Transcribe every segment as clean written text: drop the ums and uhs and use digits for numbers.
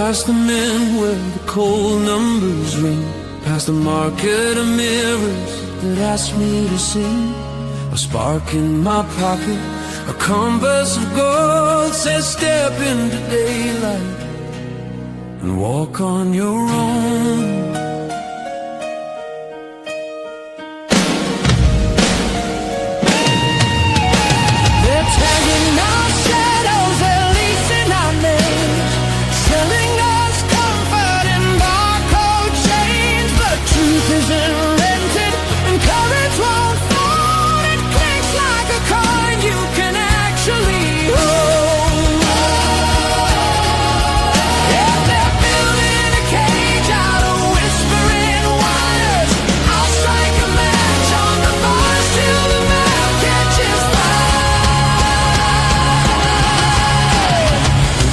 past the men where the cold numbers ring, past the market of mirrors that ask me to sing. A spark in my pocket, a compass of gold says step into daylight and walk on your own. They're tagging our shadows, they're leasing our names, selling us comfort in barcode chains. But truth isn't rented and courage won't fall. It clinks like a coin you can actually hold. Yeah, they're building a cage out of whispering wires. I'll strike a match on the bars till the map catches fire.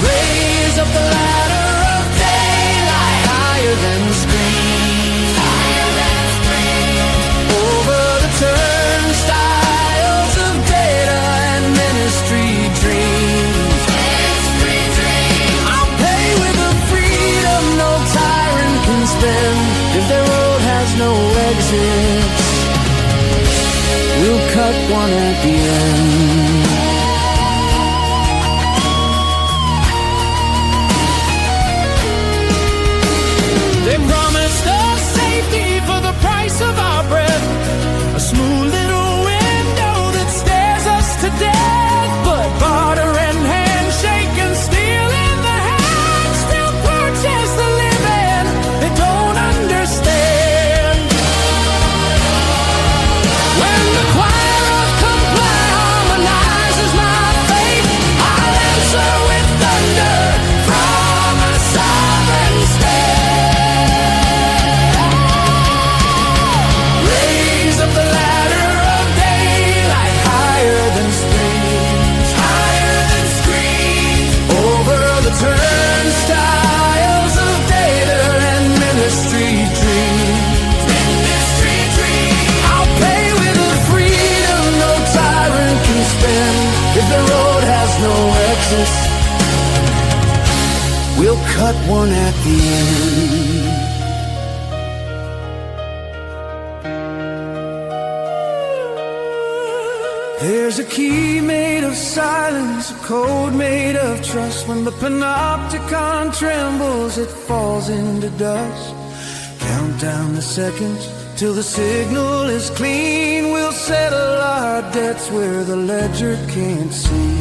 Raise up the ladder of daylight higher than screens, higher than screens. Over the turnstiles of data and ministry dreams, ministry dreams. I'll pay with a freedom no tyrant can spend. If their road has no exits, we'll cut one at the end. They promised us safety for the price of our breath, a smooth little window that stares us to death. But barter and handshake and steel in the hand still purchase the living they don't understand. When the choir of comply harmonizes my faith, I'll answer with thunder from a sovereign state. Raise up the ladder of daylight higher than screens, higher than screens. Over the turnstiles of data and ministry dreams, ministry dreams. I'll pay with a freedom no tyrant can spend. If the road has no exits, we'll cut one at the end. There's a key made of silence, a code made of trust. When the panopticon trembles, it falls into dust. Count down the seconds till the signal is clean. We'll settle our debts where the ledger can't see.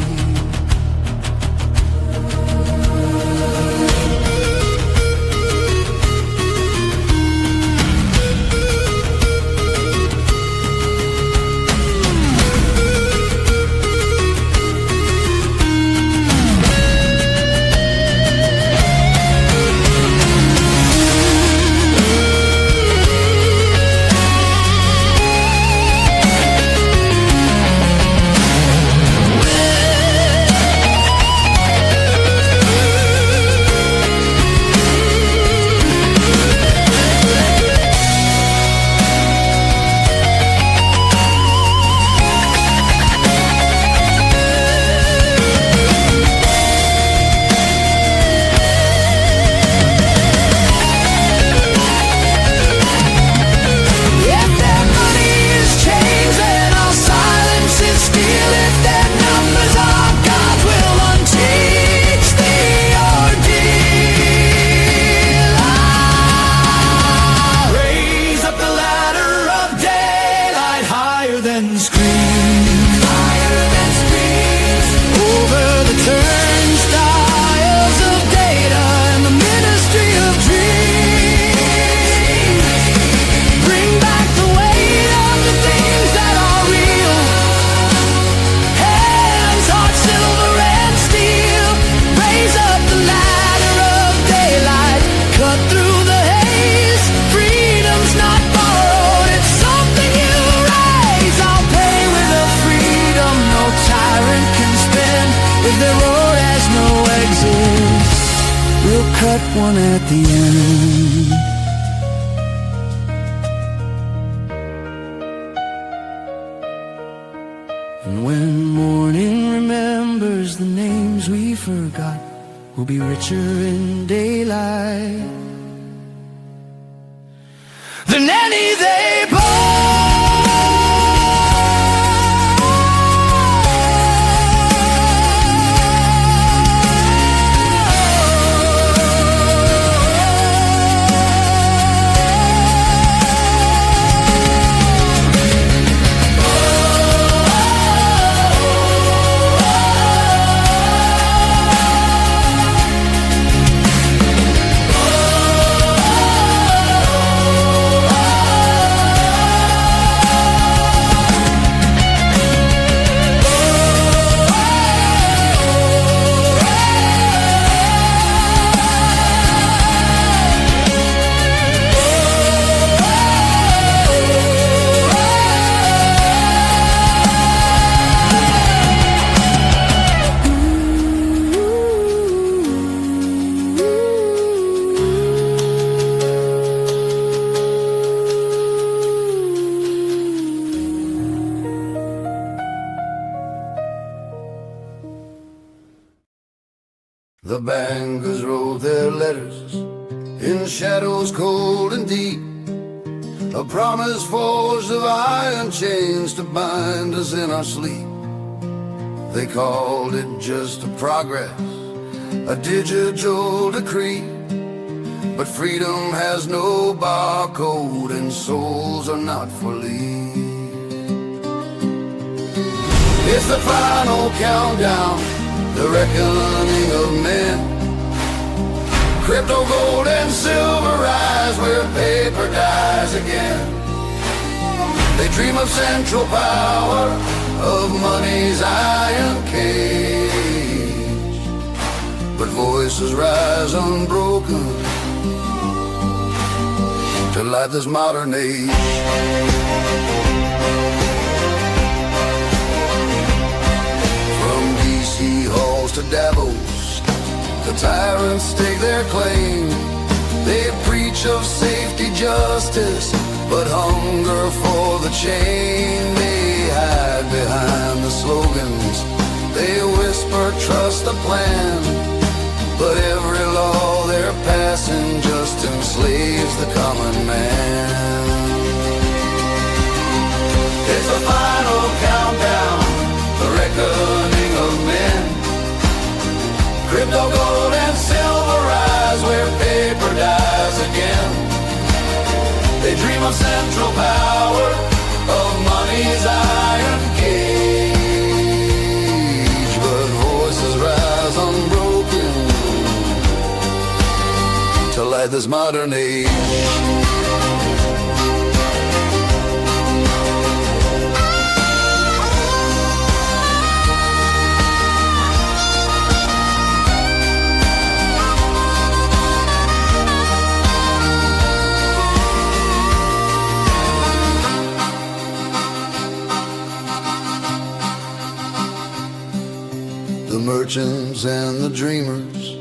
cut one at the end. And when morning remembers the names we forgot, will be richer in daylight than any they The bankers wrote their letters in shadows cold and deep, a promise forged of iron chains to bind us in our sleep. They called it just a progress, a digital decree, but freedom has no barcode and souls are not for leave. It's the final countdown, the reckoning of men. Crypto, gold, and silver rise where paper dies again. They dream of central power, of money's iron cage, but voices rise unbroken to light this modern age. Halls to Davos, the tyrants stake their claim. They preach of safety, justice, but hunger for the chain. They hide behind the slogans, they whisper trust the plan, but every law they're passing just enslaves the common man. It's the final countdown, the reckoning of men. Crypto, gold, and silver rise where paper dies again. They dream of central power, of money's iron cage, but voices rise unbroken to light this modern age. The merchants and the dreamers,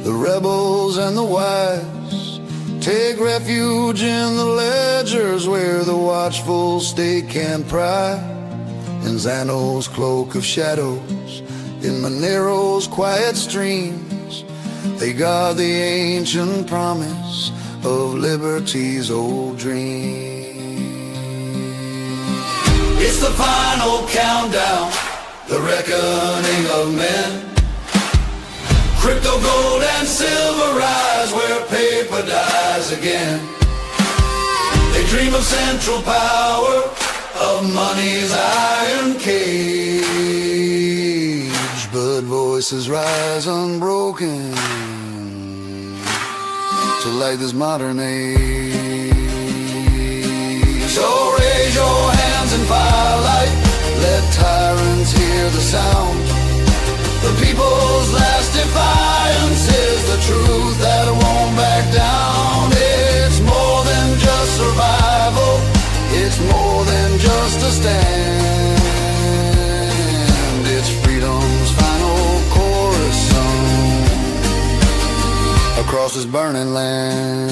the rebels and the wise, take refuge in the ledgers where the watchful state can pry. In Xano's cloak of shadows, in Monero's quiet streams, they guard the ancient promise of liberty's old dream. It's the final countdown, the reckoning of men. Crypto, gold, and silver rise where paper dies again. They dream of central power, of money's iron cage, but voices rise unbroken to light this modern age. So raise your hands in firelight, let tyrants hear the sound. The people's last defiance is the truth that won't back down. It's more than just survival, it's more than just a stand. It's freedom's final chorus song across this burning land.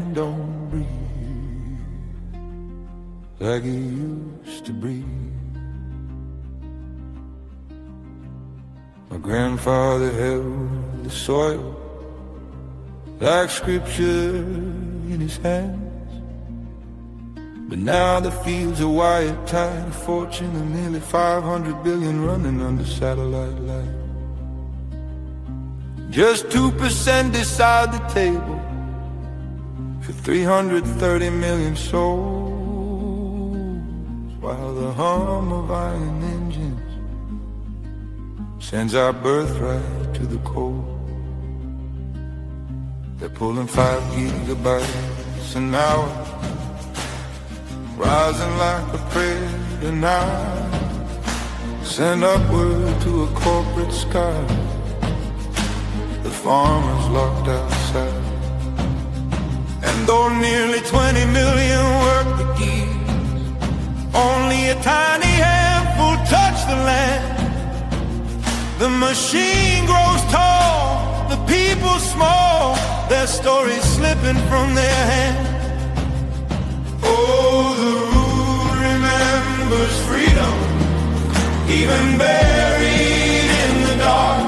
man don't breathe like he used to breathe. My grandfather held the soil like scripture in his hands. But now the fields are wired tight, a fortune of nearly 500 billion running under satellite light. Just 2% decide the table for 330 million souls, while the hum of iron engines sends our birthright to the cold. They're pulling 5 gigabytes an hour, rising like a predator now, sent upward to a corporate sky. The farmers locked outside. And though nearly 20 million work the gears, only a tiny handful touch the land. The machine grows tall, the people small, their stories slipping from their hands. Oh, the root remembers freedom, even buried in the dark.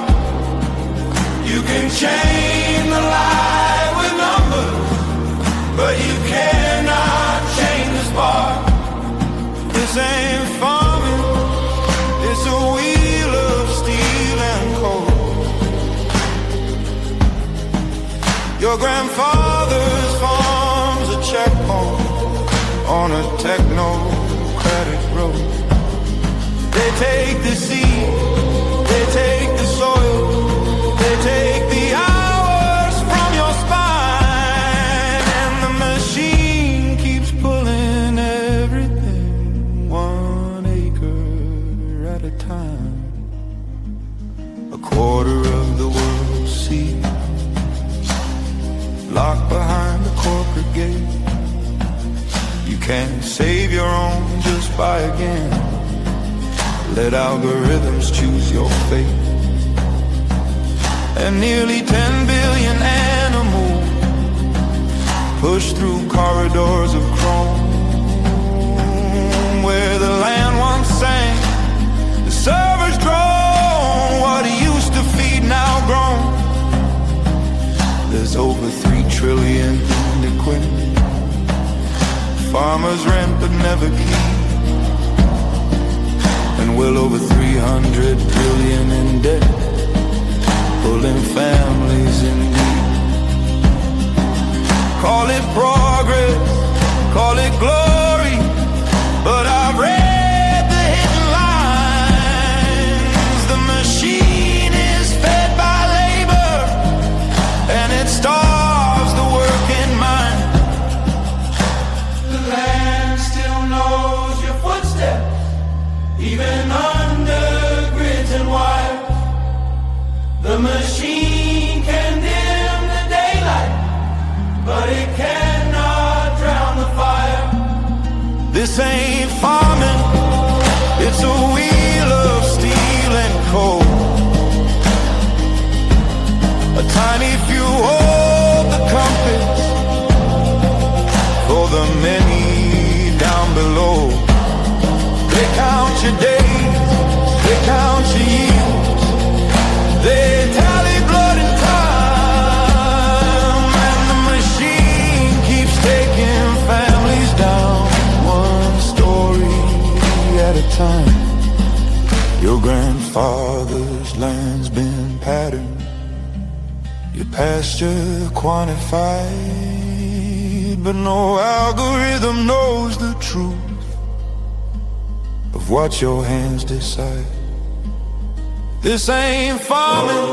You can chain the light with numbers, but you cannot chain the spark. This ain't farming, it's a wheel of steel and coal. Your grandfather's farm's a checkpoint on a technocratic road. They take the seed, they take the soil, they take the hours from your spine, and the machine keeps pulling everything 1 acre at a time. A quarter of the world's seed locked behind the corporate gate. You can't save your own just by again. Let algorithms choose your fate. And nearly 10 billion animals push through corridors of chrome. Where the land once sang, the servers grown. What he used to feed now grown. There's over 3 trillion in equipment. Farmers rent but never keep. And well over 300 billion in debt, pulling families in deep. Call it progress, call it glory, but I've read the hidden lines. The machine is fed by labor, and it starves the working mind. The land still knows your footsteps, even under grids and wires. The machine can dim the daylight, but it cannot drown the fire. This ain't farming, it's a wheel of steel and coal. A tiny few hold the compass for the many down below. They count your days, they count your years, they tally blood and time, and the machine keeps taking families down 1 story at a time. Your grandfather's land's been patterned, your pasture quantified, but no algorithm knows the truth of what your hands decide. This ain't farming,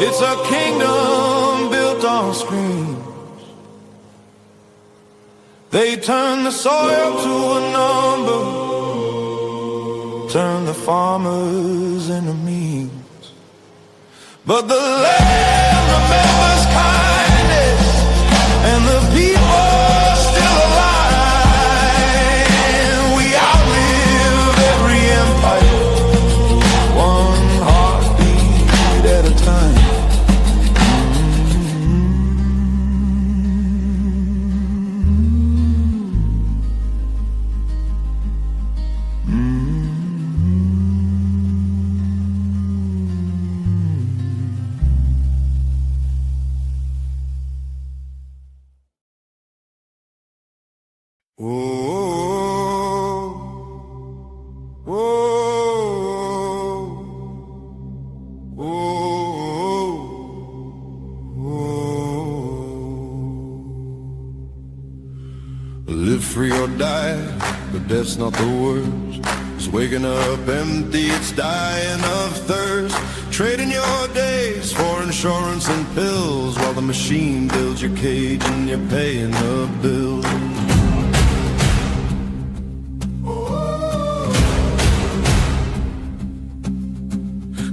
it's a kingdom built on screens. They turn the soil to a number, turn the farmers into means. But the land remembers kindness, and the people still alive. We outlive every empire, 1 heartbeat at a time. free or die, but death's not the worst. It's waking up empty, it's dying of thirst. Trading your days for insurance and pills, while the machine builds your cage and you're paying the bill.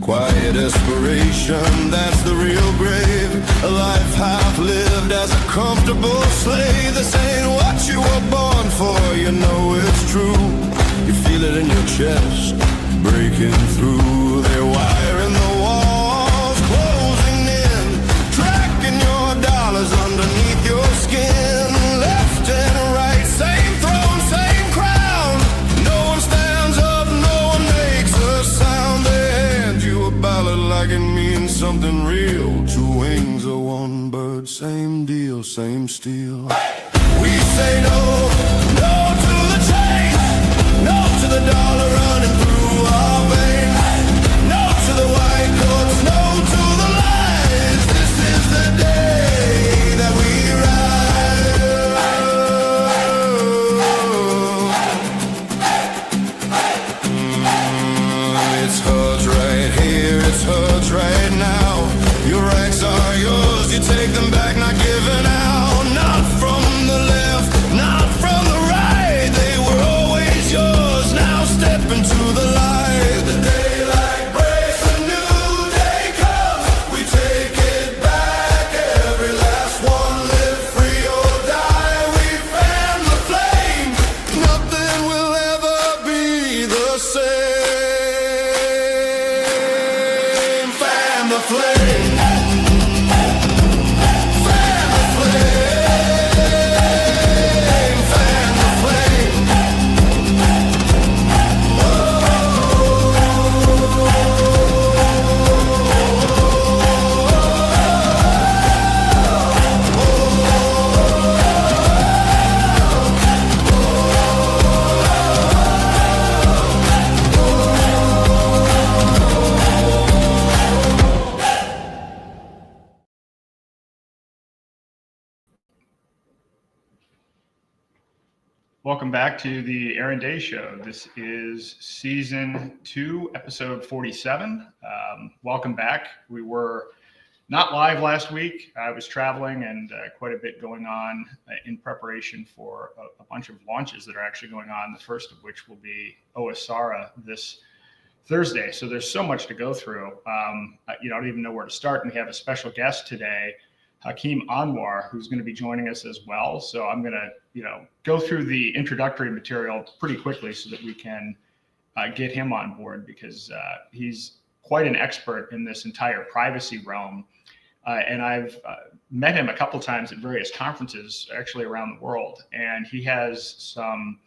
Quiet desperation, that's the real grave. A life half lived as a comfortable slave. This ain't what you were born for, you know it's true. You feel it in your chest, breaking through. They're wiring the walls, closing in, tracking your dollars underneath your skin. Left and right, same throne, same crown. No one stands up, no one makes a sound. They hand you a ballad like it means something real. Two wings of one bird, same deal, same steel. We say no, no to the change, no to the dollar running through our veins, no to the white coats, no to the lies. This is the day that we rise. It's hurts right here, it's hurts right now. Your rights are yours, you take them back, not giving out. Not from the left, not from the right. They were always yours, now step into the light. The daylight breaks, a new day comes. We take it back, every last one. Live free or die, we fan the flame. Nothing will ever be the same. Fan the flame. Welcome back to the Aaron Day Show. This is season 2, episode 47. Welcome back. We were not live last week. I was traveling and quite a bit going on in preparation for a bunch of launches that are actually going on, the first of which will be OSARA this Thursday. So there's so much to go through. I don't even know where to start. And we have a special guest today, Hakeem Anwar, who's going to be joining us as well. So I'm going to, go through the introductory material pretty quickly so that we can get him on board, because he's quite an expert in this entire privacy realm. And I've met him a couple times at various conferences actually around the world. And he has some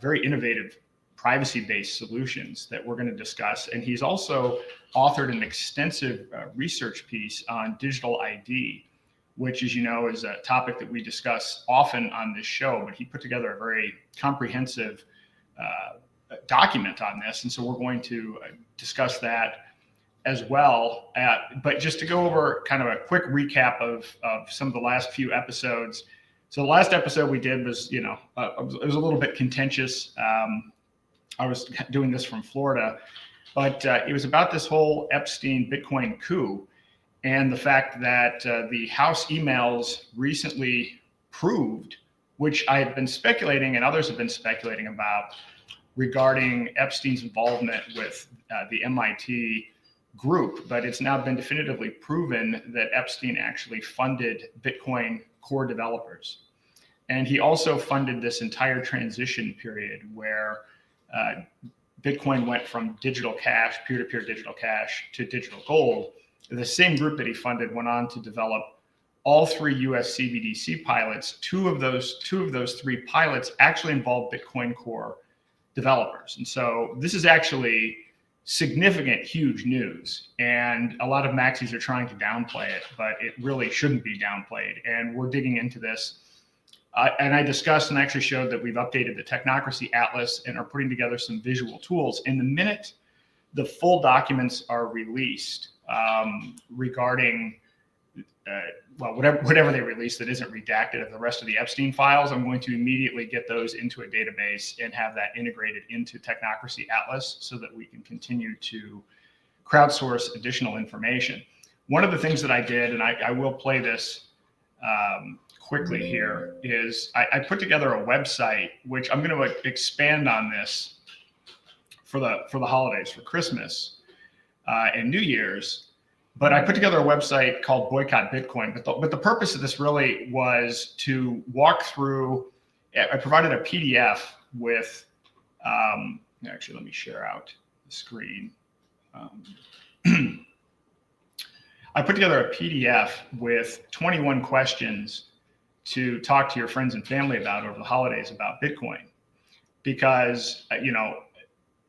very innovative privacy-based solutions that we're going to discuss. And he's also authored an extensive research piece on digital ID, which, as you know, is a topic that we discuss often on this show, but he put together a very comprehensive document on this. And so we're going to discuss that as well. But just to go over kind of a quick recap of some of the last few episodes. So the last episode we did was, it was a little bit contentious. I was doing this from Florida, but it was about this whole Epstein Bitcoin coup, and the fact that the House emails recently proved, which I have been speculating and others have been speculating about, regarding Epstein's involvement with the MIT group. But it's now been definitively proven that Epstein actually funded Bitcoin core developers. And he also funded this entire transition period where Bitcoin went from digital cash, peer-to-peer digital cash, to digital gold. The same group that he funded went on to develop all 3 US CBDC pilots. Two of those 3 pilots actually involved Bitcoin core developers. And so this is actually significant, huge news. And a lot of maxis are trying to downplay it, but it really shouldn't be downplayed. And we're digging into this. And I discussed and actually showed that we've updated the Technocracy Atlas and are putting together some visual tools. In the minute the full documents are released regarding well, whatever they release that isn't redacted of the rest of the Epstein files, I'm going to immediately get those into a database and have that integrated into Technocracy Atlas so that we can continue to crowdsource additional information. One of the things that I did, and I will play this quickly here, is I put together a website, which I'm going to expand on this for the holidays, for Christmas and New Year's. But I put together a website called Boycott Bitcoin. But the purpose of this really was to walk through. I provided a PDF with. Actually, let me share out the screen. I put together a PDF with 21 questions to talk to your friends and family about over the holidays about Bitcoin, because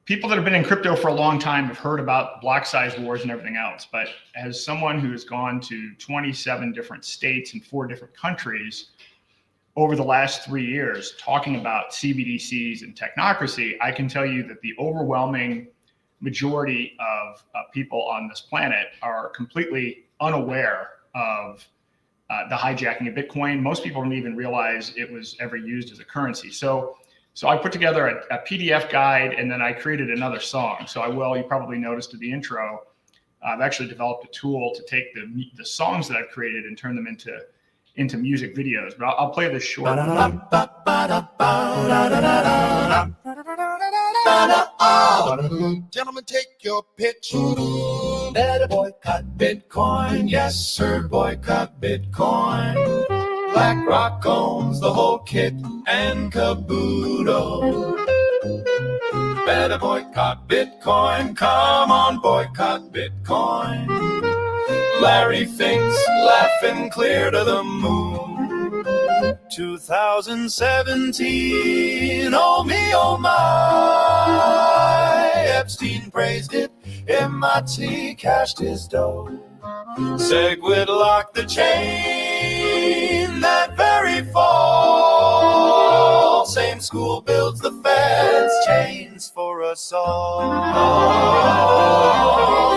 people that have been in crypto for a long time have heard about block size wars and everything else. But as someone who's gone to 27 different states and 4 different countries over the last 3 years talking about CBDCs and technocracy, I can tell you that the overwhelming majority of people on this planet are completely unaware of the hijacking of Bitcoin. Most people don't even realize it was ever used as a currency. So I put together a PDF guide, and then I created another song. So you probably noticed in the intro, I've actually developed a tool to take the songs that I've created and turn them into music videos. But I'll play this short. Gentlemen, take your pitch. Better boycott Bitcoin. Yes, sir, boycott Bitcoin. BlackRock owns the whole kit and caboodle. Better boycott Bitcoin. Come on, boycott Bitcoin. Larry thinks, laughing clear to the moon. 2017, oh me, oh my. Epstein praised it, MIT cashed his dough. Segwit locked the chain that very fall. Same school builds the feds, chains for us all.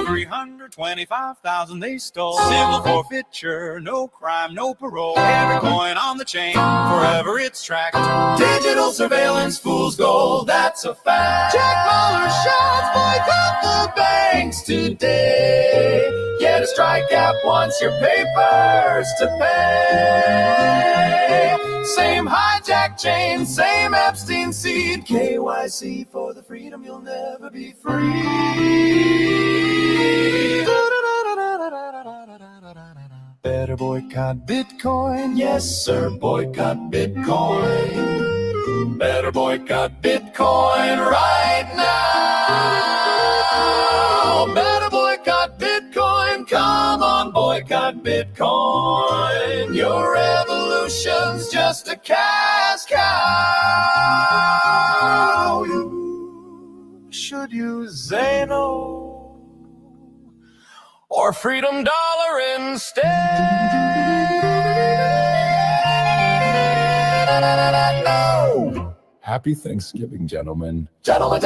325,000 they stole. Civil forfeiture, no crime, no parole. Every coin on the chain, forever it's tracked. Digital surveillance, fool's gold, that's a fact. Jack Muller shouts, boycott the banks today. Get a strike app once your papers to pay. Same hijack chain, same Epstein seed. KYC for the freedom, you'll never be free. Better boycott Bitcoin. Yes, sir, boycott Bitcoin. Better boycott Bitcoin right now. Better boycott Bitcoin. Come on, boycott Bitcoin. Your revolution's just a cash cow. You should use Zano or Freedom Dollar instead. No. Happy Thanksgiving, gentlemen. Gentlemen.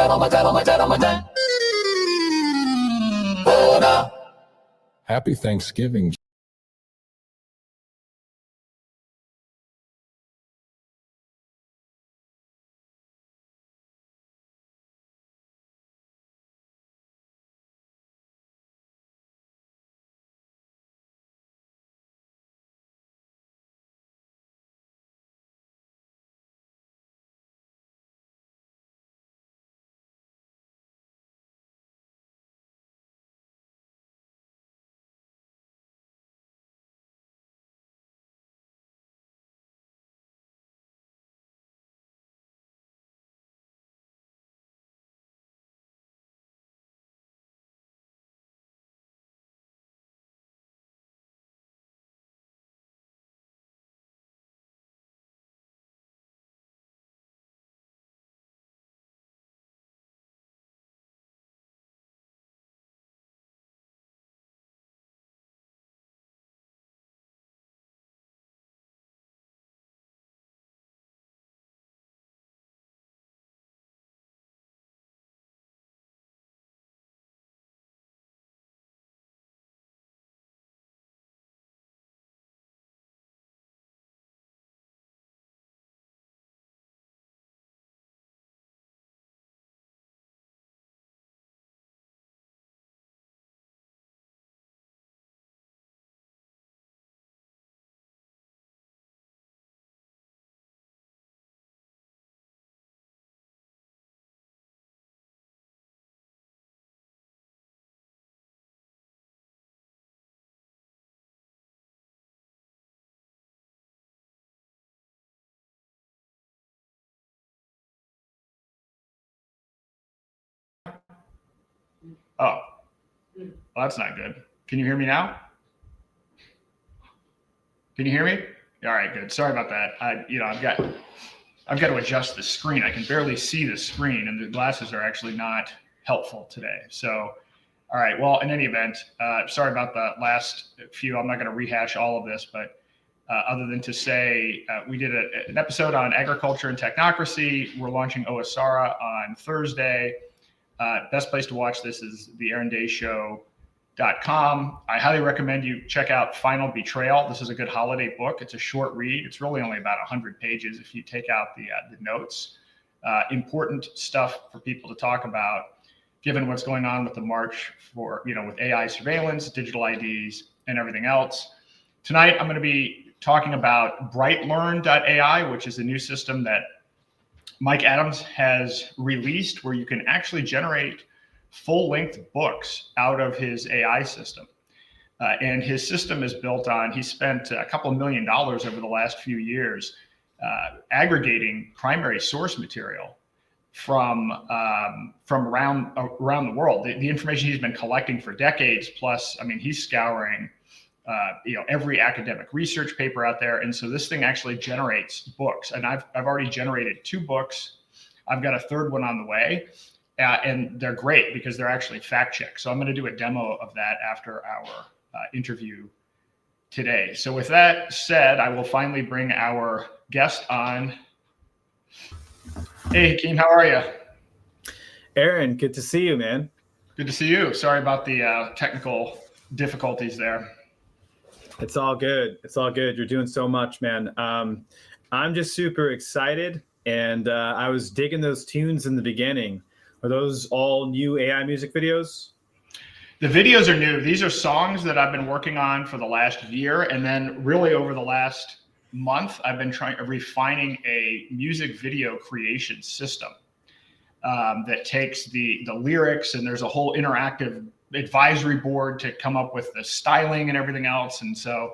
Happy Thanksgiving, Oh, well, that's not good. Can you hear me now? Can you hear me? All right, good. Sorry about that. I've got to adjust the screen. I can barely see the screen, and the glasses are actually not helpful today. So, all right. Well, in any event, sorry about the last few. I'm not going to rehash all of this, but other than to say, we did an episode on agriculture and technocracy. We're launching OSARA on Thursday. Best place to watch this is the AaronDayShow.com. I highly recommend you check out Final Betrayal. This is a good holiday book. It's a short read. It's really only about 100 pages if you take out the notes. Important stuff for people to talk about, given what's going on with the march for, with AI surveillance, digital IDs, and everything else. Tonight, I'm going to be talking about BrightLearn AI, which is a new system that Mike Adams has released where you can actually generate full-length books out of his AI system. And his system is built on, he spent a couple $1 million over the last few years aggregating primary source material from around the world. The information he's been collecting for decades, plus, I mean, he's scouring every academic research paper out there. And so this thing actually generates books. And I've already generated 2 books. I've got a 3rd one on the way. And they're great because they're actually fact checked. So I'm going to do a demo of that after our interview today. So with that said, I will finally bring our guest on. Hey, Hakeem, how are you? Aaron, good to see you, man. Good to see you. Sorry about the technical difficulties there. It's all good. It's all good. You're doing so much, man. I'm just super excited. And I was digging those tunes in the beginning. Are those all new AI music videos? The videos are new. These are songs that I've been working on for the last year. And then really over the last month, I've been refining a music video creation system that takes the lyrics, and there's a whole interactive advisory board to come up with the styling and everything else. And so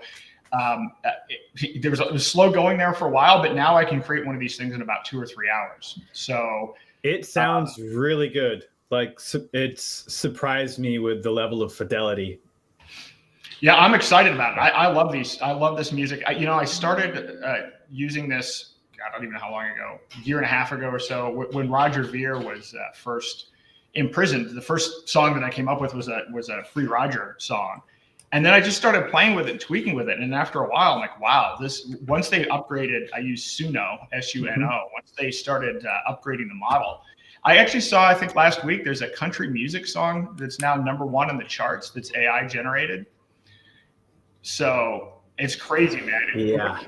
it was slow going there for a while, but now I can create one of these things in about 2 or 3 hours. So it sounds really good. Like it's surprised me with the level of fidelity. Yeah, I'm excited about it. I love these. I love this music. I started using this, I don't even know how long ago, a year and a half ago or so, when Roger Ver was first imprisoned. The first song that I came up with was a Free Roger song. And then I just started playing with it, tweaking with it. And after a while, I'm like, wow, once they upgraded, I use Suno, S-U-N-O. Once they started upgrading the model, I actually saw, I think last week, there's a country music song that's now #1 in the charts that's AI generated. So it's crazy, man. Yeah.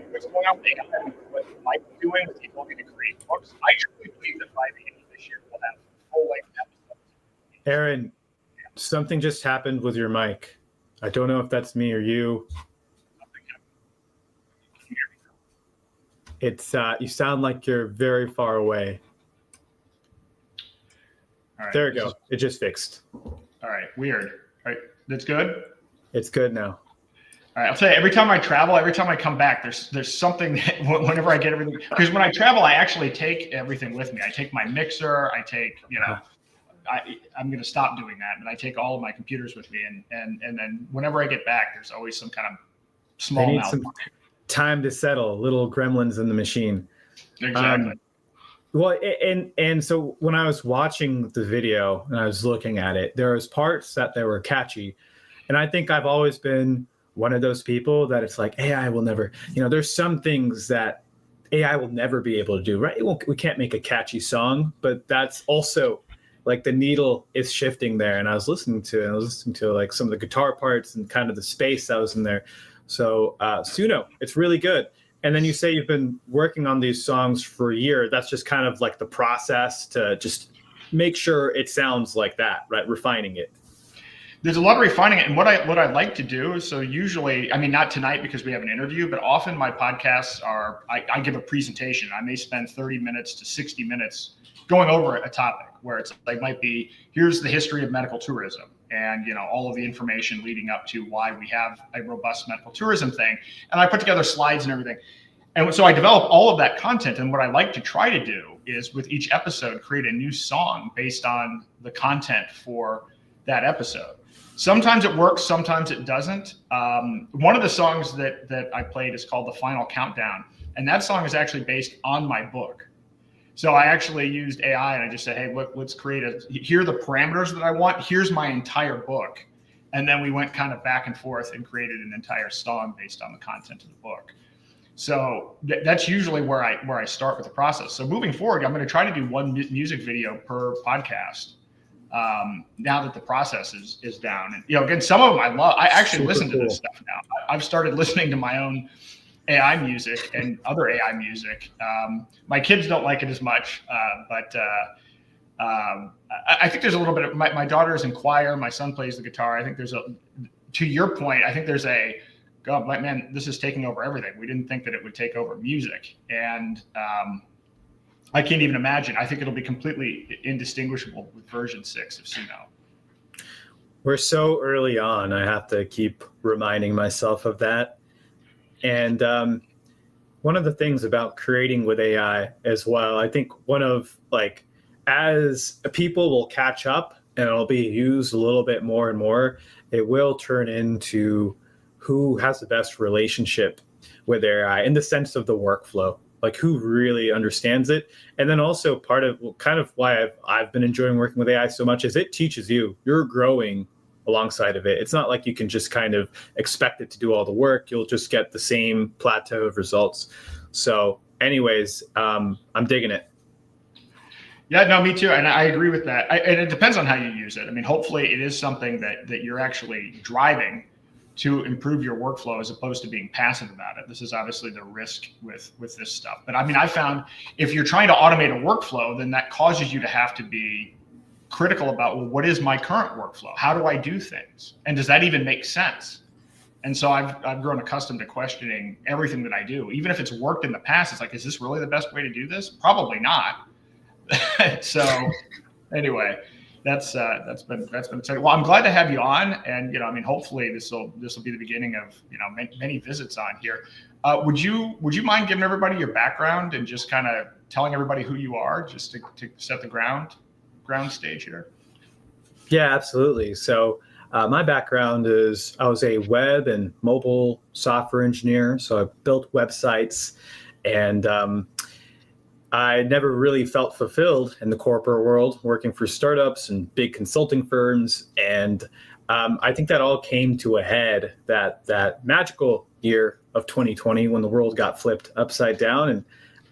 What's going on with AI, what Mike's doing with people looking to create books, I truly believe that by the end of this year, we'll have full-length episodes. Aaron, something just happened with your mic. I don't know if that's me or you. It's you sound like you're very far away. All right. There we go. It just fixed. All right. Weird. All right. That's good. It's good now. All right. I'll tell you, every time I travel, every time I come back, there's something that whenever I get everything, because when I travel, I actually take everything with me. I take my mixer. I take, I'm going to stop doing that. And I take all of my computers with me. And then whenever I get back, there's always some kind of small they need some time to settle, little gremlins in the machine. Exactly. Well, and so when I was watching the video and I was looking at it, there was parts that they were catchy. And I think I've always been one of those people that it's like AI will never, there's some things that AI will never be able to do, right? We can't make a catchy song, but that's also like the needle is shifting there. And I was listening to like some of the guitar parts and kind of the space that was in there. So Suno, it's really good. And then you say you've been working on these songs for a year. That's just kind of like the process to just make sure it sounds like that, right? Refining it. There's a lot of refining it. And what I like to do is, so usually, I mean, not tonight because we have an interview, but often my podcasts are, I give a presentation. I may spend 30 minutes to 60 minutes going over a topic where it's like, might be, here's the history of medical tourism and, all of the information leading up to why we have a robust medical tourism thing. And I put together slides and everything. And so I develop all of that content. And what I like to try to do is with each episode, create a new song based on the content for that episode. Sometimes it works, sometimes it doesn't. One of the songs that I played is called The Final Countdown. And that song is actually based on my book. So I actually used AI and I just said, hey, look, let's here are the parameters that I want. Here's my entire book. And then we went kind of back and forth and created an entire song based on the content of the book. So that's usually where I start with the process. So moving forward, I'm going to try to do one music video per podcast. Now that the process is down, and again, some of them I love. I actually listen to this stuff now. I've started listening to my own AI music and other AI music. My kids don't like it as much, but I think there's a little bit of my daughter's in choir. My son plays the guitar. I think to your point, I think there's God, man, this is taking over everything. We didn't think that it would take over music, and I can't even imagine. I think it'll be completely indistinguishable with version 6 of Suno. We're so early on. I have to keep reminding myself of that. And one of the things about creating with AI as well, I think as people will catch up and it'll be used a little bit more and more, it will turn into who has the best relationship with AI in the sense of the workflow, like who really understands it. And then also part of kind of why I've been enjoying working with AI so much is it teaches you're growing alongside of it. It's not like you can just kind of expect it to do all the work. You'll just get the same plateau of results. So anyways, I'm digging it. Yeah, no, me too. And I agree with that. And it depends on how you use it. I mean, hopefully it is something that you're actually driving to improve your workflow as opposed to being passive about it. This is obviously the risk with this stuff. But I mean, I found if you're trying to automate a workflow, then that causes you to have to be critical about, well, what is my current workflow? How do I do things? And does that even make sense? And so I've grown accustomed to questioning everything that I do. Even if it's worked in the past, it's like, is this really the best way to do this? Probably not. So anyway, that's been exciting. Well, I'm glad to have you on, and I mean, hopefully this will be the beginning of many visits on here. Would you mind giving everybody your background and just kind of telling everybody who you are, just to set the ground stage here? Yeah, absolutely. So my background is I was a web and mobile software engineer. So I built websites, and I never really felt fulfilled in the corporate world, working for startups and big consulting firms. And I think that all came to a head that magical year of 2020 when the world got flipped upside down. And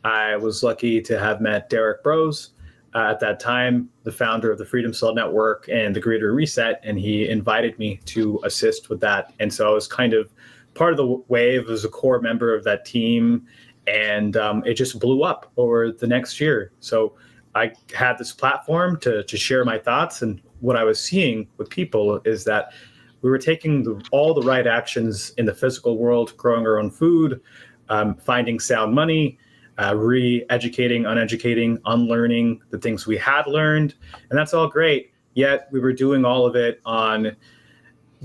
I was lucky to have met Derek Bros, at that time, the founder of the Freedom Cell Network and the Greater Reset, and he invited me to assist with that. And so I was kind of part of the wave as a core member of that team. And it just blew up over the next year. So I had this platform to share my thoughts. And what I was seeing with people is that we were taking all the right actions in the physical world, growing our own food, finding sound money, re-educating, uneducating, unlearning the things we had learned. And that's all great. Yet we were doing all of it on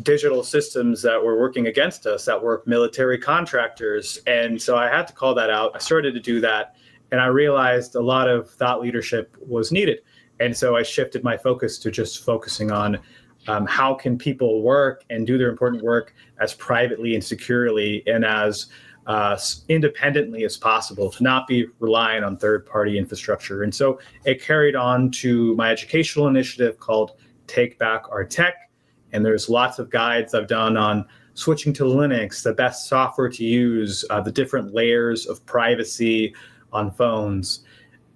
digital systems that were working against us, that were military contractors. And so I had to call that out. I started to do that. And I realized a lot of thought leadership was needed. And so I shifted my focus to just focusing on how can people work and do their important work as privately and securely and as independently as possible, to not be reliant on third-party infrastructure. And so it carried on to my educational initiative called Take Back Our Tech. And there's lots of guides I've done on switching to Linux, the best software to use, the different layers of privacy on phones.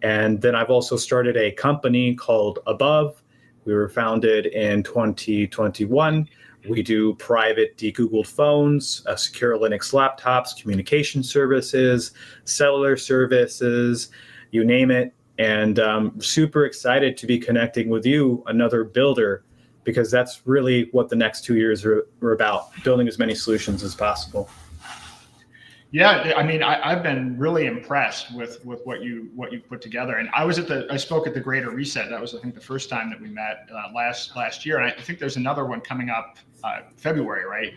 And then I've also started a company called Above. We were founded in 2021. We do private Degoogled phones, secure Linux laptops, communication services, cellular services, you name it. And super excited to be connecting with you, another builder, because that's really what the next 2 years are about, building as many solutions as possible. Yeah, I mean, I've been really impressed with what you put together. And I spoke at the Greater Reset. That was, I think, the first time that we met last year. And I think there's another one coming up February, right?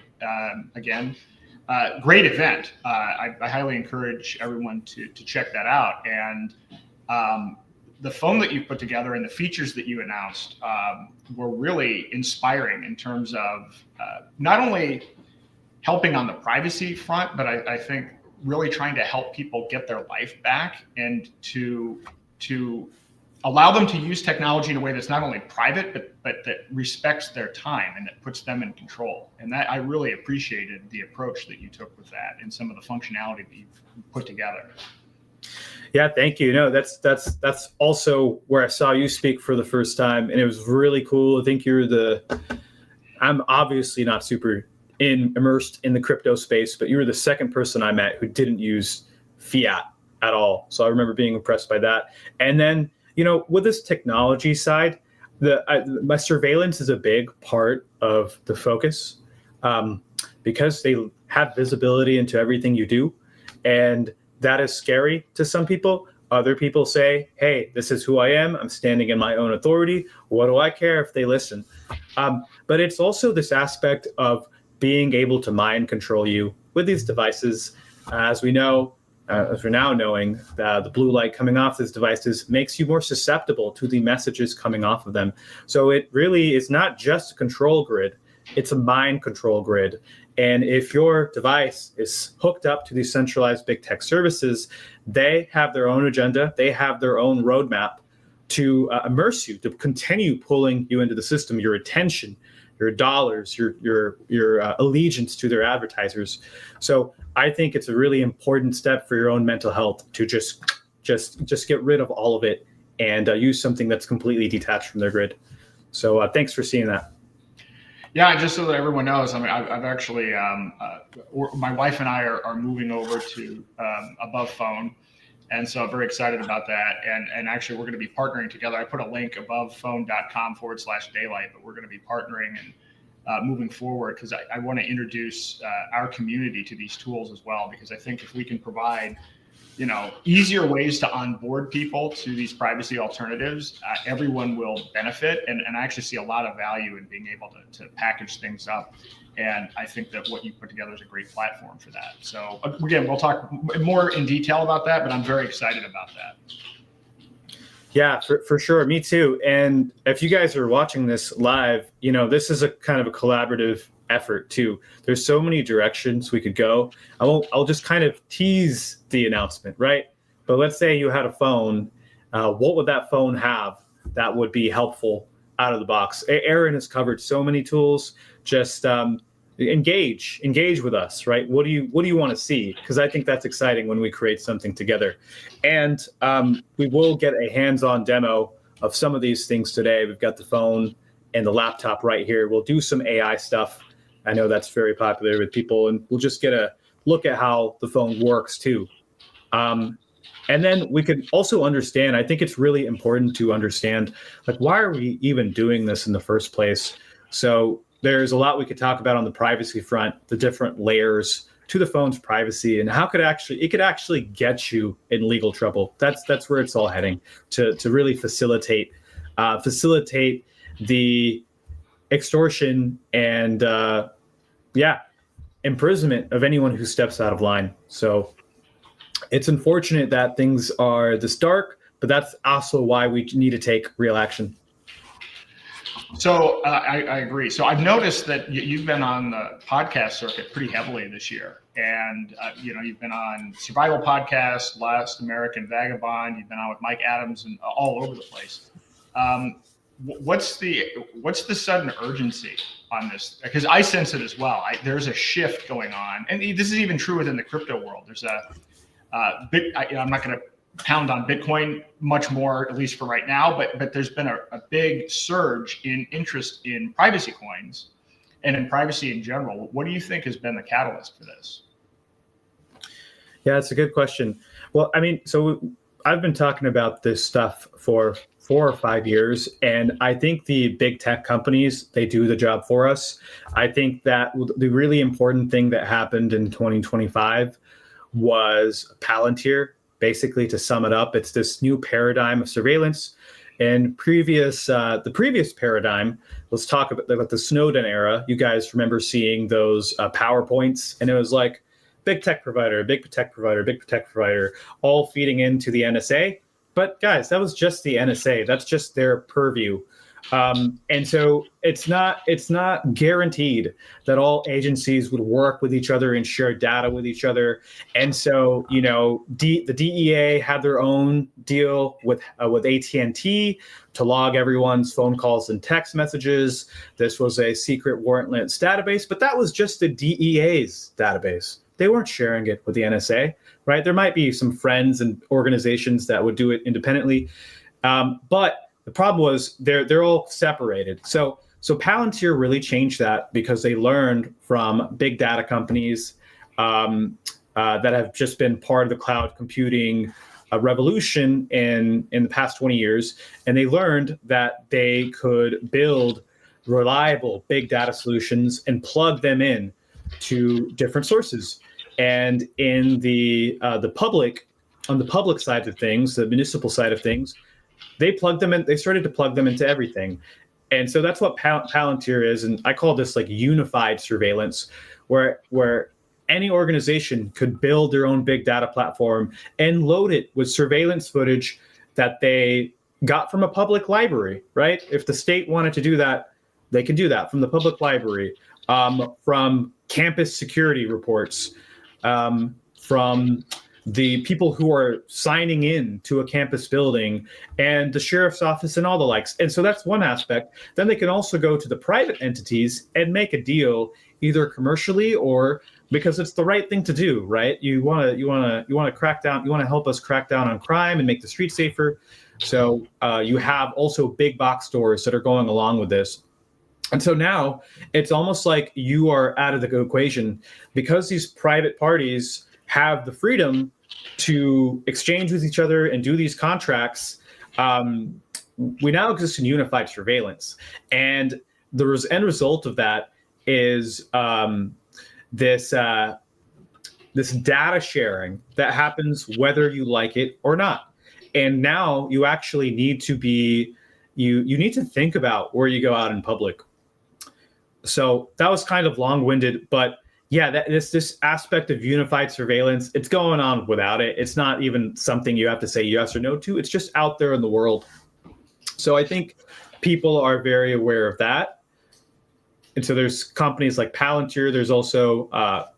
Again, great event. I highly encourage everyone to check that out. And the phone that you put together and the features that you announced were really inspiring in terms of not only helping on the privacy front, but I think really trying to help people get their life back and to allow them to use technology in a way that's not only private, but that respects their time and that puts them in control. And that I really appreciated the approach that you took with that and some of the functionality that you've put together. Yeah, thank you. No, that's also where I saw you speak for the first time, and it was really cool. I think I'm obviously not super immersed in the crypto space, but you were the second person I met who didn't use fiat at all. So I remember being impressed by that. And then, with this technology side, my surveillance is a big part of the focus because they have visibility into everything you do. And that is scary to some people. Other people say, hey, this is who I am. I'm standing in my own authority. What do I care if they listen? But it's also this aspect of being able to mind control you with these devices. As we know, as we're now knowing, the blue light coming off these devices makes you more susceptible to the messages coming off of them. So it really is not just a control grid, it's a mind control grid. And if your device is hooked up to these centralized big tech services, they have their own agenda, they have their own roadmap to immerse you, to continue pulling you into the system, your attention, your dollars, your allegiance to their advertisers. So I think it's a really important step for your own mental health to just get rid of all of it and use something that's completely detached from their grid. So thanks for seeing that. Yeah, just so that everyone knows, I mean, I've actually, my wife and I are moving over to Above Phone. And so I'm very excited about that. And actually, we're going to be partnering together. I put a link abovephone.com/daylight, but we're going to be partnering and moving forward because I want to introduce our community to these tools as well, because I think if we can provide easier ways to onboard people to these privacy alternatives, everyone will benefit. And I actually see a lot of value in being able to package things up. And I think that what you put together is a great platform for that. So again, we'll talk more in detail about that, but I'm very excited about that. Yeah, for sure. Me too. And if you guys are watching this live, this is a kind of a collaborative effort too. There's so many directions we could go. I'll just kind of tease the announcement, right? But let's say you had a phone. What would that phone have that would be helpful out of the box? Aaron has covered so many tools. Just engage with us, right? What do you want to see? Because I think that's exciting when we create something together. And we will get a hands-on demo of some of these things today. We've got the phone and the laptop right here. We'll do some AI stuff. I know that's very popular with people, and we'll just get a look at how the phone works too. And then we could also understand, I think it's really important to understand, why are we even doing this in the first place? So there's a lot we could talk about on the privacy front, the different layers to the phone's privacy, and how it could actually get you in legal trouble. That's where it's all heading, to really facilitate the extortion and imprisonment of anyone who steps out of line. So it's unfortunate that things are this dark, but that's also why we need to take real action. So I agree. So I've noticed that you've been on the podcast circuit pretty heavily this year. And, you've been on Survival Podcast, Last American Vagabond. You've been on with Mike Adams and all over the place. What's the sudden urgency on this? Because I sense it as well. There's a shift going on. And this is even true within the crypto world. There's I'm not going to pound on Bitcoin much more, at least for right now, but there's been a big surge in interest in privacy coins and in privacy in general. What do you think has been the catalyst for this? Yeah, it's a good question. Well, I mean, so I've been talking about this stuff for 4 or 5 years, and I think the big tech companies, they do the job for us. I think that the really important thing that happened in 2025 was Palantir. Basically, to sum it up, it's this new paradigm of surveillance. And the previous paradigm, let's talk about the Snowden era. You guys remember seeing those PowerPoints, and it was like big tech provider, big tech provider, big tech provider, all feeding into the NSA. but guys, that was just the NSA. That's just their purview. And so it's not guaranteed that all agencies would work with each other and share data with each other. And so, the DEA had their own deal with AT&T to log everyone's phone calls and text messages. This was a secret warrantless database, but that was just the DEA's database. They weren't sharing it with the NSA, right? There might be some friends and organizations that would do it independently, but the problem was they're all separated. So Palantir really changed that because they learned from big data companies that have just been part of the cloud computing revolution in the past 20 years, and they learned that they could build reliable big data solutions and plug them in to different sources. And in the public, on the public side of things, the municipal side of things, they plugged them in. They started to plug them into everything. And so that's what Palantir is. And I call this like unified surveillance, where any organization could build their own big data platform and load it with surveillance footage that they got from a public library, right? If the state wanted to do that, they can do that from the public library, from campus security reports, from the people who are signing in to a campus building and the sheriff's office and all the likes. And so that's one aspect. Then they can also go to the private entities and make a deal either commercially or because it's the right thing to do, right? You want to crack down, you want to help us crack down on crime and make the streets safer. So you have also big box stores that are going along with this. And so now it's almost like you are out of the equation because these private parties have the freedom to exchange with each other and do these contracts. We now exist in unified surveillance. And the end result of that is this data sharing that happens whether you like it or not. And now you actually need to you need to think about where you go out in public. So that was kind of long-winded, but yeah, this aspect of unified surveillance, it's going on without it. It's not even something you have to say yes or no to. It's just out there in the world. So I think people are very aware of that. And so there's companies like Palantir. There's also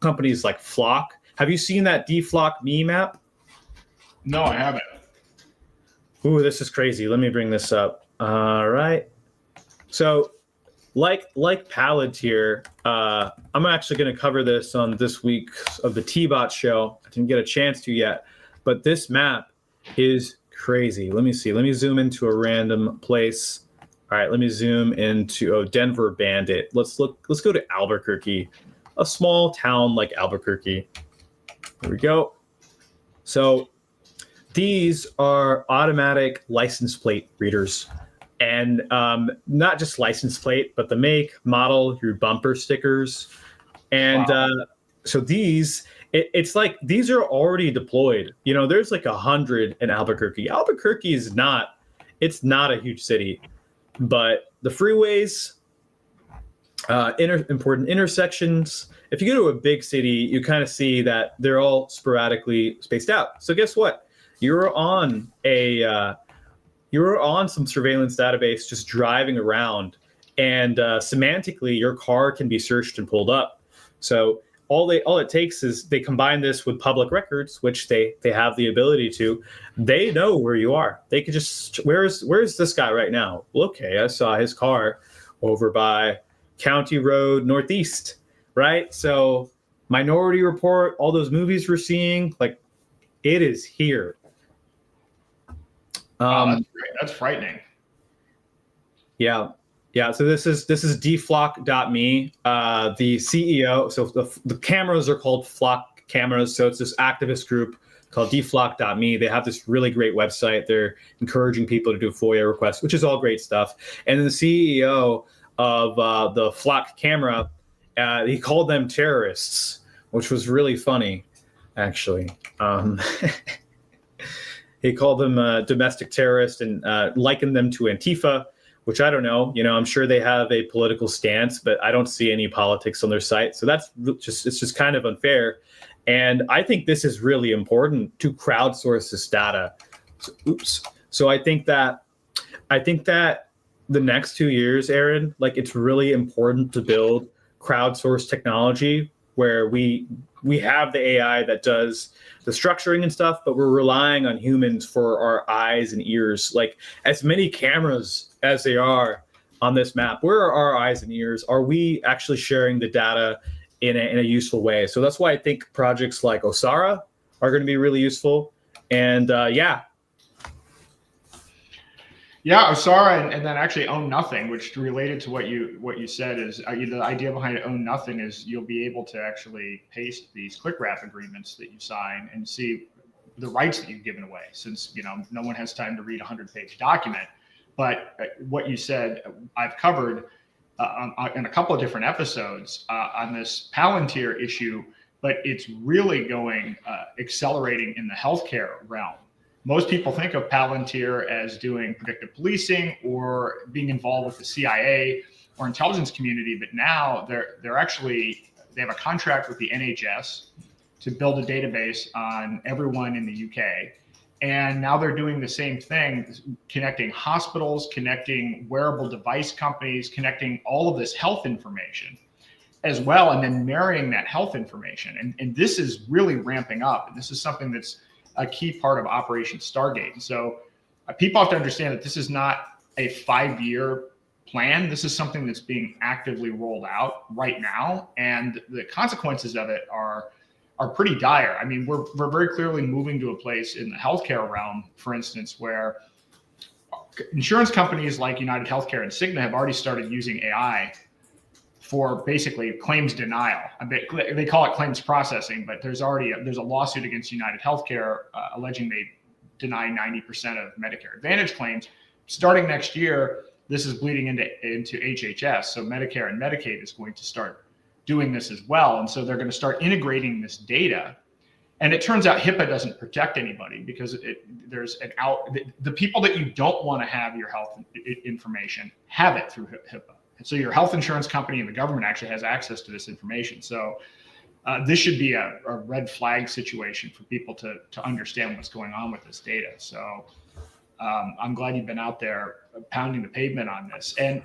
companies like Flock. Have you seen that DFlock meme app? No, I haven't. Ooh, this is crazy. Let me bring this up. All right. So like Palantir, I'm actually going to cover this on this week of the T-Bot show. I didn't get a chance to yet, but this map is crazy. Let me see. Let me zoom into a random place. All right, let me zoom into Denver Bandit. Let's go to Albuquerque, a small town like Albuquerque. Here we go. So these are automatic license plate readers. And not just license plate, but the make, model, your bumper stickers. And wow. So these, it's like these are already deployed. There's like 100 in Albuquerque. Albuquerque is it's not a huge city, but the freeways, important intersections. If you go to a big city, you kind of see that they're all sporadically spaced out. So guess what? You're on some surveillance database just driving around, and semantically your car can be searched and pulled up. So all it takes is they combine this with public records, which they have the ability to. They know where you are. They could just, where's this guy right now? Well, okay, I saw his car over by County Road Northeast, right? So Minority Report, all those movies we're seeing, like it is here. That's great. That's frightening. Yeah. So this is dflock.me. The CEO. So the cameras are called Flock cameras. So it's this activist group called dflock.me. They have this really great website. They're encouraging people to do FOIA requests, which is all great stuff. And then the CEO of the Flock camera, he called them terrorists, which was really funny, actually. He called them domestic terrorists and likened them to Antifa, which I don't know. I'm sure they have a political stance, but I don't see any politics on their site. So it's just kind of unfair. And I think this is really important to crowdsource this data. So I think that the next 2 years, Aaron, like it's really important to build crowdsourced technology where we have the AI that does the structuring and stuff, but we're relying on humans for our eyes and ears. Like as many cameras as they are on this map, where are our eyes and ears? Are we actually sharing the data in a useful way? So that's why I think projects like Osara are going to be really useful. And Yeah, Osara and then actually Own Nothing, which related to what you said is the idea behind Own Nothing is you'll be able to actually paste these click wrap agreements that you sign and see the rights that you've given away, since no one has time to read a 100-page document. But what you said, I've covered in a couple of different episodes on this Palantir issue, but it's really going accelerating in the healthcare realm. Most people think of Palantir as doing predictive policing or being involved with the CIA or intelligence community, but now they have a contract with the NHS to build a database on everyone in the UK. And now they're doing the same thing, connecting hospitals, connecting wearable device companies, connecting all of this health information as well, and then marrying that health information. And this is really ramping up. And this is something that's a key part of Operation Stargate. And so people have to understand that this is not a 5-year plan. This is something that's being actively rolled out right now. And the consequences of it are pretty dire. I mean, we're very clearly moving to a place in the healthcare realm, for instance, where insurance companies like United Healthcare and Cigna have already started using AI for basically claims denial. They call it claims processing, but there's a lawsuit against United Healthcare alleging they deny 90% of Medicare Advantage claims. Starting next year, this is bleeding into HHS. So Medicare and Medicaid is going to start doing this as well. And so they're going to start integrating this data. And it turns out HIPAA doesn't protect anybody because the people that you don't want to have your health information have it through HIPAA. So your health insurance company and the government actually has access to this information. So this should be a red flag situation for people to understand what's going on with this data. So I'm glad you've been out there pounding the pavement on this. And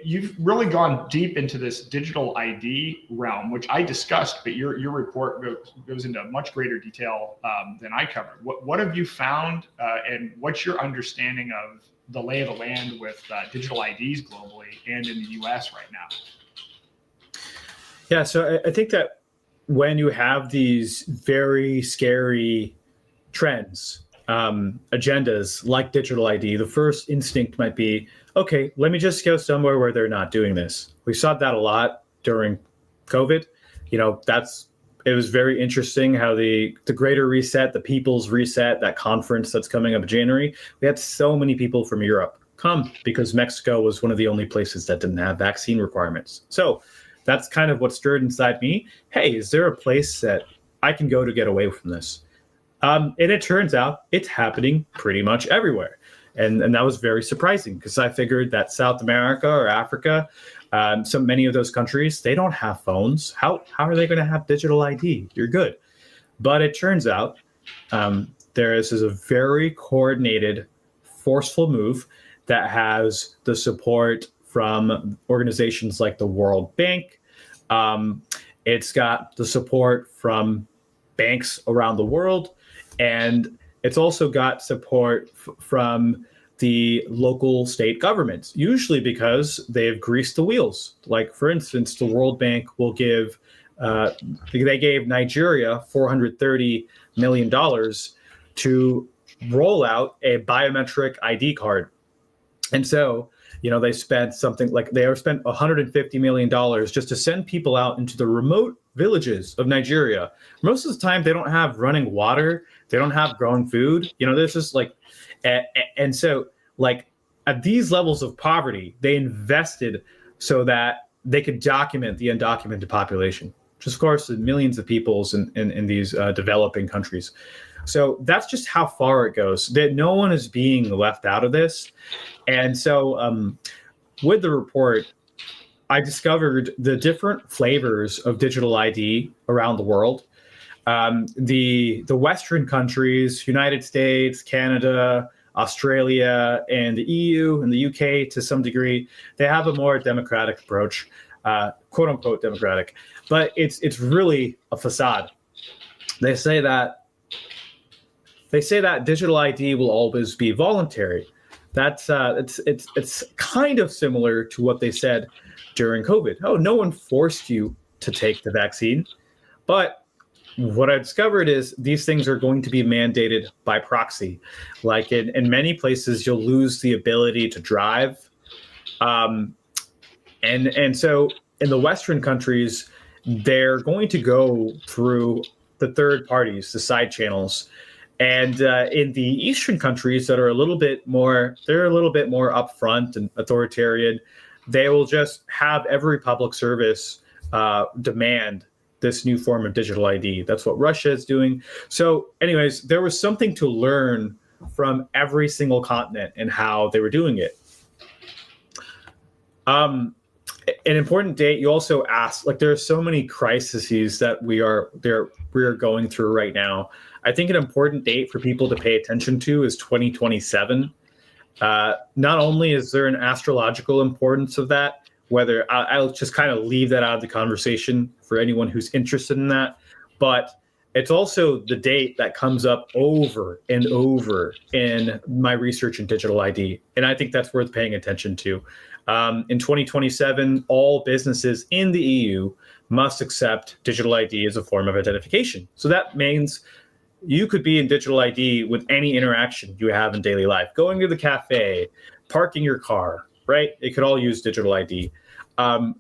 you've really gone deep into this digital ID realm, which I discussed, but your report goes into much greater detail than I covered. What have you found and what's your understanding of the lay of the land with digital IDs globally and in the US right now? Yeah, so I think that when you have these very scary trends, agendas like digital ID, the first instinct might be, okay, let me just go somewhere where they're not doing this. We saw that a lot during COVID. It was very interesting how the Greater Reset, the People's Reset, that conference that's coming up in January, we had so many people from Europe come because Mexico was one of the only places that didn't have vaccine requirements. So that's kind of what stirred inside me. Hey, is there a place that I can go to get away from this? And it turns out it's happening pretty much everywhere. And that was very surprising because I figured that South America or Africa, so many of those countries, they don't have phones. How are they going to have digital ID? You're good. But it turns out there is a very coordinated, forceful move that has the support from organizations like the World Bank. It's got the support from banks around the world. And it's also got support from the local state governments, usually because they have greased the wheels. Like, for instance, the World Bank will give, they gave Nigeria $430 million to roll out a biometric ID card. And so, they spent spent $150 million just to send people out into the remote villages of Nigeria. Most of the time, they don't have running water. They don't have grown food. This is and so at these levels of poverty, they invested so that they could document the undocumented population, which of course is millions of peoples in these developing countries. So that's just how far it goes, that no one is being left out of this. And so with the report, I discovered the different flavors of digital ID around the world. The Western countries, United States, Canada, Australia, and the EU and the UK to some degree, they have a more democratic approach, quote unquote democratic, but it's really a facade. They say that digital ID will always be voluntary. That's it's kind of similar to what they said during COVID. Oh, no one forced you to take the vaccine, but what I discovered is these things are going to be mandated by proxy. Like in many places, you'll lose the ability to drive. And so in the Western countries, they're going to go through the third parties, the side channels. And in the Eastern countries that are a little bit more upfront and authoritarian, they will just have every public service demand this new form of digital ID. That's what Russia is doing. So anyways, there was something to learn from every single continent and how they were doing it. An important date, you also asked, like there are so many crises that we are going through right now. I think an important date for people to pay attention to is 2027. Not only is there an astrological importance of that, whether I'll just kind of leave that out of the conversation for anyone who's interested in that, but it's also the date that comes up over and over in my research in digital ID. And I think that's worth paying attention to. In 2027, all businesses in the EU must accept digital ID as a form of identification. So that means you could be in digital ID with any interaction you have in daily life, going to the cafe, parking your car, right? It could all use digital ID.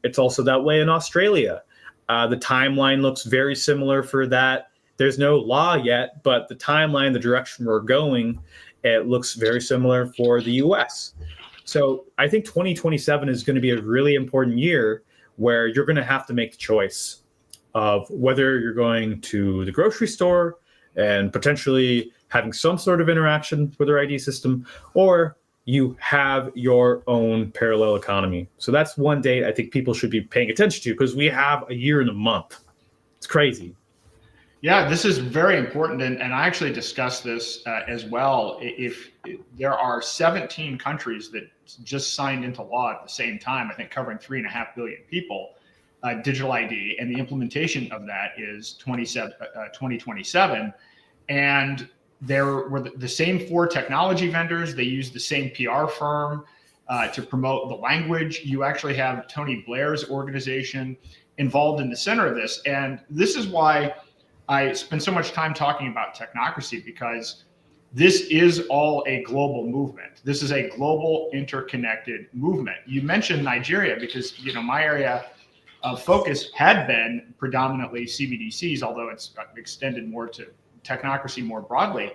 It's also that way in Australia. The timeline looks very similar for that. There's no law yet, but the timeline, the direction we're going, it looks very similar for the US. So I think 2027 is going to be a really important year where you're going to have to make the choice of whether you're going to the grocery store and potentially having some sort of interaction with their ID system, or you have your own parallel economy. So that's one date I think people should be paying attention to because we have a year and a month. It's crazy. Yeah, this is very important. And I actually discussed this as well. If there are 17 countries that just signed into law at the same time, I think covering 3.5 billion people, digital ID, and the implementation of that is 2027. And there were the same 4 technology vendors. They used the same PR firm to promote the language. You actually have Tony Blair's organization involved in the center of this. And this is why I spend so much time talking about technocracy, because this is all a global movement. This is a global interconnected movement. You mentioned Nigeria because, my area of focus had been predominantly CBDCs, although it's extended more to technocracy more broadly.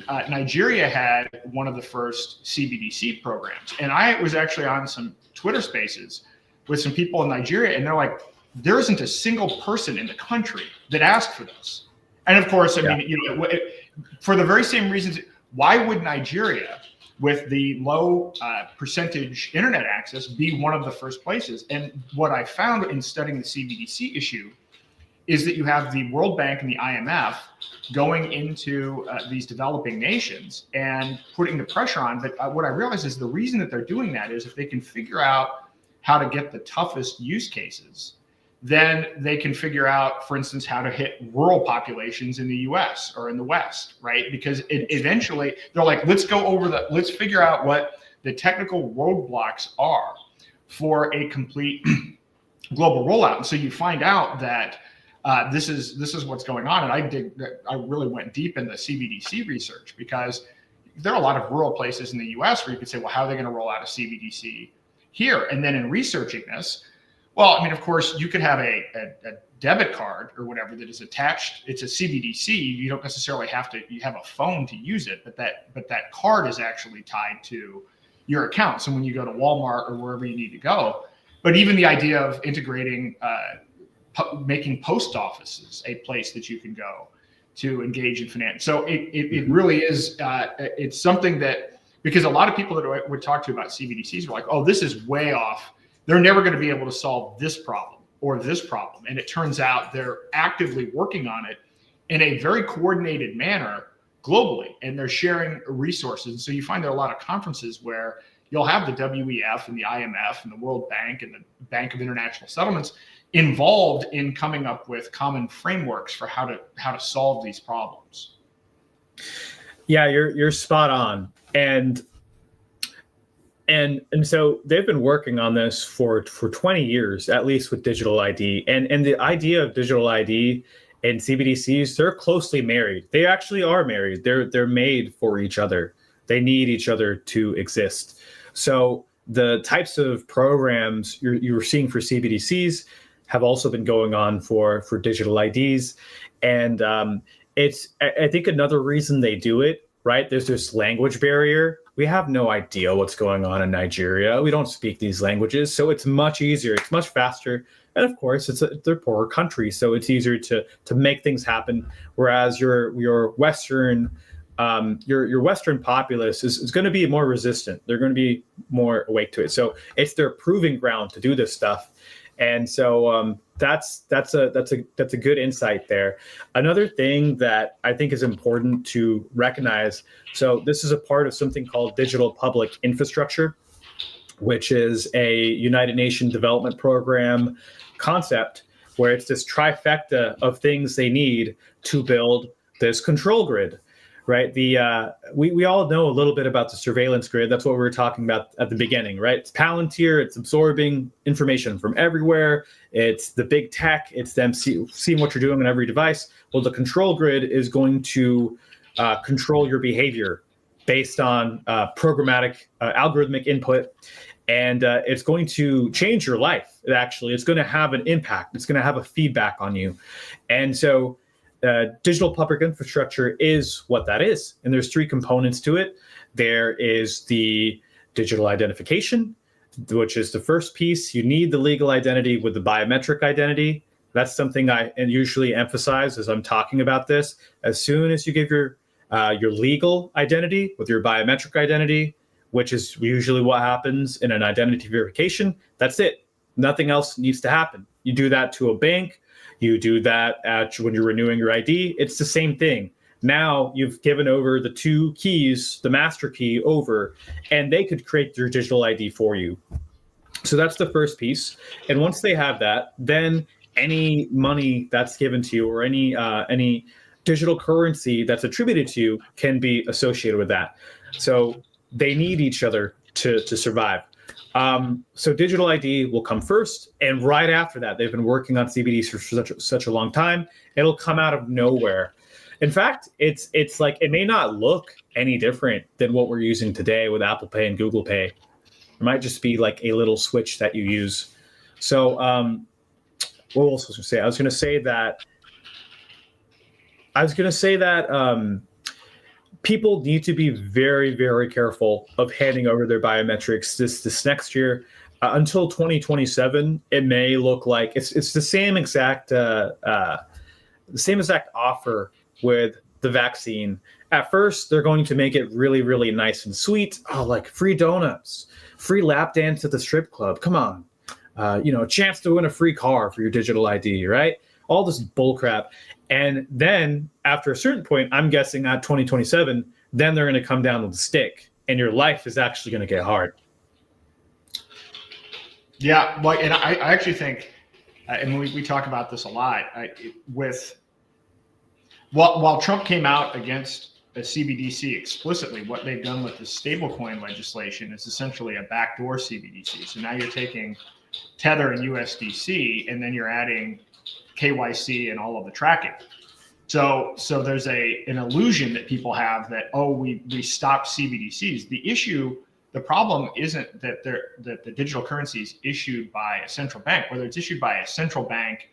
Nigeria had one of the first CBDC programs. And I was actually on some Twitter spaces with some people in Nigeria, and they're like, there isn't a single person in the country that asked for this. And of course, I mean, for the very same reasons, why would Nigeria, with the low percentage internet access, be one of the first places? And what I found in studying the CBDC issue is that you have the World Bank and the IMF going into these developing nations and putting the pressure on. But what I realized is the reason that they're doing that is if they can figure out how to get the toughest use cases, then they can figure out, for instance, how to hit rural populations in the US or in the West, right? Because eventually they're like, let's figure out what the technical roadblocks are for a complete global rollout. And so you find out that this is what's going on. And I really went deep in the CBDC research because there are a lot of rural places in the US where you could say, well, how are they going to roll out a CBDC here? And then in researching this, well, I mean, of course, you could have a debit card or whatever that is attached. It's a CBDC. You don't necessarily have a phone to use it, but that card is actually tied to your account. So when you go to Walmart or wherever you need to go, but even the idea of integrating, making post offices a place that you can go to engage in finance. So it really is, it's something that, because a lot of people that I would talk to about CBDCs were like, oh, this is way off. They're never going to be able to solve this problem or this problem. And it turns out they're actively working on it in a very coordinated manner globally, and they're sharing resources. And so you find there are a lot of conferences where you'll have the WEF and the IMF and the World Bank and the Bank of International Settlements involved in coming up with common frameworks for how to solve these problems. Yeah, you're spot on. And so they've been working on this for 20 years, at least with digital ID. And the idea of digital ID and CBDCs, they're closely married. They actually are married. They're made for each other. They need each other to exist. So the types of programs you're seeing for CBDCs have also been going on for digital IDs. And it's, I think, another reason they do it, right? There's this language barrier. We have no idea what's going on in Nigeria. We don't speak these languages. So it's much easier. It's much faster. And of course, they're poorer countries, so it's easier to make things happen. Whereas your Western populace is going to be more resistant. They're going to be more awake to it. So it's their proving ground to do this stuff. And so that's a good insight there. Another thing that I think is important to recognize. So this is a part of something called digital public infrastructure, which is a United Nations Development Program concept where it's this trifecta of things they need to build this control grid, right? We all know a little bit about the surveillance grid. That's what we were talking about at the beginning, right? It's Palantir. It's absorbing information from everywhere. It's the big tech. It's them seeing what you're doing on every device. Well, the control grid is going to control your behavior based on programmatic algorithmic input. And it's going to change your life. It's going to have an impact. It's going to have a feedback on you. And so digital public infrastructure is what that is. And there's three components to it. There is the digital identification, which is the first piece. You need the legal identity with the biometric identity. That's something I usually emphasize as I'm talking about this. As soon as you give your legal identity with your biometric identity, which is usually what happens in an identity verification, that's it. Nothing else needs to happen. You do that to a bank. You do that when you're renewing your ID. It's the same thing. Now you've given over the two keys, the master key over, and they could create your digital ID for you. So that's the first piece. And once they have that, then any money that's given to you or any digital currency that's attributed to you can be associated with that. So they need each other to survive. So digital ID will come first, and right after that, they've been working on CBDs for such a long time. It'll come out of nowhere. In fact, it's like it may not look any different than what we're using today with Apple Pay and Google Pay. It might just be like a little switch that you use. So what else was I going to say? I was going to say that people need to be very, very careful of handing over their biometrics this next year. Until 2027, it may look like it's the same exact offer with the vaccine. At first, they're going to make it really, really nice and sweet. Oh, like free donuts, free lap dance at the strip club. Come on, a chance to win a free car for your digital ID, right? All this bullcrap. And then after a certain point, I'm guessing at 2027, then they're going to come down with a stick, and your life is actually going to get hard. Yeah, well, and I actually think, and we talk about this a lot, while Trump came out against a CBDC explicitly, what they've done with the stablecoin legislation is essentially a backdoor CBDC. So now you're taking Tether and USDC, and then you're adding KYC and all of the tracking. So there's an illusion that people have that, we stopped CBDCs. The problem isn't that the digital currency is issued by a central bank. Whether it's issued by a central bank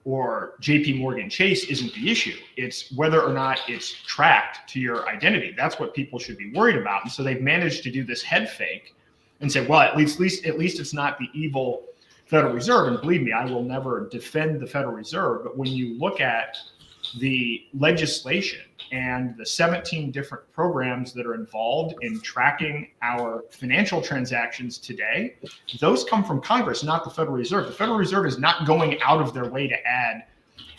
or JP Morgan Chase isn't the issue. It's whether or not it's tracked to your identity. That's what people should be worried about. And so they've managed to do this head fake and say, well, at least it's not the evil Federal Reserve. And believe me, I will never defend the Federal Reserve. But when you look at the legislation and the 17 different programs that are involved in tracking our financial transactions today, those come from Congress, not the Federal Reserve. The Federal Reserve is not going out of their way to add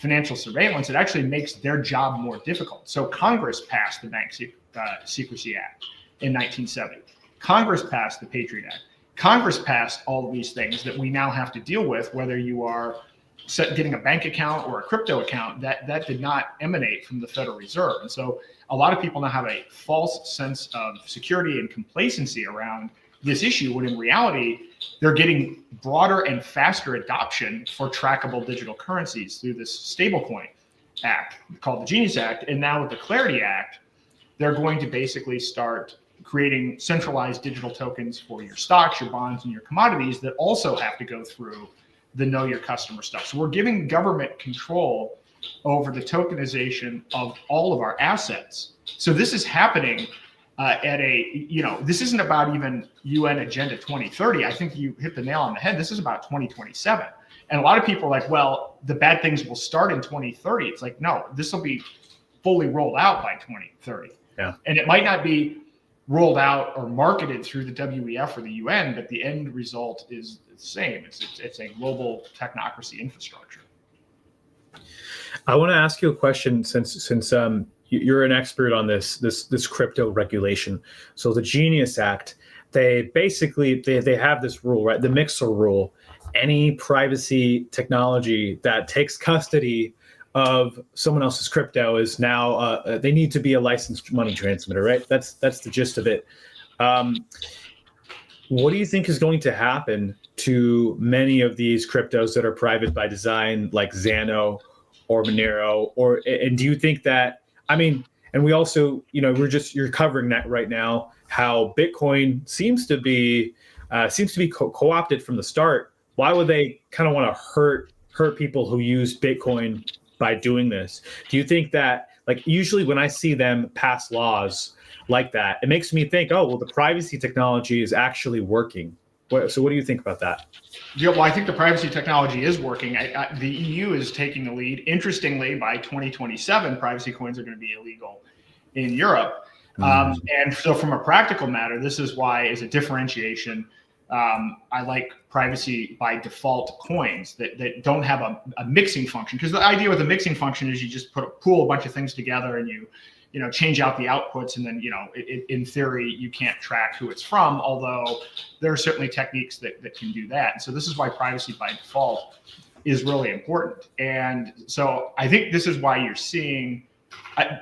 financial surveillance, it actually makes their job more difficult. So Congress passed the Bank Secrecy Act in 1970. Congress passed the Patriot Act. Congress passed all of these things that we now have to deal with, whether you are getting a bank account or a crypto account. That did not emanate from the Federal Reserve. And so a lot of people now have a false sense of security and complacency around this issue, when in reality, they're getting broader and faster adoption for trackable digital currencies through this stablecoin act called the Genius Act. And now with the Clarity Act, they're going to basically start creating centralized digital tokens for your stocks, your bonds, and your commodities that also have to go through the know your customer stuff. So we're giving government control over the tokenization of all of our assets. So this is happening this isn't about even UN Agenda 2030. I think you hit the nail on the head. This is about 2027. And a lot of people are like, well, the bad things will start in 2030. It's like, no, this will be fully rolled out by 2030. Yeah. And it might not be rolled out or marketed through the WEF or the UN, but the end result is the same. It's a global technocracy infrastructure. I want to ask you a question, since you're an expert on this crypto regulation. So the Genius Act, they basically they have this rule, right? The mixer rule. Any privacy technology that takes custody of someone else's crypto is now they need to be a licensed money transmitter, right? That's the gist of it. What do you think is going to happen to many of these cryptos that are private by design, like Xano or Monero? And do you think that, I mean, and we also, you're covering that right now, how Bitcoin seems to be co-opted from the start. Why would they kind of want to hurt people who use Bitcoin by doing this? Do you think that, like, usually when I see them pass laws like that, it makes me think, oh, well, the privacy technology is actually working. So what do you think about that? Yeah, well, I think the privacy technology is working. The EU is taking the lead. Interestingly, by 2027, privacy coins are going to be illegal in Europe. And so from a practical matter, this is why, as a differentiation, I like privacy by default coins that don't have a mixing function. Because the idea with a mixing function is you just pool a bunch of things together and you change out the outputs, and then, in theory, you can't track who it's from, although there are certainly techniques that can do that. And so this is why privacy by default is really important. And so I think this is why you're seeing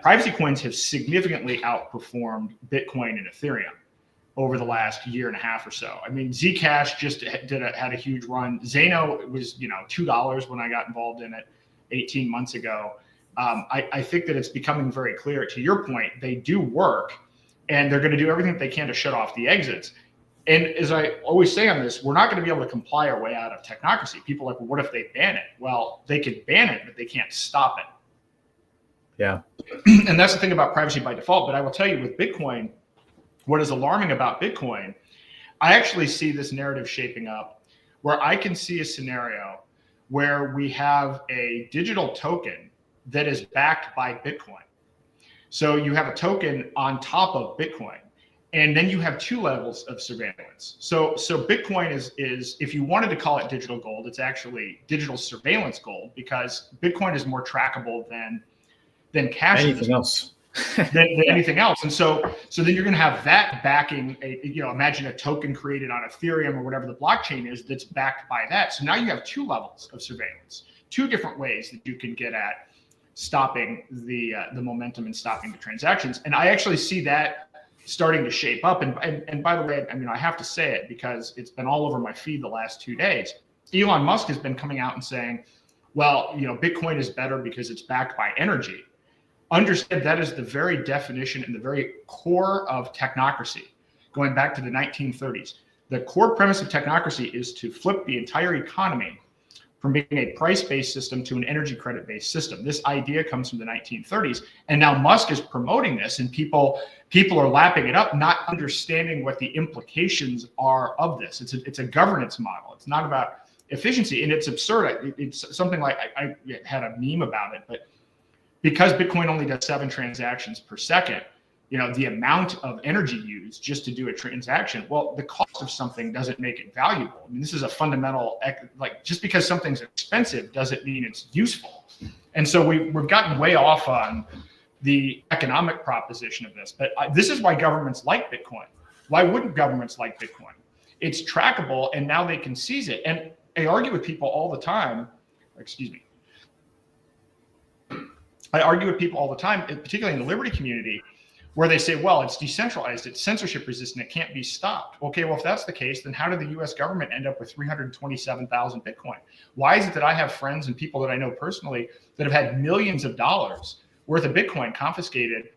privacy coins have significantly outperformed Bitcoin and Ethereum over the last year and a half or so. I mean, Zcash just had a huge run. Xano was, $2 when I got involved in it 18 months ago. I think that it's becoming very clear, to your point, they do work, and they're going to do everything that they can to shut off the exits. And as I always say on this, we're not going to be able to comply our way out of technocracy. People are like, well, what if they ban it? Well, they could ban it, but they can't stop it. Yeah. And that's the thing about privacy by default. But I will tell you, with Bitcoin, what is alarming about Bitcoin, I actually see this narrative shaping up where I can see a scenario where we have a digital token that is backed by Bitcoin. So you have a token on top of Bitcoin, and then you have two levels of surveillance. So Bitcoin is, if you wanted to call it digital gold, it's actually digital surveillance gold, because Bitcoin is more trackable than cash. Anything else. than anything else. And so then you're going to have that backing imagine a token created on Ethereum or whatever the blockchain is that's backed by that. So now you have two levels of surveillance, two different ways that you can get at stopping the momentum and stopping the transactions. And I actually see that starting to shape up. And by the way, I mean, I have to say it because it's been all over my feed the last 2 days. Elon Musk has been coming out and saying, well, Bitcoin is better because it's backed by energy. Understand that is the very definition and the very core of technocracy, going back to the 1930s. The core premise of technocracy is to flip the entire economy from being a price-based system to an energy credit-based system. This idea comes from the 1930s, and now Musk is promoting this, and people are lapping it up, not understanding what the implications are of this. It's a governance model. It's not about efficiency, and it's absurd. It's something like, I had a meme about it, but because Bitcoin only does 7 transactions per second, the amount of energy used just to do a transaction. Well, the cost of something doesn't make it valuable. I mean, this is a fundamental, like, just because something's expensive doesn't mean it's useful. And so we've gotten way off on the economic proposition of this. But this is why governments like Bitcoin. Why wouldn't governments like Bitcoin? It's trackable, and now they can seize it. And I argue with people all the time, I argue with people all the time, particularly in the liberty community, where they say, well, it's decentralized, it's censorship resistant, it can't be stopped. Okay, well, if that's the case, then how did the US government end up with 327,000 Bitcoin? Why is it that I have friends and people that I know personally that have had millions of dollars worth of Bitcoin confiscated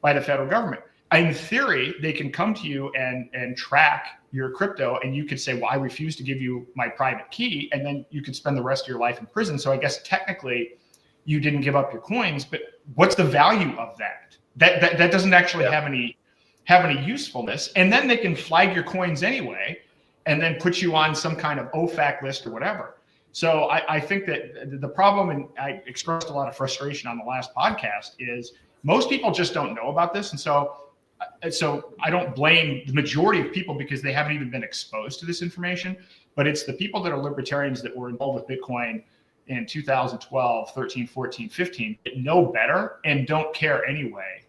by the federal government? In theory, they can come to you and track your crypto, and you could say, well, I refuse to give you my private key, and then you could spend the rest of your life in prison. So I guess technically you didn't give up your coins, but what's the value of that? That doesn't actually have any usefulness. And then they can flag your coins anyway, and then put you on some kind of OFAC list or whatever. So I think that the problem, and I expressed a lot of frustration on the last podcast, is most people just don't know about this. And so I don't blame the majority of people because they haven't even been exposed to this information, but it's the people that are libertarians that were involved with Bitcoin in 2012, 13, 14, 15 that know better and don't care anyway,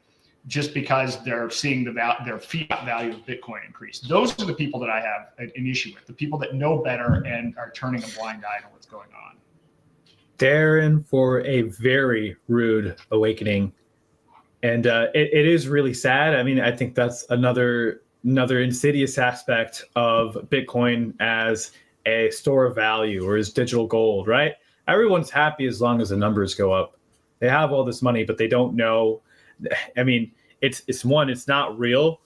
just because they're seeing their fiat value of Bitcoin increase. Those are the people that I have an issue with, the people that know better and are turning a blind eye to what's going on. They're in for a very rude awakening. And it is really sad. I mean, I think that's another insidious aspect of Bitcoin as a store of value or as digital gold, right? Everyone's happy as long as the numbers go up. They have all this money, but they don't know. I mean, it's one, it's not real.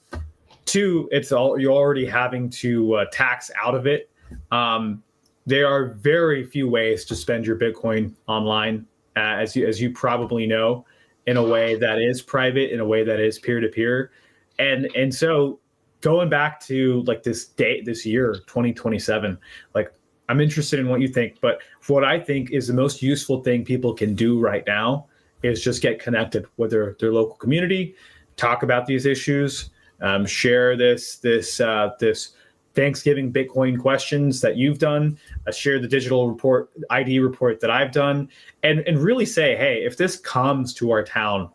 Two, you're already having to tax out of it. There are very few ways to spend your Bitcoin online, as you probably know, in a way that is private, in a way that is peer-to-peer. And so going back to like this year, 2027, like I'm interested in what you think, but what I think is the most useful thing people can do right now is just get connected with their local community, talk about these issues, share this Thanksgiving Bitcoin questions that you've done, share the digital ID report that I've done, and really say, hey, if this comes to our town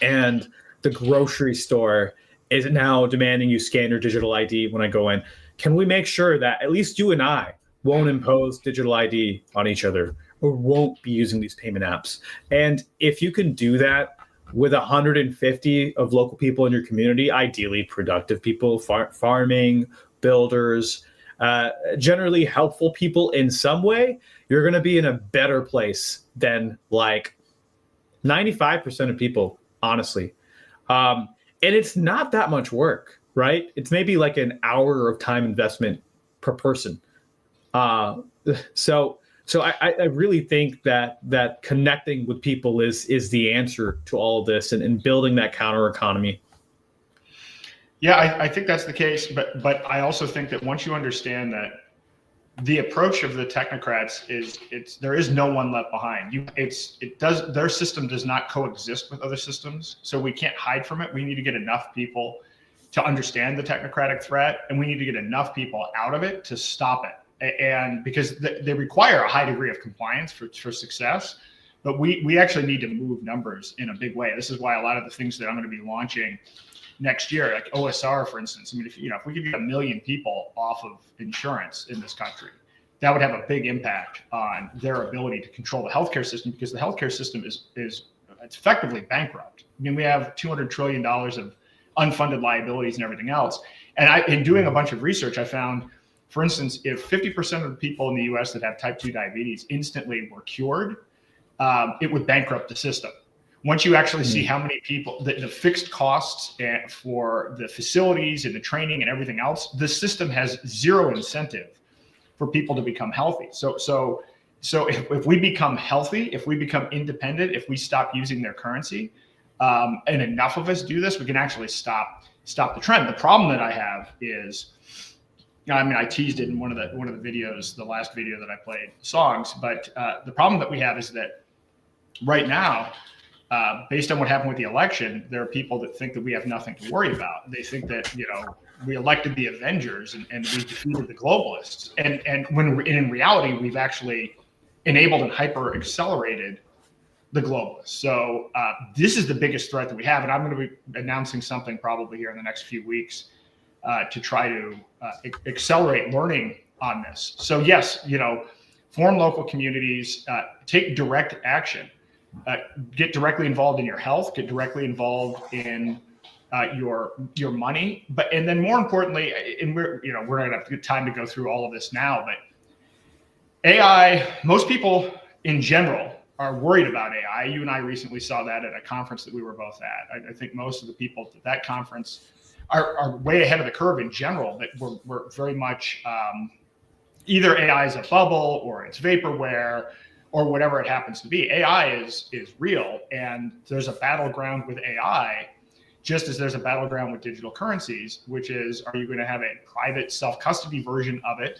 and the grocery store is now demanding you scan your digital ID when I go in, can we make sure that at least you and I won't impose digital ID on each other or won't be using these payment apps? And if you can do that with 150 of local people in your community, ideally productive people, farming, builders, generally helpful people in some way, you're going to be in a better place than like 95% of people, honestly. And it's not that much work, right? It's maybe like an hour of time investment per person. So I really think that connecting with people is the answer to all of this and building that counter economy. Yeah, I think that's the case, but I also think that once you understand that the approach of the technocrats is there is no one left behind. Their system does not coexist with other systems, so we can't hide from it. We need to get enough people to understand the technocratic threat, and we need to get enough people out of it to stop it. And because they require a high degree of compliance for success, but we actually need to move numbers in a big way. This is why a lot of the things that I'm going to be launching next year, like OSR, for instance. I mean, if we could get 1 million people off of insurance in this country, that would have a big impact on their ability to control the healthcare system, because the healthcare system is it's effectively bankrupt. I mean, we have $200 trillion of unfunded liabilities and everything else. And in doing a bunch of research, I found, for instance, if 50% of the people in the US that have type 2 diabetes instantly were cured, it would bankrupt the system. Once you actually see how many people, the fixed costs for the facilities and the training and everything else, the system has zero incentive for people to become healthy. So if we become healthy, if we become independent, if we stop using their currency, and enough of us do this, we can actually stop the trend. The problem that I have is, I mean, I teased it in one of the videos, the last video that I played, songs, but the problem that we have is that right now, based on what happened with the election, there are people that think that we have nothing to worry about. They think that, we elected the Avengers and we defeated the globalists. And when in reality, we've actually enabled and hyper accelerated the globalists. So this is the biggest threat that we have. And I'm going to be announcing something probably here in the next few weeks to try to accelerate learning on this. So yes, form local communities, take direct action, get directly involved in your health, get directly involved in your money, and then more importantly, and we're going to have good time to go through all of this now, but AI, most people in general are worried about AI. You and I recently saw that at a conference that we were both at. I think most of the people at that conference are way ahead of the curve in general, that we're very much either AI is a bubble or it's vaporware or whatever it happens to be. AI is real, and there's a battleground with AI, just as there's a battleground with digital currencies, which is, are you going to have a private self-custody version of it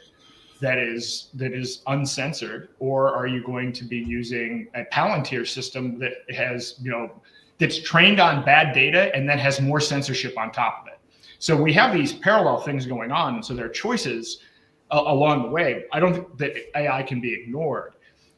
that is uncensored, or are you going to be using a Palantir system that has, that's trained on bad data and then has more censorship on top of it? So we have these parallel things going on, and so there are choices along the way. I don't think that AI can be ignored.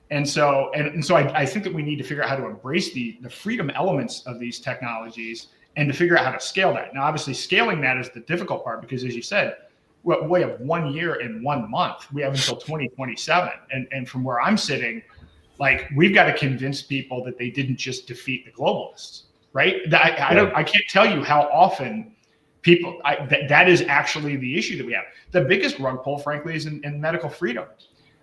And so I think that we need to figure out how to embrace the freedom elements of these technologies and to figure out how to scale that. Now, obviously, scaling that is the difficult part, because as you said, we have 1 year and 1 month. We have until 2027. And from where I'm sitting, like, we've got to convince people that they didn't just defeat the globalists, right? I can't tell you how often people, that is actually the issue that we have. The biggest rug pull, frankly, is in medical freedom,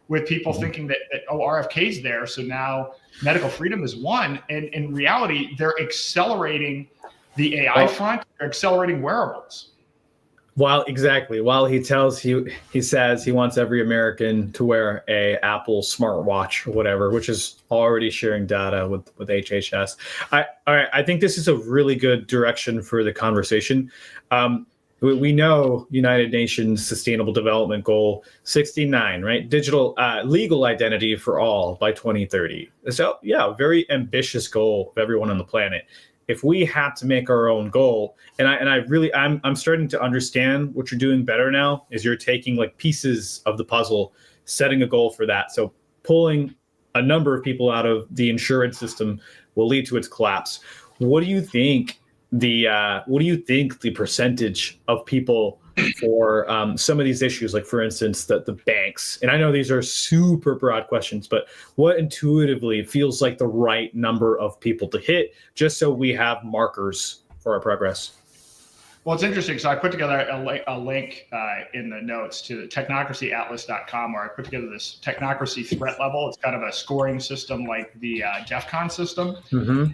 with people thinking that RFK's there, so now medical freedom is won. And in reality, they're accelerating the AI front, they're accelerating wearables. While he says he wants every American to wear a Apple smartwatch or whatever, which is already sharing data with HHS. I think this is a really good direction for the conversation. We know United Nations Sustainable Development Goal 69, right? Digital legal identity for all by 2030. So yeah, very ambitious goal of everyone on the planet. If we have to make our own goal, I'm starting to understand what you're doing better now, is you're taking like pieces of the puzzle, setting a goal for that. So pulling a number of people out of the insurance system will lead to its collapse. What do you think the percentage of people for some of these issues, like for instance, the banks, and I know these are super broad questions, but what intuitively feels like the right number of people to hit, just so we have markers for our progress? Well, it's interesting. So I put together a link in the notes to technocracyatlas.com, where I put together this technocracy threat level. It's kind of a scoring system like the DEF CON system,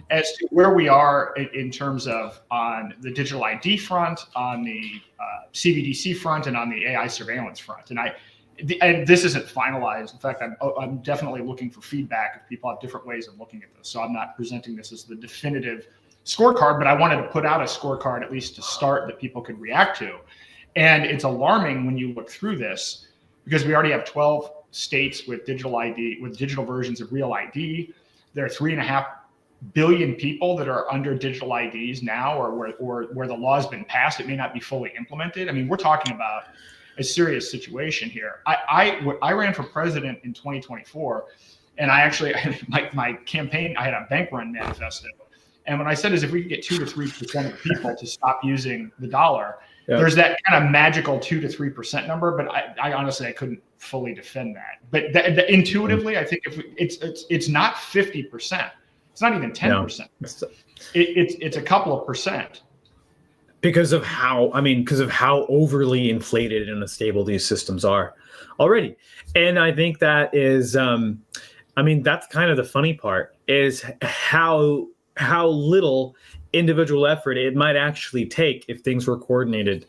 as to where we are in terms of on the digital ID front, on the CBDC front, and on the AI surveillance front. And this isn't finalized. In fact, I'm definitely looking for feedback if people have different ways of looking at this. So I'm not presenting this as the definitive scorecard, but I wanted to put out a scorecard at least to start that people could react to. And it's alarming when you look through this, because we already have 12 states with digital ID, with digital versions of real ID. There are 3.5 billion people that are under digital IDs now, or where the law has been passed. It may not be fully implemented. I mean, we're talking about a serious situation here. I ran for president in 2024, and I actually, my campaign, I had a bank run manifesto. And what I said is, if we could get 2 to 3% of the people to stop using the dollar, there's that kind of magical 2 to 3% number. But I honestly, I couldn't fully defend that. But intuitively, I think if it's not 50%, it's not even 10%. No. It's a couple of percent. Because of how overly inflated and unstable these systems are already. And I think that is, that's kind of the funny part, is how little individual effort it might actually take if things were coordinated.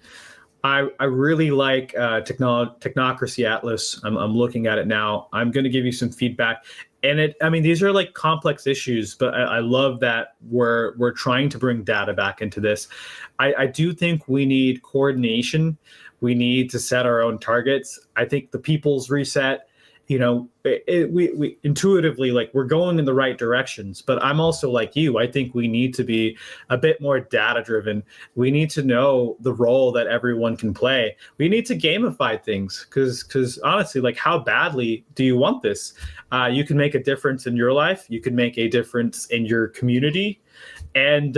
I really like Technocracy Atlas. I'm looking at it now. I'm going to give you some feedback. And these are like complex issues, but I love that we're trying to bring data back into this. I do think we need coordination. We need to set our own targets. I think the People's Reset we intuitively, like, we're going in the right directions, but I'm also like you. I think we need to be a bit more data driven. We need to know the role that everyone can play. We need to gamify things, because honestly, like, how badly do you want this? You can make a difference in your life. You can make a difference in your community. And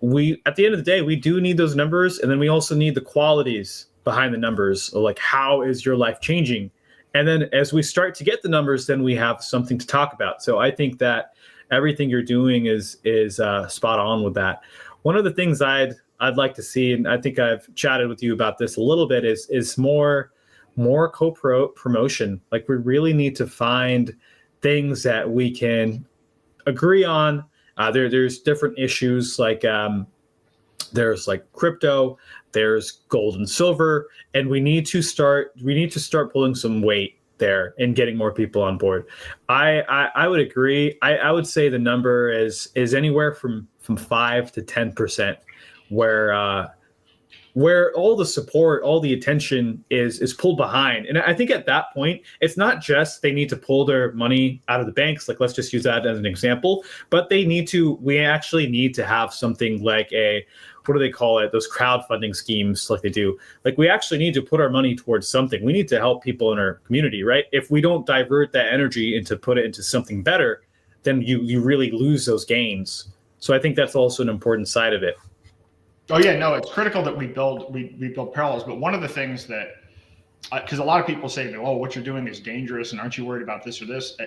we, at the end of the day, we do need those numbers. And then we also need the qualities behind the numbers. So, like, how is your life changing? And then as we start to get the numbers, then we have something to talk about. So I think that everything you're doing is spot on with that. One of the things I'd like to see, and I think I've chatted with you about this a little bit, is more co-promotion. Like, we really need to find things that we can agree on. There's different issues, like there's like crypto, there's gold and silver, and we need to start pulling some weight there and getting more people on board. I would agree. I would say the number is anywhere from 5 to 10%, where all the support, all the attention is pulled behind. And I think at that point, it's not just they need to pull their money out of the banks. Like, let's just use that as an example. But we actually need to have something like what do they call it? Those crowdfunding schemes, like they do. Like, we actually need to put our money towards something. We need to help people in our community, right? If we don't divert that energy and to put it into something better, then you really lose those gains. So I think that's also an important side of it. Oh yeah, no, it's critical that we build parallels. But one of the things that, because a lot of people say, "Oh, what you're doing is dangerous, and aren't you worried about this or this?"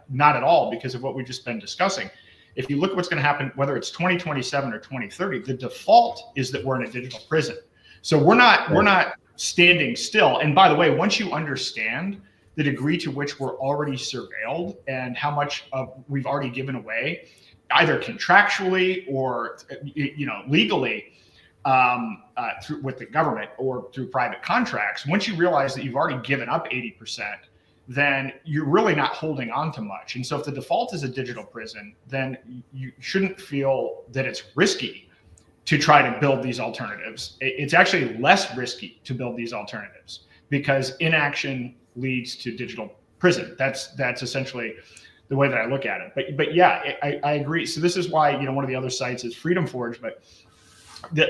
Not at all, because of what we've just been discussing. If you look at what's going to happen, whether it's 2027 or 2030, the default is that we're in a digital prison. So we're not standing still. And by the way, once you understand the degree to which we're already surveilled and how much we've already given away, either contractually or legally, with the government or through private contracts, once you realize that you've already given up 80%, then you're really not holding on to much. And so if the default is a digital prison, then you shouldn't feel that it's risky to try to build these alternatives. It's actually less risky to build these alternatives because inaction leads to digital prison. That's essentially the way that I look at it. But yeah, I agree. So this is why, one of the other sites is Freedom Forge, but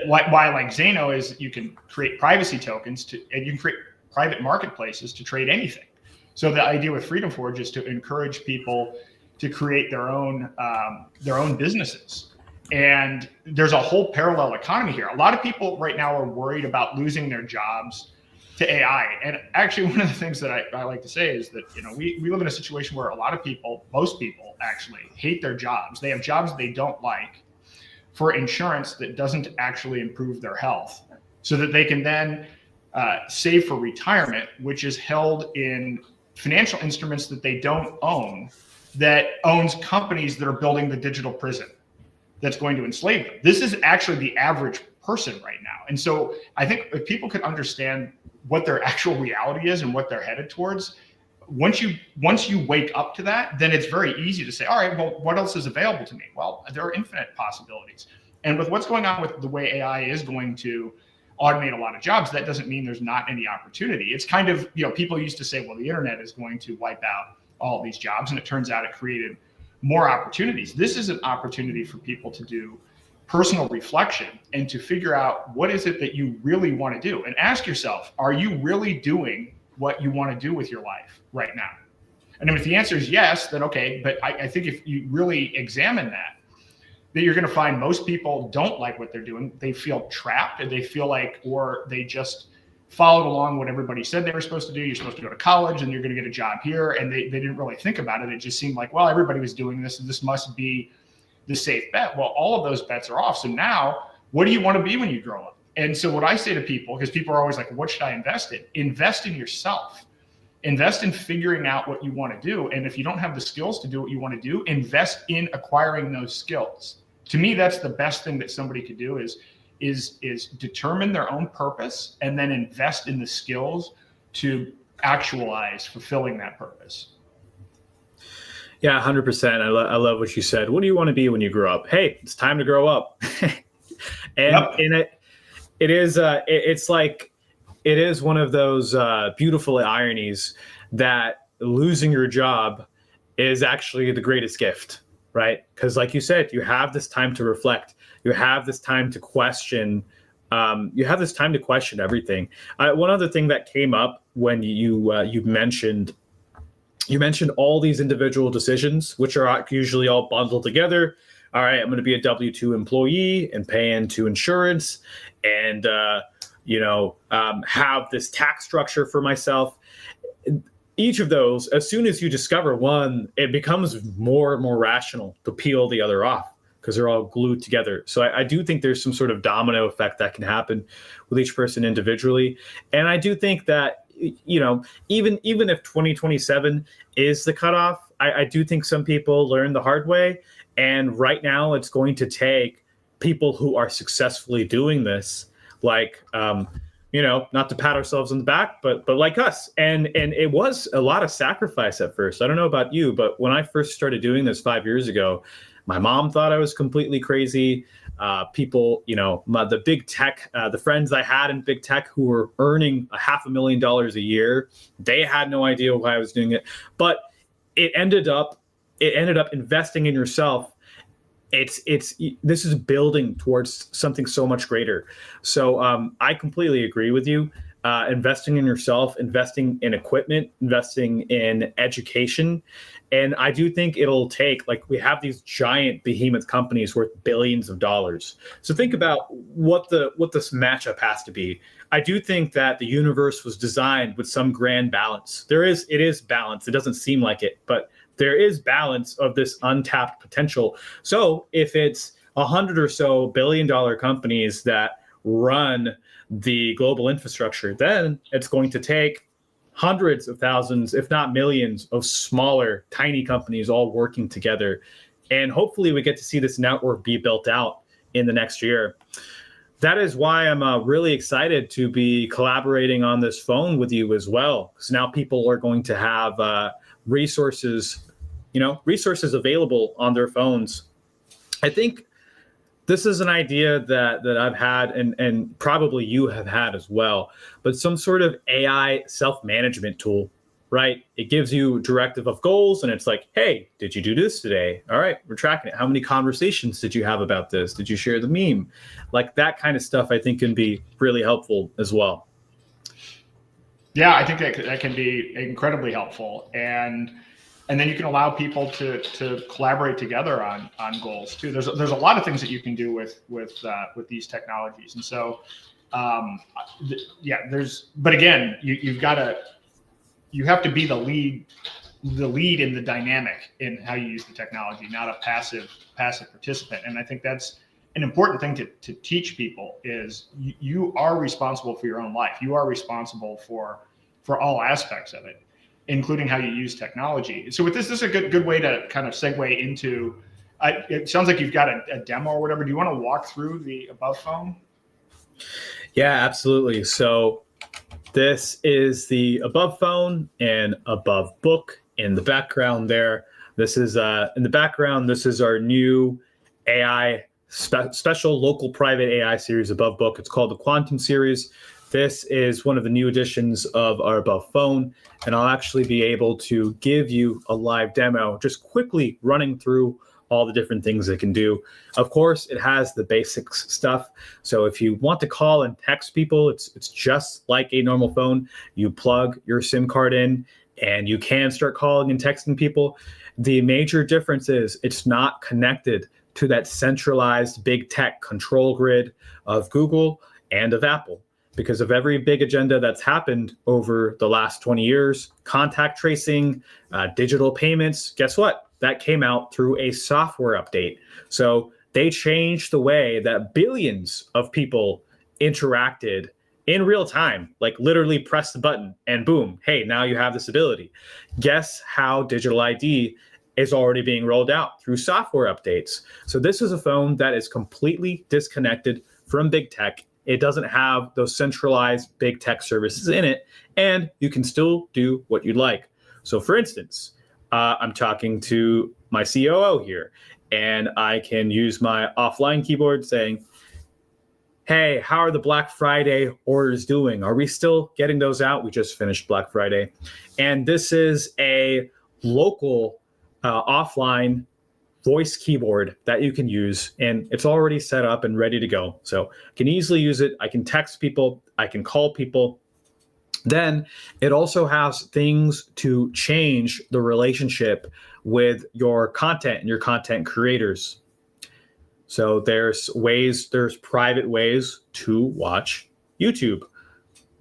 why I like Zano is you can create privacy tokens and you can create private marketplaces to trade anything. So the idea with Freedom Forge is to encourage people to create their own businesses. And there's a whole parallel economy here. A lot of people right now are worried about losing their jobs to AI. And actually, one of the things that I like to say is that, we live in a situation where a lot of people, most people actually hate their jobs. They have jobs they don't like for insurance that doesn't actually improve their health, so that they can then save for retirement, which is held in financial instruments that they don't own, that owns companies that are building the digital prison that's going to enslave them. This is actually the average person right now. And so I think if people could understand what their actual reality is and what they're headed towards, once you wake up to that, then it's very easy to say, all right, well, what else is available to me? Well, there are infinite possibilities. And with what's going on with the way AI is going to automate a lot of jobs, that doesn't mean there's not any opportunity. It's kind of, people used to say, well, the internet is going to wipe out all these jobs. And it turns out it created more opportunities. This is an opportunity for people to do personal reflection and to figure out what is it that you really want to do, and ask yourself, are you really doing what you want to do with your life right now? And if the answer is yes, then okay. But I think if you really examine that you're going to find most people don't like what they're doing. They feel trapped, and they feel like, or they just followed along what everybody said they were supposed to do. You're supposed to go to college and you're going to get a job here. And they didn't really think about it. It just seemed like, well, everybody was doing this and this must be the safe bet. Well, all of those bets are off. So now what do you want to be when you grow up? And so what I say to people, because people are always like, what should I invest in? Invest in yourself. Invest in figuring out what you want to do. And if you don't have the skills to do what you want to do, invest in acquiring those skills. To me, that's the best thing that somebody could do is determine their own purpose and then invest in the skills to actualize fulfilling that purpose. Yeah, 100%. I love what you said. What do you want to be when you grow up? Hey, it's time to grow up. And it's like, it is one of those beautiful ironies that losing your job is actually the greatest gift, right? Because like you said, you have this time to reflect. You have this time to question. You have this time to question everything. One other thing that came up when you mentioned all these individual decisions, which are usually all bundled together. All right, I'm going to be a W-2 employee and pay into insurance and, have this tax structure for myself. Each of those, as soon as you discover one, it becomes more and more rational to peel the other off because they're all glued together. So I do think there's some sort of domino effect that can happen with each person individually. And I do think that, even if 2027 is the cutoff, I do think some people learn the hard way. And right now it's going to take people who are successfully doing this, like, not to pat ourselves on the back, but like us. And it was a lot of sacrifice at first. I don't know about you, but when I first started doing this 5 years ago, my mom thought I was completely crazy. People, the big tech, the friends I had in big tech who were earning $500,000 a year, they had no idea why I was doing it. But it ended up investing in yourself. This is building towards something so much greater. So I completely agree with you. Investing in yourself, investing in equipment, investing in education. And I do think it'll take, like, we have these giant behemoth companies worth billions of dollars. So think about what this matchup has to be. I do think that the universe was designed with some grand balance. It is balance. It doesn't seem like it, but there is balance of this untapped potential. So if it's 100 or so billion-dollar companies that run the global infrastructure, then it's going to take hundreds of thousands, if not millions, of smaller, tiny companies all working together. And hopefully we get to see this network be built out in the next year. That is why I'm really excited to be collaborating on this phone with you as well, because now people are going to have resources available on their phones. I think this is an idea that I've had and probably you have had as well, but some sort of AI self-management tool, right? It gives you directive of goals and it's like, hey, did you do this today? All right, we're tracking it. How many conversations did you have about this? Did you share the meme? Like that kind of stuff I think can be really helpful as well. Yeah, I think that can be incredibly helpful. And then you can allow people to collaborate together on goals too. There's a lot of things that you can do with these technologies, and so But again, you have to be the lead in the dynamic in how you use the technology, not a passive participant. And I think that's an important thing to teach people is you are responsible for your own life. You are responsible for all aspects of it, including how you use technology. So with this is a good way to kind of segue into, it sounds like you've got a demo or whatever. Do you want to walk through the above phone? Yeah, absolutely. So this is the above phone and above book in the background there. This is in the background, this is our new AI special local private AI series above book. It's called the Quantum series. This is one of the new editions of our above phone, and I'll actually be able to give you a live demo, just quickly running through all the different things it can do. Of course, it has the basics stuff. So if you want to call and text people, it's just like a normal phone. You plug your SIM card in, and you can start calling and texting people. The major difference is it's not connected to that centralized big tech control grid of Google and of Apple. Because of every big agenda that's happened over the last 20 years, contact tracing, digital payments, guess what? That came out through a software update. So they changed the way that billions of people interacted in real time, like literally press the button and boom, hey, now you have this ability. Guess how digital ID is already being rolled out through software updates. So this is a phone that is completely disconnected from big tech. It doesn't have those centralized big tech services in it, and you can still do what you'd like. So for instance, I'm talking to my COO here, and I can use my offline keyboard saying, hey, how are the Black Friday orders doing? Are we still getting those out? We just finished Black Friday. And this is a local offline voice keyboard that you can use, and it's already set up and ready to go. So I can easily use it. I can text people. I can call people. Then it also has things to change the relationship with your content and your content creators. So there's private ways to watch YouTube.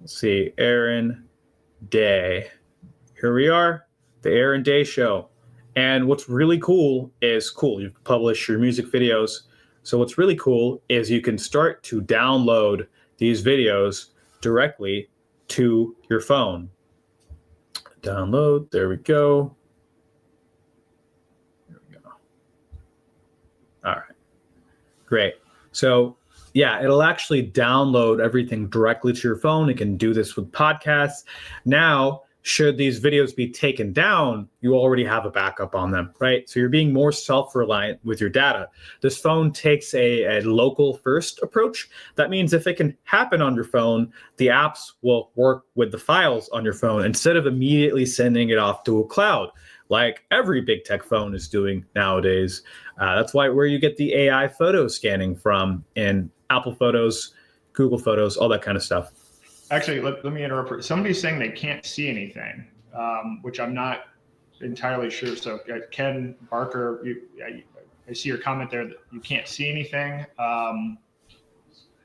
Let's see, Aaron Day. Here we are, the Aaron Day Show. And what's really cool is you can publish your music videos. So what's really cool is you can start to download these videos directly to your phone. Download, there we go. There we go. All right, great. So yeah, it'll actually download everything directly to your phone. It can do this with podcasts. Now, should these videos be taken down, you already have a backup on them, right? So you're being more self-reliant with your data. This phone takes a local first approach. That means if it can happen on your phone, the apps will work with the files on your phone instead of immediately sending it off to a cloud, like every big tech phone is doing nowadays. That's where you get the AI photo scanning from in Apple Photos, Google Photos, all that kind of stuff. Actually, let me interrupt. Somebody's saying they can't see anything, which I'm not entirely sure. So Ken Barker, I see your comment there that you can't see anything. I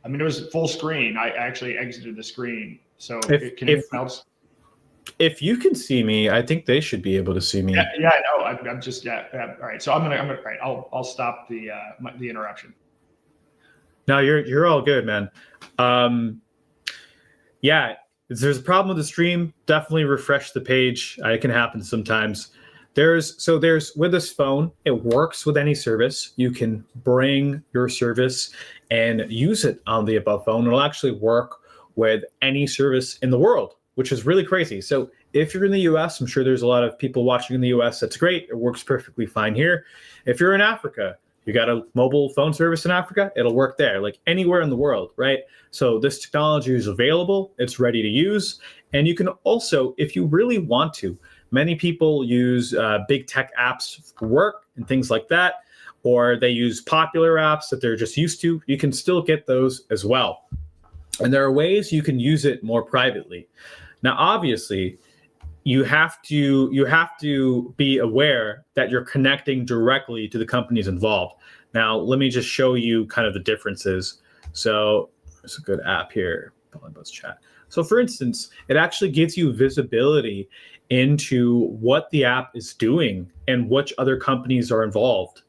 mean, it was full screen. I actually exited the screen. So can anyone else? If you can see me, I think they should be able to see me. Yeah, I know. I'm just all right. So I'm gonna all right. I'll stop the interruption. No, you're all good, man. Yeah, if there's a problem with the stream, definitely refresh the page. It can happen sometimes. There's with this phone, it works with any service. You can bring your service and use it on the above phone. It'll actually work with any service in the world, which is really crazy. So if you're in the US, I'm sure there's a lot of people watching in the US. That's great. It works perfectly fine here. If you're in Africa, you got a mobile phone service in Africa, it'll work there, like anywhere in the world, right? So this technology is available, it's ready to use. And you can also, if you really want to, many people use big tech apps for work and things like that, or they use popular apps that they're just used to. You can still get those as well. And there are ways you can use it more privately. Now, obviously, you have to be aware that you're connecting directly to the companies involved. Now, let me just show you kind of the differences. So there's a good app here, Buzz Chat. So for instance, it actually gives you visibility into what the app is doing and which other companies are involved.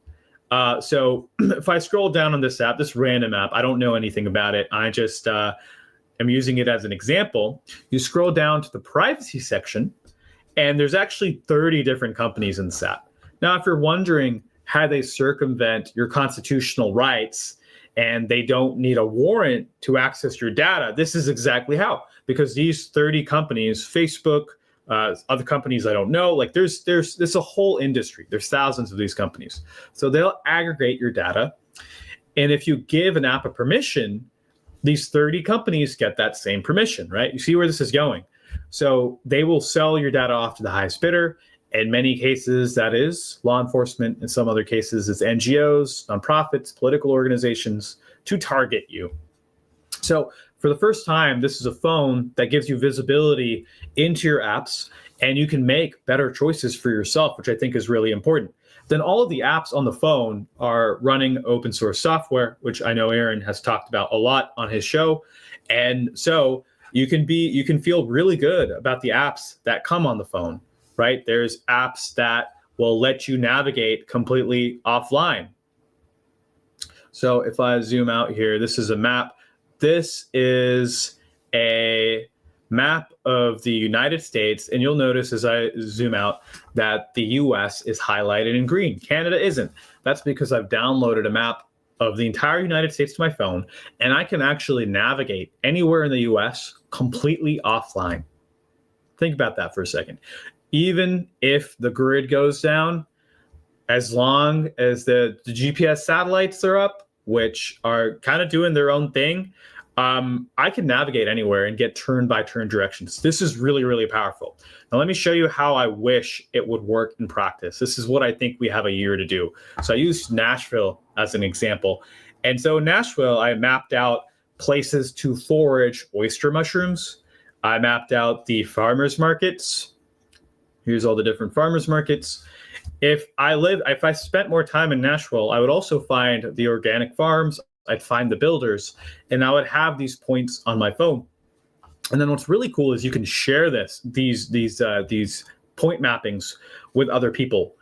So if I scroll down on this app, this random app, I don't know anything about it. I just am using it as an example. You scroll down to the privacy section, and there's actually 30 different companies in this app. Now, if you're wondering how they circumvent your constitutional rights and they don't need a warrant to access your data, this is exactly how. Because these 30 companies, Facebook, other companies I don't know, like there's a whole industry. There's thousands of these companies. So they'll aggregate your data. And if you give an app a permission, these 30 companies get that same permission, right? You see where this is going. So they will sell your data off to the highest bidder. In many cases, that is law enforcement. In some other cases, it's NGOs, nonprofits, political organizations to target you. So for the first time, this is a phone that gives you visibility into your apps, and you can make better choices for yourself, which I think is really important. Then all of the apps on the phone are running open source software, which I know Aaron has talked about a lot on his show. And so you can feel really good about the apps that come on the phone, right? There's apps that will let you navigate completely offline. So if I zoom out here, this is a map. This is a map of the United States, and you'll notice as I zoom out that the US is highlighted in green. Canada isn't. That's because I've downloaded a map of the entire United States to my phone, and I can actually navigate anywhere in the US completely offline. Think about that for a second. Even if the grid goes down, as long as the GPS satellites are up, which are kind of doing their own thing, I can navigate anywhere and get turn-by-turn directions. This is really, really powerful. Now, let me show you how I wish it would work in practice. This is what I think we have a year to do. So I used Nashville as an example. And so in Nashville, I mapped out places to forage oyster mushrooms. I mapped out the farmers markets. Here's all the different farmers markets. If I spent more time in Nashville, I would also find the organic farms. I'd find the builders, and I would have these points on my phone. And then what's really cool is you can share these point mappings with other people.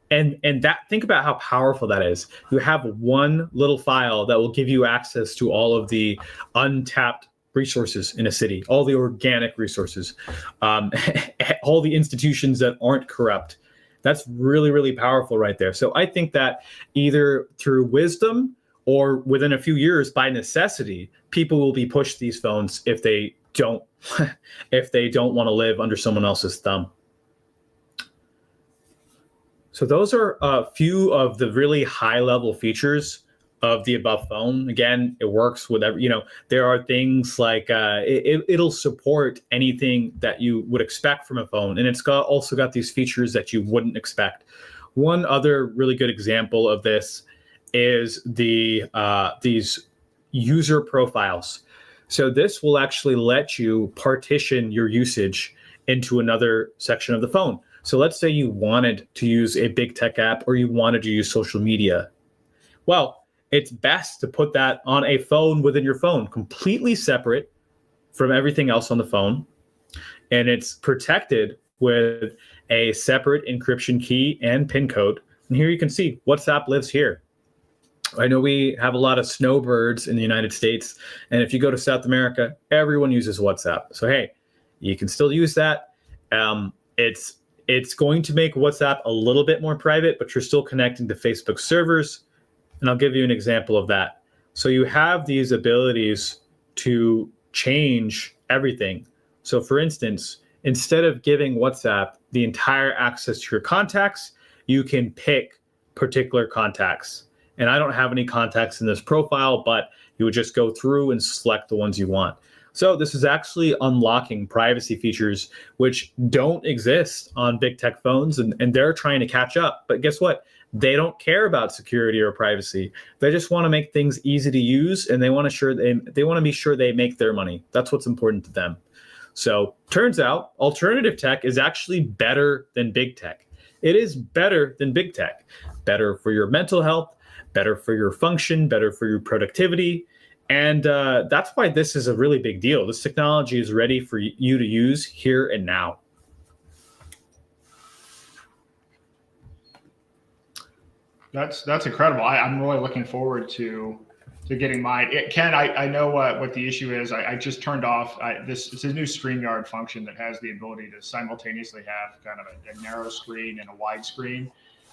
And that, think about how powerful that is. You have one little file that will give you access to all of the untapped resources in a city, all the organic resources, all the institutions that aren't corrupt. That's really, really powerful right there. So I think that either through wisdom or within a few years, by necessity, people will be pushed these phones if they don't want to live under someone else's thumb. So those are a few of the really high-level features of the above phone. Again, it works with there are things like it'll support anything that you would expect from a phone, and it's also got these features that you wouldn't expect. One other really good example of this is these user profiles. So this will actually let you partition your usage into another section of the phone. So let's say you wanted to use a big tech app or you wanted to use social media. Well, it's best to put that on a phone within your phone, completely separate from everything else on the phone. And it's protected with a separate encryption key and PIN code. And here you can see WhatsApp lives here. I know we have a lot of snowbirds in the United States, and if you go to South America, everyone uses WhatsApp. So hey, you can still use that. It's going to make WhatsApp a little bit more private, but you're still connecting to Facebook servers, and I'll give you an example of that. So you have these abilities to change everything. So for instance, instead of giving WhatsApp the entire access to your contacts, you can pick particular contacts. And I don't have any contacts in this profile, but you would just go through and select the ones you want. So this is actually unlocking privacy features which don't exist on big tech phones, and they're trying to catch up. But guess what? They don't care about security or privacy. They just want to make things easy to use, and they want to be sure they make their money. That's what's important to them. So turns out alternative tech is actually better than big tech. It is better than big tech. Better for your mental health, better for your function, better for your productivity. And that's why this is a really big deal. This technology is ready for you to use here and now. That's incredible. I'm really looking forward to getting mine. Ken, I know what the issue is. I just turned off it's a new StreamYard function that has the ability to simultaneously have kind of a narrow screen and a wide screen.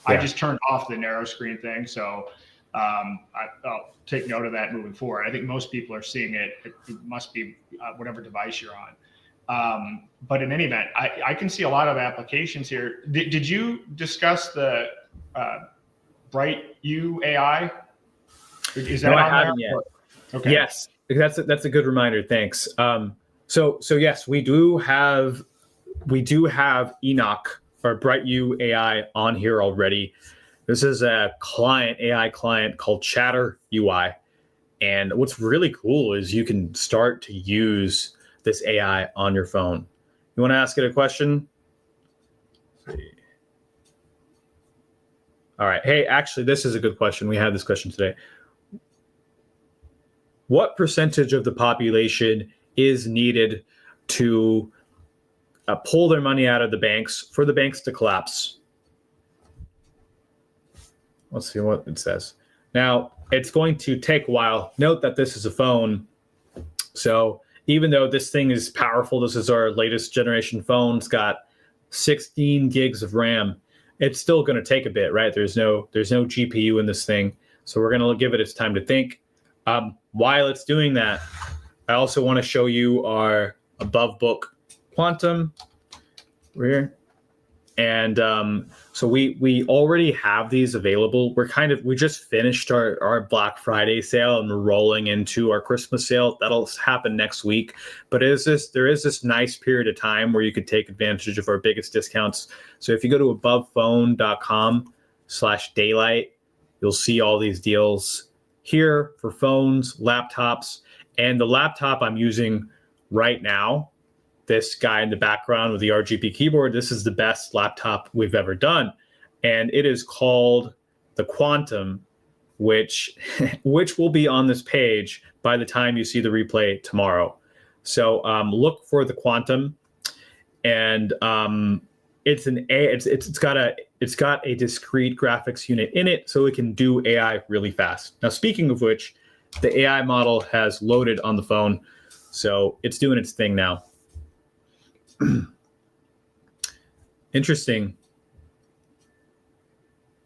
Yeah. I just turned off the narrow screen thing, so I'll take note of that moving forward. I think most people are seeing it. It must be whatever device you're on. But in any event, I can see a lot of applications here. Did you discuss the BrightLearn AI? Is that no, I on haven't there? yet. Okay. Yes, that's a good reminder. Thanks. So yes, we do have Enoch or BrightLearn AI on here already. This is a AI client called Chatter UI. And what's really cool is you can start to use this AI on your phone. You want to ask it a question? Let's see. All right. Hey, actually, this is a good question. We had this question today. What percentage of the population is needed to pull their money out of the banks for the banks to collapse? Let's see what it says. Now, it's going to take a while. Note that this is a phone. So even though this thing is powerful, this is our latest generation phone. It's got 16 gigs of RAM. It's still going to take a bit, right? There's no GPU in this thing. So we're going to give it its time to think. While it's doing that, I also want to show you our above book quantum here. And so we already have these available. We just finished our Black Friday sale, and we're rolling into our Christmas sale. That'll happen next week. But there is this nice period of time where you could take advantage of our biggest discounts. So if you go to abovephone.com/daylight, you'll see all these deals here for phones, laptops, and the laptop I'm using right now, this guy in the background with the RGB keyboard, this is the best laptop we've ever done. And it is called the Quantum, which will be on this page by the time you see the replay tomorrow. So look for the Quantum, and it's got a discrete graphics unit in it, so it can do AI really fast. Now, speaking of which, the AI model has loaded on the phone, so it's doing its thing now. Interesting.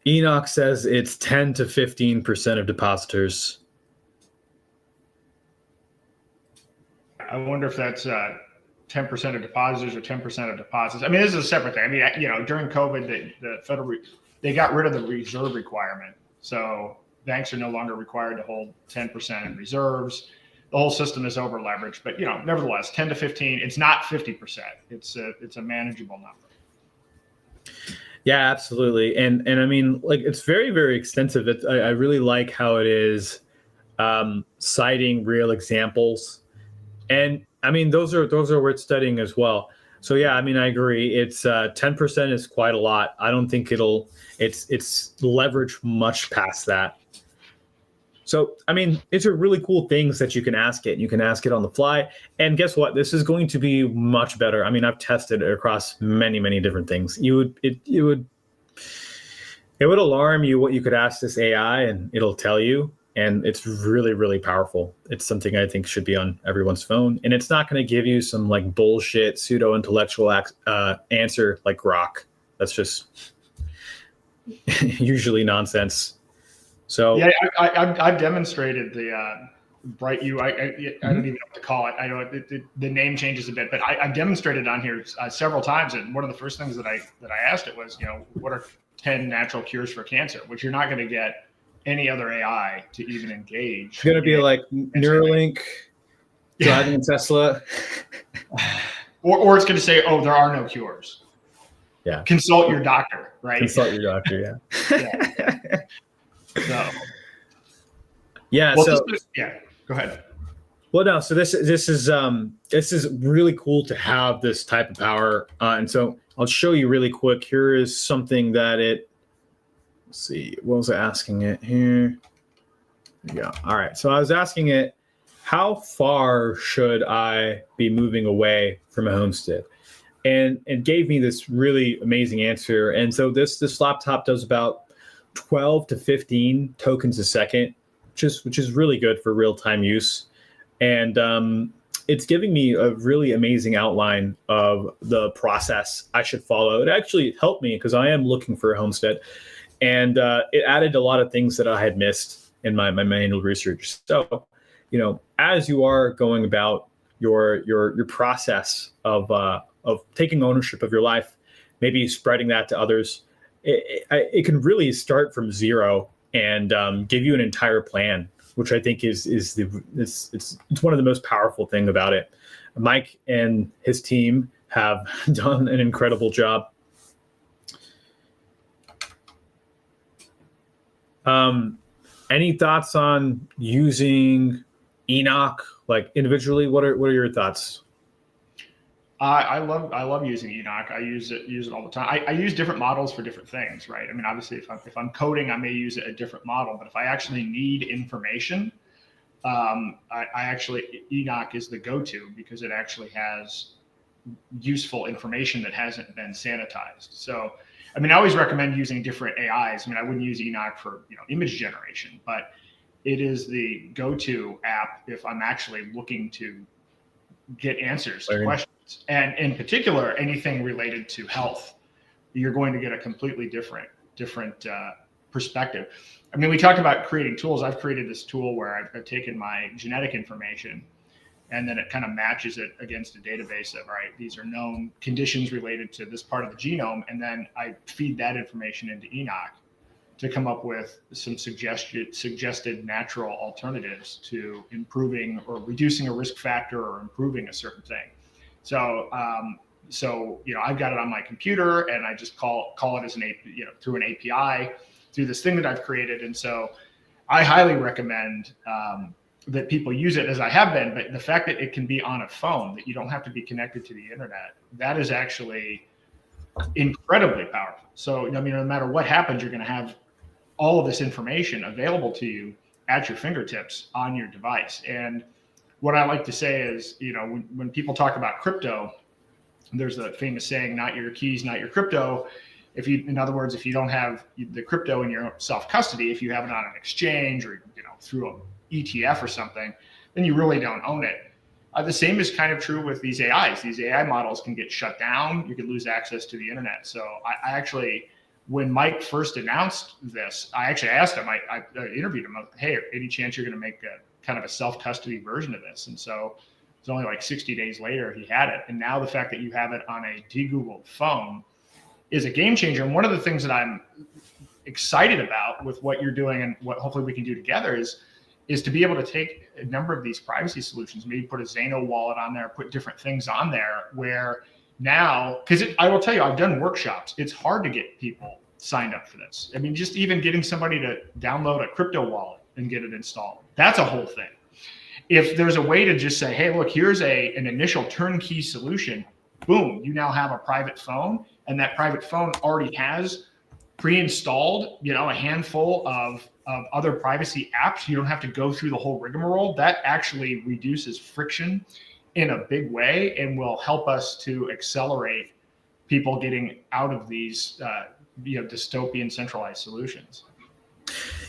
Enoch says it's 10 to 15% of depositors. I wonder if that's 10% of depositors or 10% of deposits. I mean, this is a separate thing. I mean, during COVID, the federal they got rid of the reserve requirement, so banks are no longer required to hold 10% in reserves. The whole system is over leveraged, but nevertheless, 10 to 15. It's not 50%. It's a manageable number. Yeah, absolutely. And I mean, like, it's very, very extensive. I really like how it is citing real examples, and I mean, those are worth studying as well. So yeah, I mean, I agree. It's 10% is quite a lot. I don't think it's leveraged much past that. So, I mean, these are really cool things that you can ask it. You can ask it on the fly. And guess what? This is going to be much better. I mean, I've tested it across many, many different things. It would alarm you what you could ask this AI, and it'll tell you. And it's really, really powerful. It's something I think should be on everyone's phone. And it's not going to give you some like bullshit pseudo-intellectual answer like Grok. That's just usually nonsense. So yeah, I've demonstrated the BrightU. I don't even know what to call it. I know the name changes a bit, but I've demonstrated on here several times. And one of the first things that I asked it was, what are 10 natural cures for cancer, which you're not going to get any other AI to even engage. It's going to be like Neuralink, driving a Tesla. Or it's going to say, oh, there are no cures. Yeah. Consult your doctor, right? Consult your doctor, yeah. So. Yeah. Well, so go ahead. Well, no. So this is really cool to have this type of power, and so I'll show you really quick. Here is something that it. Let's see. What was I asking it here? There you go. All right. So I was asking it, how far should I be moving away from a homestead? And it gave me this really amazing answer. And so this laptop does about 12 to 15 tokens a second, which is really good for real-time use. And it's giving me a really amazing outline of the process I should follow. It actually helped me because I am looking for a homestead. And it added a lot of things that I had missed in my manual research. So, as you are going about your process of taking ownership of your life, maybe spreading that to others, it can really start from zero and give you an entire plan, which I think it's one of the most powerful thing about it. Mike and his team have done an incredible job. Any thoughts on using Enoch like individually? What are your thoughts? I love using Enoch. I use it all the time. I use different models for different things, right? I mean, obviously, if I'm coding, I may use a different model. But if I actually need information, Enoch is the go-to because it actually has useful information that hasn't been sanitized. So, I mean, I always recommend using different AIs. I mean, I wouldn't use Enoch for image generation, but it is the go-to app if I'm actually looking to get answers to questions. And in particular, anything related to health, you're going to get a completely different perspective. I mean, we talked about creating tools. I've created this tool where I've taken my genetic information and then it kind of matches it against a database of, right, these are known conditions related to this part of the genome, and then I feed that information into Enoch to come up with some suggested natural alternatives to improving or reducing a risk factor or improving a certain thing. So, I've got it on my computer, and I just call it as through an API, through this thing that I've created. And so I highly recommend that people use it, as I have been, but the fact that it can be on a phone, that you don't have to be connected to the internet, that is actually incredibly powerful. So, no matter what happens, you're going to have all of this information available to you at your fingertips on your device. And what I like to say is, when people talk about crypto, there's the famous saying, not your keys, not your crypto. In other words, if you don't have the crypto in your self-custody, if you have it on an exchange or, through an ETF or something, then you really don't own it. The same is kind of true with these AIs. These AI models can get shut down. You can lose access to the internet. So I actually, when Mike first announced this, I actually asked him, I interviewed him, hey, any chance you're going to make a kind of a self-custody version of this? And so it's only like 60 days later he had it. And now the fact that you have it on a Degoogled phone is a game changer. And one of the things that I'm excited about with what you're doing and what hopefully we can do together is to be able to take a number of these privacy solutions, maybe put a Zano wallet on there, put different things on there where now, because I will tell you, I've done workshops. It's hard to get people signed up for this. Just even getting somebody to download a crypto wallet and get it installed, that's a whole thing. If there's a way to just say, hey, look, here's an initial turnkey solution, boom, you now have a private phone, and that private phone already has pre-installed, a handful of other privacy apps. You don't have to go through the whole rigmarole. That actually reduces friction in a big way and will help us to accelerate people getting out of these dystopian centralized solutions.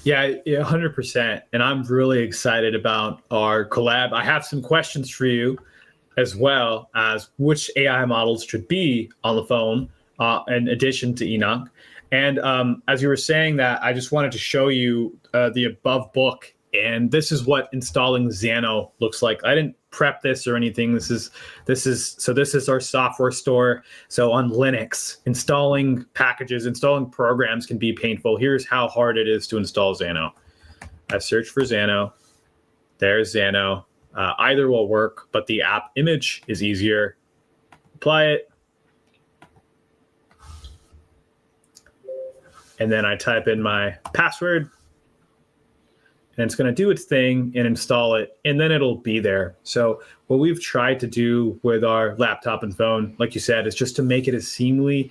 Yeah, 100%. And I'm really excited about our collab. I have some questions for you, as well as which AI models should be on the phone in addition to Enoch. And as you were saying that, I just wanted to show you the above book. And this is what installing Xano looks like. I didn't prep this or anything. This is our software store. So on Linux, installing packages, installing programs can be painful. Here's how hard it is to install Xano. I search for Xano. There's Xano. Either will work, but the app image is easier. Apply it. And then I type in my password. And it's going to do its thing and install it, and then it'll be there. So what we've tried to do with our laptop and phone, like you said, is just to make it as seamless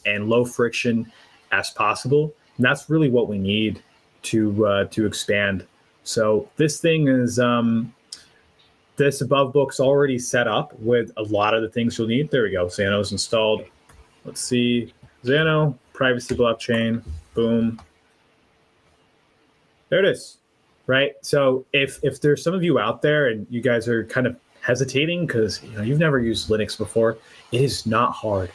and low friction as possible. And that's really what we need to expand. So this thing is this above book's already set up with a lot of the things you'll need. There we go. Xano's installed. Let's see. Xano, privacy blockchain, boom. There it is, right? So if there's some of you out there and you guys are kind of hesitating because you've never used Linux before, it is not hard.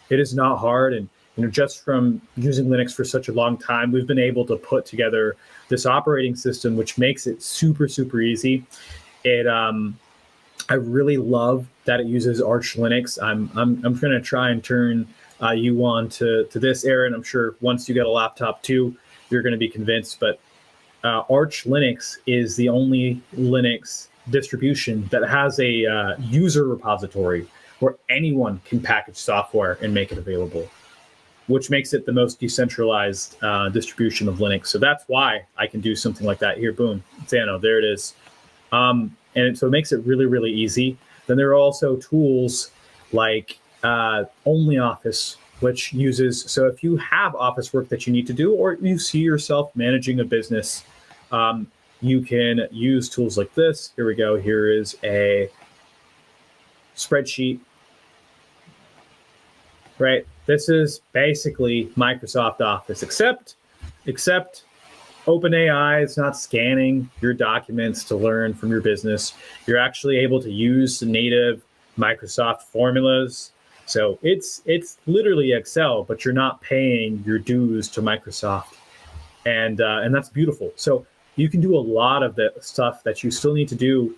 It is not hard. And just from using Linux for such a long time, we've been able to put together this operating system, which makes it super, super easy. I really love that it uses Arch Linux. I'm going to try and turn you on to this, Aaron. I'm sure once you get a laptop too, you're going to be convinced. But Arch Linux is the only Linux distribution that has a user repository where anyone can package software and make it available, which makes it the most decentralized distribution of Linux. So that's why I can do something like that here. Boom, Xano, there it is. So it makes it really, really easy. Then there are also tools like OnlyOffice, which uses, so if you have office work that you need to do, or you see yourself managing a business, you can use tools like this. Here we go. Here is a spreadsheet, right? This is basically Microsoft Office, except OpenAI is not scanning your documents to learn from your business. You're actually able to use the native Microsoft formulas. So it's literally Excel, but you're not paying your dues to Microsoft. And that's beautiful. So you can do a lot of the stuff that you still need to do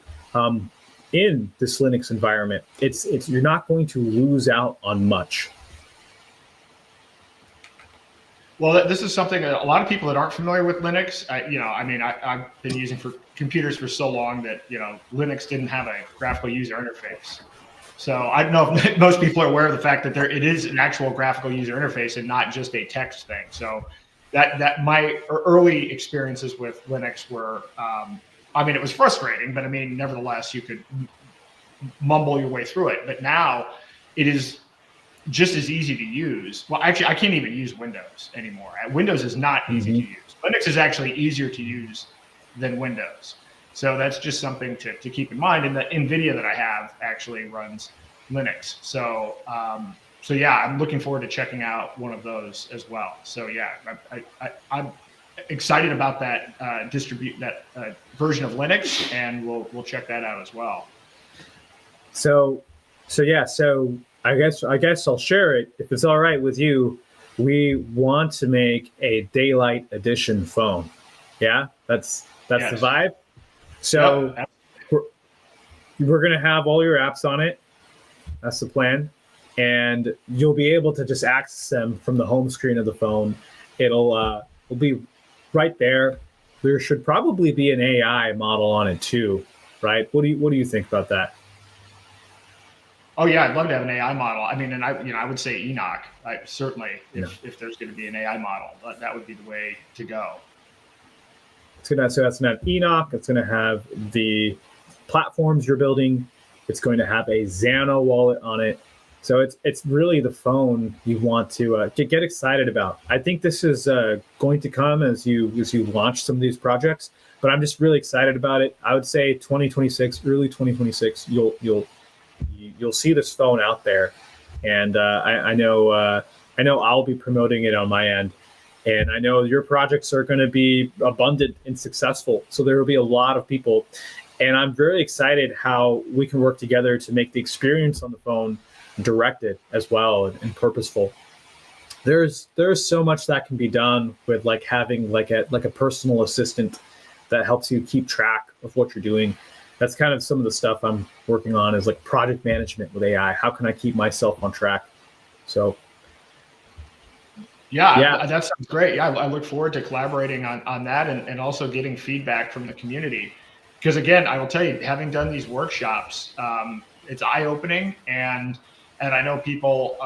in this Linux environment. It's you're not going to lose out on much. Well, this is something that a lot of people that aren't familiar with Linux, I've been using for computers for so long that, Linux didn't have a graphical user interface. So I don't know if most people are aware of the fact that it is an actual graphical user interface and not just a text thing. So that my early experiences with Linux were, it was frustrating, but nevertheless, you could mumble your way through it. But now it is just as easy to use. Well, actually, I can't even use Windows anymore. Windows is not easy to use. Linux is actually easier to use than Windows. So that's just something to keep in mind. And the NVIDIA that I have actually runs Linux. So, I'm looking forward to checking out one of those as well. So yeah, I'm excited about that version of Linux, and we'll check that out as well. So I guess I'll share it if it's all right with you. We want to make a Daylight Edition phone. Yeah, that's yes. The vibe. So yep. We're going to have all your apps on it. That's the plan. And you'll be able to just access them from the home screen of the phone. It'll be right there. There should probably be an AI model on it too, right? What do you think about that? Oh yeah, I'd love to have an AI model. I would say Enoch. Certainly, if there's going to be an AI model, that would be the way to go. So that's going to have Enoch. It's going to have the platforms you're building. It's going to have a Xano wallet on it. So it's really the phone you want to get excited about. I think this is going to come as you launch some of these projects. But I'm just really excited about it. I would say 2026, early 2026, you'll see this phone out there, and I know I'll be promoting it on my end, and I know your projects are going to be abundant and successful. So there will be a lot of people, and I'm very excited how we can work together to make the experience on the phone directed as well and purposeful. There's so much that can be done with having a personal assistant that helps you keep track of what you're doing. That's kind of some of the stuff I'm working on is project management with AI. How can I keep myself on track? So, yeah, that sounds great. Yeah, I look forward to collaborating on that and also getting feedback from the community. Because again, I will tell you, having done these workshops, it's eye-opening, and I know people.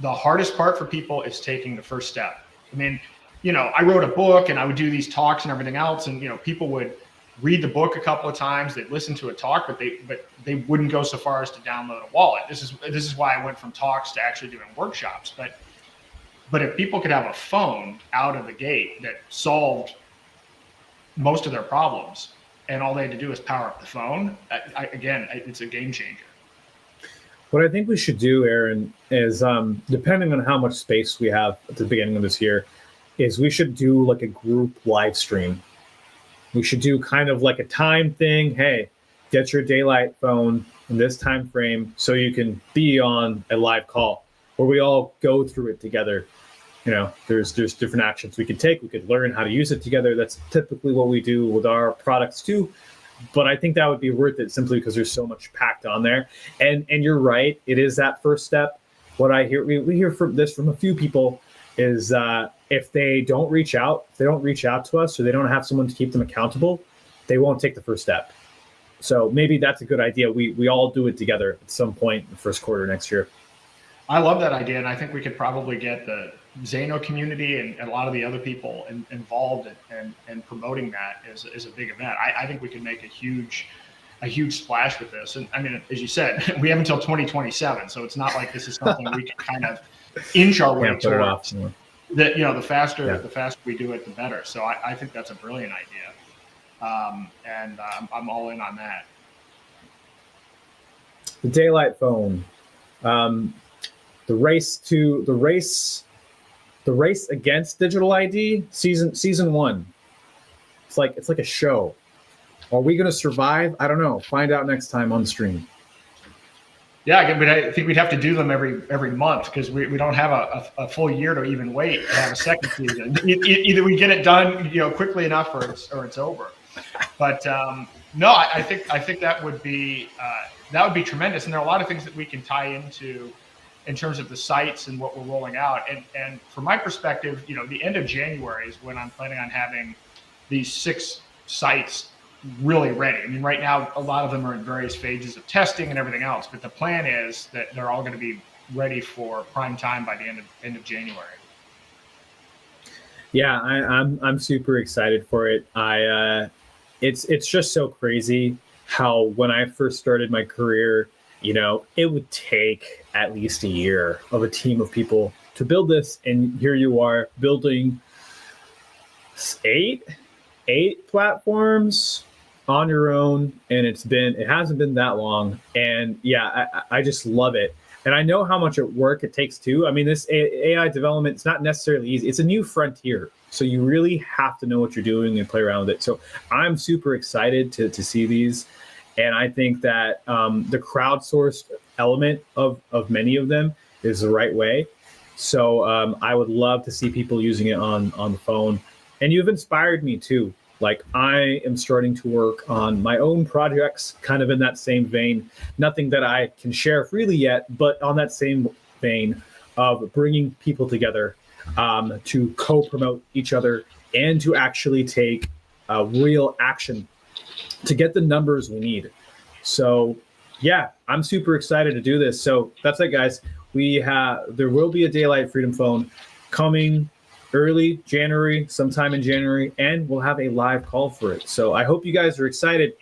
The hardest part for people is taking the first step. I wrote a book and I would do these talks and everything else, and people would read the book a couple of times, they'd listen to a talk, but they wouldn't go so far as to download a wallet. This is why I went from talks to actually doing workshops. But if people could have a phone out of the gate that solved most of their problems, and all they had to do is power up the phone, it's a game changer. What I think we should do, Aaron, is depending on how much space we have at the beginning of this year, is we should do a group live stream. We should do kind of a time thing. Hey, get your Daylight phone in this time frame so you can be on a live call where we all go through it together. There's different actions we could take. We could learn how to use it together. That's typically what we do with our products too. But I think that would be worth it simply because there's so much packed on there. And you're right. It is that first step. What I hear, we hear from a few people is if they don't reach out to us, or they don't have someone to keep them accountable, they won't take the first step. So maybe that's a good idea. We all do it together at some point in the first quarter next year. I love that idea, and I think we could probably get the Xano community and a lot of the other people involved and promoting that as a big event. I think we could make a huge splash with this. And as you said, we have until 2027, so it's not like this is something we can kind of inch our way towards. The faster we do it, the better. So I think that's a brilliant idea, and I'm all in on that. The Daylight phone, the race against digital ID, season 1. It's like a show. Are we going to survive? I don't know. Find out next time on the stream. Yeah, but I think we'd have to do them every month because we don't have a full year to even wait to have a second season. Either we get it done quickly enough or it's over. But No, I think that would be tremendous, and there are a lot of things that we can tie into in terms of the sites and what we're rolling out. And from my perspective, the end of January is when I'm planning on having these 6 sites really ready. I mean, right now a lot of them are in various phases of testing and everything else, but the plan is that they're all going to be ready for prime time by the end of January. Yeah, I'm super excited for it. It's just so crazy how when I first started my career, it would take at least a year of a team of people to build this, and here you are building eight platforms on your own, and it hasn't been that long, and yeah, I just love it. And I know how much work it takes too. I mean, this AI development, it's not necessarily easy. It's a new frontier. So you really have to know what you're doing and play around with it. So I'm super excited to see these. And I think that the crowdsourced element of many of them is the right way. So I would love to see people using it on the phone. And you've inspired me too. Like, I am starting to work on my own projects, kind of in that same vein. Nothing that I can share freely yet, but on that same vein of bringing people together to co-promote each other and to actually take real action to get the numbers we need. So yeah, I'm super excited to do this. So that's it, guys. There will be a Daylight Freedom Phone coming early January, sometime in January, and we'll have a live call for it. So I hope you guys are excited.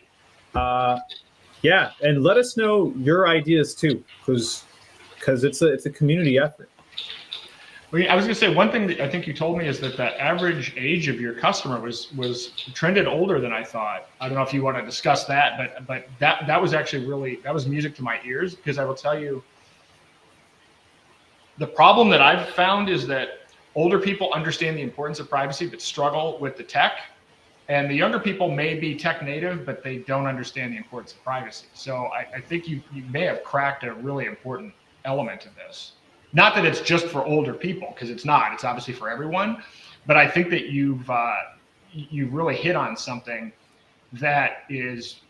Yeah, and let us know your ideas too, because it's a community effort. Well, I was going to say, one thing that I think you told me is that the average age of your customer was trended older than I thought. I don't know if you want to discuss that, but that was actually that was music to my ears, because I will tell you, the problem that I've found is that older people understand the importance of privacy but struggle with the tech, and the younger people may be tech native, but they don't understand the importance of privacy. So I think you may have cracked a really important element of this. Not that it's just for older people, because it's not. It's obviously for everyone. But I think that you've really hit on something that is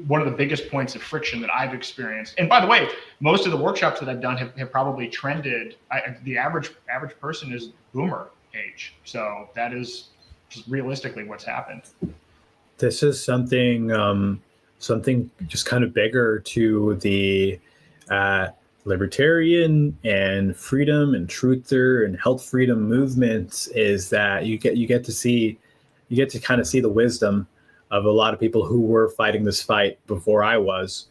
one of the biggest points of friction that I've experienced. And by the way, most of the workshops that I've done have probably trended. The average person is boomer age. So that is just realistically what's happened. This is something just kind of bigger to the libertarian and freedom and truther and health freedom movements, is that you get to kind of see the wisdom of a lot of people who were fighting this fight before I was,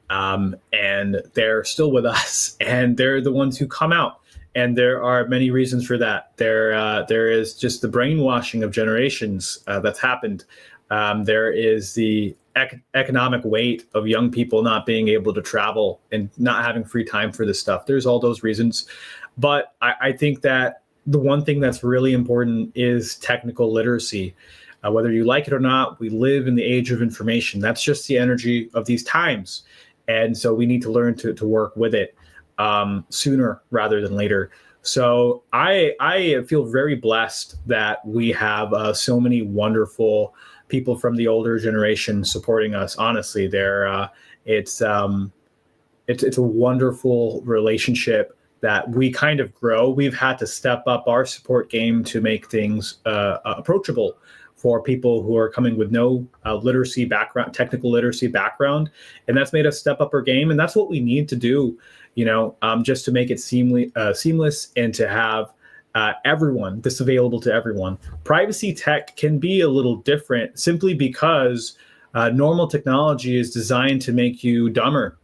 and they're still with us, and they're the ones who come out. And there are many reasons for that. There is just the brainwashing of generations that's happened. There is the economic weight of young people not being able to travel and not having free time for this stuff. There's all those reasons. But I think that the one thing that's really important is technical literacy. Whether you like it or not, we live in the age of information. That's just the energy of these times. And so we need to learn to work with it sooner rather than later. So I feel very blessed that we have so many wonderful people from the older generation supporting us. Honestly, it's a wonderful relationship that we kind of grow. We've had to step up our support game to make things approachable for people who are coming with no literacy background, technical literacy background, and that's made us step up our game. And that's what we need to do, just to make it seamless and to have this available to everyone. Privacy tech can be a little different simply because normal technology is designed to make you dumber.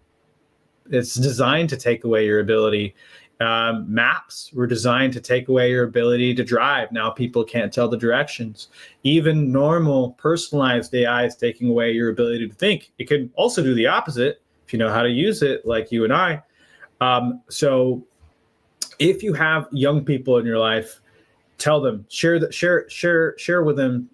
It's designed to take away your ability. Maps were designed to take away your ability to drive. Now people can't tell the directions. Even normal personalized AI is taking away your ability to think. It can also do the opposite if you know how to use it, like you and I. So if you have young people in your life, tell them, share with them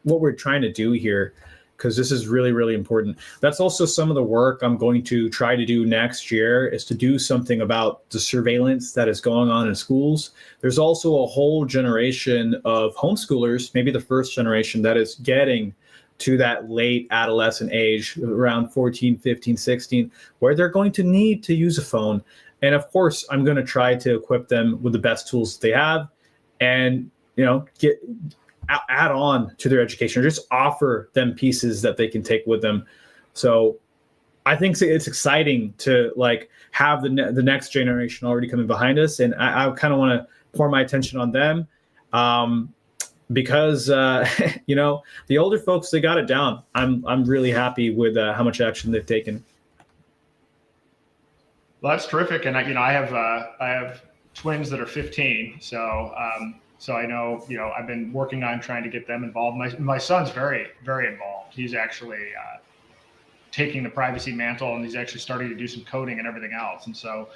what we're trying to do here, because this is really, really important. That's also some of the work I'm going to try to do next year, is to do something about the surveillance that is going on in schools. There's also a whole generation of homeschoolers, maybe the first generation, that is getting to that late adolescent age, around 14, 15, 16, where they're going to need to use a phone. And of course, I'm going to try to equip them with the best tools they have, and get add on to their education, or just offer them pieces that they can take with them. So I think it's exciting to like have the next generation already coming behind us, and I kind of want to pour my attention on them, because the older folks, they got it down. I'm really happy with how much action they've taken. Well, that's terrific, and I have twins that are 15, so I know I've been working on trying to get them involved. My son's very, very involved. He's actually taking the privacy mantle, and he's actually starting to do some coding and everything else. And so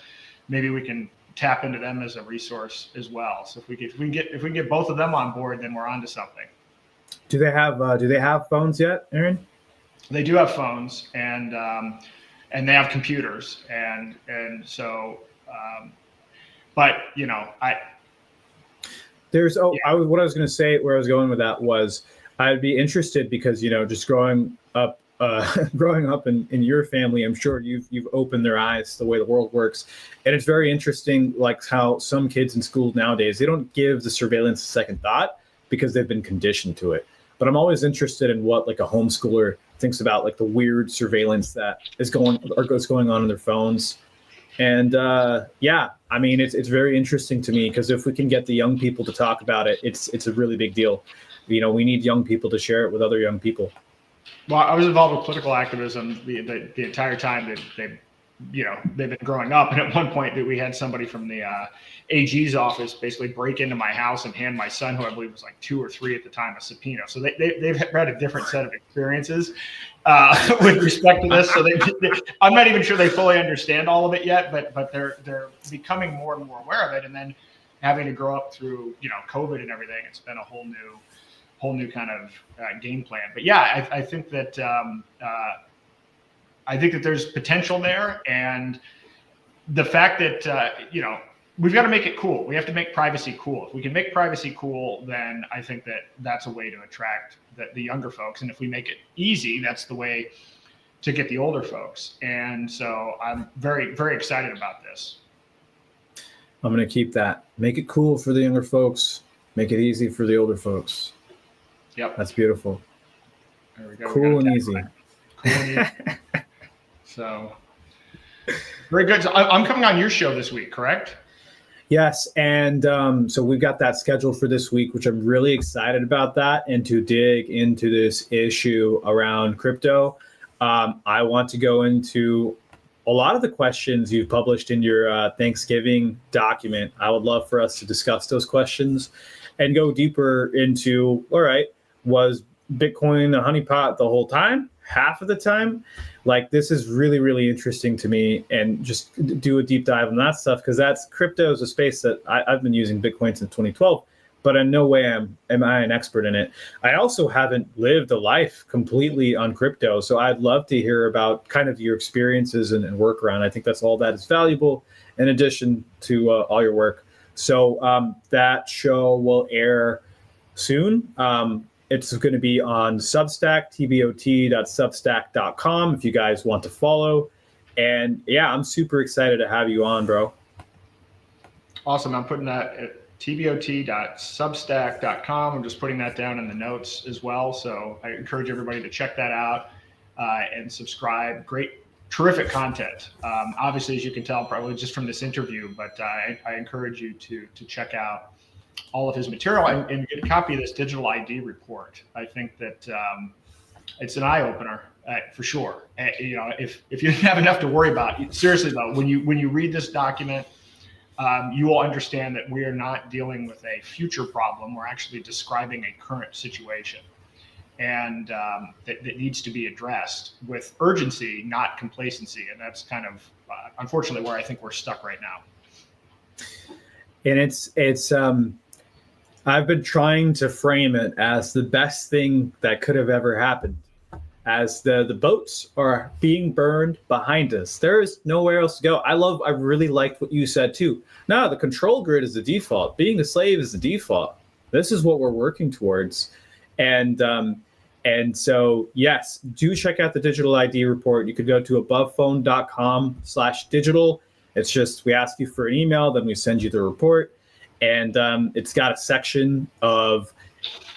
maybe we can tap into them as a resource as well. So if we can get both of them on board, then we're onto something. Do they have phones yet, Aaron? They do have phones, and they have computers, and so but there's what I was going to say, where I was going with that was, I'd be interested because just growing up in your family, I'm sure you've opened their eyes to the way the world works, and it's very interesting, like how some kids in school nowadays, they don't give the surveillance a second thought because they've been conditioned to it. But I'm always interested in what like a homeschooler thinks about, like the weird surveillance that is going on in their phones. And I mean, it's very interesting to me, because if we can get the young people to talk about it, it's a really big deal. We need young people to share it with other young people. Well, I was involved with political activism the entire time that they've been growing up. And at one point that we had somebody from the AG's office basically break into my house and hand my son, who I believe was like 2 or 3 at the time, a subpoena. So they've had a different set of experiences with respect to this. So I'm not even sure they fully understand all of it yet, but they're becoming more and more aware of it. And then having to grow up through COVID and everything, it's been a whole new kind of game plan. But yeah, I think that there's potential there, and the fact that we've got to make it cool. We have to make privacy cool. If we can make privacy cool, then I think that that's a way to attract the younger folks. And if we make it easy, that's the way to get the older folks. And so I'm very, very excited about this. I'm going to keep that. Make it cool for the younger folks. Make it easy for the older folks. Yep. That's beautiful. There we go. Cool and easy. Cool and easy. So very good. So I'm coming on your show this week, correct? Yes. And so we've got that scheduled for this week, which I'm really excited about that, and to dig into this issue around crypto. I want to go into a lot of the questions you've published in your Thanksgiving document. I would love for us to discuss those questions and go deeper into, all right, was Bitcoin a honeypot the whole time? Half of the time? Like, this is really, really interesting to me, and just do a deep dive on that stuff, because crypto is a space that I've been using Bitcoin since 2012, but in no way am I an expert in it. I also haven't lived a life completely on crypto, so I'd love to hear about kind of your experiences and work around. I think that's all that is valuable, in addition to all your work. So that show will air soon. It's going to be on Substack, tbot.substack.com, if you guys want to follow. And yeah, I'm super excited to have you on, bro. Awesome. I'm putting that at tbot.substack.com. I'm just putting that down in the notes as well. So I encourage everybody to check that out and subscribe. Great, terrific content. Obviously, as you can tell, probably just from this interview, but I encourage you to check out all of his material and get a copy of this digital ID report. I think that it's an eye opener for sure. If you didn't have enough to worry about, seriously though, when you read this document, you will understand that we are not dealing with a future problem. We're actually describing a current situation, and that needs to be addressed with urgency, not complacency. And that's kind of unfortunately where I think we're stuck right now. And it's I've been trying to frame it as the best thing that could have ever happened, as the boats are being burned behind us. There is nowhere else to go. I really liked what you said too. No, the control grid is the default. Being a slave is the default. This is what we're working towards. And And so, yes, do check out the digital ID report. You could go to abovephone.com/digital. It's just, we ask you for an email, then we send you the report. And it's got a section of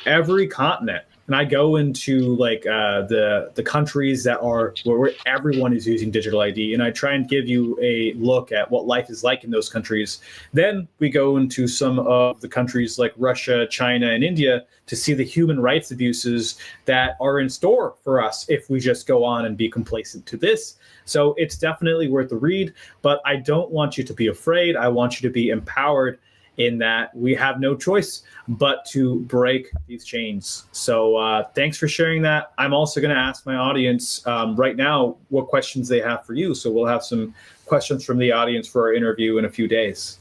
every continent. And I go into like the countries that are where everyone is using digital ID, and I try and give you a look at what life is like in those countries. Then we go into some of the countries like Russia, China, and India to see the human rights abuses that are in store for us if we just go on and be complacent to this. So it's definitely worth the read, but I don't want you to be afraid. I want you to be empowered in that we have no choice but to break these chains. So thanks for sharing that. I'm also going to ask my audience right now what questions they have for you. So we'll have some questions from the audience for our interview in a few days.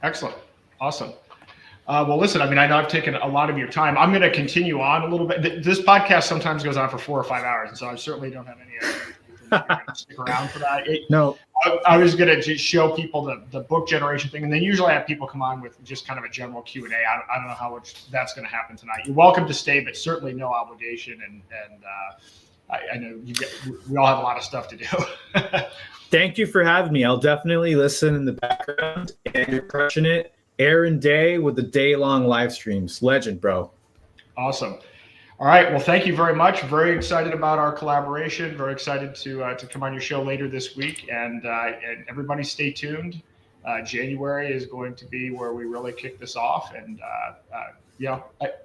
Excellent. Awesome. Well, listen, I mean, I know I've taken a lot of your time. I'm going to continue on a little bit. This podcast sometimes goes on for 4 or 5 hours, and so I certainly don't have any idea if you're going to stick around for that. No. I was going to just show people the book generation thing, and then usually I have people come on with just kind of a general Q&A. I don't know how much that's going to happen tonight. You're welcome to stay, but certainly no obligation. And I know we all have a lot of stuff to do. Thank you for having me. I'll definitely listen in the background, and you're crushing it. Aaron Day with the day-long live streams. Legend, bro. Awesome. All right. Well, thank you very much. Very excited about our collaboration. Very excited to come on your show later this week. And everybody stay tuned. January is going to be where we really kick this off. And,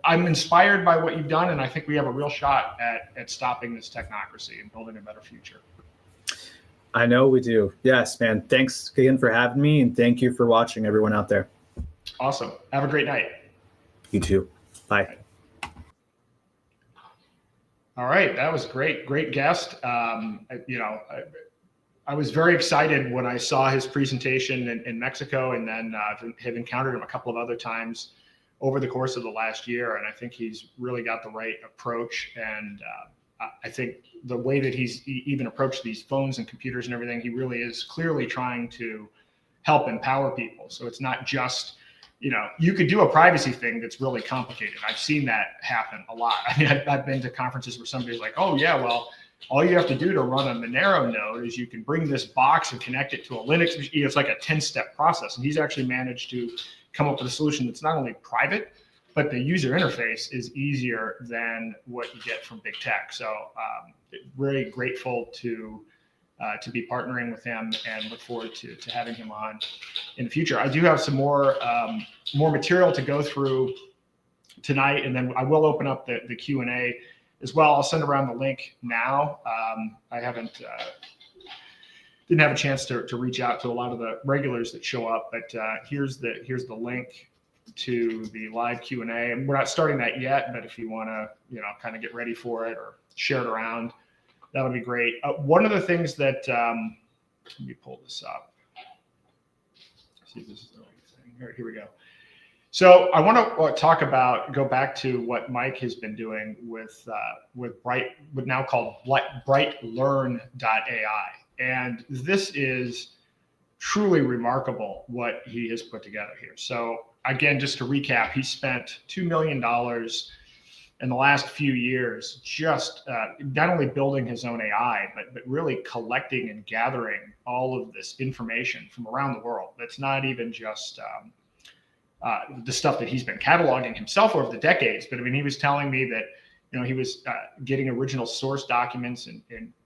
I'm inspired by what you've done. And I think we have a real shot at stopping this technocracy and building a better future. I know we do. Yes, man. Thanks again for having me. And thank you for watching, everyone out there. Awesome. Have a great night. You too. Bye. All right, that was great. Great guest. I was very excited when I saw his presentation in Mexico, and then have encountered him a couple of other times over the course of the last year. And I think he's really got the right approach. And I think the way that he's even approached these phones and computers and everything, he really is clearly trying to help empower people. So it's not just, you could do a privacy thing that's really complicated. I've seen that happen a lot. I mean, I've been to conferences where somebody's like, oh yeah, well, all you have to do to run a Monero node is you can bring this box and connect it to a Linux machine. It's like a 10-step process. And he's actually managed to come up with a solution that's not only private, but the user interface is easier than what you get from big tech. So really grateful to be partnering with him, and look forward to having him on in the future. I do have some more material to go through tonight, and then I will open up the Q&A as well. I'll send around the link now. I didn't have a chance to reach out to a lot of the regulars that show up, but here's the link to the live Q&A. And we're not starting that yet, but if you want to, kind of get ready for it or share it around, that would be great. One of the things that, let me pull this up. See if this is the right thing. Here we go. So I want to go back to what Mike has been doing with now called BrightLearn.ai. And this is truly remarkable what he has put together here. So again, just to recap, he spent $2 million in the last few years, just not only building his own AI, but really collecting and gathering all of this information from around the world. That's not even just the stuff that he's been cataloging himself over the decades. But I mean, he was telling me that, he was getting original source documents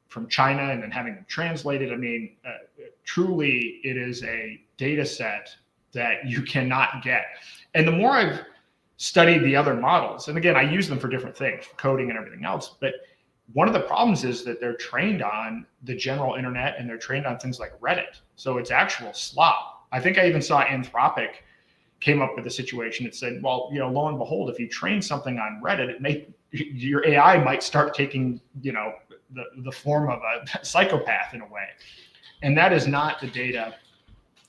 from China and then having them translated. I mean, truly, it is a data set that you cannot get. And the more I've studied the other models, and again, I use them for different things, for coding and everything else, but one of the problems is that they're trained on the general internet, and they're trained on things like Reddit. So it's actual slop. I think I even saw Anthropic came up with a situation that said, well, lo and behold, if you train something on Reddit, your AI might start taking, the form of a psychopath in a way. And that is not the data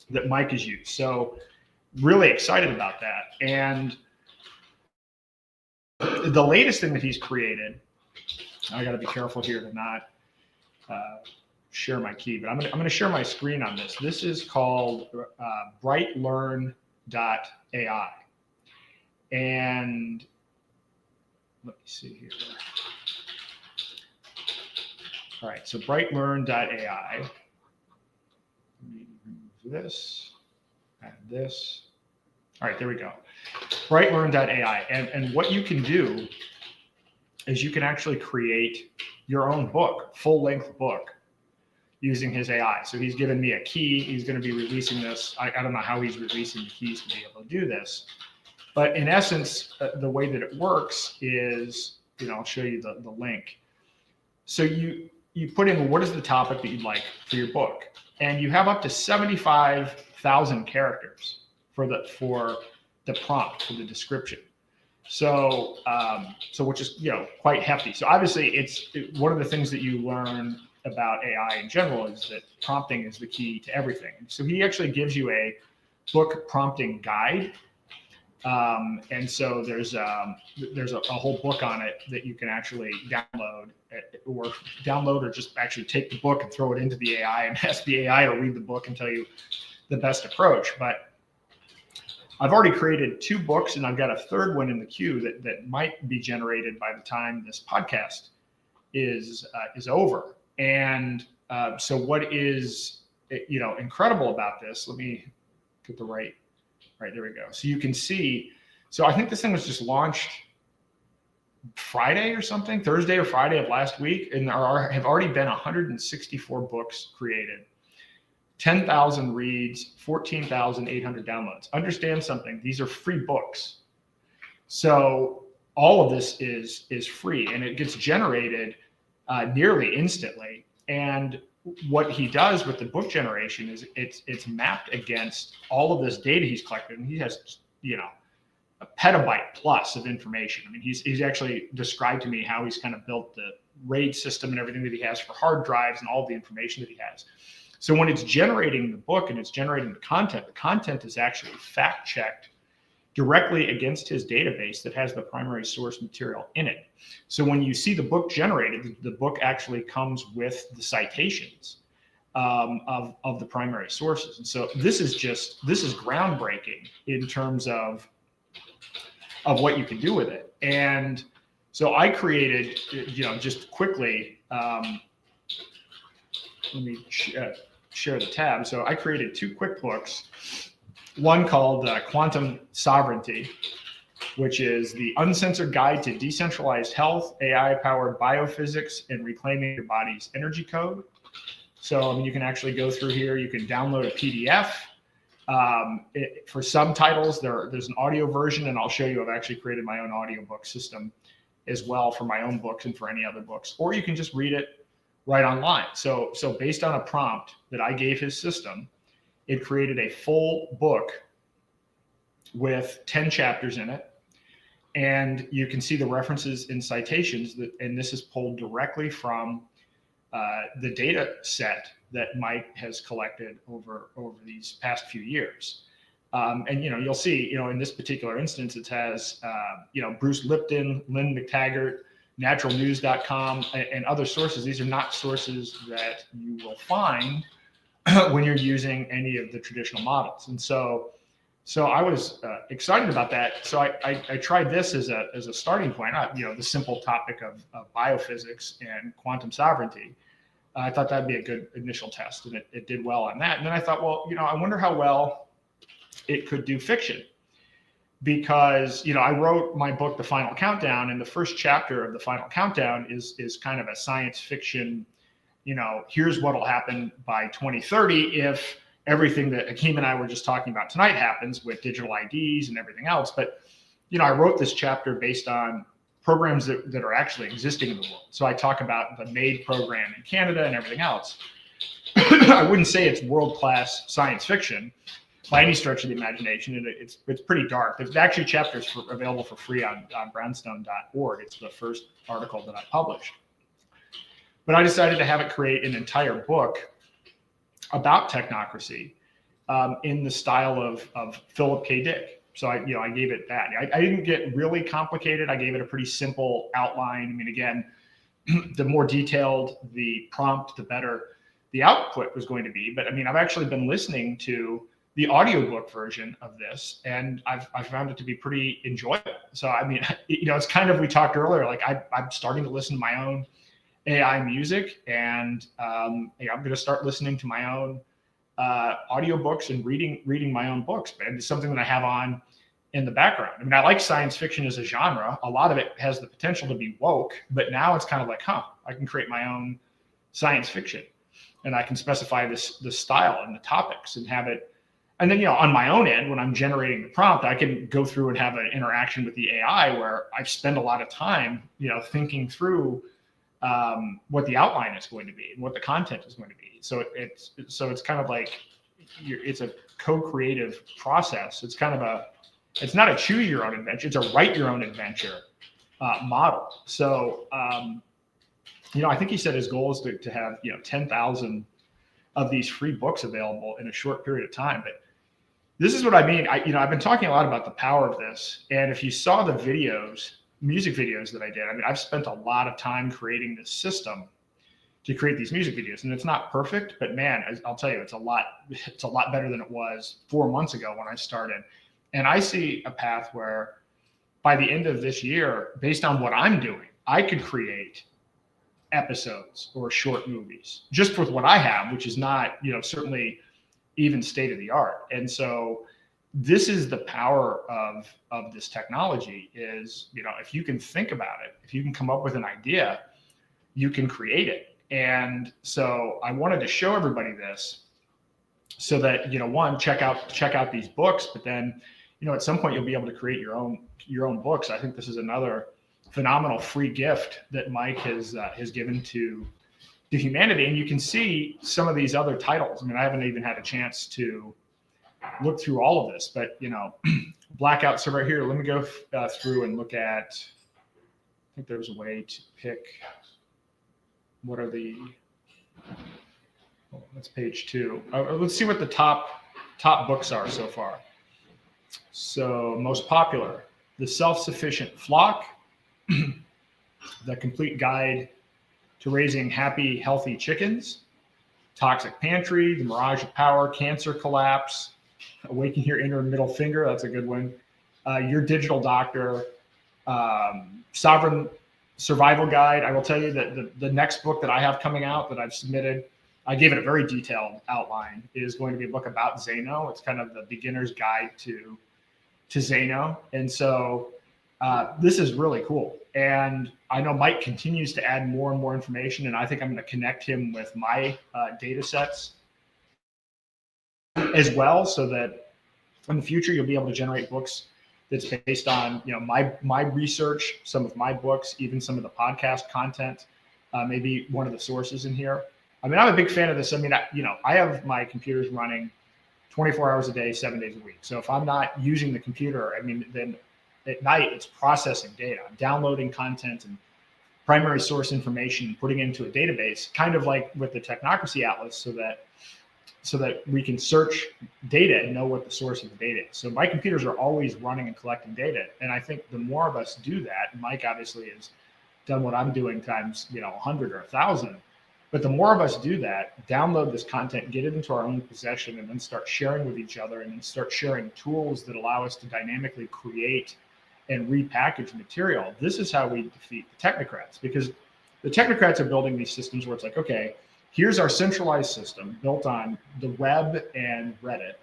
that Mike has used. So really excited about that. And the latest thing that he's created, I got to be careful here to not share my key, but I'm going to share my screen on this. This is called BrightLearn.ai. And let me see here. All right, so BrightLearn.ai. Let me remove this, add this. All right, there we go. BrightLearn.ai. And what you can do is you can actually create your own book, full-length book, using his AI. So he's given me a key. He's going to be releasing this. I don't know how he's releasing the keys to be able to do this. But in essence, the way that it works is, I'll show you the link. So you put in what is the topic that you'd like for your book, and you have up to 75,000 characters for the prompt, for the description. So which is quite hefty. So obviously, one of the things that you learn about AI in general is that prompting is the key to everything. So he actually gives you a book prompting guide. And so there's a whole book on it that you can actually download or just actually take the book and throw it into the AI and ask the AI to read the book and tell you the best approach. But I've already created 2 books, and I've got a third one in the queue that might be generated by the time this podcast is over. And so what is incredible about this? Let me get the right, there we go. So you can see, so I think this thing was just launched Friday or something, Thursday or Friday of last week, and there have already been 164 books created, 10,000 reads, 14,800 downloads. Understand something, these are free books. So all of this is free, and it gets generated nearly instantly. And what he does with the book generation is it's mapped against all of this data he's collected, and he has a petabyte plus of information. I mean, he's actually described to me how he's kind of built the RAID system and everything that he has for hard drives and all the information that he has. So when it's generating the book and it's generating the content is actually fact checked directly against his database that has the primary source material in it. So when you see the book generated, the book actually comes with the citations of the primary sources. And so this is groundbreaking in terms of what you can do with it. And so I created, just quickly, let me share the tab. So I created 2 quick books. One called Quantum Sovereignty, which is the uncensored guide to decentralized health, AI-powered biophysics, and reclaiming your body's energy code. So you can actually go through here. You can download a PDF. For subtitles, there's an audio version, and I'll show you I've actually created my own audiobook system as well for my own books and for any other books. Or you can just read it right online. So based on a prompt that I gave his system, it created a full book with 10 chapters in it. And you can see the references and citations, and this is pulled directly from the data set that Mike has collected over these past few years. And you'll see, in this particular instance, it has Bruce Lipton, Lynn McTaggart, naturalnews.com, and other sources. These are not sources that you will find when you're using any of the traditional models. And so I was excited about that. So I tried this as a starting point, the simple topic of biophysics and quantum sovereignty. I thought that'd be a good initial test, and it did well on that. And then I thought, well, I wonder how well it could do fiction, because I wrote my book, The Final Countdown, and the first chapter of The Final Countdown is kind of a science fiction. Here's what'll happen by 2030 if everything that Hakeem and I were just talking about tonight happens with digital IDs and everything else. But, I wrote this chapter based on programs that are actually existing in the world. So I talk about the MAID program in Canada and everything else. I wouldn't say it's world-class science fiction by any stretch of the imagination. It's pretty dark. There's actually chapters available for free on brownstone.org. It's the first article that I published. But I decided to have it create an entire book about technocracy in the style of Philip K. Dick. So I gave it that. I didn't get really complicated. I gave it a pretty simple outline. I mean, again, the more detailed the prompt, the better the output was going to be. But I mean, I've actually been listening to the audiobook version of this, and I've found it to be pretty enjoyable. So I mean, it's kind of, we talked earlier, like I'm starting to listen to my own AI music, and I'm going to start listening to my own audiobooks and reading my own books. But it's something that I have on in the background. I mean, I like science fiction as a genre. A lot of it has the potential to be woke, but now it's kind of like, I can create my own science fiction, and I can specify the style and the topics and have it. And then, on my own end, when I'm generating the prompt, I can go through and have an interaction with the AI where I spend a lot of time, thinking through what the outline is going to be and what the content is going to be. So it's kind of like it's a co-creative process. It's kind of it's not a choose your own adventure. It's a write your own adventure model. So, I think he said his goal is to have, 10,000 of these free books available in a short period of time. But this is what I mean. I've been talking a lot about the power of this. And if you saw the music videos that I did, I've spent a lot of time creating this system to create these music videos. And it's not perfect, but man, I'll tell you, it's a lot better than it was 4 months ago when I started. And I see a path where by the end of this year, based on what I'm doing, I could create episodes or short movies just with what I have, which is not, certainly even state of the art. And so this is the power of this technology is, if you can think about it, if you can come up with an idea, you can create it. And so I wanted to show everybody this so that, one, check out these books, but then, at some point you'll be able to create your own books. I think this is another phenomenal free gift that Mike has given to humanity. And you can see some of these other titles. I haven't even had a chance to look through all of this, but Blackout. So right here, let me go through and look at, I think there's a way to pick, what are that's page 2. Let's see what the top books are so far. So most popular, The Self-Sufficient Flock, The Complete Guide to Raising Happy, Healthy Chickens, Toxic Pantry, The Mirage of Power, Cancer Collapse, Awaken Your Inner Middle Finger, that's a good one, Your Digital Doctor, Sovereign Survival Guide. I will tell you that the next book that I have coming out that I've submitted, I gave it a very detailed outline, is going to be a book about Xano. It's kind of the beginner's guide to Xano. And so this is really cool. And I know Mike continues to add more and more information, and I think I'm going to connect him with my data sets as well, so that in the future you'll be able to generate books that's based on my research, some of my books, even some of the podcast content, maybe one of the sources in here. I'm a big fan of this. I have my computers running 24 hours a day, 7 days a week. So if I'm not using the computer, then at night it's processing data. I'm downloading content and primary source information, putting it into a database, kind of like with the Technocracy Atlas, so that we can search data and know what the source of the data is. So my computers are always running and collecting data. And I think the more of us do that, and Mike obviously has done what I'm doing times 100 or 1,000, but the more of us do that, download this content, get it into our own possession, and then start sharing with each other, and then start sharing tools that allow us to dynamically create and repackage material. This is how we defeat the technocrats, because the technocrats are building these systems where it's like, okay, here's our centralized system built on the web and Reddit.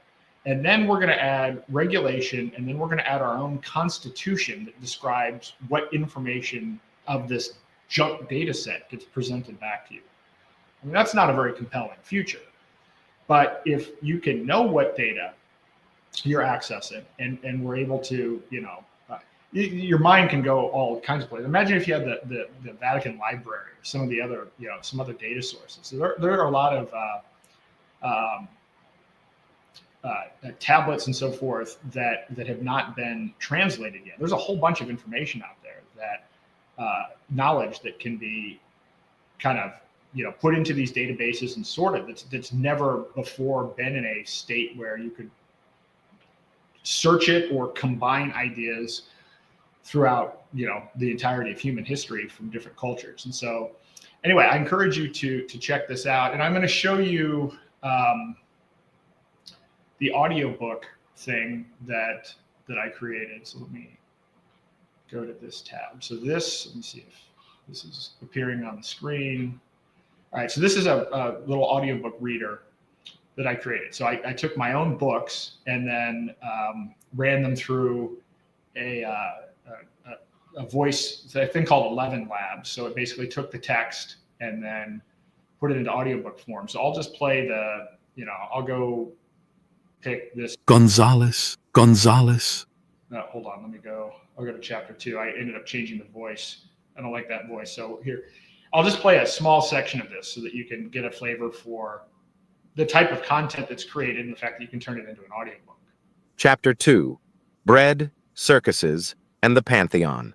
And then we're going to add regulation, and then we're going to add our own constitution that describes what information of this junk data set gets presented back to you. That's not a very compelling future. But if you can know what data you're accessing, and we're able to, your mind can go all kinds of places. Imagine if you had the Vatican Library or some of the other, some other data sources. So there are a lot of tablets and so forth that have not been translated yet. There's a whole bunch of information out there, that knowledge that can be kind of put into these databases and sorted, that's never before been in a state where you could search it or combine ideas throughout the entirety of human history from different cultures. And so anyway, I encourage you to check this out, and I'm going to show you the audiobook thing that I created. So let me go to this tab. So this, let me see if this is appearing on the screen. All right, so this is a little audiobook reader that I created. So I took my own books and then ran them through a voice, a thing called 11 Labs. So it basically took the text and then put it into audiobook form. So I'll just play I'll go pick this. Gonzalez. No, hold on, I'll go to chapter 2. I ended up changing the voice. I don't like that voice. So here, I'll just play a small section of this so that you can get a flavor for the type of content that's created and the fact that you can turn it into an audiobook. Chapter 2, Bread, Circuses, and the Pantheon.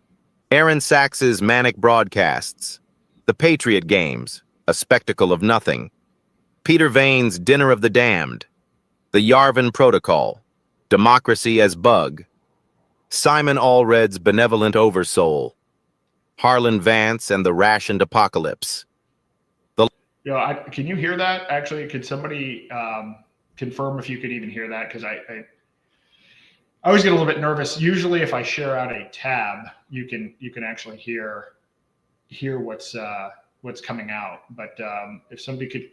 Aaron Sachs's Manic Broadcasts. The Patriot Games, A Spectacle of Nothing. Peter Vane's Dinner of the Damned. The Yarvin Protocol. Democracy as Bug. Simon Allred's Benevolent Oversoul. Harlan Vance and the Rationed Apocalypse. Can you hear that? Actually, could somebody confirm if you could even hear that? Because I always get a little bit nervous. Usually, if I share out a tab, you can actually hear what's coming out. But if somebody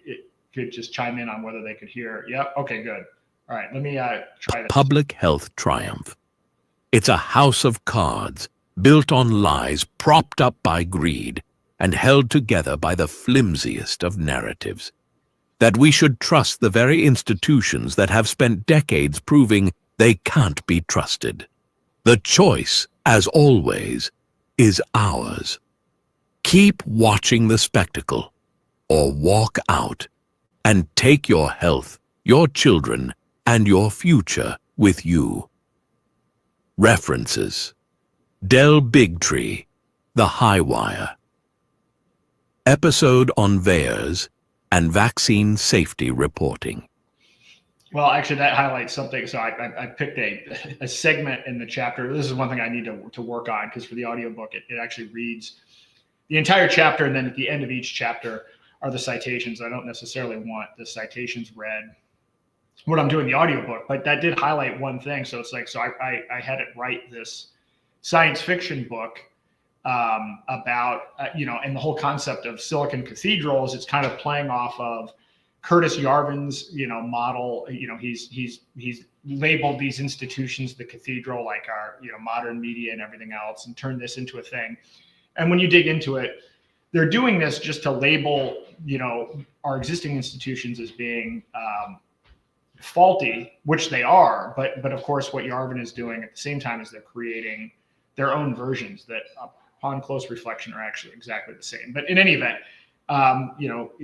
could just chime in on whether they could hear. Yep. Okay. Good. All right. Let me try this. Public health triumph. It's a house of cards built on lies, propped up by greed, and held together by the flimsiest of narratives. That we should trust the very institutions that have spent decades proving they can't be trusted. The choice, as always, is ours. Keep watching the spectacle, or walk out, and take your health, your children, and your future with you. References: Del Bigtree, The High Wire. Episode on VAERS and vaccine safety reporting. Well, actually, that highlights something. So I picked a segment in the chapter. This is one thing I need to work on, because for the audiobook, it actually reads the entire chapter, and then at the end of each chapter are the citations. I don't necessarily want the citations read when I'm doing the audiobook, but that did highlight one thing. So it's like, so I had it write this science fiction book about, and the whole concept of Silicon Cathedral is it's kind of playing off of Curtis Yarvin's, model. He's labeled these institutions, the cathedral, like our, modern media and everything else, and turned this into a thing. And when you dig into it, they're doing this just to label, our existing institutions as being faulty, which they are. But of course, what Yarvin is doing at the same time is they're creating their own versions that, upon close reflection, are actually exactly the same. But in any event,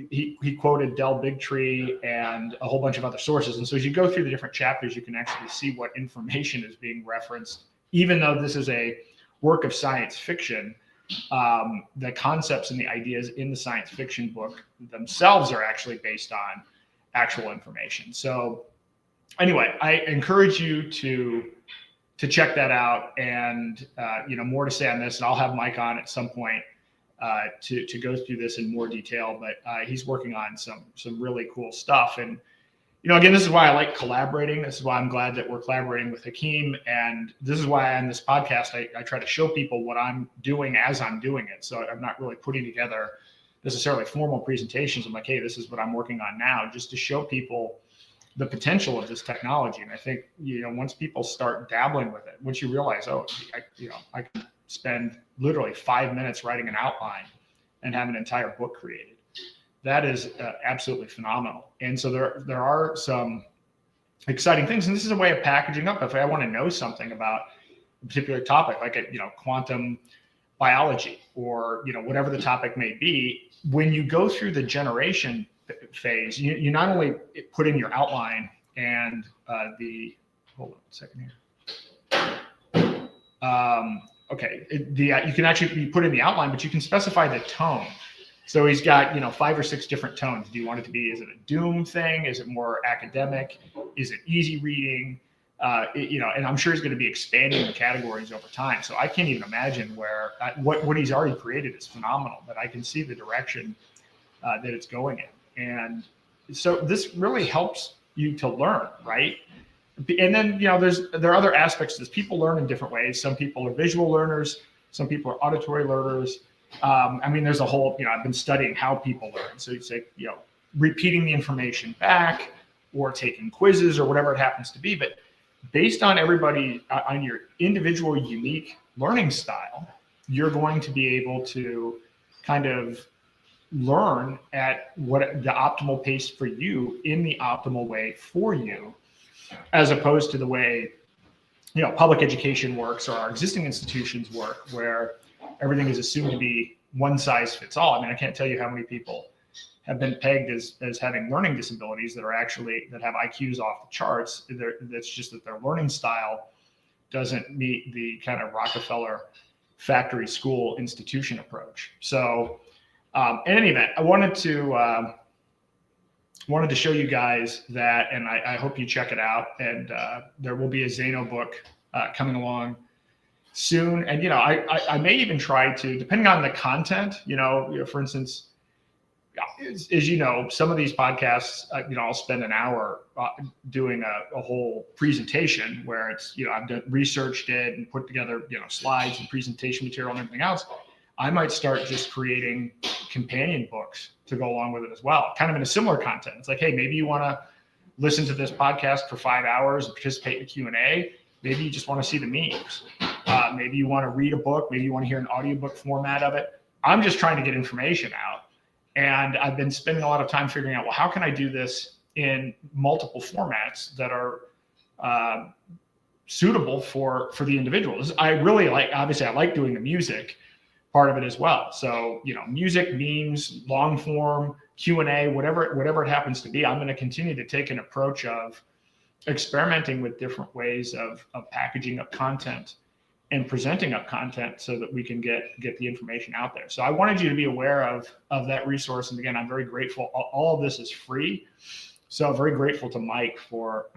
he quoted Del Bigtree and a whole bunch of other sources. And so as you go through the different chapters, you can actually see what information is being referenced. Even though this is a work of science fiction, the concepts and the ideas in the science fiction book themselves are actually based on actual information. So anyway, I encourage you to check that out, and more to say on this, and I'll have Mike on at some point to go through this in more detail, but he's working on some really cool stuff. And again, this is why I like collaborating. This is why I'm glad that we're collaborating with Hakeem, and this is why on this podcast I try to show people what I'm doing as I'm doing it. So I'm not really putting together necessarily formal presentations. I'm like, hey, this is what I'm working on now, just to show people the potential of this technology. And I think, once people start dabbling with it, once you realize, I can spend literally 5 minutes writing an outline and have an entire book created. That is absolutely phenomenal. And so there are some exciting things. And this is a way of packaging up. If I want to know something about a particular topic, like quantum biology, or whatever the topic may be, when you go through the generation phase, you not only put in your outline and hold on a second here. You can actually put in the outline, but you can specify the tone. So he's got 5 or 6 different tones. Do you want it to be? Is it a doom thing? Is it more academic? Is it easy reading? And I'm sure he's going to be expanding the categories over time. So I can't even imagine where what he's already created is phenomenal, but I can see the direction that it's going in. And so this really helps you to learn, right? And then, there are other aspects to this. People learn in different ways. Some people are visual learners. Some people are auditory learners. I mean, there's a whole, I've been studying how people learn. So you say, repeating the information back or taking quizzes or whatever it happens to be. But based on everybody, on your individual unique learning style, you're going to be able to kind of learn at what the optimal pace for you in the optimal way for you, as opposed to the way, public education works or our existing institutions work, where everything is assumed to be one size fits all. I mean, I can't tell you how many people have been pegged as having learning disabilities that have IQs off the charts. That's just that their learning style doesn't meet the kind of Rockefeller factory school institution approach. So in any event, I wanted to show you guys that, and I hope you check it out. And there will be a Zano book coming along soon. And I may even try to, depending on the content, for instance, as you know, some of these podcasts, I'll spend an hour doing a whole presentation where it's, I've researched it and put together, slides and presentation material and everything else. I might start just creating companion books to go along with it as well, kind of in a similar content. It's like, hey, maybe you want to listen to this podcast for 5 hours and participate in Q&A. Maybe you just want to see the memes. Maybe you want to read a book. Maybe you want to hear an audiobook format of it. I'm just trying to get information out. And I've been spending a lot of time figuring out, well, how can I do this in multiple formats that are suitable for the individuals? I really obviously I like doing the music part of it as well. So, music, memes, long form, Q&A, whatever it happens to be, I'm going to continue to take an approach of experimenting with different ways of packaging up content and presenting up content so that we can get the information out there. So I wanted you to be aware of that resource. And again, I'm very grateful. All of this is free. So I'm very grateful to Mike for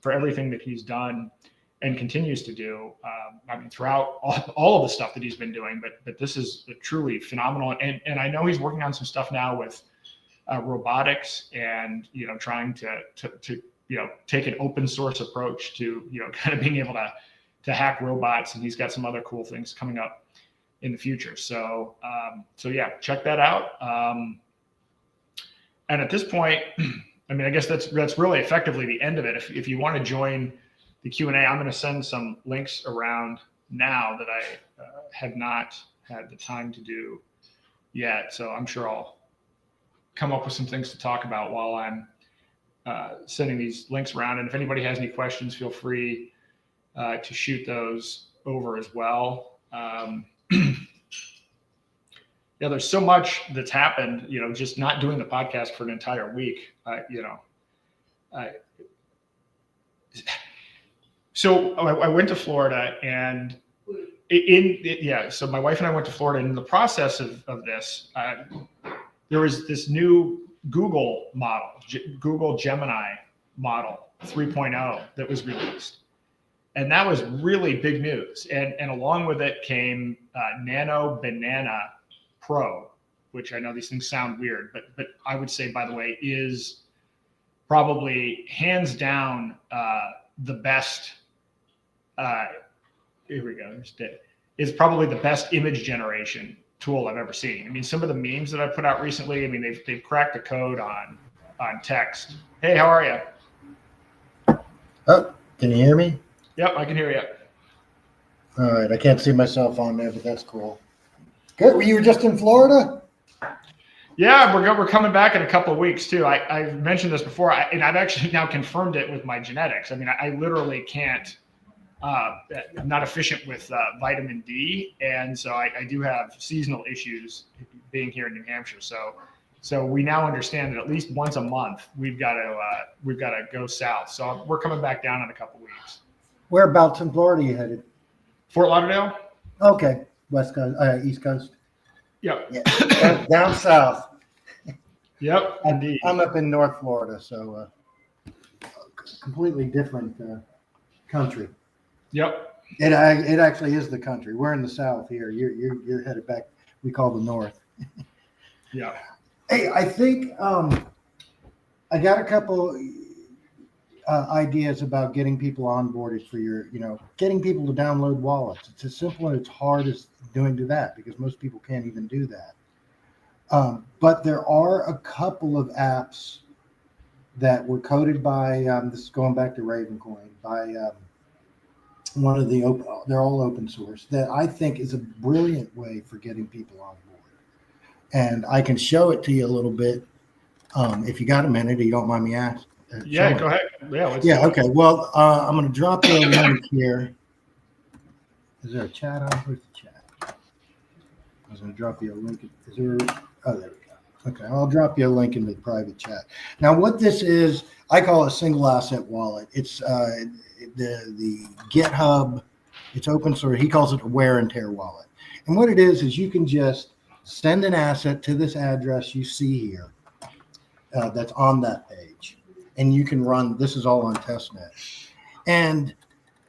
everything that he's done and continues to do. Throughout all of the stuff that he's been doing, but this is truly phenomenal. And I know he's working on some stuff now with robotics and, trying to take an open source approach to, kind of being able to hack robots. And he's got some other cool things coming up in the future. So yeah, check that out. And at this point, I guess that's really effectively the end of it. If you want to join the Q&A, I'm going to send some links around now that I have not had the time to do yet. So I'm sure I'll come up with some things to talk about while I'm sending these links around. And if anybody has any questions, feel free to shoot those over as well. Yeah, there's so much that's happened, just not doing the podcast for an entire week, So I went to Florida, and so my wife and I went to Florida, and in the process of this, there was this new Google model, Google Gemini model 3.0 that was released. And that was really big news. And along with it came Nano Banana Pro, which I know these things sound weird, but I would say, by the way, is probably hands down the best. Here we go. It's probably the best image generation tool I've ever seen. Some of the memes that I've put out recently, they've cracked the code on text. Hey, how are you? Oh, can you hear me? Yep, I can hear you. All right, I can't see myself on there, but that's cool. Good. You were just in Florida? Yeah, we're coming back in a couple of weeks too. I mentioned this before, and I've actually now confirmed it with my genetics. I literally can't. I'm not efficient with vitamin D, and so I do have seasonal issues being here in New Hampshire. So we now understand that at least once a month we've got to go south. So we're coming back down in a couple of weeks. Whereabouts in Florida are you headed? Fort Lauderdale. Okay, West Coast, East Coast. Yep. Yeah. Down south. Yep. Indeed. I'm up in North Florida, so completely different country. Yep. It actually is the country. We're in the south here. You're headed back. We call the north. Yeah. Hey, I think I got a couple. ideas about getting people onboarded for your, getting people to download wallets. It's as simple and as hard as doing to that because most people can't even do that. But there are a couple of apps that were coded by, this is going back to Ravencoin, by one of the open, they're all open source, that I think is a brilliant way for getting people on board. And I can show it to you a little bit if you got a minute, or you don't mind me asking. Yeah, go ahead. Yeah, let's do it. Okay. Well, I'm going to drop you a link here. Is there a chat on? Where's the chat? I was going to drop you a link. Is there? Oh, there we go. Okay, I'll drop you a link in the private chat. Now, what this is, I call it a single asset wallet. It's the GitHub. It's open source. He calls it a wear and tear wallet. And what it is you can just send an asset to this address you see here that's on that page. And you can run, this is all on testnet. And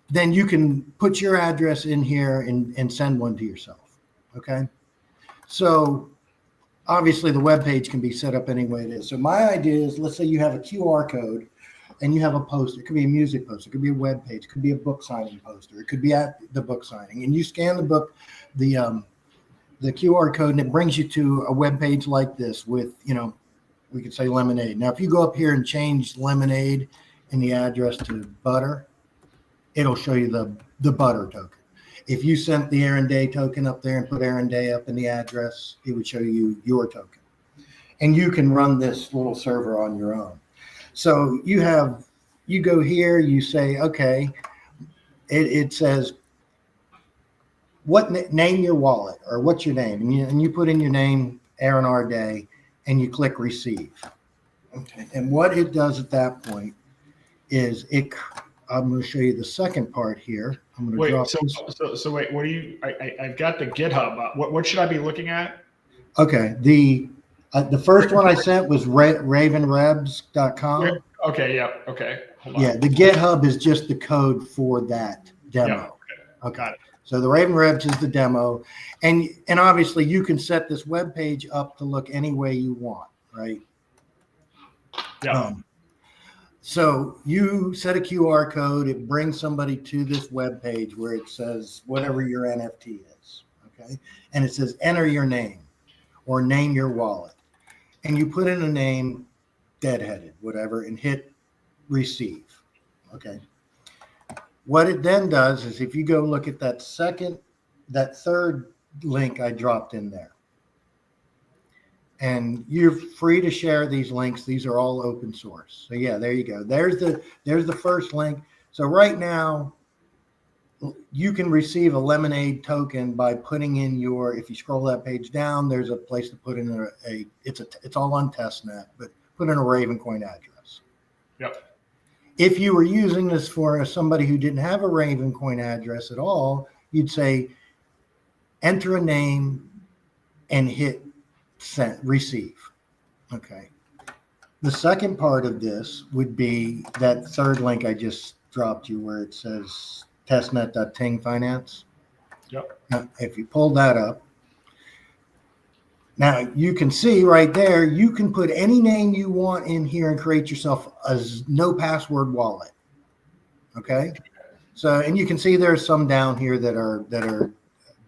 then you can put your address in here and send one to yourself. Okay. So obviously the web page can be set up any way it is. So my idea is, let's say you have a QR code and you have a poster. It could be a music poster. It could be a web page. It could be a book signing poster. It could be at the book signing. And you scan the book, the QR code, and it brings you to a web page like this with, we could say lemonade. Now, if you go up here and change lemonade in the address to butter, it'll show you the butter token. If you sent the Aaron Day token up there and put Aaron Day up in the address, it would show you your token. And you can run this little server on your own. So you go here, you say, okay, it says, name your wallet, or what's your name? And you put in your name, Aaron R. Day, and you click receive. Okay. And what it does at that point is I'm going to show you the second part here. I'm going to drop this. So wait, what do you? I've got the GitHub. What should I be looking at? Okay. The first one I sent was ravenrebs.com. Okay. Yeah. Okay. Hold on. Yeah. The GitHub is just the code for that demo. Yeah, okay. Got it. So the Raven Rebs is the demo, and obviously you can set this web page up to look any way you want, right? Yeah. So you set a QR code, it brings somebody to this web page where it says whatever your NFT is, okay? And it says enter your name or name your wallet. And you put in a name, deadheaded, whatever, and hit receive, okay? What it then does is if you go look at that third link I dropped in there, and you're free to share these links. These are all open source. So yeah, there you go. There's the first link. So right now you can receive a Lemonade token by putting in if you scroll that page down, there's a place to put in it's all on testnet, but put in a Ravencoin address. Yep. If you were using this for somebody who didn't have a Ravencoin address at all, you'd say, enter a name and hit receive. Okay. The second part of this would be that third link I just dropped you where it says testnet.tingfinance. Yep. Now, if you pull that up, now you can see right there, you can put any name you want in here and create yourself a no password wallet. Okay. So, and you can see there's some down here that are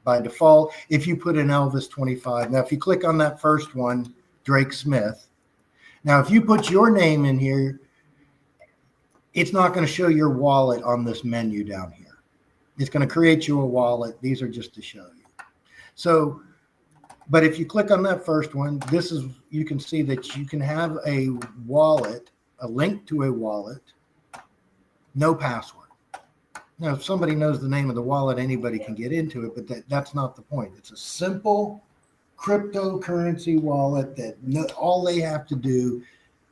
by default. If you put in Elvis 25, now if you click on that first one, Drake Smith. Now, if you put your name in here, it's not going to show your wallet on this menu down here. It's going to create you a wallet. These are just to show you. So, but if you click on that first one, you can see that you can have a wallet, a link to a wallet, no password. Now, if somebody knows the name of the wallet, anybody can get into it, but that's not the point. It's a simple cryptocurrency wallet that all they have to do,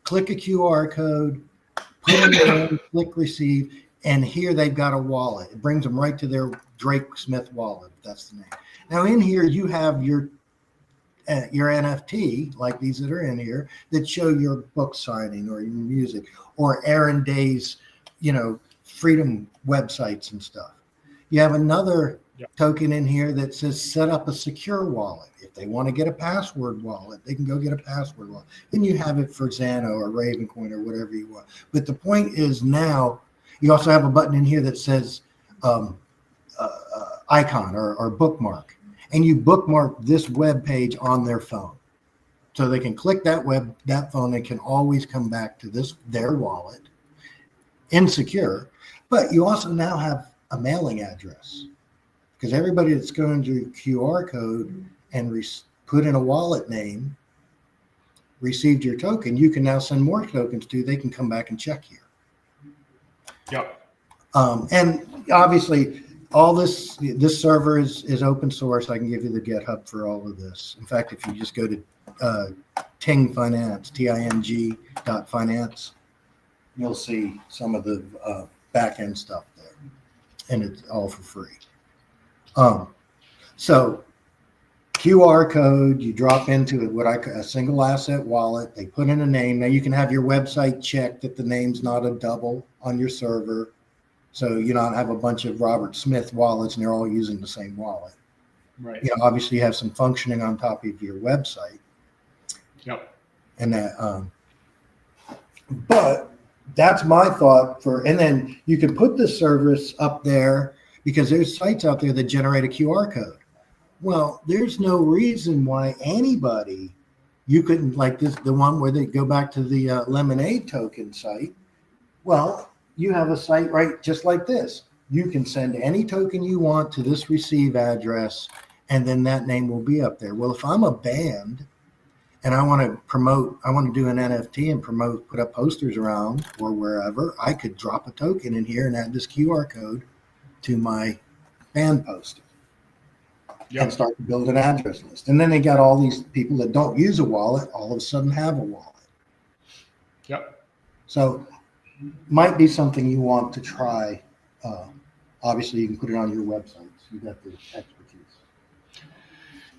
click a QR code, put in their name, click receive, and here they've got a wallet. It brings them right to their Drake Smith wallet, if that's the name. Now, in here, you have your NFT, like these that are in here, that show your book signing or your music or Aaron Day's, freedom websites and stuff. You have another token in here that says set up a secure wallet. If they want to get a password wallet, they can go get a password wallet. Then you have it for Xano or Ravencoin or whatever you want. But the point is now you also have a button in here that says icon or bookmark, and you bookmark this web page on their phone. So they can click that phone, they can always come back to their wallet, insecure. But you also now have a mailing address, because everybody that's going to QR code and put in a wallet name received your token, you can now send more tokens to. They can come back and check here. Yep. And obviously, all this server is open source. I can give you the GitHub for all of this. In fact, if you just go to Ting Finance, ting.finance, you'll see some of the back end stuff there, and it's all for free. So QR code, you drop into it, a single asset wallet. They put in a name. Now you can have your website check that the name's not a double on your server. So you don't have a bunch of Robert Smith wallets and they're all using the same wallet. Right. Obviously you have some functioning on top of your website. Yep. And that, but that's my thought and then you can put this service up there because there's sites out there that generate a QR code. Well, there's no reason why you couldn't, like the one where they go back to the Lemonade token site. Well, you have a site right just like this. You can send any token you want to this receive address, and then that name will be up there. Well, if I'm a band and I want to do an NFT and put up posters around or wherever, I could drop a token in here and add this QR code to my band poster. Yep. And start to build an address list. And then they got all these people that don't use a wallet all of a sudden have a wallet. Yep. So might be something you want to try. Obviously, you can put it on your website. So you got the expertise.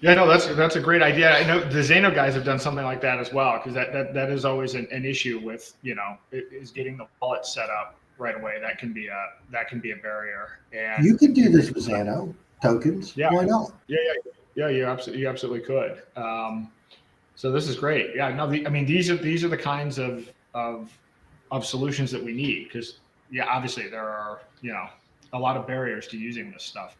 Yeah, no, that's a great idea. I know the Xano guys have done something like that as well, because that is always an issue with is getting the wallet set up right away. That can be a barrier. And you could do this with Xano tokens. Yeah. Why not? Yeah. You absolutely could. So this is great. Yeah. No, these are the kinds of solutions that we need, because obviously there are a lot of barriers to using this stuff.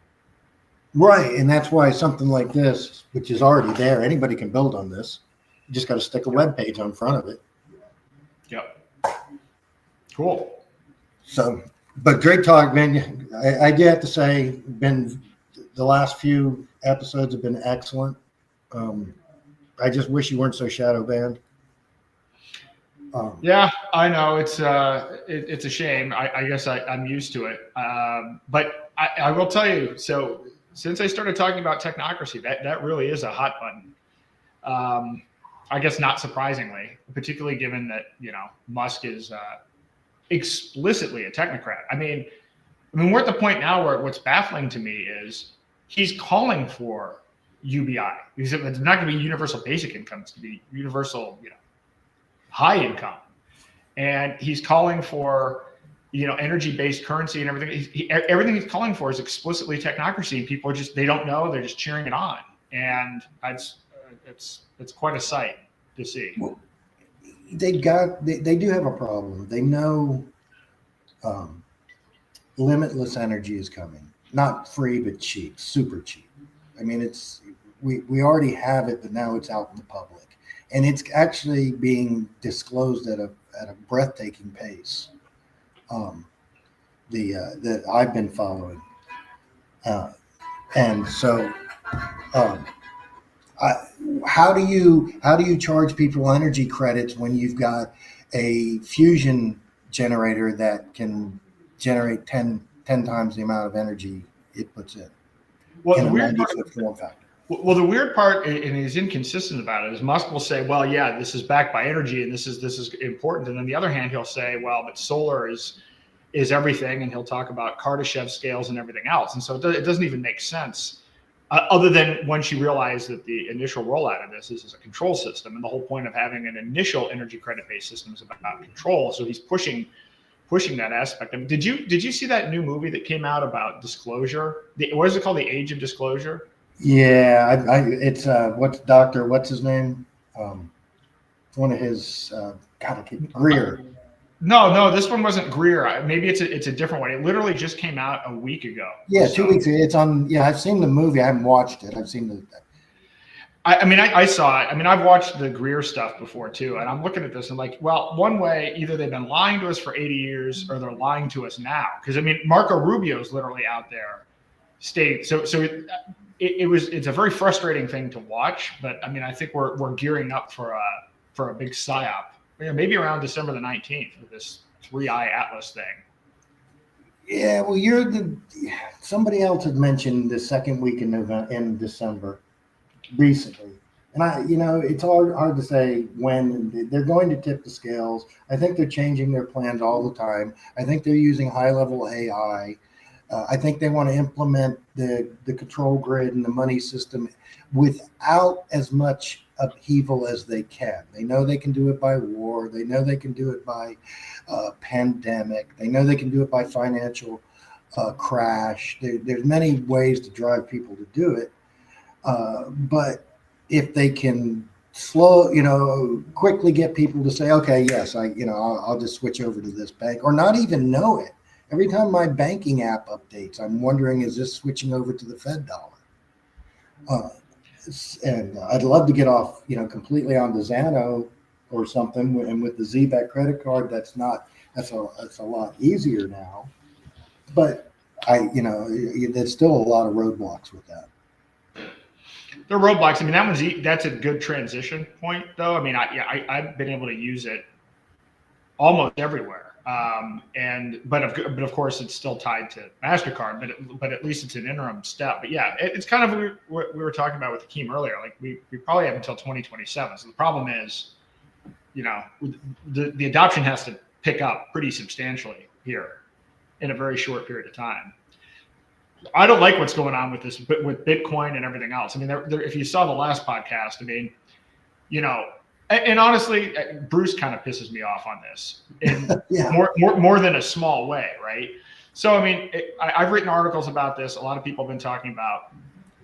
Right, and that's why something like this, which is already there, anybody can build on this. You just got to stick a web page on front of it. Yep. Cool. So, but great talk, man. I do have to say, the last few episodes have been excellent. I just wish you weren't so shadow banned. Yeah, I know it's a shame. I guess I'm used to it. But I will tell you, so since I started talking about technocracy, that really is a hot button. I guess not surprisingly, particularly given that Musk is explicitly a technocrat. I mean, we're at the point now where what's baffling to me is he's calling for UBI. It's not going to be universal basic income. It's going to be universal, high income, and he's calling for energy-based currency and everything. Everything he's calling for is explicitly technocracy, and people are they don't know, they're just cheering it on, and it's quite a sight to see. Well, they do have a problem. They know limitless energy is coming, not free but cheap, super cheap. I mean, we already have it, but now it's out in the public. And it's actually being disclosed at a breathtaking pace. That I've been following, and so, how do you charge people energy credits when you've got a fusion generator that can generate 10 times the amount of energy it puts in? Well, in the a weird 90-foot form factor. Well, the weird part, and he's inconsistent about it, is Musk will say, well, yeah, this is backed by energy and this is important. And on the other hand, he'll say, well, but solar is everything. And he'll talk about Kardashev scales and everything else. And so it doesn't even make sense, other than once you realize that the initial rollout of this is a control system. And the whole point of having an initial energy credit-based system is about control. So he's pushing pushing that aspect. I mean, did you see that new movie that came out about disclosure? What is it called? The Age of Disclosure? Yeah, it's what's his name? One of his God, I can't, Greer. No, this one wasn't Greer. Maybe it's a different one. It literally just came out a week ago. Yeah, 2 weeks ago. It's on. Yeah, I've seen the movie. I haven't watched it. I've seen the. I saw it. I mean, I've watched the Greer stuff before too, and I'm looking at this and like, well, one way, either they've been lying to us for 80 years or they're lying to us now. Because I mean, Marco Rubio's literally out there, it's a very frustrating thing to watch. But I mean, I think we're gearing up for a big psyop. Maybe around December the 19th with this 3i Atlas thing. Yeah, well, somebody else had mentioned the second week in December recently. And it's hard to say when they're going to tip the scales. I think they're changing their plans all the time. I think they're using high-level AI. I think they want to implement the control grid and the money system without as much upheaval as they can. They know they can do it by war. They know they can do it by pandemic. They know they can do it by financial crash. There's many ways to drive people to do it. But if they can quickly get people to say, okay, yes, I'll just switch over to this bank, or not even know it. Every time my banking app updates, I'm wondering, is this switching over to the Fed dollar? And I'd love to get off, completely on the Xano or something. And with the ZBack credit card, that's a lot easier now. But there's still a lot of roadblocks with that. There are roadblocks. I mean, that's a good transition point, though. I mean, I've been able to use it almost everywhere. But of course, it's still tied to MasterCard. But at least it's an interim step. But yeah, it's kind of what we were talking about with Hakeem earlier. Like we probably have until 2027. So the problem is, the adoption has to pick up pretty substantially here in a very short period of time. I don't like what's going on with this, with Bitcoin and everything else. I mean, if you saw the last podcast, I mean, and honestly, Bruce kind of pisses me off on this in Yeah. more than a small way, right? So, I mean, I've written articles about this. A lot of people have been talking about,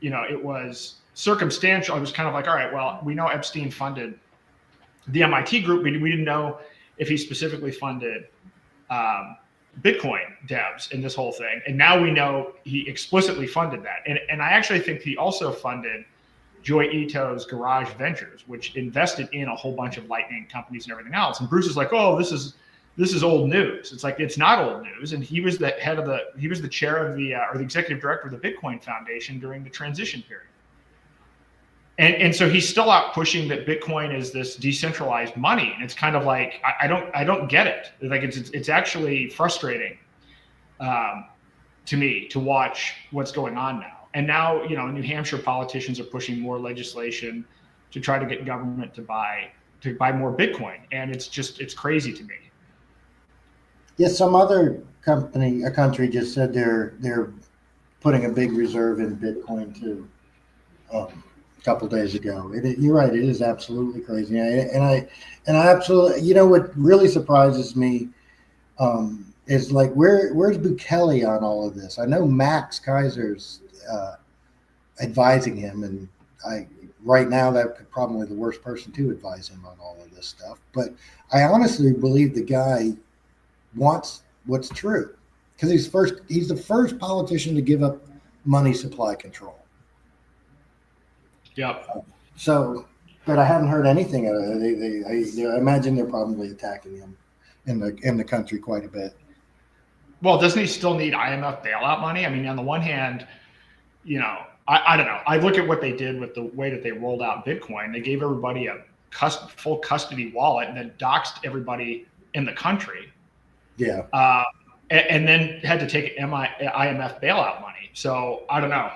it was circumstantial. It was kind of like, all right, well, we know Epstein funded the MIT group. We didn't know if he specifically funded Bitcoin devs in this whole thing. And now we know he explicitly funded that. And I actually think he also funded Joy Ito's Garage Ventures, which invested in a whole bunch of Lightning companies and everything else. And Bruce is like, oh, this is old news. It's like, it's not old news. And he was the chair of or the executive director of the Bitcoin Foundation during the transition period. And so he's still out pushing that Bitcoin is this decentralized money. And it's kind of like, I don't get it. Like it's actually frustrating to me to watch what's going on now. And now, New Hampshire politicians are pushing more legislation to try to get government to buy more Bitcoin. And it's crazy to me. Yeah, some other country just said they're putting a big reserve in Bitcoin too. A couple days ago. You're right. It is absolutely crazy. And I absolutely, what really surprises me is like, where's Bukele on all of this? I know Max Kaiser's advising him, and right now that could probably the worst person to advise him on all of this stuff. But I honestly believe the guy wants what's true, because he's the first politician to give up money supply control. Yep. So, but I haven't heard anything. I imagine they're probably attacking him in the country quite a bit. Well, doesn't he still need IMF bailout money? I mean, on the one hand, I don't know. I look at what they did with the way that they rolled out Bitcoin. They gave everybody a full custody wallet and then doxed everybody in the country. Yeah. And then had to take IMF bailout money. So I don't know.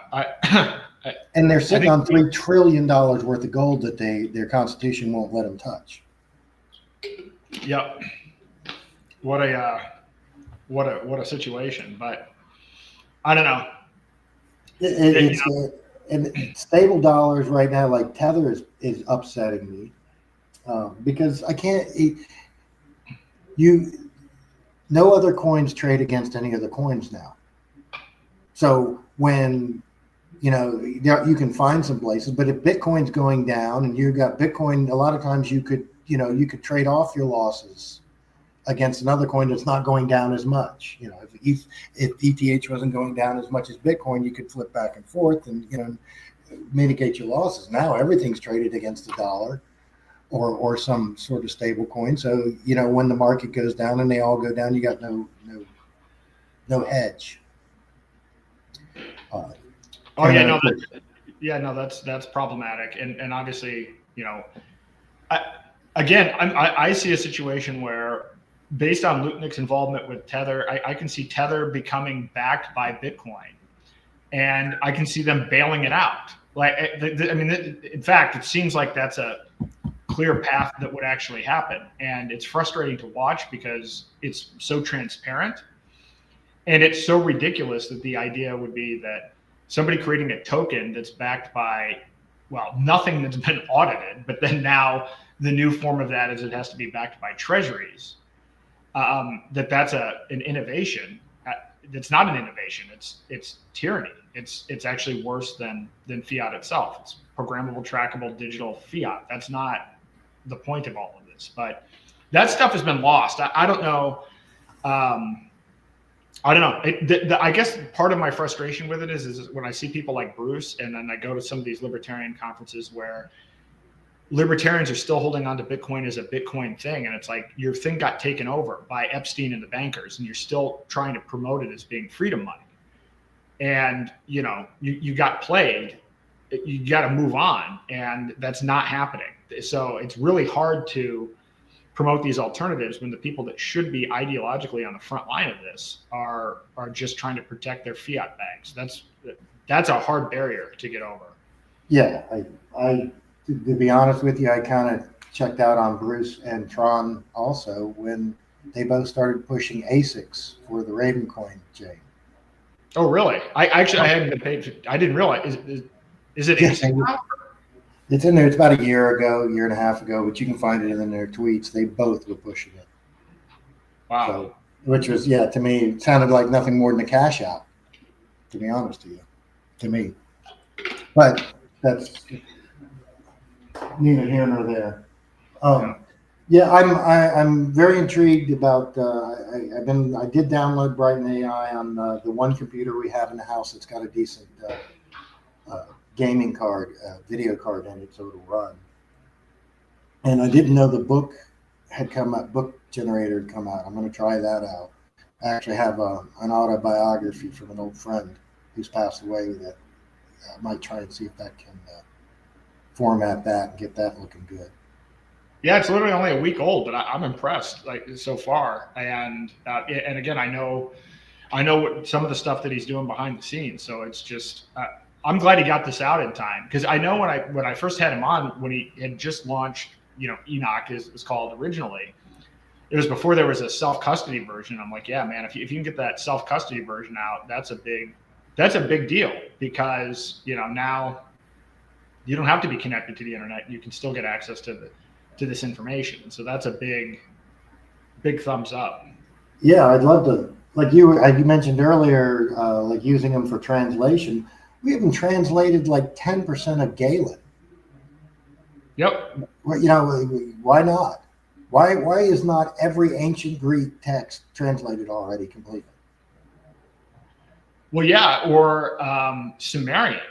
And they're sitting on $3 trillion worth of gold that their constitution won't let them touch. Yep. What a situation. But I don't know. And stable dollars right now, like Tether is upsetting me because I can't. no other coins trade against any other coins now. So when, you can find some places, but if Bitcoin's going down and you've got Bitcoin, a lot of times you could trade off your losses against another coin that's not going down as much. If ETH wasn't going down as much as Bitcoin, you could flip back and forth and, mitigate your losses. Now everything's traded against the dollar or some sort of stable coin. So, when the market goes down and they all go down, you got no hedge. That's problematic. And obviously, I see a situation where, based on Lutnick's involvement with Tether, I can see Tether becoming backed by Bitcoin, and I can see them bailing it out. In fact, it seems like that's a clear path that would actually happen. And it's frustrating to watch because it's so transparent, and it's so ridiculous that the idea would be that somebody creating a token that's backed by, nothing that's been audited, but then now the new form of that is it has to be backed by treasuries. That's an innovation. It's not an innovation. It's tyranny. It's actually worse than fiat itself. It's programmable, trackable, digital fiat. That's not the point of all of this. But that stuff has been lost. I don't know. I guess part of my frustration with it is when I see people like Bruce, and then I go to some of these libertarian conferences where libertarians are still holding on to Bitcoin as a Bitcoin thing. And it's like your thing got taken over by Epstein and the bankers, and you're still trying to promote it as being freedom money. And, you got played, you got to move on, and that's not happening. So it's really hard to promote these alternatives when the people that should be ideologically on the front line of this are just trying to protect their fiat banks. That's a hard barrier to get over. Yeah, I to be honest with you, I kind of checked out on Bruce and Tron also when they both started pushing ASICs for the Ravencoin chain. Oh, really? I hadn't been paid. I didn't realize. Is it ASIC now? It's in there. It's about a year and a half ago, but you can find it in their tweets. They both were pushing it. Wow. So, which was, to me, it sounded like nothing more than a cash out, to be honest with you, to me. But that's neither here nor there. I'm very intrigued about. I did download BrightLearn AI on the one computer we have in the house that's got a decent gaming card, video card in it, so it'll run. And I didn't know the book generator had come out. I'm going to try that out. I actually have an autobiography from an old friend who's passed away that I might try and see if that can format that and get that looking good. Yeah, it's literally only a week old, but I'm impressed so far. And again, I know what some of the stuff that he's doing behind the scenes. So it's just I'm glad he got this out in time, because I know when I first had him on, when he had just launched, Enoch is was called originally. It was before there was a self-custody version. I'm like, yeah, man, if you can get that self-custody version out, that's a big deal, because now you don't have to be connected to the internet. You can still get access to this information. So that's a big thumbs up. Yeah, I'd love to, like you mentioned earlier, like using them for translation. We haven't translated like 10% of Galen. Yep. Why not? Why is not every ancient Greek text translated already completely? Well, yeah, or Sumerian,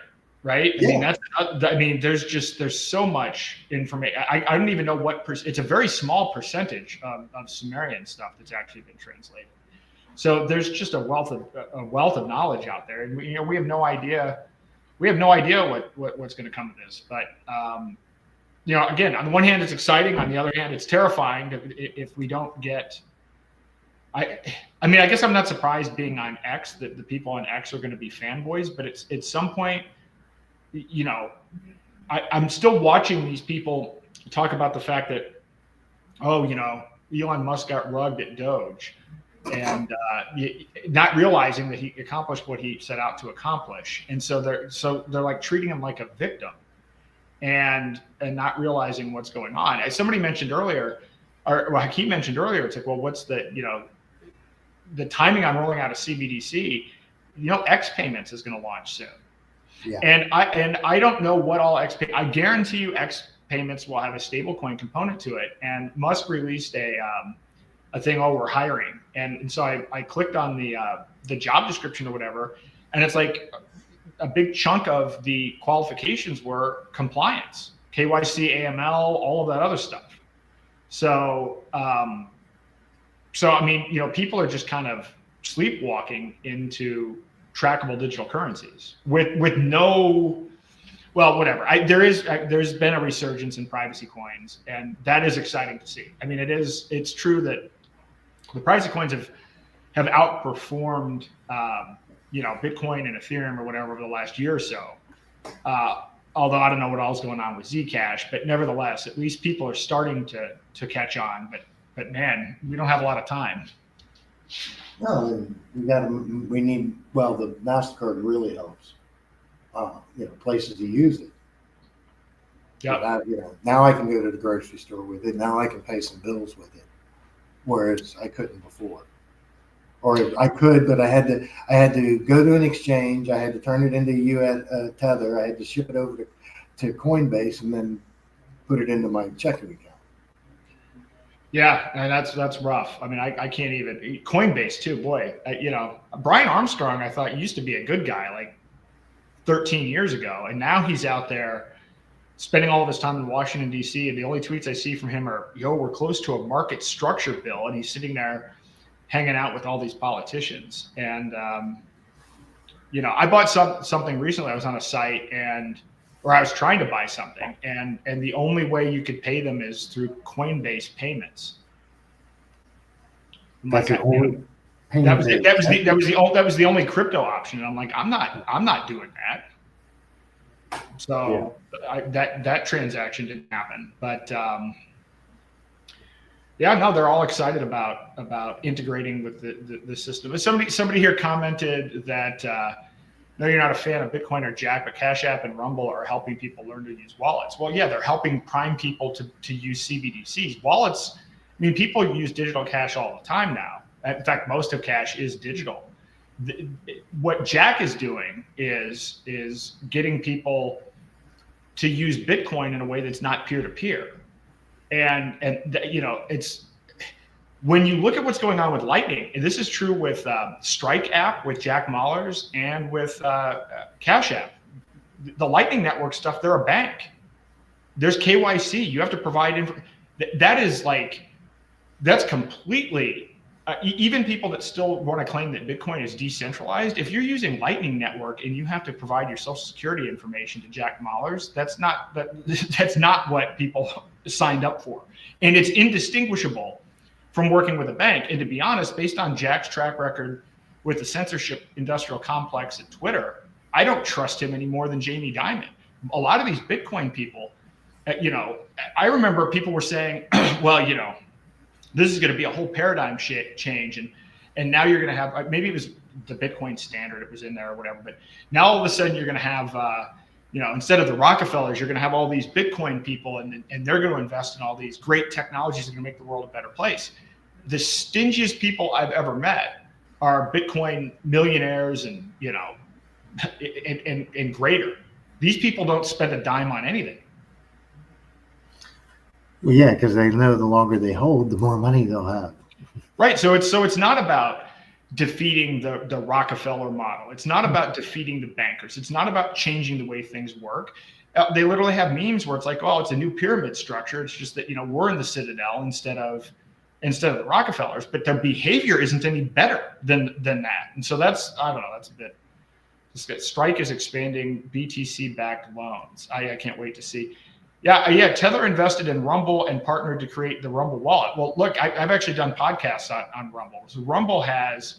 right? Yeah. There's so much information. I don't even know it's a very small percentage of Sumerian stuff that's actually been translated. So there's just a wealth of knowledge out there, and we have no idea. We have no idea what's going to come of this. But again, on the one hand, it's exciting. On the other hand, it's terrifying if we don't get. I guess I'm not surprised, being on X, that the people on X are going to be fanboys. But it's at some point, I'm still watching these people talk about the fact that, Elon Musk got rugged at Doge, and not realizing that he accomplished what he set out to accomplish. And so they're like treating him like a victim, and not realizing what's going on. As somebody mentioned earlier, or Hakeem mentioned earlier, it's like, well, what's the the timing on rolling out a CBDC, X payments is going to launch soon. Yeah. And I don't know what all I guarantee you X payments will have a stablecoin component to it. And Musk released a thing, we're hiring. And so I clicked on the job description or whatever, and it's like a big chunk of the qualifications were compliance, KYC, AML, all of that other stuff. So, I mean, people are just kind of sleepwalking into trackable digital currencies with no, well, whatever. There's been a resurgence in privacy coins, and that is exciting to see. I mean, it's true that the privacy coins have outperformed, Bitcoin and Ethereum or whatever over the last year or so. Although I don't know what all's going on with Zcash, but nevertheless, at least people are starting to catch on. But man, we don't have a lot of time. No, we need, well, the MasterCard really helps, places to use it. Yeah. Now I can go to the grocery store with it. Now I can pay some bills with it, whereas I couldn't before. Or I could, but I had to go to an exchange. I had to turn it into US Tether. I had to ship it over to Coinbase and then put it into my checking account. Yeah, and that's rough. I mean, I can't even Coinbase too. Boy, Brian Armstrong, I thought used to be a good guy like 13 years ago, and now he's out there spending all of his time in Washington D.C. And the only tweets I see from him are, we're close to a market structure bill," and he's sitting there hanging out with all these politicians. And I bought something recently. I was on a site or I was trying to buy something, and the only way you could pay them is through Coinbase payments. That's that was the only crypto option. And I'm like, I'm not doing that. So that transaction didn't happen. But they're all excited about integrating with the system. Somebody here commented that no, you're not a fan of Bitcoin or Jack, but Cash App and Rumble are helping people learn to use wallets. Well, yeah, they're helping prime people to use CBDCs. Wallets, I mean, people use digital cash all the time now. In fact, most of cash is digital. What Jack is doing is getting people to use Bitcoin in a way that's not peer-to-peer. And it's when you look at what's going on with Lightning, and this is true with Strike app with Jack Mallers and with Cash App, the Lightning Network stuff, they're a bank. There's KYC. You have to provide info. That's completely, even people that still want to claim that Bitcoin is decentralized, if you're using Lightning Network and you have to provide your social security information to Jack Mallers, that's not what people signed up for. And it's indistinguishable from working with a bank. And to be honest, based on Jack's track record with the censorship industrial complex at Twitter, I don't trust him any more than Jamie Dimon. A lot of these Bitcoin people, I remember people were saying, well, this is going to be a whole paradigm change. And now you're going to have, maybe it was the Bitcoin standard, it was in there or whatever, but now all of a sudden you're going to have, instead of the Rockefellers, you're going to have all these Bitcoin people and they're going to invest in all these great technologies that are going to make the world a better place. The stingiest people I've ever met are Bitcoin millionaires and greater. These people don't spend a dime on anything. Well, yeah, because they know the longer they hold, the more money they'll have. Right. So it's not about defeating the Rockefeller model. It's not about defeating the bankers. It's not about changing the way things work. They literally have memes where it's like, oh, it's a new pyramid structure. It's just that we're in the Citadel instead of the Rockefellers, but their behavior isn't any better than that. And so that's a bit. Strike is expanding BTC-backed loans. I can't wait to see. Yeah. Tether invested in Rumble and partnered to create the Rumble wallet. Well, look, I've actually done podcasts on Rumble. So Rumble has,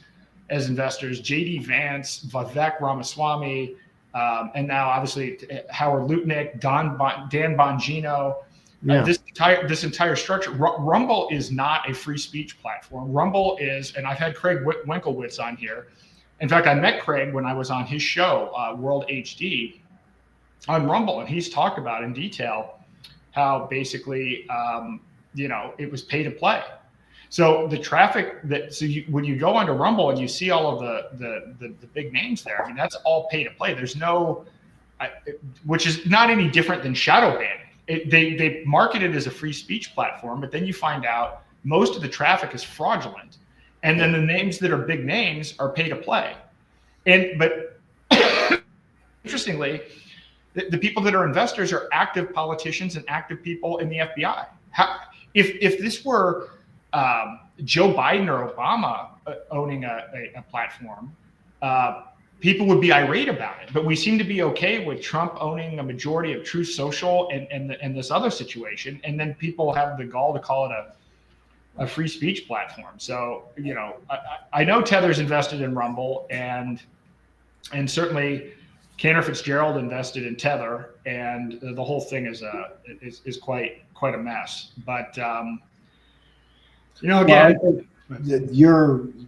as investors, JD Vance, Vivek Ramaswamy, and now obviously Howard Lutnick, Dan Bongino. Yeah. This entire structure. Rumble is not a free speech platform. Rumble is, and I've had Craig Winklewitz on here. In fact, I met Craig when I was on his show, World HD, on Rumble, and he's talked about in detail how basically, it was pay to play. So the traffic when you go onto Rumble and you see all of the big names there, I mean, that's all pay to play. There's no, which is not any different than shadow banning. They market it as a free speech platform, but then you find out most of the traffic is fraudulent. And then the names that are big names are pay to play. But interestingly, the people that are investors are active politicians and active people in the FBI. If this were Joe Biden or Obama owning a platform, people would be irate about it. But we seem to be okay with Trump owning a majority of Truth Social and this other situation, and then people have the gall to call it a free speech platform. So I know Tether's invested in Rumble, and certainly Cantor Fitzgerald invested in Tether, and the whole thing is quite a mess. But again,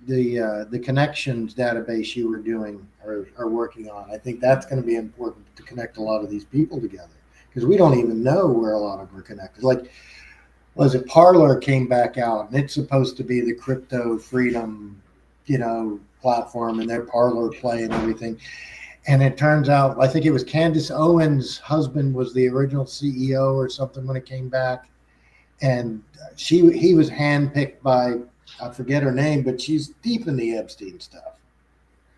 the connections database you were doing or working on, I think that's going to be important to connect a lot of these people together, because we don't even know where a lot of them are connected. Like, was it Parler came back out, and it's supposed to be the crypto freedom, platform, and their Parler play and everything. And it turns out, I think it was Candace Owens' husband was the original CEO or something when it came back. And he was handpicked by, I forget her name, but she's deep in the Epstein stuff.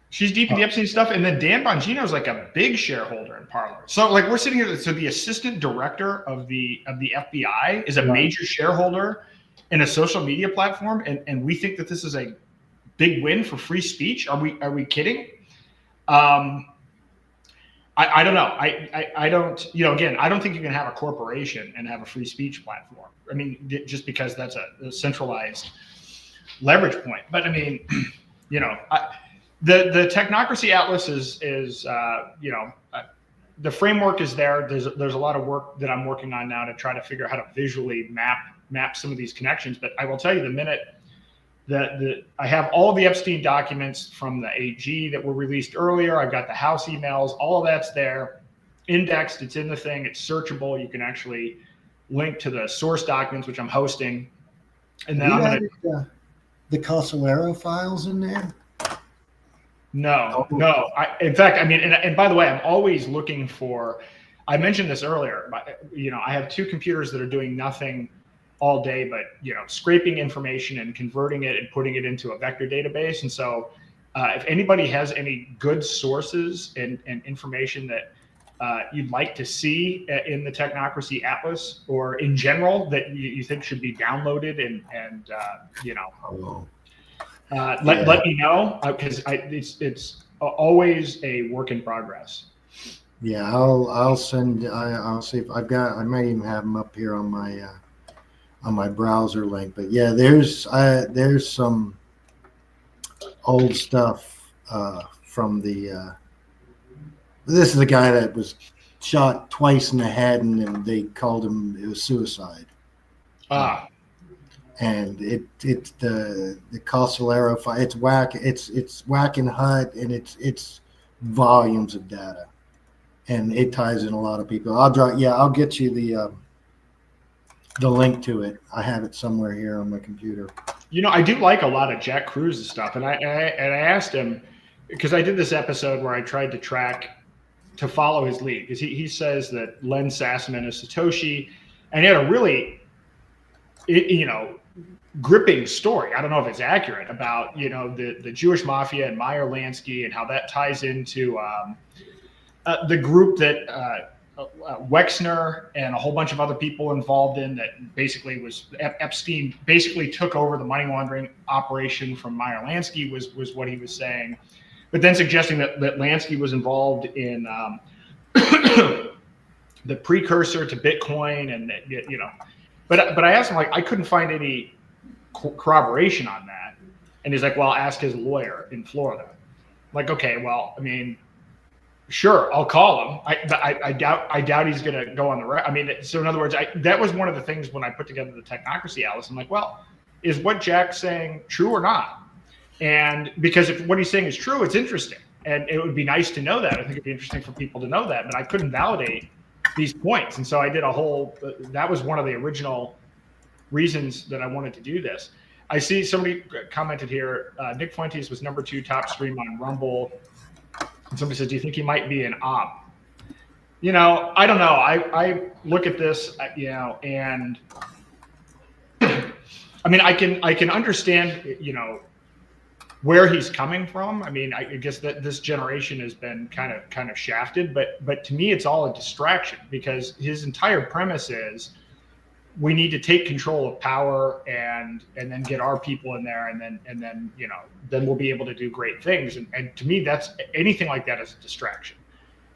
She's deep in the Epstein stuff. And then Dan Bongino is like a big shareholder in Parler. So like we're sitting here, so the assistant director of the FBI is a major shareholder in a social media platform. And we think that this is a big win for free speech. Are we kidding? I don't know. I don't, again, I don't think you can have a corporation and have a free speech platform. I mean, just because that's a centralized leverage point. But I mean, the Technocracy Atlas is the framework is there. There's a lot of work that I'm working on now to try to figure out how to visually map some of these connections. But I will tell you, the minute that I have all the Epstein documents from the AG that were released earlier. I've got the House emails, all of that's there, indexed. It's in the thing. It's searchable. You can actually link to the source documents, which I'm hosting. And then I'm going to the Cosolero files in there. No. In fact, I mean, and by the way, I'm always looking for. I mentioned this earlier. I have two computers that are doing nothing all day, but scraping information and converting it and putting it into a vector database. And so if anybody has any good sources and information that you'd like to see in the Technocracy Atlas or in general that you think should be downloaded and let me know, because it's always a work in progress. Yeah, I'll send. I'll see if I've got. I might even have them up here on my browser link. But yeah, there's some old stuff from the. This is a guy that was shot twice in the head, and they called him it was suicide. And it's the Cosolero file. It's whack. It's whack and hut, and it's volumes of data, and it ties in a lot of people. I'll get you the link to it. I have it somewhere here on my computer. I do like a lot of Jack Cruz's stuff, and I asked him, because I did this episode where I tried to follow his lead, because he says that Len Sassman is Satoshi, and he had a really gripping story. I don't know if it's accurate about the Jewish mafia and Meyer Lansky and how that ties into the group that Wexner and a whole bunch of other people involved in, that basically was Epstein basically took over the money laundering operation from Meyer Lansky was what he was saying, but then suggesting that Lansky was involved in the precursor to Bitcoin, and but I asked him, I couldn't find any corroboration on that, and he's like, well, ask his lawyer in Florida. I'm like, okay, well, I mean, sure, I'll call him. I doubt he's going to go on the record. I mean, so in other words, that was one of the things when I put together the Technocracy Atlas. I'm like, well, is what Jack's saying true or not? And because if what he's saying is true, it's interesting, and it would be nice to know that. I think it'd be interesting for people to know that, but I couldn't validate these points, and so I did a whole. That was one of the original reasons that I wanted to do this. I see somebody commented here. Nick Fuentes was #2 top stream on Rumble. And somebody says, "Do you think he might be an op?" You know, I don't know. I look at this, you know, and I mean, I can understand, you know, where he's coming from. I mean, I guess that this generation has been kind of shafted, but to me, it's all a distraction, because his entire premise is we need to take control of power and then get our people in there, and then you know, then we'll be able to do great things. And to me, that's anything like that is a distraction.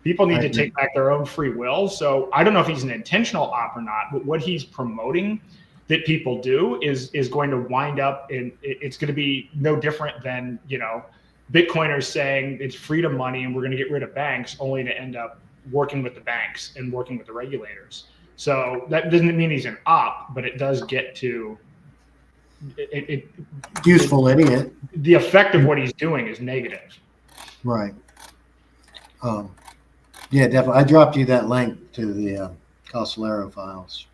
People need to take back their own free will. So I don't know if he's an intentional op or not, but what he's promoting that people do is going to wind up in, it's going to be no different than, you know, Bitcoiners saying it's freedom money and we're going to get rid of banks, only to end up working with the banks and working with the regulators. So that doesn't mean he's an op, but it does get to Useful idiot. The effect of what he's doing is negative. Right. Yeah, definitely. I dropped you that link to the Costellaro files.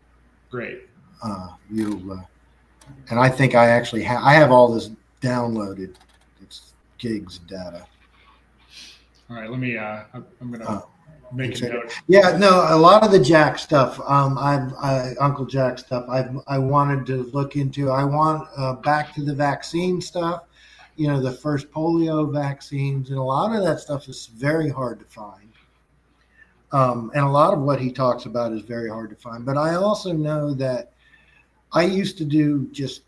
Great. And I think I actually I have all this downloaded. It's gigs of data. All right, let me. I'm gonna make a note. Yeah, no, a lot of the Jack stuff. Uncle Jack stuff. I wanted to look into. I want back to the vaccine stuff. You know, the first polio vaccines, and a lot of that stuff is very hard to find. And a lot of what he talks about is very hard to find. But I also know that I used to do just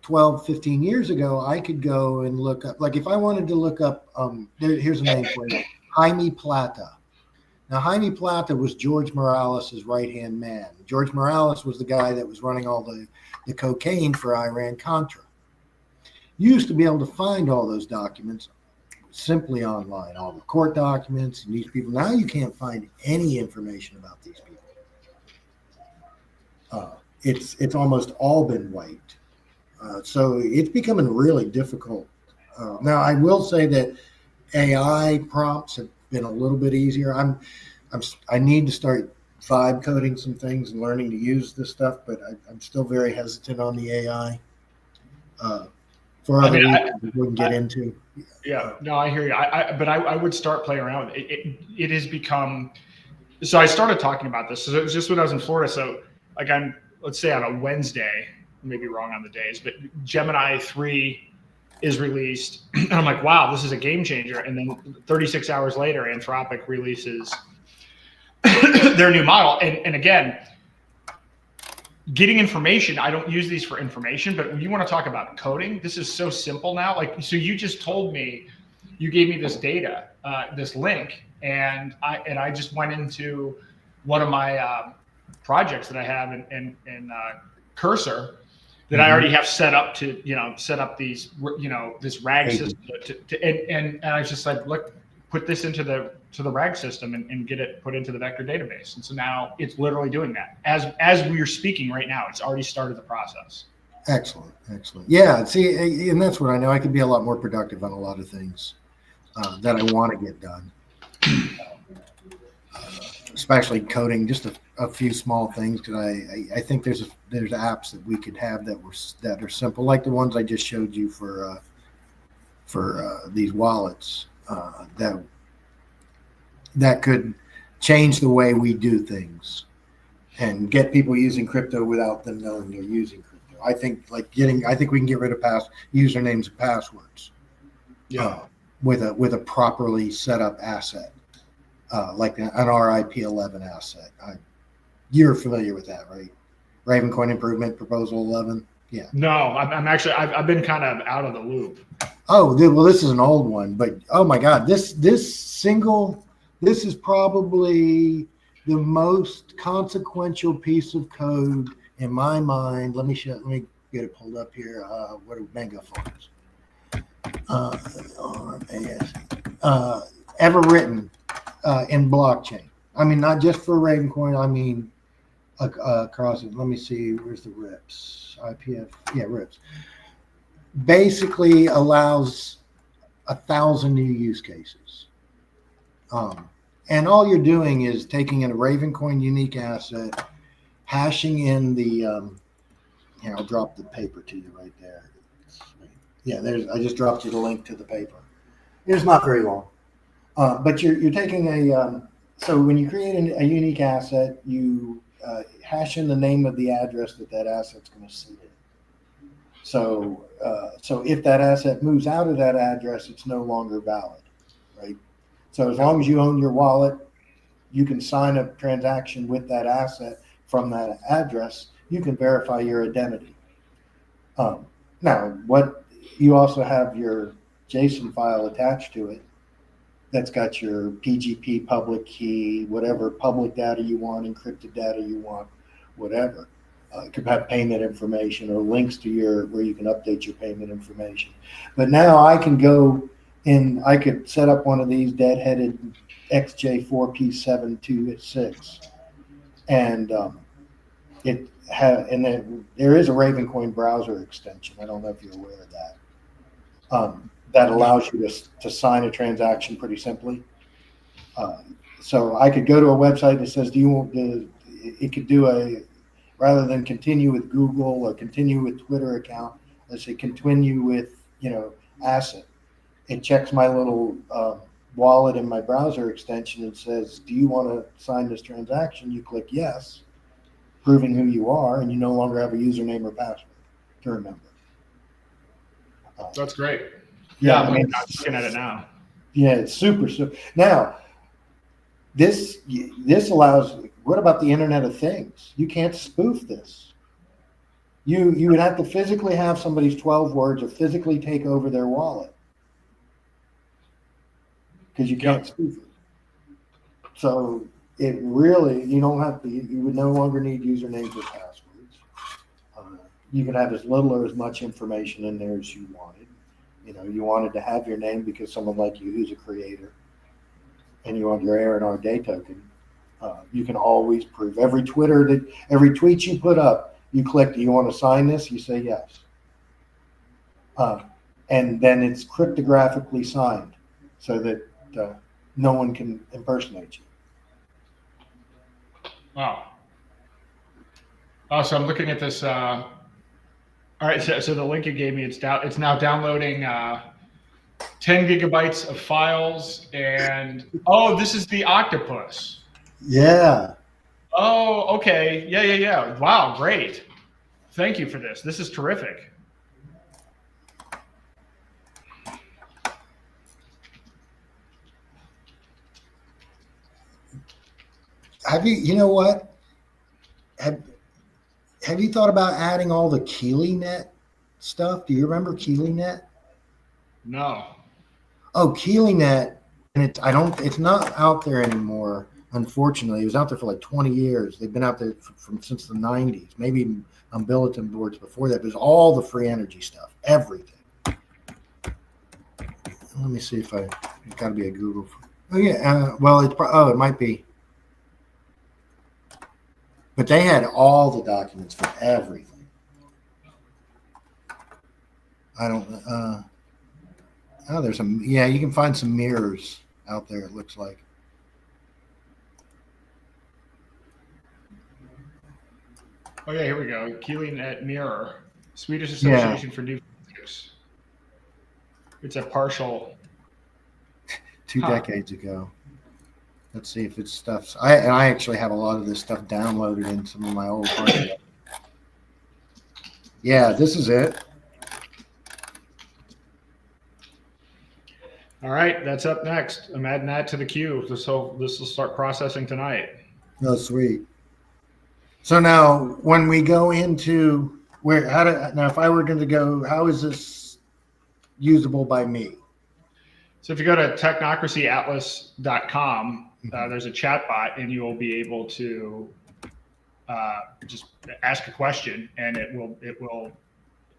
12, 15 years ago, I could go and look up, like if I wanted to look up, here's a name for it, Jaime Plata. Now, Jaime Plata was George Morales' right-hand man. George Morales was the guy that was running all the cocaine for Iran-Contra. You used to be able to find all those documents simply online, all the court documents and these people. Now you can't find any information about these people. It's almost all been wiped. So it's becoming really difficult. Now I will say that AI prompts have been a little bit easier. I need to start vibe coding some things and learning to use this stuff, but I'm still very hesitant on the AI. For other reasons we wouldn't get into. Yeah, no, I hear you. But I would start playing around with it. It has become. So I started talking about this. So it was just when I was in Florida. So like let's say on a Wednesday, maybe wrong on the days, but Gemini 3 is released, and I'm like, wow, this is a game changer. And then 36 hours later, Anthropic releases their new model. And again, getting information, I don't use these for information, but when you want to talk about coding, this is so simple now. Like, so you just told me, you gave me this data, this link, and I just went into one of my projects that I have in Cursor that I already have set up to, set up these, this RAG system and I was just like, look, put this into the RAG system and get it put into the vector database. And so now it's literally doing that. As we are speaking right now, it's already started the process. Excellent. Yeah, see, and that's what I know. I could be a lot more productive on a lot of things that I want to get done. Especially coding just a few small things, because I think there's apps that we could have that are simple, like the ones I just showed you for these wallets that could change the way we do things and get people using crypto without them knowing they're using crypto. I think we can get rid of usernames and passwords. Yeah. With a properly set up asset. Like an RIP11 asset. You're familiar with that, right? Ravencoin Improvement Proposal 11. Yeah. No, I'm actually, I've been kind of out of the loop. Oh, well, this is an old one, but oh my God, this is probably the most consequential piece of code in my mind. Let me get it pulled up here. What are megaphones? Ever written in blockchain. I mean, not just for Ravencoin. I mean, across it. Let me see. Where's the RIPS? IPF. Yeah, RIPS. Basically allows 1,000 new use cases. And all you're doing is taking in a Ravencoin unique asset, hashing in the, I'll drop the paper to you right there. Yeah, I just dropped you the link to the paper. It's not very long, but you're taking so when you create a unique asset, you hash in the name of the address that asset's going to sit in. So if that asset moves out of that address, it's no longer valid, right? So as long as you own your wallet, you can sign a transaction with that asset from that address. You can verify your identity. Now, what you also have your JSON file attached to it that's got your PGP public key, whatever public data you want, encrypted data you want, whatever. It could have payment information or links to where you can update your payment information. But now I can go and I could set up one of these dead-headed XJ4P726, and there is a Ravencoin browser extension. I don't know if you're aware of that. That allows you to sign a transaction pretty simply. So I could go to a website that says, it could do rather than continue with Google or continue with Twitter account, let's say continue with, asset. It checks my little wallet in my browser extension and says, do you want to sign this transaction? You click yes, proving who you are, and you no longer have a username or password to remember. That's great. Yeah, I'm looking at it now. Yeah, it's super. Now, this allows. What about the Internet of Things? You can't spoof this. You would have to physically have somebody's 12 words or physically take over their wallet because you can't spoof it. So it really, you don't have to. You would no longer need usernames or passwords. You could have as little or as much information in there as you wanted. You wanted to have your name because someone like you who's a creator, and you want your R&R day token. You can always prove every tweet you put up, you click, do you want to sign this? You say yes. And then it's cryptographically signed so that no one can impersonate you. Wow. Oh, so I'm looking at this. All right, so the link you gave me, it's now downloading 10 gigabytes of files, and this is the octopus. Yeah. Oh, okay. Yeah. Wow, great. Thank you for this. This is terrific. You know what? Have you thought about adding all the KeelyNet stuff? Do you remember KeelyNet? No. Oh, KeelyNet, and it's not out there anymore. Unfortunately, it was out there for like 20 years. They've been out there since the 90s, maybe even on bulletin boards before that. There's all the free energy stuff, everything. Let me see if it's got to be a Google. Oh yeah, it might be. But they had all the documents for everything. I don't. There's some. Yeah, you can find some mirrors out there. It looks like. Oh yeah, here we go. KeelyNet Mirror, Swedish Association for New Physics. It's a partial. 2 decades ago. Let's see if it's stuff. I actually have a lot of this stuff downloaded in some of my old projects. Yeah, this is it. All right, that's up next. I'm adding that to the queue. So this will start processing tonight. Oh, sweet. So now, when we go into now, if I were going to go, how is this usable by me? So if you go to technocracyatlas.com, there's a chat bot, and you will be able to just ask a question, and it will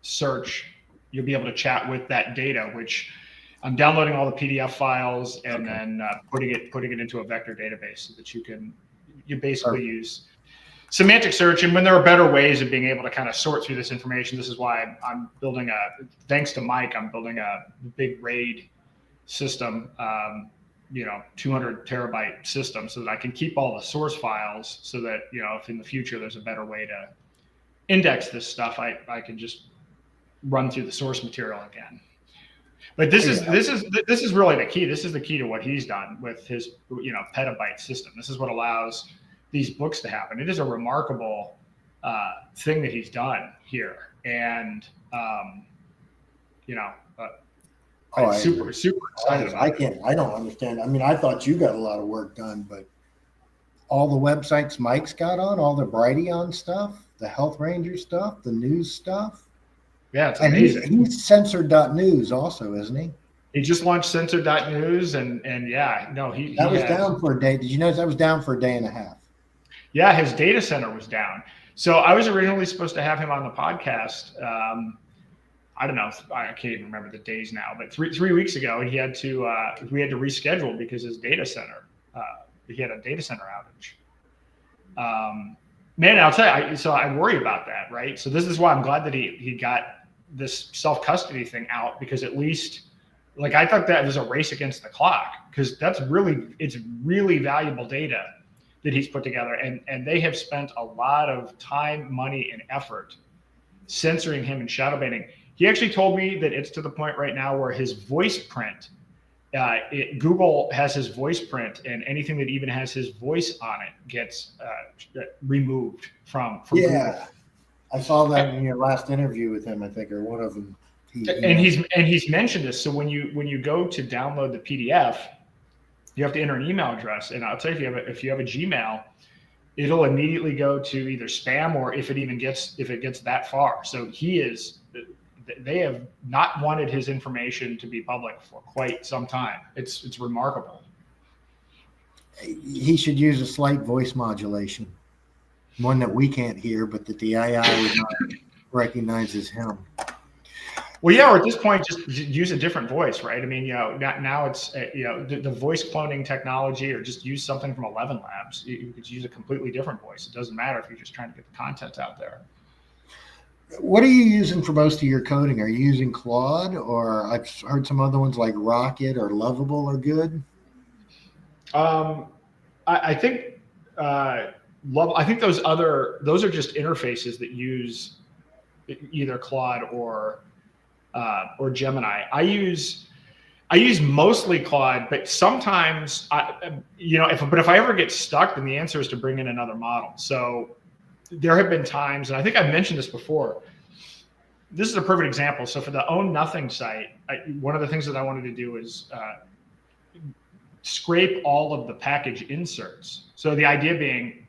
search. You'll be able to chat with that data, which I'm downloading all the PDF files and then putting it into a vector database so that you basically use semantic search. And when there are better ways of being able to kind of sort through this information, this is why I'm building thanks to Mike, I'm building a big RAID system, 200 terabyte system, so that I can keep all the source files, so that, if in the future there's a better way to index this stuff, I can just run through the source material again. But this is really the key. This is the key to what he's done with his petabyte system. This is what allows these books to happen. It is a remarkable thing that he's done here, and I'm super excited about it. I don't understand. I mean, I thought you got a lot of work done, but all the websites Mike's got on, all the BrightLearn stuff, the Health Ranger stuff, the news stuff. Yeah, it's and amazing. He's censored.news also, isn't he? He just launched censored.news, and that was down for a day. Did you notice that was down for a day and a half? Yeah, his data center was down. So I was originally supposed to have him on the podcast. I don't know. I can't even remember the days now, but three weeks ago, we had to reschedule because his data center, he had a data center outage. Man, I'll tell you, so I worry about that, right? So this is why I'm glad that he got this self-custody thing out, because at least, like, I thought that was a race against the clock, because it's really valuable data that he's put together. And they have spent a lot of time, money, and effort censoring him and shadow banning. He actually told me that it's to the point right now where his voice print, Google has his voice print, and anything that even has his voice on it gets removed from Google. I saw that in your last interview with him, I think, or one of them. He's mentioned this. So when you go to download the PDF, you have to enter an email address, and I'll tell you, if you have a Gmail, it'll immediately go to either spam, or if it gets that far. So they have not wanted his information to be public for quite some time. It's remarkable. He should use a slight voice modulation, one that we can't hear, but that the AI would not recognize as him. Well, yeah, or at this point, just use a different voice, right? I mean, now it's, the voice cloning technology, or just use something from 11 Labs. You could use a completely different voice. It doesn't matter if you're just trying to get the content out there. What are you using for most of your coding? Are you using Claude, or I've heard some other ones like Rocket or Lovable are good? I think those are just interfaces that use either Claude or Gemini. I use mostly Claude, but sometimes if I ever get stuck, then the answer is to bring in another model. So there have been times, and I think I've mentioned this before. This is a perfect example. So for the Own Nothing site, one of the things that I wanted to do is scrape all of the package inserts. So the idea being,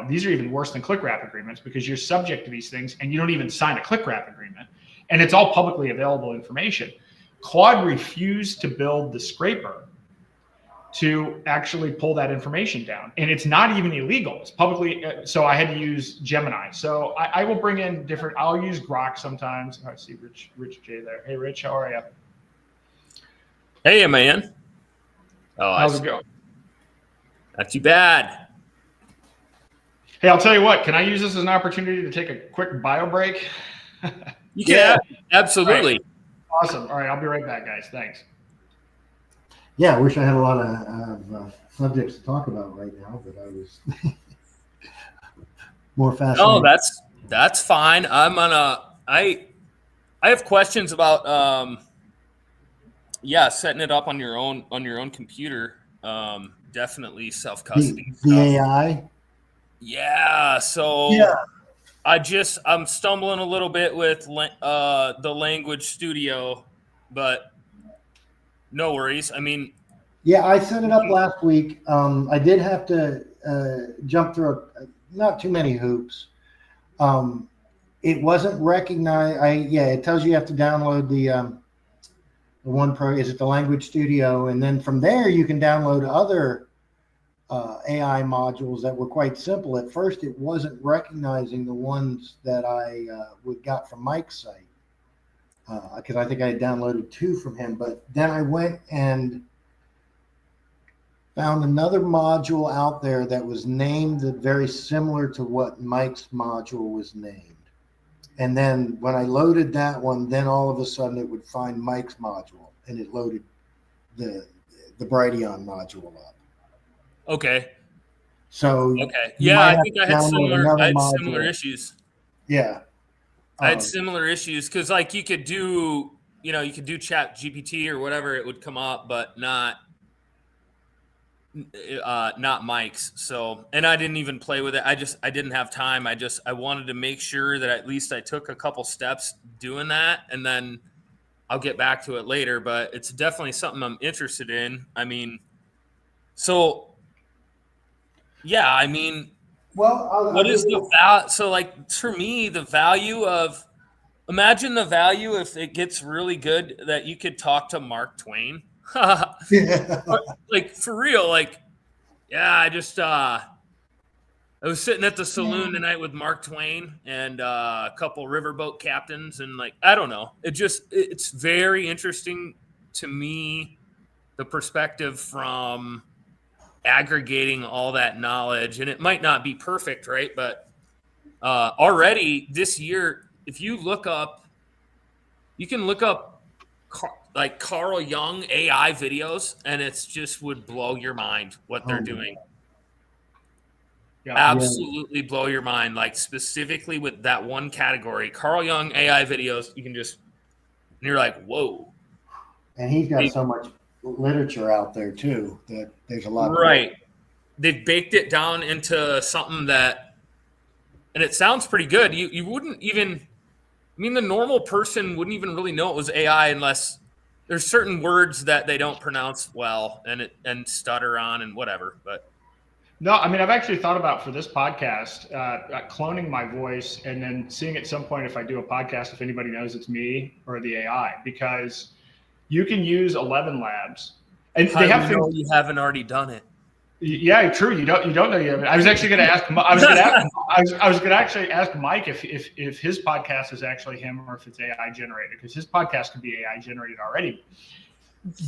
these are even worse than click-wrap agreements, because you're subject to these things and you don't even sign a click-wrap agreement, and it's all publicly available information. Claude refused to build the scraper to actually pull that information down, and it's not even illegal. It's publicly, so I had to use Gemini. So I will bring in different. I'll use Grok sometimes. I see Rich J there. Hey, Rich, how are you? Hey, man. Oh, how's it going? Not too bad. Hey, I'll tell you what. Can I use this as an opportunity to take a quick bio break? You can, absolutely. Right. Awesome. All right, I'll be right back, guys. Thanks. Yeah, I wish I had a lot of subjects to talk about right now, but I was more fascinated. Oh, that's fine. I have questions about setting it up on your own computer. Definitely self-custody. The AI. Yeah. So yeah. I'm stumbling a little bit with the Language Studio, but no worries. I mean, yeah, I set it up last week. I did have to jump through not too many hoops. It wasn't recognized. It tells you have to download the one pro. Is it the Language Studio? And then from there, you can download other AI modules that were quite simple. At first, it wasn't recognizing the ones that I got from Mike's site, because I think I had downloaded 2 from him. But then I went and found another module out there that was named very similar to what Mike's module was named. And then when I loaded that one, then all of a sudden it would find Mike's module, and it loaded the BrightLearn module up. Okay. So okay, yeah, I think I had similar issues. Yeah. I had similar issues because, like, you could do Chat GPT or whatever, it would come up, but not Mike's. So, and I didn't even play with it. I didn't have time. I wanted to make sure that at least I took a couple steps doing that, and then I'll get back to it later. But it's definitely something I'm interested in. I mean, so yeah, I mean, Well, what is the value? So, like, for me, the value of, imagine the value if it gets really good that you could talk to Mark Twain. yeah. Like, for real, like, yeah, I was sitting at the saloon tonight with Mark Twain and a couple riverboat captains, and, like, I don't know. It's very interesting to me, the perspective from aggregating all that knowledge. And it might not be perfect, right? But already this year, if you look up, you can look up like Carl Jung AI videos, and it's just would blow your mind what they're doing. Yeah. Absolutely blow your mind. Like, specifically with that one category, Carl Jung AI videos, you can just, and you're like, whoa. And he's got so much literature out there too that there's a lot. Right. They've baked it down into something that, and it sounds pretty good. You wouldn't even, I mean, the normal person wouldn't even really know it was AI unless there's certain words that they don't pronounce well and stutter on and whatever. But No, I mean, I've actually thought about for this podcast, cloning my voice and then seeing at some point if I do a podcast, if anybody knows it's me or the AI, because you can use 11 Labs, and they have know you haven't already done it. Yeah, true. You don't know you haven't. I was actually going to ask. I was going to actually ask Mike if his podcast is actually him or if it's AI generated, because his podcast could be AI generated already.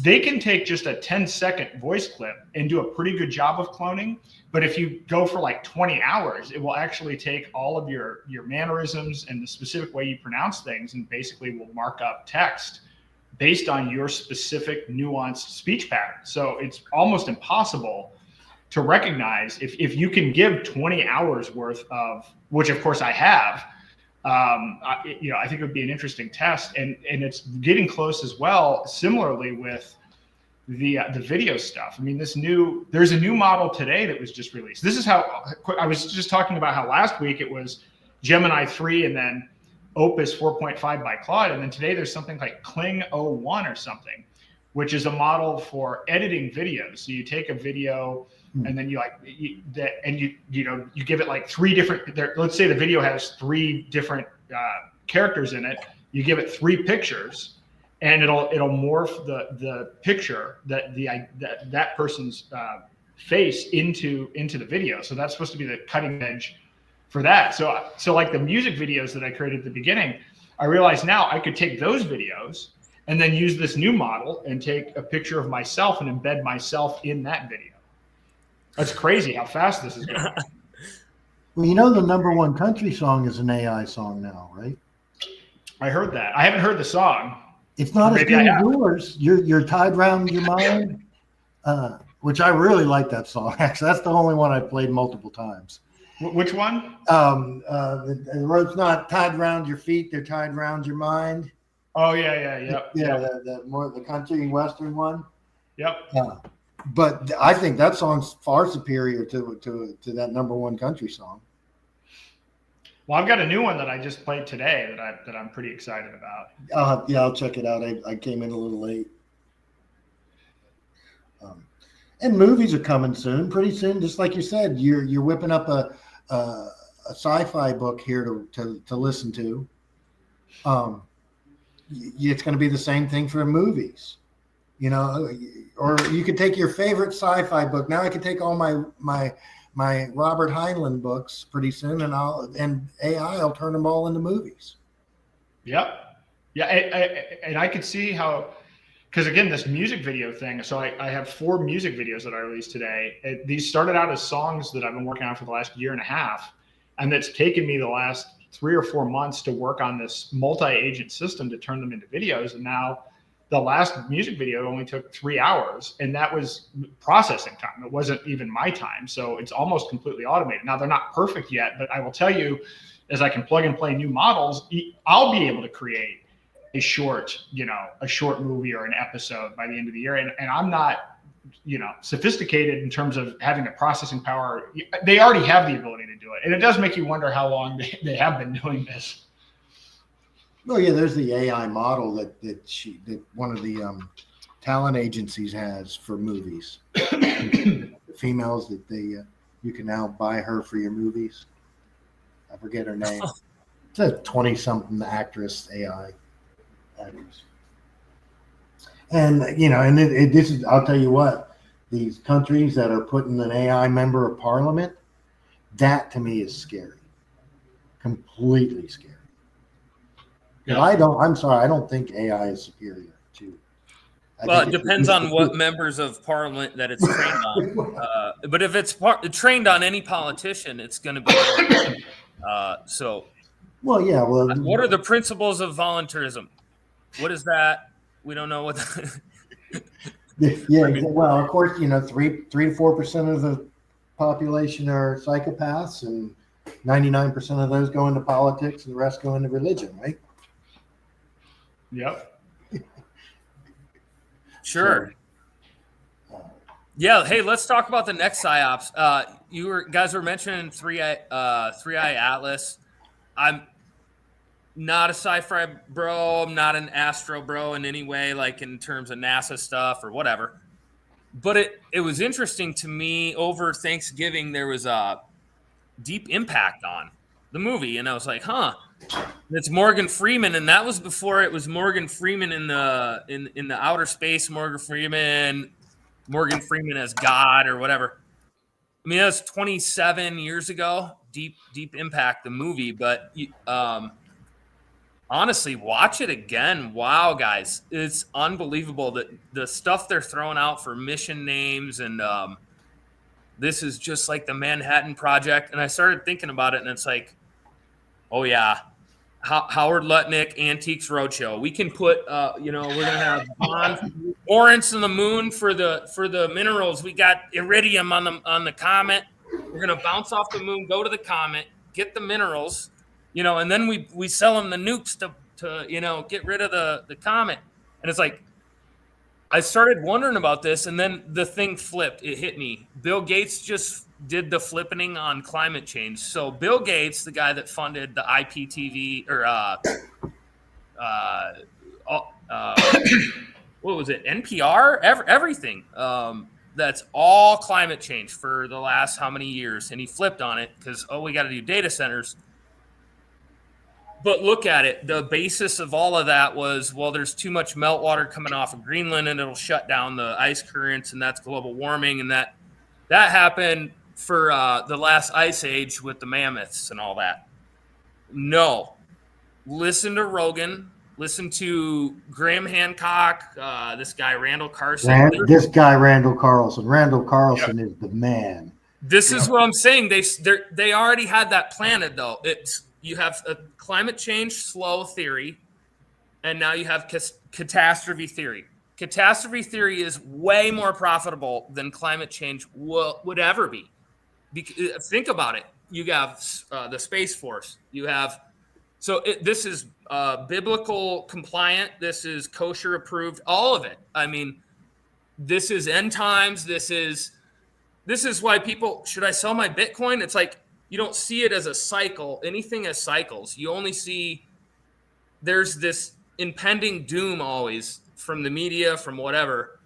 They can take just a 10-second voice clip and do a pretty good job of cloning. But if you go for like 20 hours, it will actually take all of your mannerisms and the specific way you pronounce things, and basically will mark up text based on your specific nuanced speech pattern. So it's almost impossible to recognize if you can give 20 hours worth of, which of course I have. I think it would be an interesting test, and it's getting close as well. Similarly with the video stuff. I mean, there's a new model today that was just released. This is how I was just talking about how last week it was Gemini 3 and then Opus 4.5 by Claude, and then today there's something like Kling 01 or something, which is a model for editing videos. So you take a video and then you give it like three different. Let's say the video has three different characters in it. You give it three pictures, and it'll morph the picture that person's face into the video. So that's supposed to be the cutting edge for that. So like the music videos that I created at the beginning, I realize now I could take those videos and then use this new model and take a picture of myself and embed myself in that video. That's crazy how fast this is going. Well, you know, the #1 country song is an AI song now, right? I heard that. I haven't heard the song. It's not as Maybe good I as have. yours. You're tied round your mind, which I really like that song. Actually, that's the only one I played multiple times. Which one? The rope's not tied around your feet; they're tied around your mind. Oh yeah. Yep. The country and western one. Yep. But I think that song's far superior to that #1 country song. Well, I've got a new one that I just played today that I'm pretty excited about. I'll check it out. I came in a little late. And movies are coming soon, pretty soon. Just like you said, you're whipping up a sci-fi book here to listen to. It's going to be the same thing for movies, you know. Or you could take your favorite sci-fi book. Now I could take all my Robert Heinlein books pretty soon, and AI will turn them all into movies. Yep. Yeah, and I could see how, because again, this music video thing. So I have 4 music videos that I released today. These started out as songs that I've been working on for the last year and a half, and that's taken me the last 3 or 4 months to work on this multi-agent system to turn them into videos. And now the last music video only took 3 hours, and that was processing time. It wasn't even my time. So it's almost completely automated. Now they're not perfect yet, but I will tell you, as I can plug and play new models, I'll be able to create a short movie or an episode by the end of the year. And I'm not, sophisticated in terms of having the processing power. They already have the ability to do it. And it does make you wonder how long they have been doing this. Well, yeah, there's the AI model that one of the talent agencies has for movies. The females that you can now buy her for your movies. I forget her name. It's a 20-something actress, AI actress. And this is, I'll tell you what, these countries that are putting an AI member of parliament, that to me is scary, completely scary. Yeah. I don't think AI is superior to. Well, it depends on what members of parliament that it's trained on. But if it's trained on any politician, it's going to be. So. Well, yeah. Well, what are the principles of voluntarism? What is that? We don't know what. Yeah. Well, of course, 3 to 4% of the population are psychopaths, and 99% of those go into politics, and the rest go into religion, right? Yep. Sure. Yeah. Hey, let's talk about the next psyops. You guys were mentioning 3i Atlas. I'm not a sci-fi bro. I'm not an astro bro in any way, like in terms of NASA stuff or whatever. But it was interesting to me over Thanksgiving. There was a Deep Impact on the movie, and I was like, huh. It's Morgan Freeman, and that was before it was Morgan Freeman in the outer space. Morgan Freeman as God or whatever. I mean, that was 27 years ago. Deep Impact, the movie, but honestly, watch it again. Wow, guys, it's unbelievable that the stuff they're throwing out for mission names, and this is just like the Manhattan Project. And I started thinking about it, and it's like, oh yeah. Howard Lutnick Antiques Roadshow. We can put, we're gonna have Lawrence and the Moon for the minerals. We got iridium on the comet. We're gonna bounce off the moon, go to the comet, get the minerals, and then we sell them the nukes to get rid of the comet. And it's like, I started wondering about this, and then the thing flipped. It hit me. Bill Gates just did the flippening on climate change. So Bill Gates, the guy that funded the IPTV or what was it? NPR, everything. That's all climate change for the last how many years? And he flipped on it because we got to do data centers. But look at it. The basis of all of that was, there's too much meltwater coming off of Greenland, and it'll shut down the ice currents, and that's global warming, and that happened for the last ice age with the mammoths and all that. No. Listen to Rogan. Listen to Graham Hancock, this guy, Randall Carlson. Randall Carlson. Randall Carlson is the man. This is what I'm saying. They already had that planted, though. You have a climate change slow theory, and now you have catastrophe theory. Catastrophe theory is way more profitable than climate change would ever be. Think about it. You have the Space Force. You have this is biblical compliant. This is kosher approved. All of it. I mean, this is end times. This is why people, should I sell my Bitcoin? It's like, you don't see it as a cycle, anything as cycles. You only see there's this impending doom always from the media, from whatever,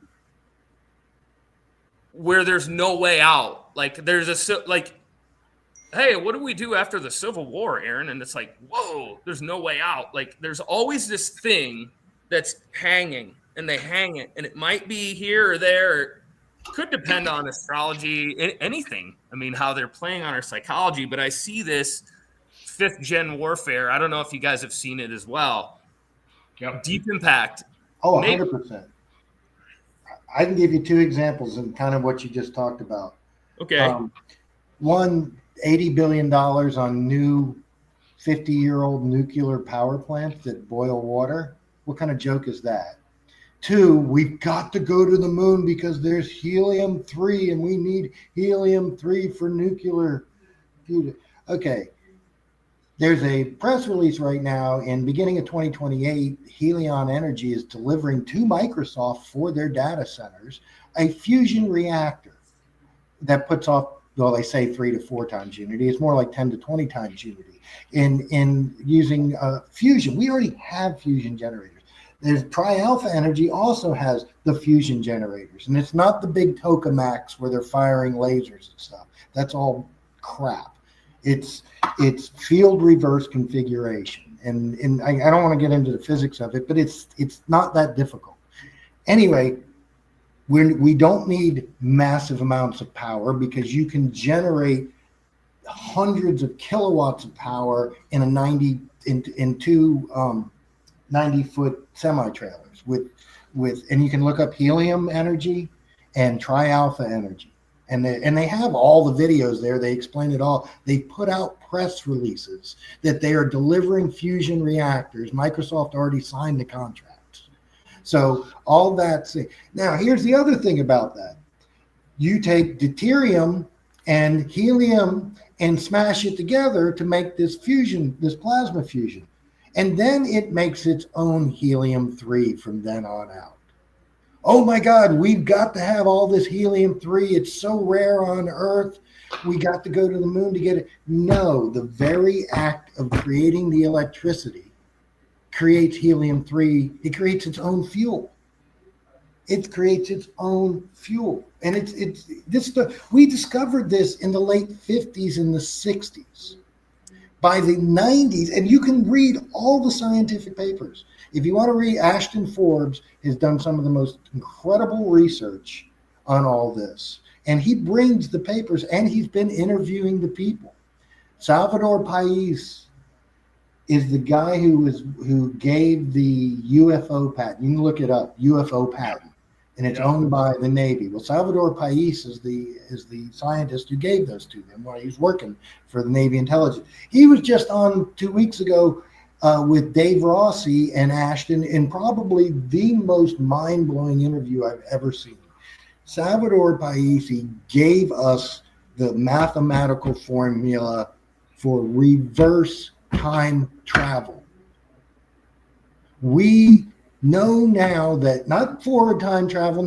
where there's no way out. Like hey, what do we do after the Civil War, Aaron? And it's like, whoa, there's no way out. Like, there's always this thing that's hanging, and they hang it, and it might be here or there. Could depend on astrology, anything. I mean, how they're playing on our psychology. But I see this 5th gen warfare. I don't know if you guys have seen it as well. Yep. Deep Impact. Oh, 100%. I can give you 2 examples in kind of what you just talked about. Okay. One, $80 billion on new 50-year-old nuclear power plants that boil water. What kind of joke is that? 2, we've got to go to the moon because there's helium-3 and we need helium-3 for nuclear fuel. Okay. There's a press release right now in beginning of 2028, Helion Energy is delivering to Microsoft for their data centers a fusion reactor that puts off, well, they say 3 to 4 times unity. It's more like 10 to 20 times unity in using fusion. We already have fusion generators. There's Tri-Alpha Energy also has the fusion generators, and it's not the big tokamaks where they're firing lasers and stuff. That's all crap. It's field reverse configuration, and I don't want to get into the physics of it, but it's not that difficult. Anyway, we don't need massive amounts of power because you can generate hundreds of kilowatts of power in a 90-foot semi-trailers with and you can look up helium energy and Tri-Alpha Energy. And they have all the videos there. They explain it all. They put out press releases that they are delivering fusion reactors. Microsoft already signed the contracts. So all that. Now, here's the other thing about that. You take deuterium and helium and smash it together to make this fusion, this plasma fusion. And then it makes its own helium-3 from then on out. Oh my God, we've got to have all this helium-3. It's so rare on Earth. We got to go to the moon to get it. No, the very act of creating the electricity creates helium-3. It creates its own fuel. It creates its own fuel. And it's this stuff. We discovered this in the late 50s and the 60s. By the 90s, and you can read all the scientific papers. If you want to read, Ashton Forbes has done some of the most incredible research on all this. And he brings the papers, and he's been interviewing the people. Salvador Pais is the guy who gave the UFO patent. You can look it up, UFO patent. And it's owned by the Navy. Well, Salvador Pais is the scientist who gave those to them while he was working for the Navy intelligence. He was just on 2 weeks ago with Dave Rossi and Ashton in probably the most mind-blowing interview I've ever seen. Salvador Pais gave us the mathematical formula for reverse time travel. We know now that not forward time travel,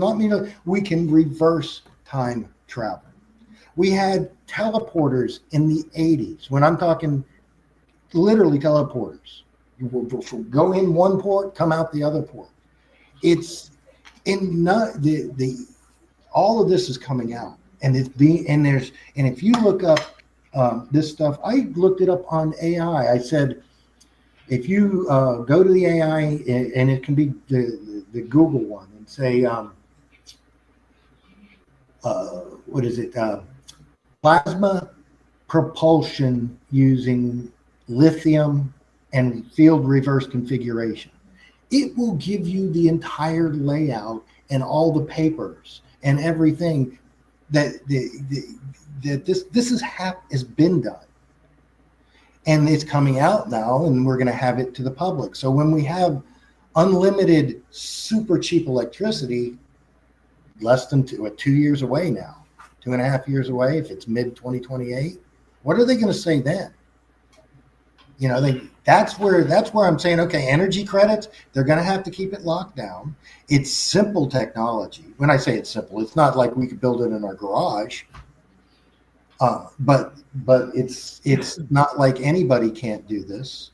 we can reverse time travel. We had teleporters in the 80s. When I'm talking literally teleporters, you will go in one port, come out the other port. It's in not the all of this is coming out, and it's being and if you look up this stuff, I looked it up on AI. I said, if you go to the AI, and it can be the Google one, and say, what is it? Plasma propulsion using lithium and field reverse configuration. It will give you the entire layout and all the papers and everything that this has been done. And it's coming out now, and we're going to have it to the public. So when we have unlimited, super cheap electricity, less than 2 years away now, 2.5 years away, if it's mid-2028, what are they going to say then? You know, that's where I'm saying, okay, energy credits, they're going to have to keep it locked down. It's simple technology. When I say it's simple, it's not like we could build it in our garage. But it's not like anybody can't do this,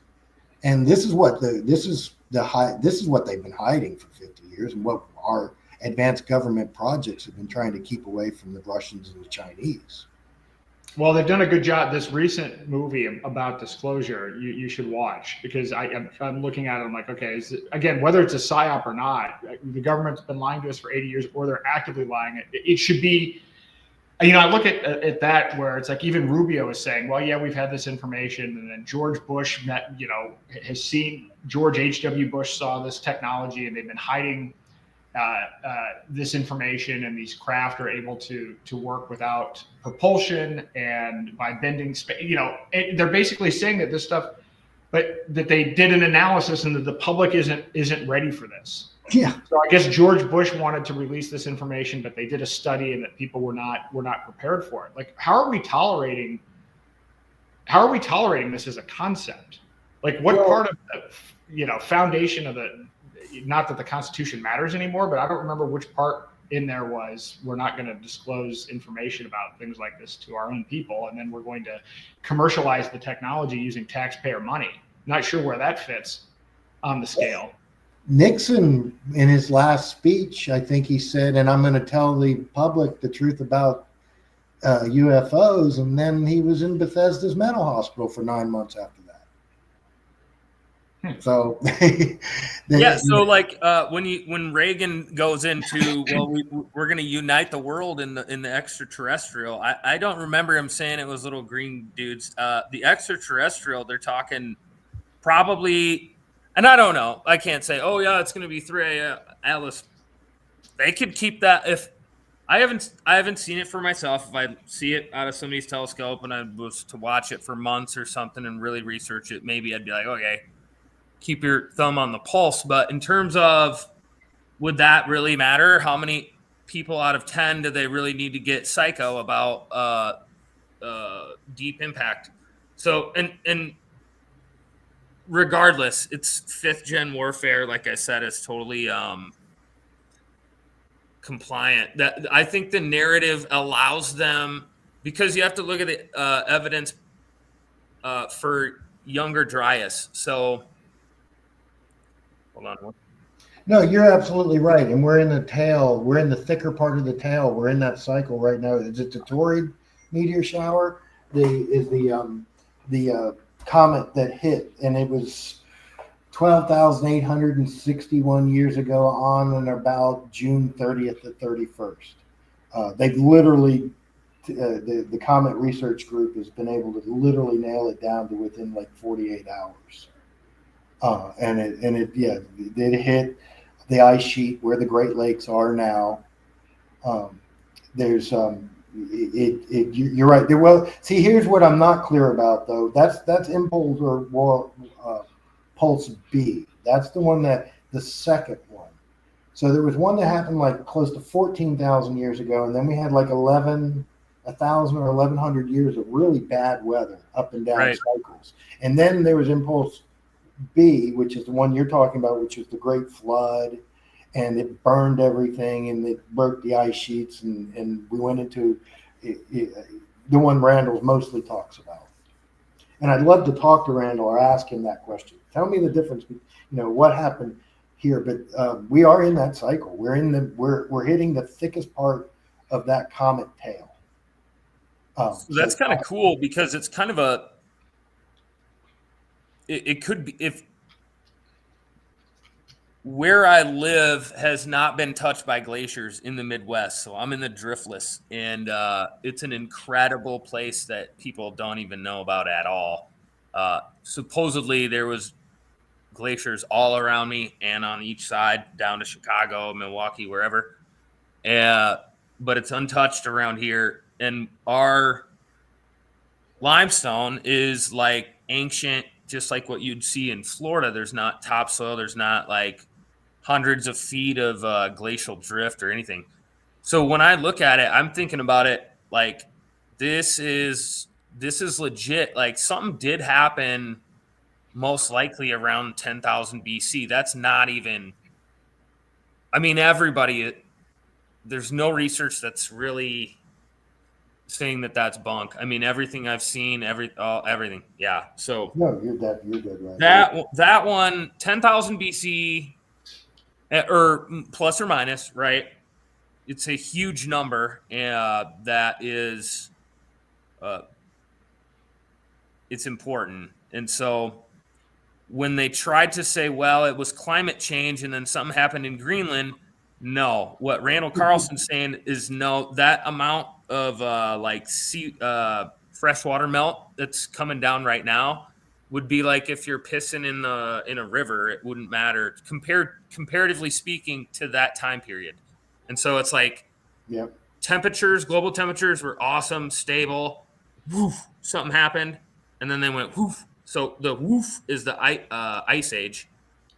and this is what they've been hiding for 50 years, and what our advanced government projects have been trying to keep away from the Russians and the Chinese. Well, they've done a good job. This recent movie about disclosure, you should watch, because I'm looking at it. I'm like, okay, again, whether it's a psyop or not, the government's been lying to us for 80 years, or they're actively lying. It should be. You know, I look at that where it's like even Rubio is saying, well, yeah, we've had this information. And then George Bush has seen George H.W. Bush saw this technology, and they've been hiding this information, and these craft are able to work without propulsion and by bending space. You know, they're basically saying that this stuff, but that they did an analysis and that the public isn't ready for this. Yeah. So I guess George Bush wanted to release this information, but they did a study and that people were not prepared for it. Like, how are we tolerating how are we tolerating this as a concept? Like, what part of the foundation of the, not that the Constitution matters anymore, but I don't remember which part in there was we're not going to disclose information about things like this to our own people, and then we're going to commercialize the technology using taxpayer money. Not sure where that fits on the scale. Nixon, in his last speech, I think he said, and I'm going to tell the public the truth about UFOs, and then he was in Bethesda's mental hospital for 9 months after that. So yeah, so like when Reagan goes into, well, we're going to unite the world in the extraterrestrial, I don't remember him saying it was little green dudes. The extraterrestrial, they're talking probably, and I don't know, I can't say, oh yeah, it's going to be 3 Alice. They could keep that. If I haven't seen it for myself. If I see it out of somebody's telescope and I was to watch it for months or something and really research it, maybe I'd be like, okay, keep your thumb on the pulse. But in terms of, would that really matter? How many people out of 10 do they really need to get psycho about deep impact? So, and regardless, it's 5th gen warfare. Like I said, it's totally compliant. That I think the narrative allows them, because you have to look at the evidence for younger Dryas. So hold on. No, you're absolutely right. And we're in the tail. We're in the thicker part of the tail. We're in that cycle right now. Is it the Tauride meteor shower? The comet that hit, and it was 12,861 years ago on and about June 30th to 31st. They've literally, the Comet Research Group has been able to literally nail it down to within like 48 hours. And it hit the ice sheet where the Great Lakes are now. You're right. Well, see, here's what I'm not clear about though. That's impulse or pulse B. That's the one the second one. So there was one that happened like close to 14,000 years ago, and then we had like 1,000 or 1,100 years of really bad weather, up and down cycles. And then there was impulse B, which is the one you're talking about, which was the Great Flood, and it burned everything and it broke the ice sheets, and we went into the one Randall mostly talks about. And I'd love to talk to Randall or ask him that question. Tell me the difference, what happened here. But we are in that cycle. We're hitting the thickest part of that comet tail. So that's kind of cool, because it's kind of it could be, if where I live has not been touched by glaciers in the Midwest. So I'm in the driftless, and it's an incredible place that people don't even know about at all. Supposedly there was glaciers all around me and on each side down to Chicago, Milwaukee, wherever. But it's untouched around here. And our limestone is like ancient, just like what you'd see in Florida. There's not topsoil. There's not like hundreds of feet of glacial drift or anything. So when I look at it, I'm thinking about it like this is legit. Like something did happen, most likely around 10,000 BC. That's not even, I mean, there's no research that's really saying that that's bunk. I mean, everything I've seen, everything. Yeah. So no, you're dead right. That one, 10,000 BC, or plus or minus, right? It's a huge number, that is, it's important. And so when they tried to say, well, it was climate change and then something happened in Greenland, no. What Randall Carlson's saying is no, that amount of freshwater melt that's coming down right now would be like if you're pissing in a river. It wouldn't matter comparatively speaking to that time period. And so it's like, yep. Global temperatures were awesome, stable. Woof, something happened, and then they went woof. So the woof is the ice age,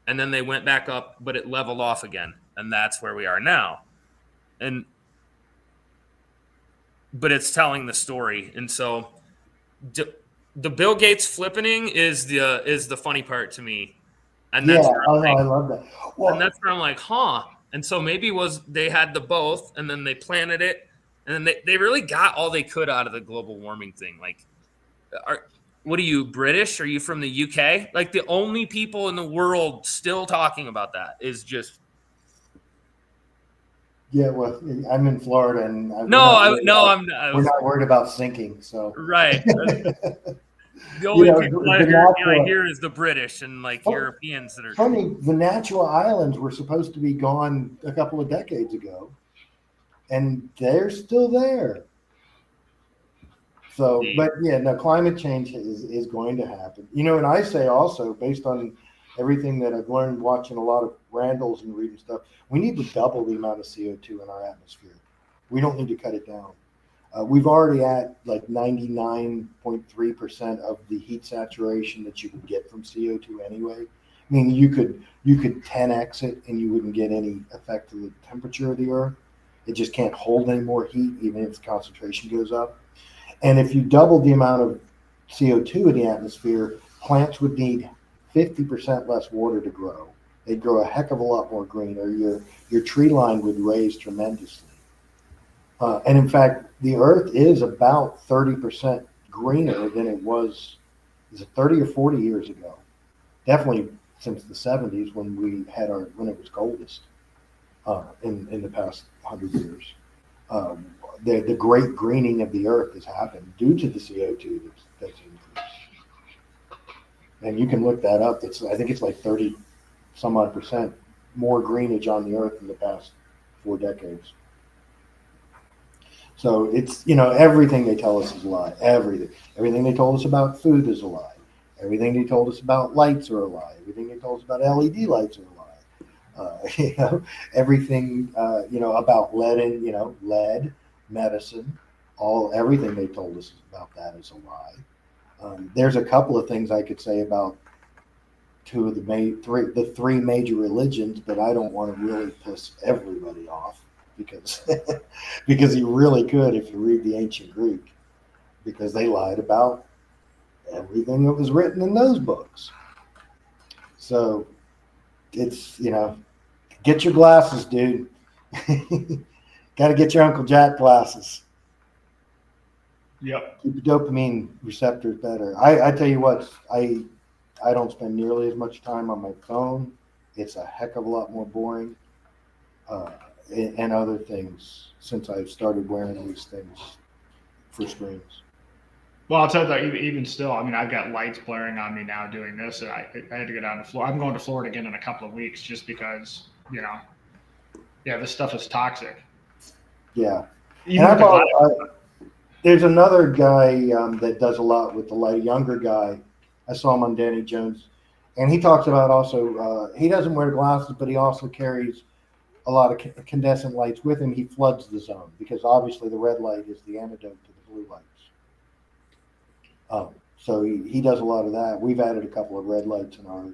and then they went back up, but it leveled off again, and that's where we are now. But it's telling the story, and so the Bill Gates flippening is the funny part to me, and Yeah, that's where oh I'm no, like, I love that. and Well, that's where I'm like, huh? And so maybe they had the both, and then they planted it, and then they really got all they could out of the global warming thing. Like, what are you, British? Are you from the UK? Like, the only people in the world still talking about that is just yeah, well, I'm in Florida, and no. I'm we're not worried about sinking. So, right. The you only know, people the I natural. hear is the British and like Europeans that are. Funny, the natural islands were supposed to be gone a couple of decades ago, and they're still there. So, The, but yeah, no, climate change is going to happen. You know, and I say also, based on everything that I've learned watching a lot of Randalls and reading stuff, we need to double the amount of CO2 in our atmosphere. We don't need to cut it down. We've already at like 99.3% of the heat saturation that you can get from CO2 anyway. I mean, you could 10x it and you wouldn't get any effect to the temperature of the Earth. It just can't hold any more heat, even if the concentration goes up. And if you double the amount of CO2 in the atmosphere, plants would need 50% less water to grow. They'd grow a heck of a lot more greener. Your tree line would raise tremendously. And in fact, the Earth is about 30% greener than it was, is it 30 or 40 years ago? Definitely since the 70s when it was coldest in the past 100 years. The great greening of the Earth has happened due to the CO2 that's increased. And you can look that up. I think it's like 30 some odd percent more greenage on the Earth in the past 4 decades. So it's, everything they tell us is a lie. Everything they told us about food is a lie. Everything they told us about lights are a lie. Everything they told us about LED lights are a lie. Everything, about lead, medicine, everything they told us about that is a lie. There's a couple of things I could say about the three major religions, but I don't want to really piss everybody off because because you really could if you read the ancient Greek, because they lied about everything that was written in those books. So it's, get your glasses, dude. Got to get your Uncle Jack glasses. Yep. Keep your dopamine receptors better. I tell you what, I don't spend nearly as much time on my phone. It's a heck of a lot more boring. And other things since I've started wearing these things for screens. Well, I'll tell you that even still, I mean, I've got lights blaring on me now doing this, and I had to go down to Florida. I'm going to Florida again in a couple of weeks just because, this stuff is toxic. Yeah. Even with the there's another guy that does a lot with the light, a younger guy. I saw him on Danny Jones, and he talks about also, he doesn't wear glasses, but he also carries a lot of incandescent lights with him. He floods the zone because obviously the red light is the antidote to the blue lights. So he does a lot of that. We've added a couple of red lights in our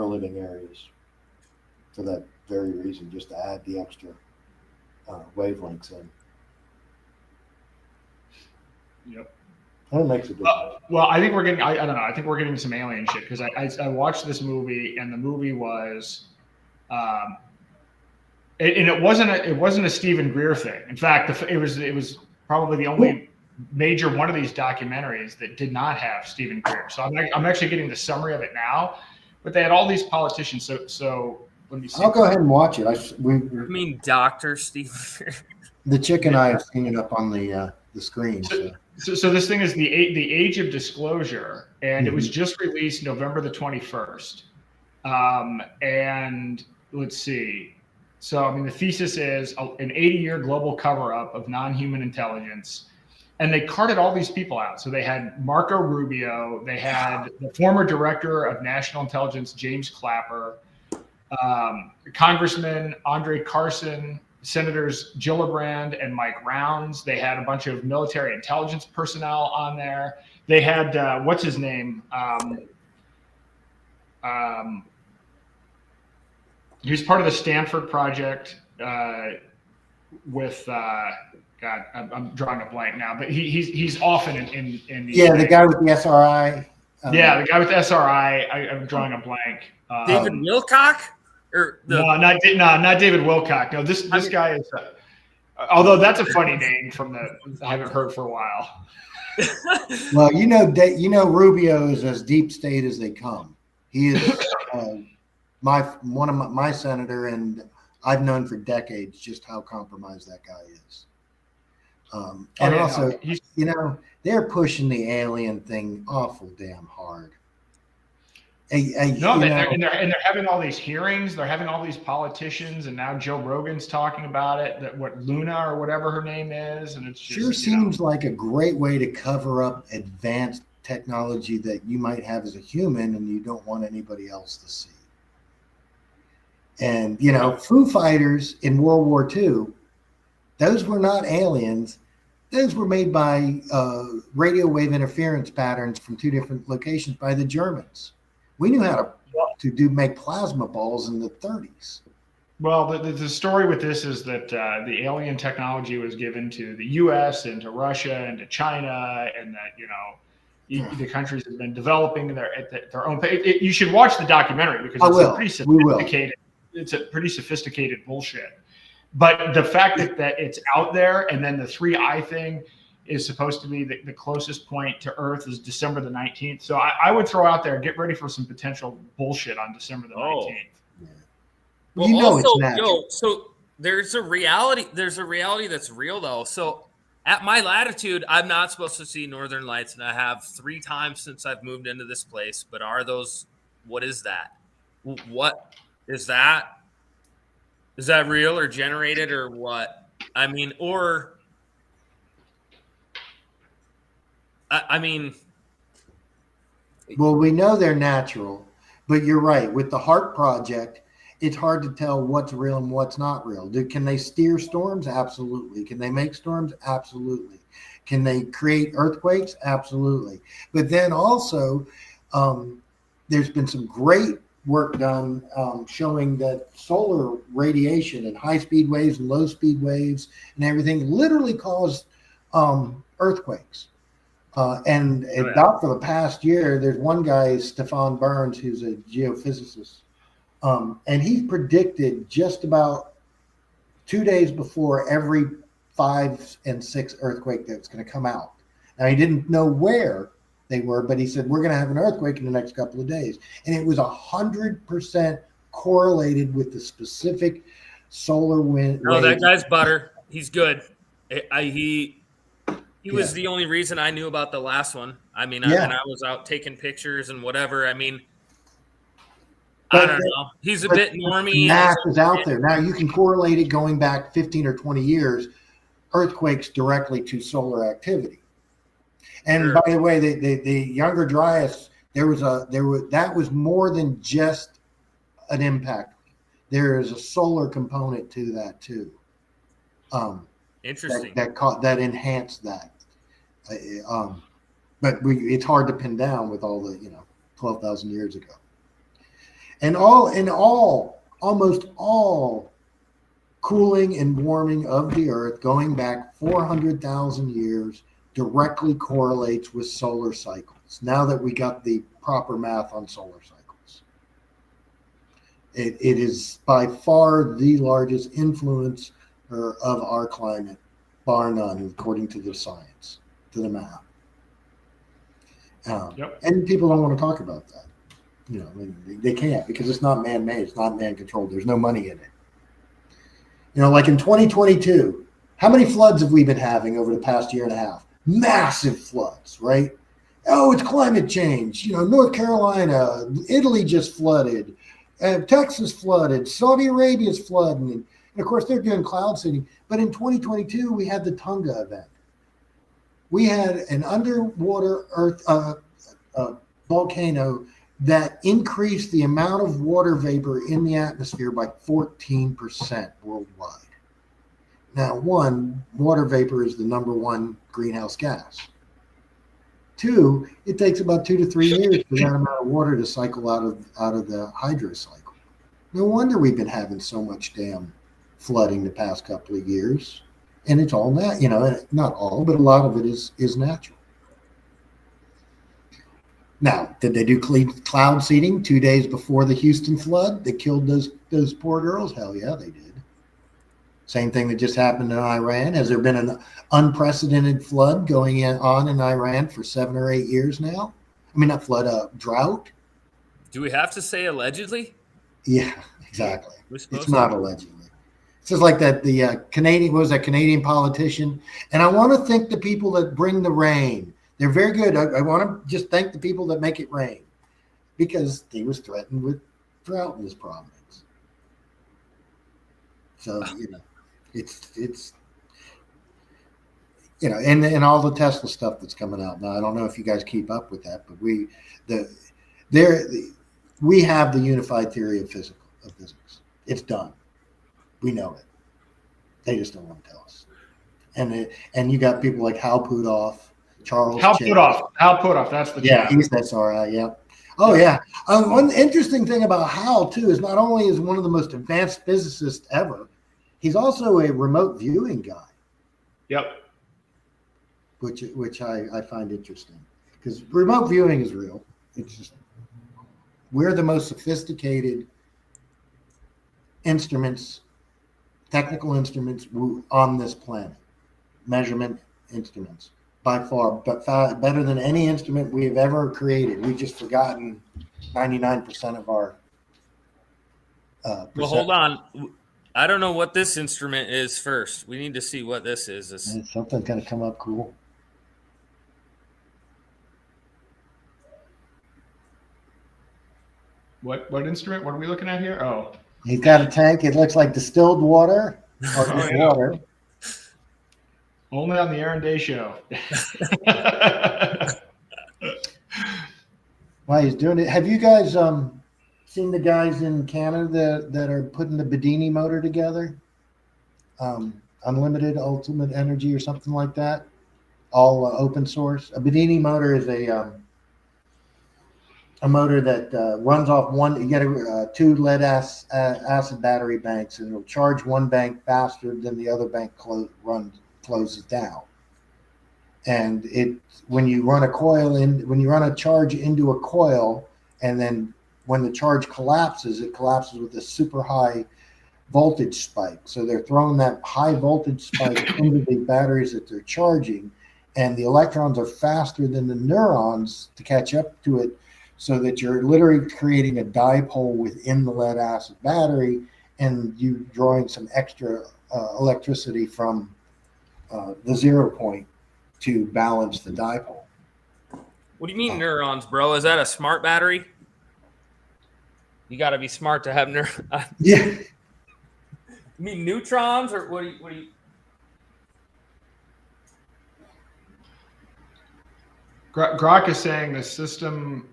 living areas for that very reason, just to add the extra wavelengths in. Yep. That makes a difference. Well, I think we're getting, I don't know, I think we're getting some alien shit because I watched this movie and the movie was, and it wasn't a Stephen Greer thing. In fact, it was probably the only major one of these documentaries that did not have Stephen Greer. So I'm actually getting the summary of it now, but they had all these politicians. So let me see. I'll go ahead and watch it. I mean, Dr. Stephen Greer. The chick and I have seen it up on the screen. So this thing is the Age of Disclosure, and it was just released November the 21st. And let's see. So, I mean, the thesis is an 80-year global cover-up of non-human intelligence. And they carted all these people out. So they had Marco Rubio. They had the former director of national intelligence, James Clapper, Congressman Andre Carson, Senators Gillibrand and Mike Rounds. They had a bunch of military intelligence personnel on there. They had, what's his name? He was part of the Stanford project with, God, I'm drawing a blank now, but he's often in these. Yeah, the things. guy with the SRI. Yeah, the guy with SRI. I'm drawing a blank. David Wilcock, or no, not David Wilcock. No, this guy is. Although that's a funny name from the I haven't heard for a while. Well, you know, Rubio is as deep state as they come. He is one of my senator, and I've known for decades just how compromised that guy is. And also, you know, they're pushing the alien thing awful damn hard. And they're having all these hearings. They're having all these politicians, and now Joe Rogan's talking about it. That what Luna or whatever her name is, and it's just, sure seems like a great way to cover up advanced technology that you might have as a human, and you don't want anybody else to see. And you know, Foo Fighters in World War II, those were not aliens. Those were made by radio wave interference patterns from two different locations by the Germans. We knew how to make plasma balls in the 30s. Well, the story with this is that the alien technology was given to the U.S. and to Russia and to China, and that, you know, the countries have been developing their own. You should watch the documentary because it's a pretty sophisticated bullshit. But the fact that it's out there, and then the 3i thing is supposed to be the closest point to Earth is December the 19th. So I would throw out there, get ready for some potential bullshit on December the 19th. Well, you know, also, so there's a reality that's real though. So at my latitude, I'm not supposed to see northern lights, and I have 3 times since I've moved into this place. But what is that? What is that? Is that real or generated or what? I mean, well, we know they're natural, but you're right. With the HARP project, it's hard to tell what's real and what's not real. Can they steer storms? Absolutely. Can they make storms? Absolutely. Can they create earthquakes? Absolutely. But then also, there's been some great work done showing that solar radiation and high-speed waves and low-speed waves and everything literally cause earthquakes. About for the past year, there's one guy, Stefan Burns, who's a geophysicist, and he predicted just about 2 days before every 5 and 6 earthquake that's going to come out. Now, he didn't know where they were, but he said, we're going to have an earthquake in the next couple of days. And it was 100% correlated with the specific solar wind. No, that guy's butter. He's good. He was the only reason I knew about the last one. I mean, I was out taking pictures and whatever. I mean, I don't know. He's a bit normie. Math is out there. Now you can correlate it going back 15 or 20 years, earthquakes directly to solar activity. And Sure. by the way, the Younger Dryas, that was more than just an impact. There is a solar component to that too. Interesting. That enhanced that. But it's hard to pin down with all the 12,000 years ago. And almost all cooling and warming of the Earth going back 400,000 years directly correlates with solar cycles. Now that we got the proper math on solar cycles, it is by far the largest influence of our climate, bar none, according to the science, to the math. And people don't want to talk about that. They can't, because it's not man-made. It's not man-controlled. There's no money in it. Like in 2022, how many floods have we been having over the past year and a half? Massive floods, right? Oh, it's climate change. North Carolina, Italy just flooded, Texas flooded, Saudi Arabia's flooding, and of course they're doing cloud seeding. But in 2022, we had the Tonga event. We had an underwater volcano that increased the amount of water vapor in the atmosphere by 14% worldwide. Now, one, water vapor is the number one greenhouse gas. 2, it takes about 2 to 3 years for that amount of water to cycle out of the hydro cycle. No wonder we've been having so much damn flooding the past couple of years. and it's all not all, but a lot of it is natural. Now, did they do cloud seeding 2 days before the Houston flood that killed those poor girls? Hell yeah, they did. Same thing that just happened in Iran. Has there been an unprecedented flood going on in Iran for 7 or 8 years now? I mean, not flood, drought. Do we have to say allegedly? Yeah, exactly. We're supposed It's not allegedly. It's just like that. The Canadian, what was that Canadian politician? And I want to thank the people that bring the rain. They're very good. I want to just thank the people that make it rain, because he was threatened with drought in his province. So it's and all the Tesla stuff that's coming out now. I don't know if you guys keep up with that, but we have the unified theory of physics. It's done. We know it. They just don't want to tell us. And you got people like Hal Puthoff, Charles. Hal Puthoff. That's the yeah. He's SRI. Yeah. Oh yeah. One interesting thing about Hal too is not only is one of the most advanced physicists ever, he's also a remote viewing guy. Yep. Which I find interesting, because remote viewing is real. It's just we're the most sophisticated instruments, technical instruments on this planet, measurement instruments by far, but better than any instrument we have ever created. We've just forgotten 99% of our. Well, hold on. I don't know what this instrument is first. We need to see what this is. Something's going to come up cool. What instrument? What are we looking at here? Oh. He's got a tank. It looks like distilled water or water. Only on the Aaron Day show. While he's doing it, have you guys seen the guys in Canada that are putting the Bedini motor together? Unlimited Ultimate Energy or something like that. All open source. A Bedini motor is a motor that runs off one. You get two lead acid battery banks, and it'll charge one bank faster than the other bank closes down. And when you run a charge into a coil, and then when the charge collapses, it collapses with a super high voltage spike. So they're throwing that high voltage spike into the batteries that they're charging, and the electrons are faster than the neurons to catch up to it, so that you're literally creating a dipole within the lead acid battery, and you drawing some extra electricity from the 0 point to balance the dipole. What do you mean neurons, bro? Is that a smart battery? You got to be smart to have neurons. Yeah. You mean neutrons, or what do you? Grok is saying the system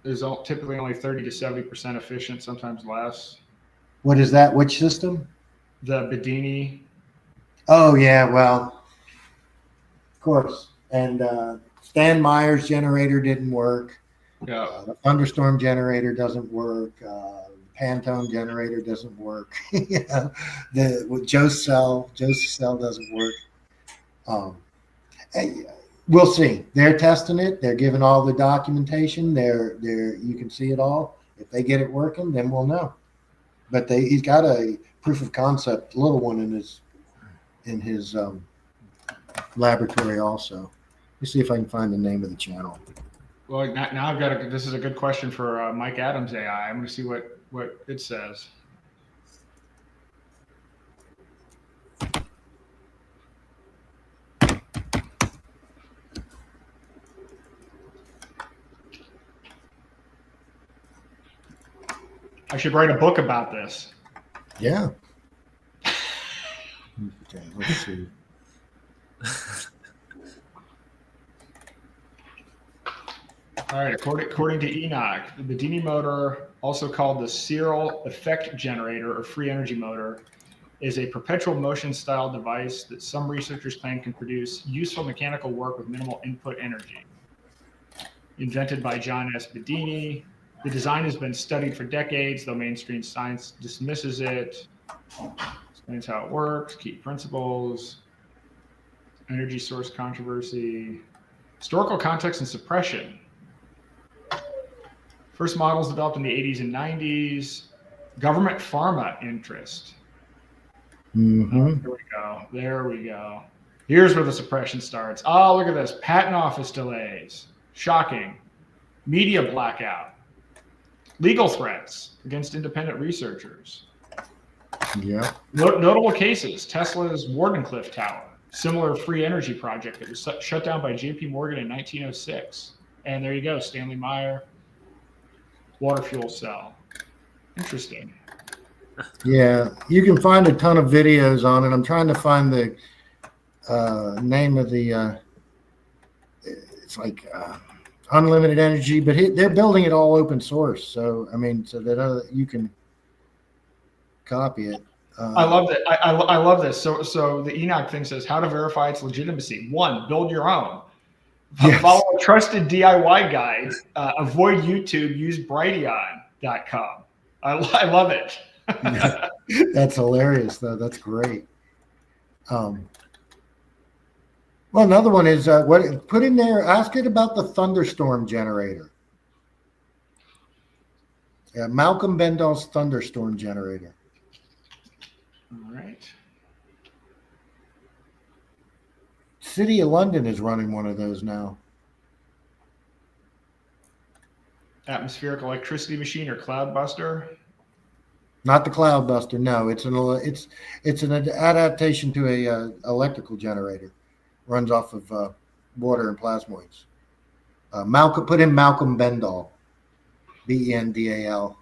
is typically only 30 to 70% efficient, sometimes less. What is that? Which system? The Bedini. Oh yeah, well, of course. And Stan Meyer's generator didn't work. Yeah. The thunderstorm generator doesn't work. Pantone generator doesn't work. Joe's cell doesn't work. We'll see. They're testing it. They're giving all the documentation. You can see it all. If they get it working, then we'll know. But he's got a proof of concept, little one in his laboratory also. Let me see if I can find the name of the channel. Well, now I've got this is a good question for Mike Adams AI. I'm going to see what it says. I should write a book about this. Yeah. Okay, let's see. All right, according to Enoch, the Bedini motor, also called the Searle effect generator or free energy motor, is a perpetual motion style device that some researchers claim can produce useful mechanical work with minimal input energy. Invented by John S. Bedini, the design has been studied for decades, though mainstream science dismisses it. Explains how it works, key principles. Energy source controversy. Historical context and suppression. First models developed in the 80s and 90s. Government pharma interest. Mm-hmm. There we go. There we go. Here's where the suppression starts. Oh, look at this. Patent office delays. Shocking. Media blackout. Legal threats against independent researchers. Yeah. Notable cases. Tesla's Wardenclyffe Tower. Similar free energy project that was shut down by JP Morgan in 1906. And there you go. Stanley Meyer. Water fuel cell. Interesting. Yeah, you can find a ton of videos on it. I'm trying to find the name of the. It's like unlimited energy, but they're building it all open source. So I mean, so that you can copy it. I love that. I love this. So the Enoch thing says how to verify its legitimacy. 1, build your own. Yes. Follow a trusted DIY guide. Avoid YouTube. Use BrightLearn.com. I love it. That's hilarious, though. That's great. Well, another one is what put in there. Ask it about the thunderstorm generator. Yeah, Malcolm Bendall's thunderstorm generator. All right. City of London is running one of those now. Atmospheric electricity machine or cloudbuster. Not the Cloudbuster. No, it's an adaptation to a electrical generator. Runs off of water and plasmoids. Put in Malcolm Bendall, Bendal.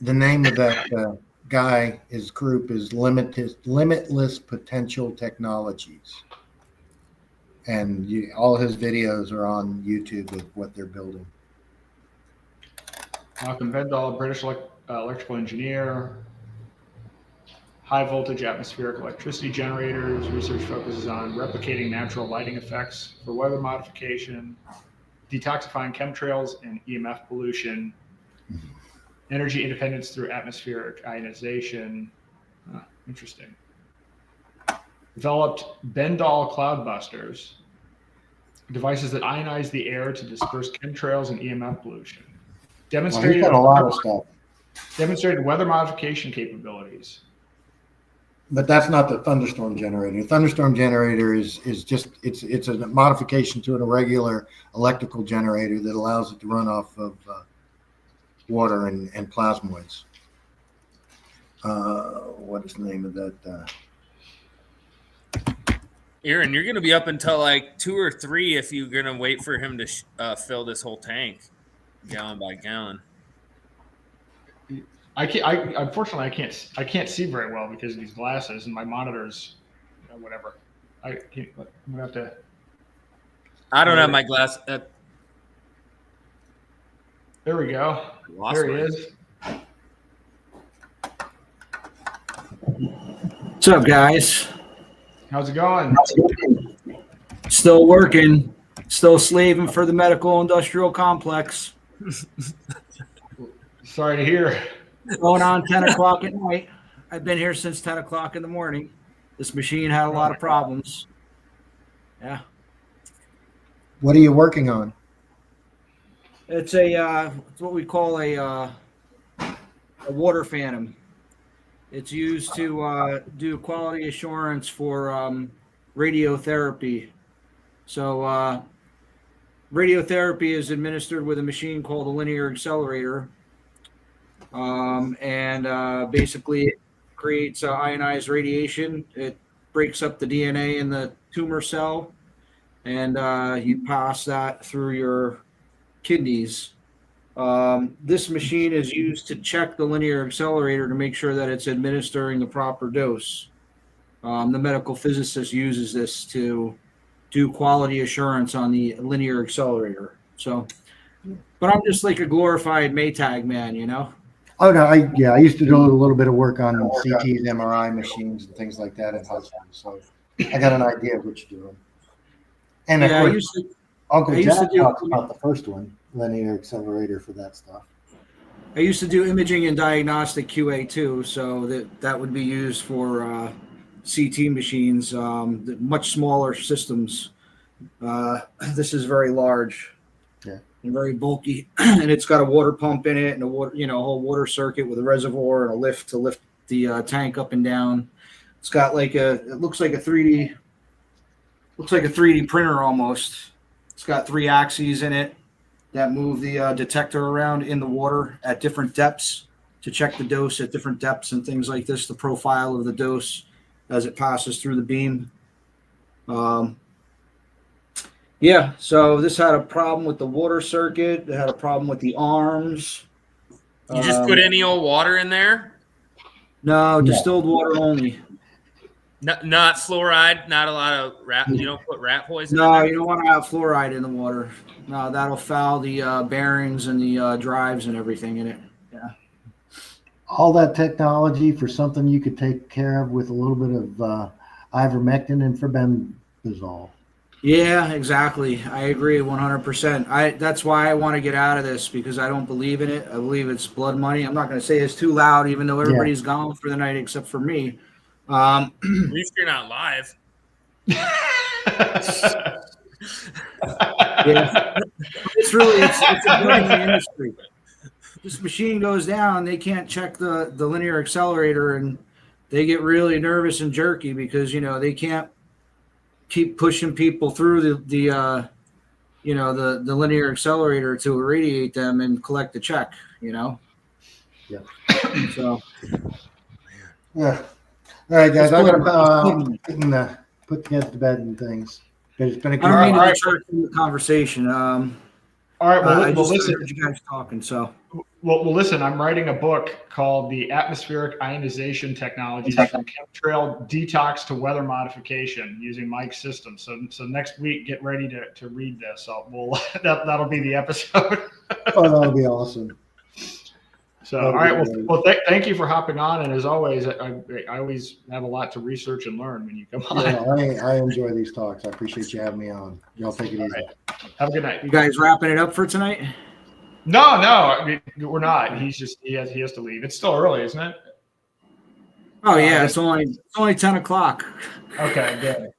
The name of that guy, his group is Limitless Potential Technologies. And all his videos are on YouTube of what they're building. Malcolm Bendall, British electrical engineer. High voltage atmospheric electricity generators. Research focuses on replicating natural lighting effects for weather modification, detoxifying chemtrails and EMF pollution, energy independence through atmospheric ionization. Interesting. Developed Bendall cloudbusters, devices that ionize the air to disperse chemtrails and EMF pollution. Demonstrated a lot of stuff. Demonstrated weather modification capabilities. But that's not the thunderstorm generator. The thunderstorm generator is just it's a modification to an irregular electrical generator that allows it to run off of water and plasmoids. What is the name of that? Aaron, you're going to be up until like 2 or 3 if you're going to wait for him to fill this whole tank, gallon by gallon. Unfortunately I can't see very well because of these glasses and my monitors, whatever. I'm gonna have to. I don't have my glass. There we go. There he is. What's up, guys? How's it going? Still working, still slaving for the medical industrial complex. Sorry to hear. Going on 10 o'clock at night. I've been here since 10 o'clock in the morning. This machine had a lot of problems. Yeah. What are you working on? It's it's what we call a water phantom. It's used to do quality assurance for radiotherapy. So radiotherapy is administered with a machine called a linear accelerator. And basically it creates ionized radiation. It breaks up the DNA in the tumor cell, and you pass that through your kidneys. This machine is used to check the linear accelerator to make sure that it's administering the proper dose. The medical physicist uses this to do quality assurance on the linear accelerator. So, but I'm just like a glorified Maytag man, you know? Oh no, I used to do a little bit of work on CTs, MRI machines, and things like that at hospitals. So I got an idea of what you're doing. And of Yeah, I course, used to. Uncle I used to Jack do- talks about the first one, linear accelerator for that stuff. I used to do imaging and diagnostic QA too, so that would be used for CT machines, the much smaller systems. This is very large, Yeah. and very bulky, and it's got a water pump in it and a water, a whole water circuit with a reservoir and a lift to lift the tank up and down. It's got it looks like a 3D printer almost. It's got 3 axes in it that move the detector around in the water at different depths to check the dose at different depths and things like this, the profile of the dose as it passes through the beam. Yeah, so this had a problem with the water circuit. It had a problem with the arms. You just put any old water in there? No, distilled water only. Not fluoride, not a lot of rat. You don't put rat poison in No, there? you don't want to have fluoride in the water. No, that'll foul the bearings and the drives and everything in it. Yeah. All that technology for something you could take care of with a little bit of ivermectin and fenbendazole. Yeah, exactly. I agree 100%. That's why I want to get out of this, because I don't believe in it. I believe it's blood money. I'm not going to say it's too loud, even though everybody's gone for the night except for me. At least you're not live. Yeah. It's a growing industry. This machine goes down, they can't check the linear accelerator, and they get really nervous and jerky because they can't keep pushing people through the linear accelerator to irradiate them and collect the check. Yeah. So Yeah. All right, guys. I got put kids to bed and things. It's been a I don't mean to All right. detract from the conversation. All right. Well, I just listen. heard you guys talking. So Well, listen. I'm writing a book called "The Atmospheric Ionization Technologies from Chemtrail Detox to Weather Modification Using Mike's System." So next week, get ready to read this. That'll be the episode. Oh, that'll be awesome. So, all right. Well, thank you for hopping on. And as always, I always have a lot to research and learn when you come on. Yeah, I enjoy these talks. I appreciate you having me on. Y'all take it easy. Right. Have a good night. you guys wrapping it up for tonight? No, I mean, we're not. He has to leave. It's still early, isn't it? Oh yeah, it's only 10 o'clock. Okay, good.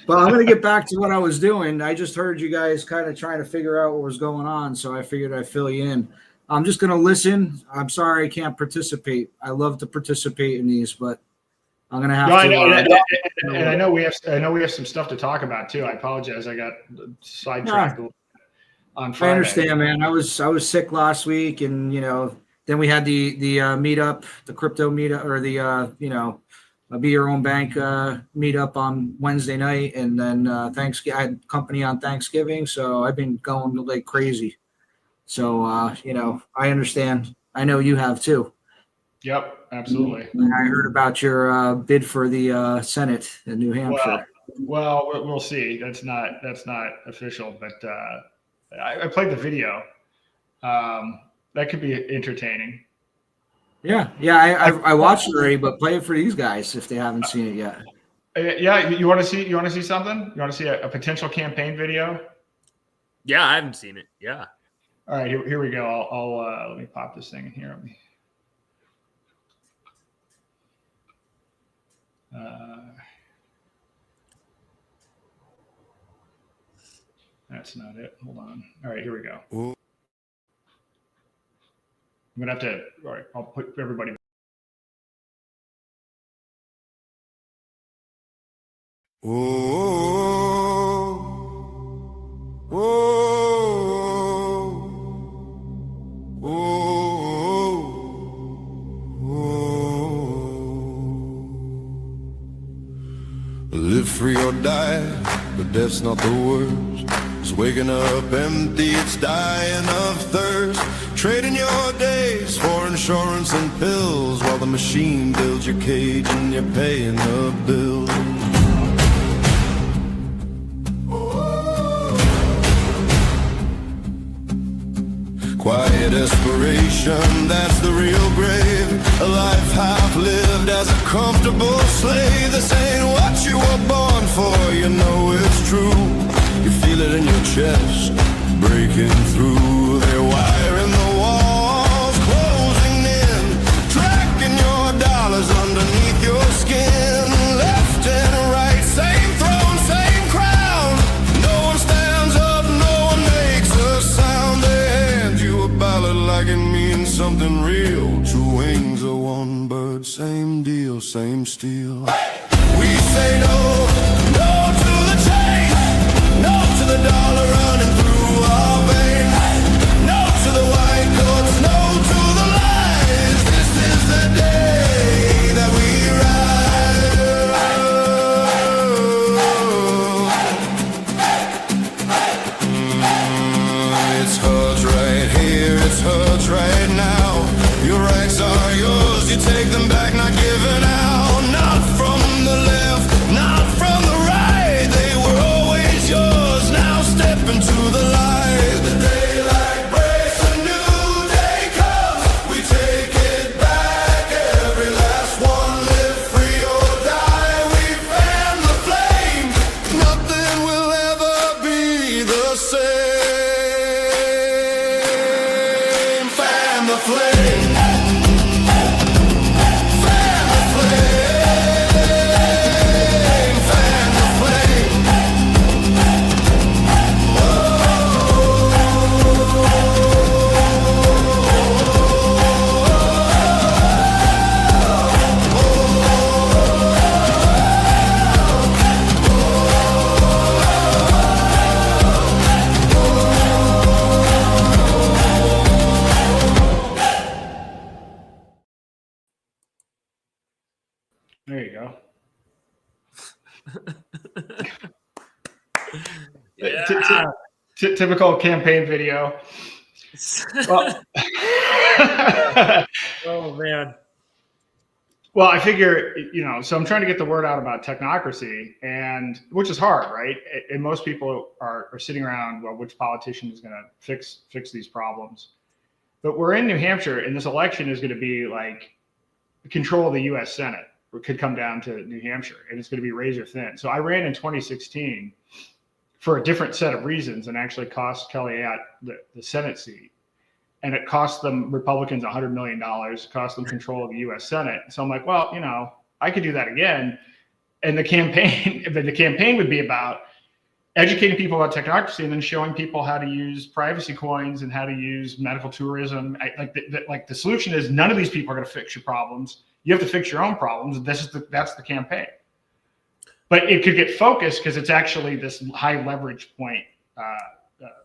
But I'm going to get back to what I was doing. I just heard you guys kind of trying to figure out what was going on, so I figured I'd fill you in. I'm just going to listen. I'm sorry I can't participate. I love to participate in these, but I'm going to have to. And I know we have some stuff to talk about too. I apologize. I got sidetracked on Friday. I understand, man. I was sick last week, and then we had the meetup, the crypto meetup, or the Be Your Own Bank meetup on Wednesday night, and then Thanksgiving. I had company on Thanksgiving, so I've been going like crazy. So I understand. I know you have too. Yep, absolutely. I heard about your bid for the Senate in New Hampshire. Well, we'll see. That's not official, but I played the video. That could be entertaining. Yeah. I watched it already, but play it for these guys if they haven't seen it yet. Yeah, you want to see something? You want to see a potential campaign video? Yeah, I haven't seen it. Yeah. All right, here we go. I'll let me pop this thing in here. That's not it. Hold on. All right, here we go. I'm gonna have to. All right, I'll put everybody. Live free or die, but death's not the worst. It's waking up empty, it's dying of thirst. Trading your days for insurance and pills, while the machine builds your cage and you're paying the bill. Quiet desperation, that's the real grave. A life half lived lived as a comfortable slave. This ain't what you were born for, you know it's true. You feel it in your chest, breaking through. They're wiring the walls, closing in, tracking your dollars underneath your skin. Left and right, same throne, same crown. No one stands up, no one makes a sound. They hand you a ballot like it means something real. Two wings of one bird, same deal, same steel. We say no, no to the change, no to the dollar running through our veins, no to the white coats, no to the lies. This is the day that we rise. It's hers right here, it's hers right now. Your rights are yours, you take them back, not giving out. Not from the left, not from the right. They were always yours, now step into the light. The daylight breaks, a new day comes. We take it back, every last one. Live free or die, we fan the flame. Nothing will ever be the same. Fan the flame. There you go. Yeah. Typical campaign video. Well, Oh man. well, I figure, so I'm trying to get the word out about technocracy, and which is hard, right? And most people are sitting around, well, which politician is going to fix these problems? But we're in New Hampshire, and this election is going to be like control of the U.S. Senate. It could come down to New Hampshire, and it's going to be razor thin. So I ran in 2016 for a different set of reasons, and actually cost Kellyanne the Senate seat. And it cost them Republicans $100 million, cost them control of the U.S. Senate. So I'm like, well, I could do that again. And the campaign would be about educating people about technocracy and then showing people how to use privacy coins and how to use medical tourism. Like the solution is none of these people are going to fix your problems. You have to fix your own problems. That's the campaign. But it could get focused because it's actually this high leverage point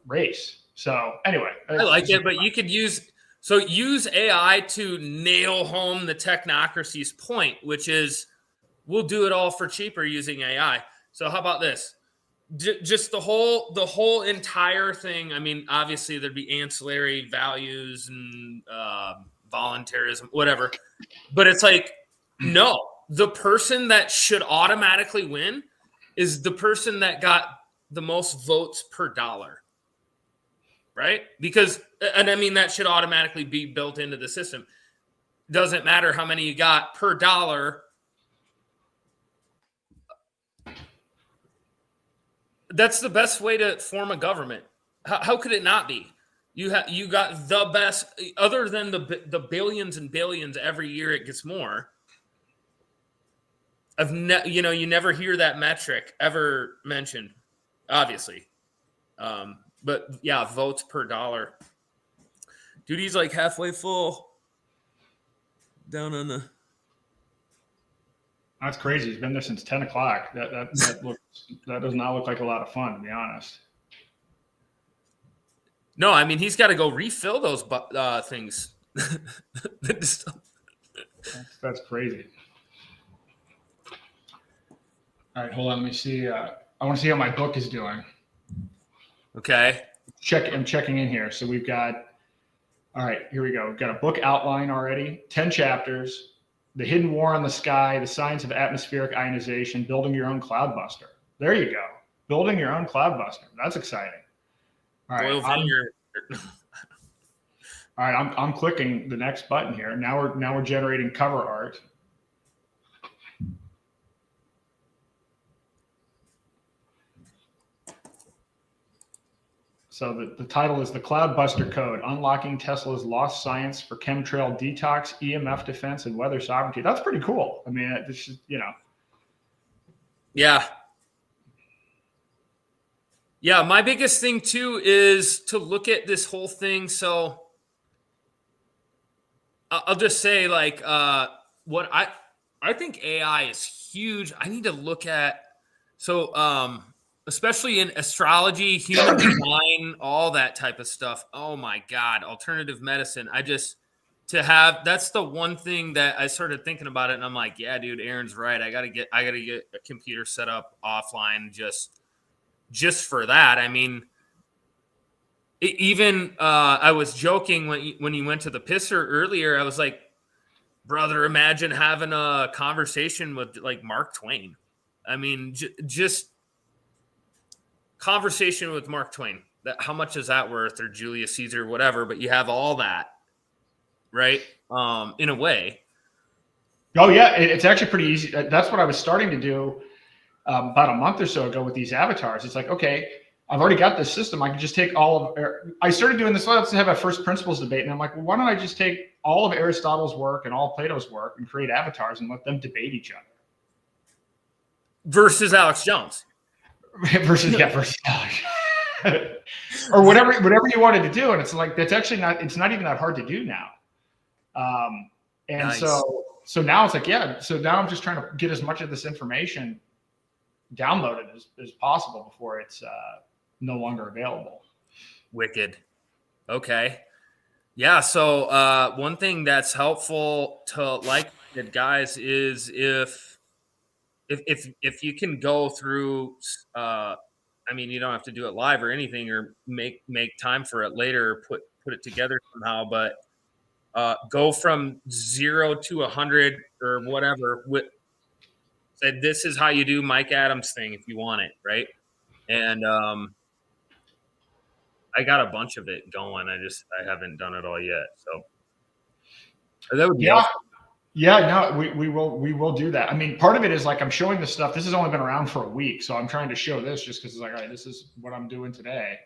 race. So anyway, I like it, but you could use AI to nail home the technocracy's point, which is we'll do it all for cheaper using AI. So how about this? Just the whole entire thing. I mean, obviously there'd be ancillary values and voluntarism, whatever. But it's like, no, the person that should automatically win is the person that got the most votes per dollar. Right? Because, and I mean, that should automatically be built into the system. Doesn't matter how many you got per dollar. That's the best way to form a government. How could it not be? You got the best, other than the billions and billions every year it gets more. You never hear that metric ever mentioned, obviously. But yeah, votes per dollar. Dude, he's like halfway full. Down on the. That's crazy. He's been there since 10 o'clock. That does not look like a lot of fun, to be honest. No, I mean, he's got to go refill those things. That's crazy. All right, hold on. Let me see. I want to see how my book is doing. Okay. I'm checking in here. So we've got, all right, here we go. We've got a book outline already, 10 chapters, The Hidden War on the Sky, The Science of Atmospheric Ionization, Building Your Own Cloudbuster. There you go. Building your own Cloudbuster. That's exciting. All right. All right, I'm clicking the next button here. Now we're generating cover art. So the title is The Cloudbuster Code, Unlocking Tesla's Lost Science for Chemtrail Detox, EMF Defense, and Weather Sovereignty. That's pretty cool. I mean, this is, Yeah. Yeah, my biggest thing too is to look at this whole thing. So I'll just say, like, what I think AI is huge. I need to look at, so especially in astrology, human design, all that type of stuff. Oh my God, alternative medicine. That's the one thing that I started thinking about it, and I'm like, yeah, dude, Aaron's right. I gotta get a computer set up offline just for that. I mean, I was joking when you went to the pisser earlier. I was like, brother, imagine having a conversation with like Mark Twain. I mean, just conversation with Mark Twain. How much is that worth, or Julius Caesar, whatever? But you have all that, right? In a way. Oh yeah, it's actually pretty easy. That's what I was starting to do about a month or so ago with these avatars. It's like, okay, I've already got this system. I can just take all of. I started doing this. Let's have a first principles debate, and I'm like, well, why don't I just take all of Aristotle's work and all Plato's work and create avatars and let them debate each other versus Alex Jones, versus Alex. Or whatever you wanted to do, and it's like that's actually not. It's not even that hard to do now. And nice. so now it's like, yeah. So now I'm just trying to get as much of this information downloaded as possible before it's no longer available. Wicked. Okay. Yeah. So one thing that's helpful to like-minded guys is if you can go through. I mean, you don't have to do it live or anything, or make time for it later. Put it together somehow, but go from 0 to 100 or whatever. Said this is how you do Mike Adams' thing if you want it, right? And I got a bunch of it going. I haven't done it all yet. So that would be awesome. Yeah, no, we will do that. I mean, part of it is like I'm showing this stuff. This has only been around for a week, so I'm trying to show this just because it's like, all right, this is what I'm doing today.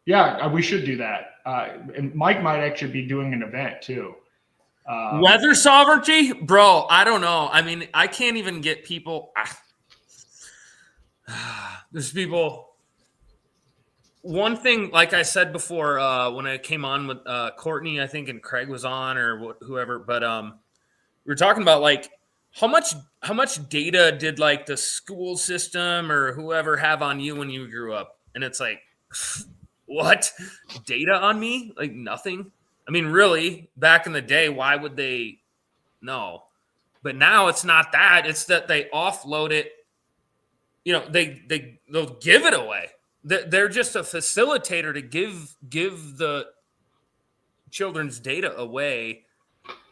Yeah, we should do that. And Mike might actually be doing an event too. Weather sovereignty, bro. I don't know. I mean, I can't even get people. There's people. One thing, like I said before, when I came on with Courtney, I think, and Craig was on, or whoever, but we were talking about like how much data did like the school system or whoever have on you when you grew up, and it's like, what data on me? Like nothing. I mean, really, back in the day, why would they? No, but now it's not that. It's that they offload it. You know, they'll give it away. They're just a facilitator to give the children's data away.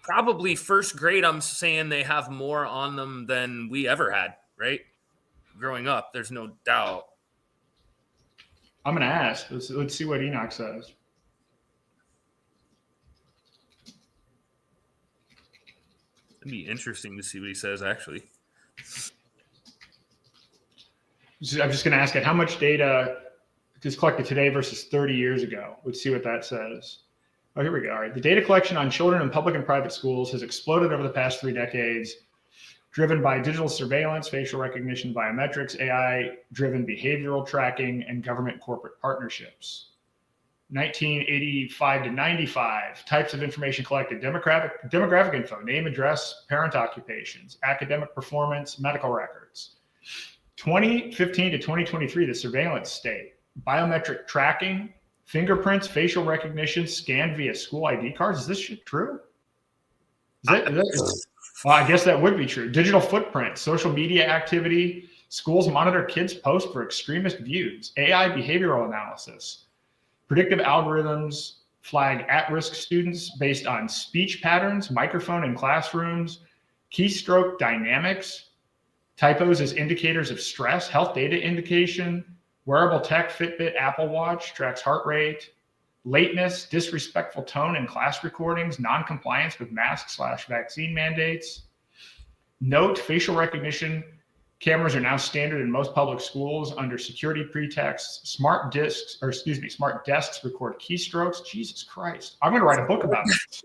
Probably first grade, I'm saying they have more on them than we ever had, right? Growing up, there's no doubt. I'm going to ask. Let's see what Enoch says. It'd be interesting to see what he says, actually. I'm just going to ask it, how much data is collected today versus 30 years ago? Let's see what that says. Oh, here we go. All right. The data collection on children in public and private schools has exploded over the past 3 decades, driven by digital surveillance, facial recognition, biometrics, AI-driven behavioral tracking, and government corporate partnerships. 1985 to 95, types of information collected: demographic info, name, address, parent occupations, academic performance, medical records. 2015 to 2023, the surveillance state: biometric tracking, fingerprints, facial recognition, scanned via school ID cards. Is this shit true? Well, I guess that would be true. Digital footprint, social media activity, schools monitor kids' posts for extremist views, AI behavioral analysis, predictive algorithms flag at-risk students based on speech patterns, microphone in classrooms, keystroke dynamics, typos as indicators of stress, health data indication, wearable tech, Fitbit, Apple Watch, tracks heart rate, lateness, disrespectful tone in class recordings, non-compliance with mask/vaccine mandates, note, facial recognition Cameras are now standard in most public schools under security pretexts. Smart desks record keystrokes. Jesus Christ. I'm going to write a book about this.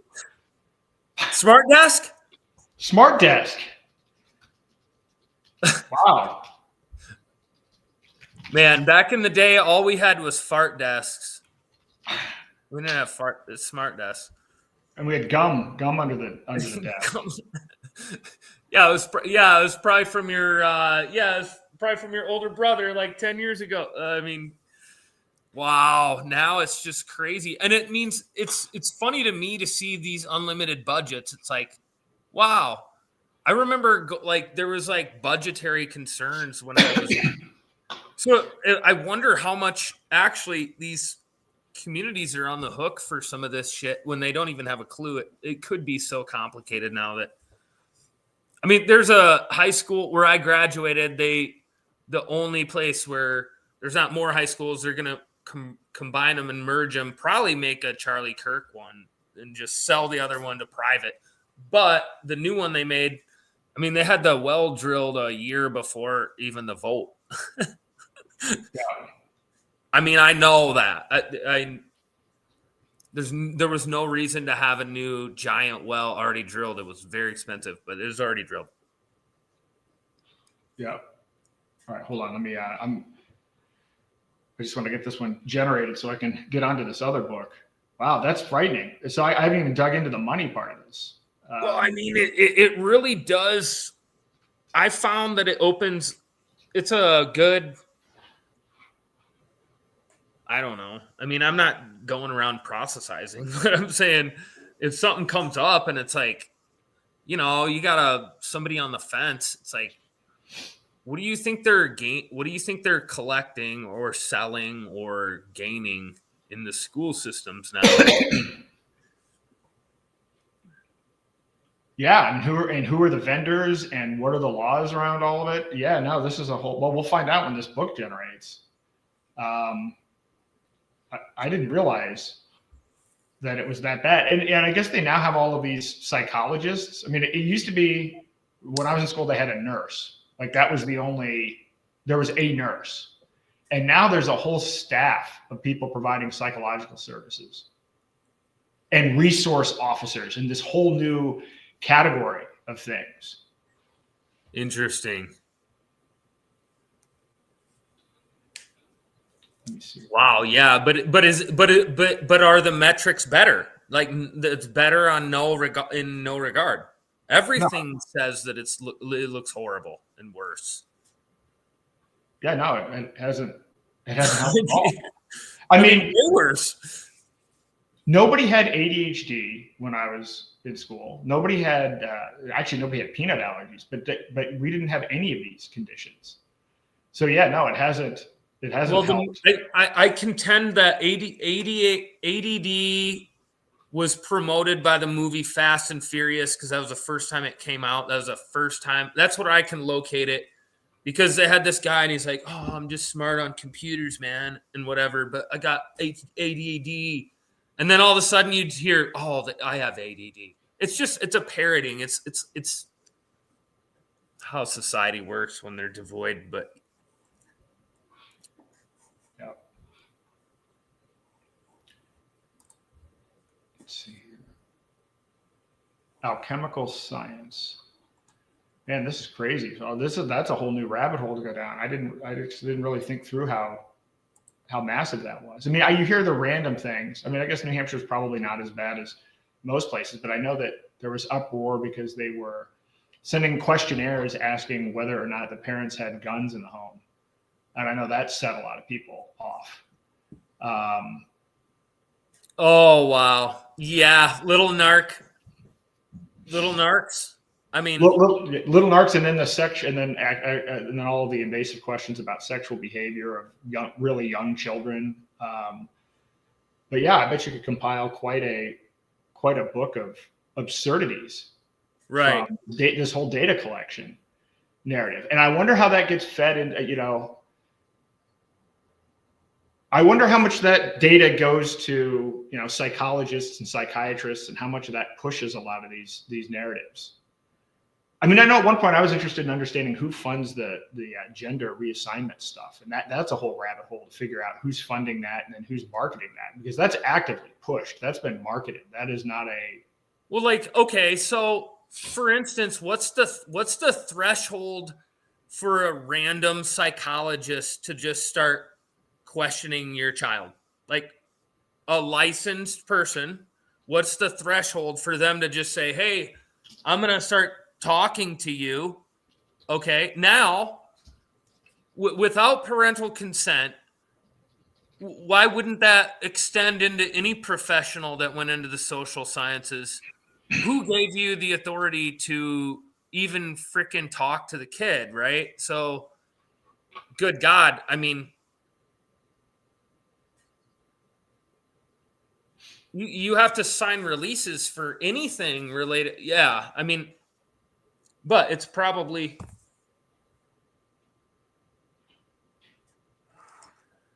Smart desk? Smart desk. Wow. Man, back in the day, all we had was fart desks. We didn't have smart desks. And we had gum under the desk. Yeah, it was probably from your older brother like 10 years ago. I mean, wow, now it's just crazy. And it means it's funny to me to see these unlimited budgets. It's like, wow. I remember there was like budgetary concerns when I was so I wonder how much actually these communities are on the hook for some of this shit when they don't even have a clue. It could be so complicated now that, I mean, there's a high school where I graduated. The only place where there's not more high schools, they're going to combine them and merge them, probably make a Charlie Kirk one and just sell the other one to private. But the new one they made, I mean, they had the well drilled a year before even the vote. Yeah. I mean, I know that. There was no reason to have a new giant well already drilled. It was very expensive, but it was already drilled. Yeah. All right, hold on. Let me. I just want to get this one generated so I can get onto this other book. Wow, that's frightening. So I haven't even dug into the money part of this. Well, I mean, it really does. I found that it opens. It's a good. I don't know. I mean, I'm not going around processizing, but I'm saying if something comes up and it's like, you know, you got somebody on the fence, it's like, what do you think they're collecting or selling or gaining in the school systems now? Yeah, and who are the vendors and what are the laws around all of it? Yeah, no, this is a whole. Well, we'll find out when this book generates. I didn't realize that it was that bad. And I guess they now have all of these psychologists. I mean, it used to be when I was in school, they had a nurse. Like that was there was a nurse. And now there's a whole staff of people providing psychological services and resource officers and this whole new category of things. Interesting. Let me see. Wow. Yeah. But are the metrics better? Like it's better on in no regard. Everything says that it looks horrible and worse. Yeah, no, it hasn't helped at all. I mean, way worse. Nobody had ADHD when I was in school. Nobody had peanut allergies, but we didn't have any of these conditions. So yeah, no, it hasn't. It hasn't helped. I contend that ADD was promoted by the movie Fast and Furious because that was the first time it came out. That was the first time. That's what I can locate it because they had this guy and he's like, "Oh, I'm just smart on computers, man, and whatever." But I got ADD, and then all of a sudden you'd hear, "Oh, I have ADD." It's a parroting. It's how society works when they're devoid, but. See here. Alchemical science. Man, this is crazy. So that's a whole new rabbit hole to go down. I just didn't really think through how massive that was. I mean, you hear the random things. I mean, I guess New Hampshire is probably not as bad as most places, but I know that there was uproar because they were sending questionnaires asking whether or not the parents had guns in the home. And I know that set a lot of people off. Oh, wow. Yeah. Little narcs. I mean, little narcs, and then the section, and then all of the invasive questions about sexual behavior of really young children. But yeah, I bet you could compile quite a book of absurdities. Right. From this whole data collection narrative. And I wonder how that gets fed in, I wonder how much that data goes to, psychologists and psychiatrists and how much of that pushes a lot of these narratives. I mean, I know at one point I was interested in understanding who funds the gender reassignment stuff, and that's a whole rabbit hole to figure out who's funding that and then who's marketing that, because that's actively pushed. That's been marketed. That is not a Well, like, okay, so for instance, what's the threshold for a random psychologist to just start questioning your child? Like a licensed person, what's the threshold for them to just say, "Hey, I'm going to start talking to you"? Okay, now without parental consent, why wouldn't that extend into any professional that went into the social sciences? Who gave you the authority to even freaking talk to the kid, right? So, good God, I mean, you have to sign releases for anything related. Yeah, I mean, but it's probably...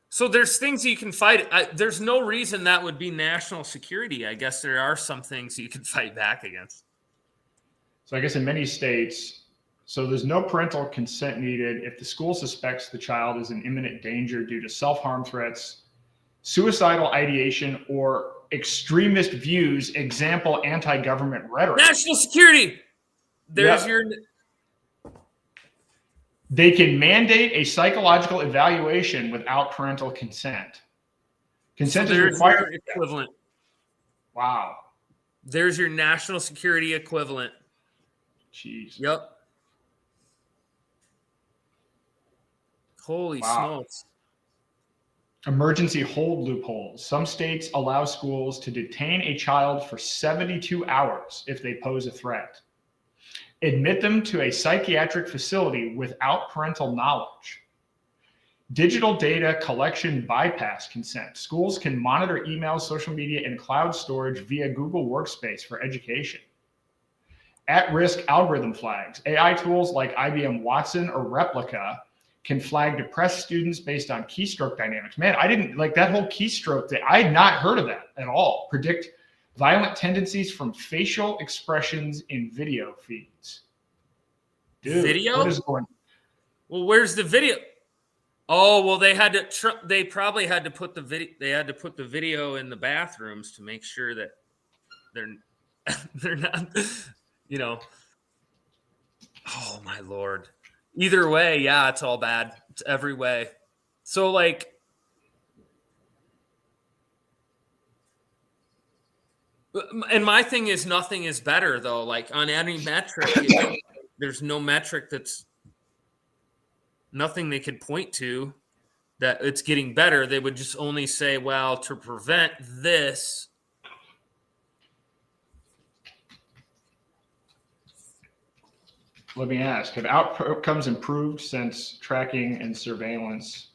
So there's things you can fight. There's no reason that would be national security. I guess there are some things you can fight back against. So I guess in many states, so there's no parental consent needed if the school suspects the child is in imminent danger due to self-harm threats, suicidal ideation, or extremist views, example, anti-government rhetoric. National security. There's your... They can mandate a psychological evaluation without parental consent. Consent is required. Equivalent. Wow. There's your national security equivalent. Jeez. Yep. Holy smokes. Emergency hold loopholes. Some states allow schools to detain a child for 72 hours if they pose a threat. Admit them to a psychiatric facility without parental knowledge. Digital data collection bypass consent. Schools can monitor emails, social media, and cloud storage via Google Workspace for education. At-risk algorithm flags. AI tools like IBM Watson or Replica can flag depressed students based on keystroke dynamics. Man, I didn't like that whole keystroke thing. I had not heard of that at all. Predict violent tendencies from facial expressions in video feeds. Dude, video? What is going on? Well, where's the video? Oh, well, they had to. They probably had to put the video. They had to put the video in the bathrooms to make sure that they're not. You know. Oh my Lord. Either way, yeah, it's all bad. It's every way. So like. And my thing is nothing is better though. Like on any metric, there's no metric that's nothing they could point to that it's getting better. They would just only say, well, to prevent this. Let me ask, have outcomes improved since tracking and surveillance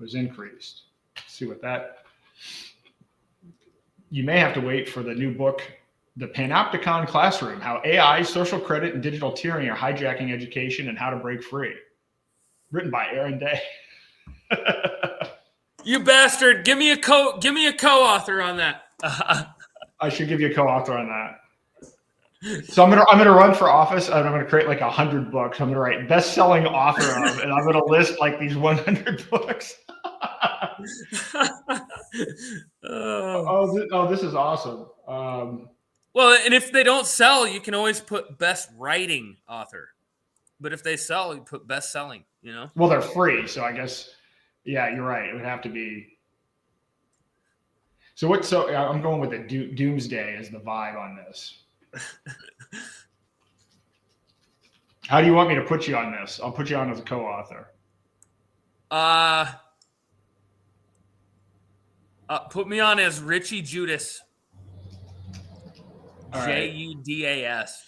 was increased? Let's see what that. You may have to wait for the new book, The Panopticon Classroom, How AI, Social Credit, and Digital Tyranny Are Hijacking Education and How to Break Free. Written by Aaron Day. You bastard. Give me a co-author on that. I should give you a co-author on that. So I'm gonna run for office and I'm gonna create like 100 books. I'm gonna write best-selling author of, and I'm gonna list like these 100 books. This is awesome. Well, and if they don't sell, you can always put best writing author. But if they sell, you put best selling, you know? Well, they're free. So I guess, yeah, you're right. It would have to be. So I'm going with the doomsday as the vibe on this. How do you want me to put you on this? I'll put you on as a co-author. Put me on as Richie Judas. All right. Judas.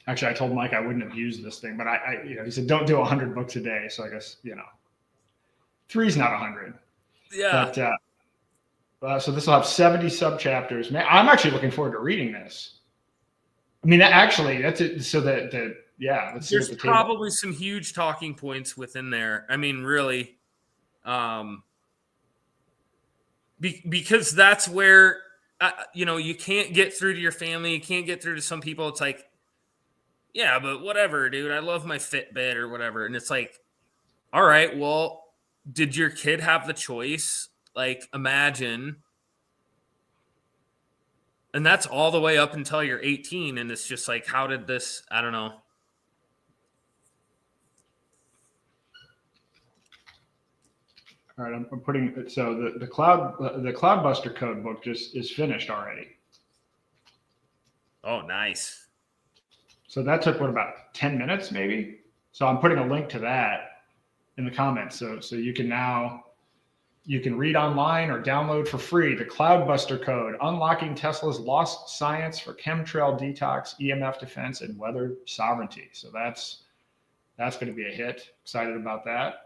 Actually, I told Mike I wouldn't have used this thing, but he said don't do 100 books a day. So I guess 3's not 100. Yeah. But so this will have 70 subchapters. Man, I'm actually looking forward to reading this. I mean, actually, that's it. So the Yeah, let's see There's what the table. probably some huge talking points within there. I mean, really, because that's where you can't get through to your family. You can't get through to some people. It's like, yeah, but whatever, dude. I love my Fitbit or whatever. And it's like, all right, well, did your kid have the choice? Like, imagine. And that's all the way up until you're 18. And it's just like, how did this? I don't know. All right, I'm putting so the Cloudbuster code book just is finished already. Oh, nice. So that took about 10 minutes, maybe. So I'm putting a link to that in the comments. So you can read online or download for free the Cloudbuster code, unlocking Tesla's lost science for chemtrail detox, EMF defense, and weather sovereignty. So that's going to be a hit. Excited about that.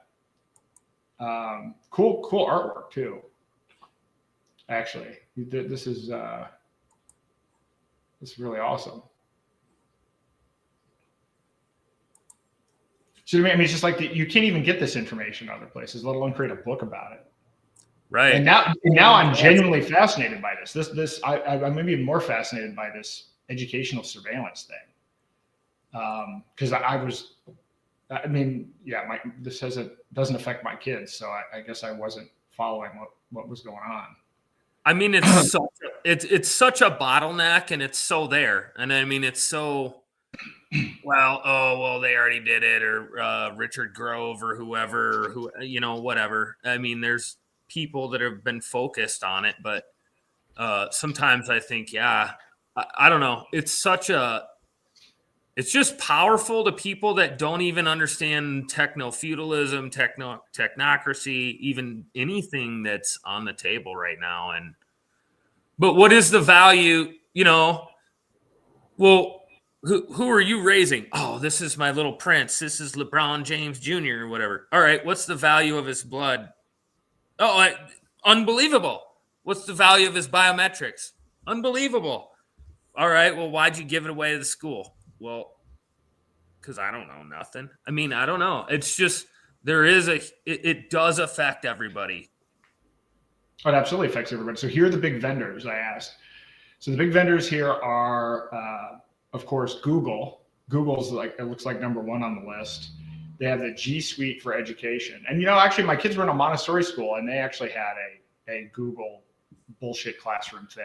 Cool artwork too. Actually, this is really awesome. So I mean, it's just like you can't even get this information other places, let alone create a book about it. Right. And now I'm genuinely fascinated by this. I'm maybe even more fascinated by this educational surveillance thing. Because this doesn't affect my kids, so I guess I wasn't following what was going on. I mean, it's such a bottleneck, and it's so there, and I mean, it's so well. They already did it, or Richard Grove, or whoever, whatever. I mean, there's people that have been focused on it, but sometimes I think, I don't know. It's just powerful to people that don't even understand techno-feudalism, technocracy, even anything that's on the table right now. But what is the value? Well, who are you raising? Oh, this is my little prince. This is LeBron James Jr. or whatever. All right, what's the value of his blood? Oh, unbelievable. What's the value of his biometrics? Unbelievable. All right, well, why'd you give it away to the school? Well, because I don't know nothing. I mean, I don't know. It's just it does affect everybody. Oh, it absolutely affects everybody. So here are the big vendors I asked. So the big vendors here are, of course, Google. Google's it looks like number one on the list. They have the G Suite for education. And, actually my kids were in a Montessori school and they actually had a Google bullshit classroom thing.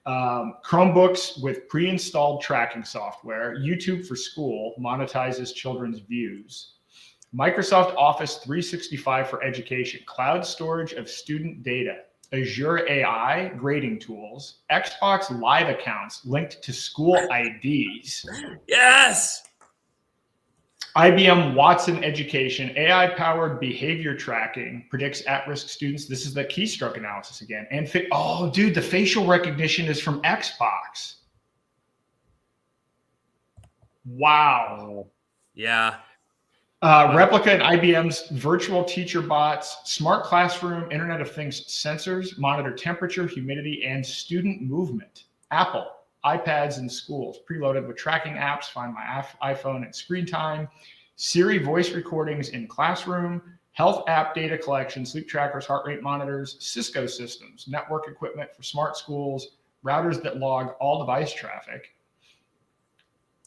Chromebooks with pre-installed tracking software, YouTube for School monetizes children's views, Microsoft Office 365 for education, cloud storage of student data, Azure AI grading tools, Xbox Live accounts linked to school IDs. Yes. IBM Watson Education, AI-powered behavior tracking predicts at-risk students. This is the keystroke analysis again. And the facial recognition is from Xbox. Wow. Yeah. Replica and IBM's virtual teacher bots, smart classroom, Internet of Things sensors monitor temperature, humidity, and student movement. Apple, iPads in schools, preloaded with tracking apps, find my iPhone and screen time, Siri voice recordings in classroom, health app data collection, sleep trackers, heart rate monitors, Cisco systems, network equipment for smart schools, routers that log all device traffic,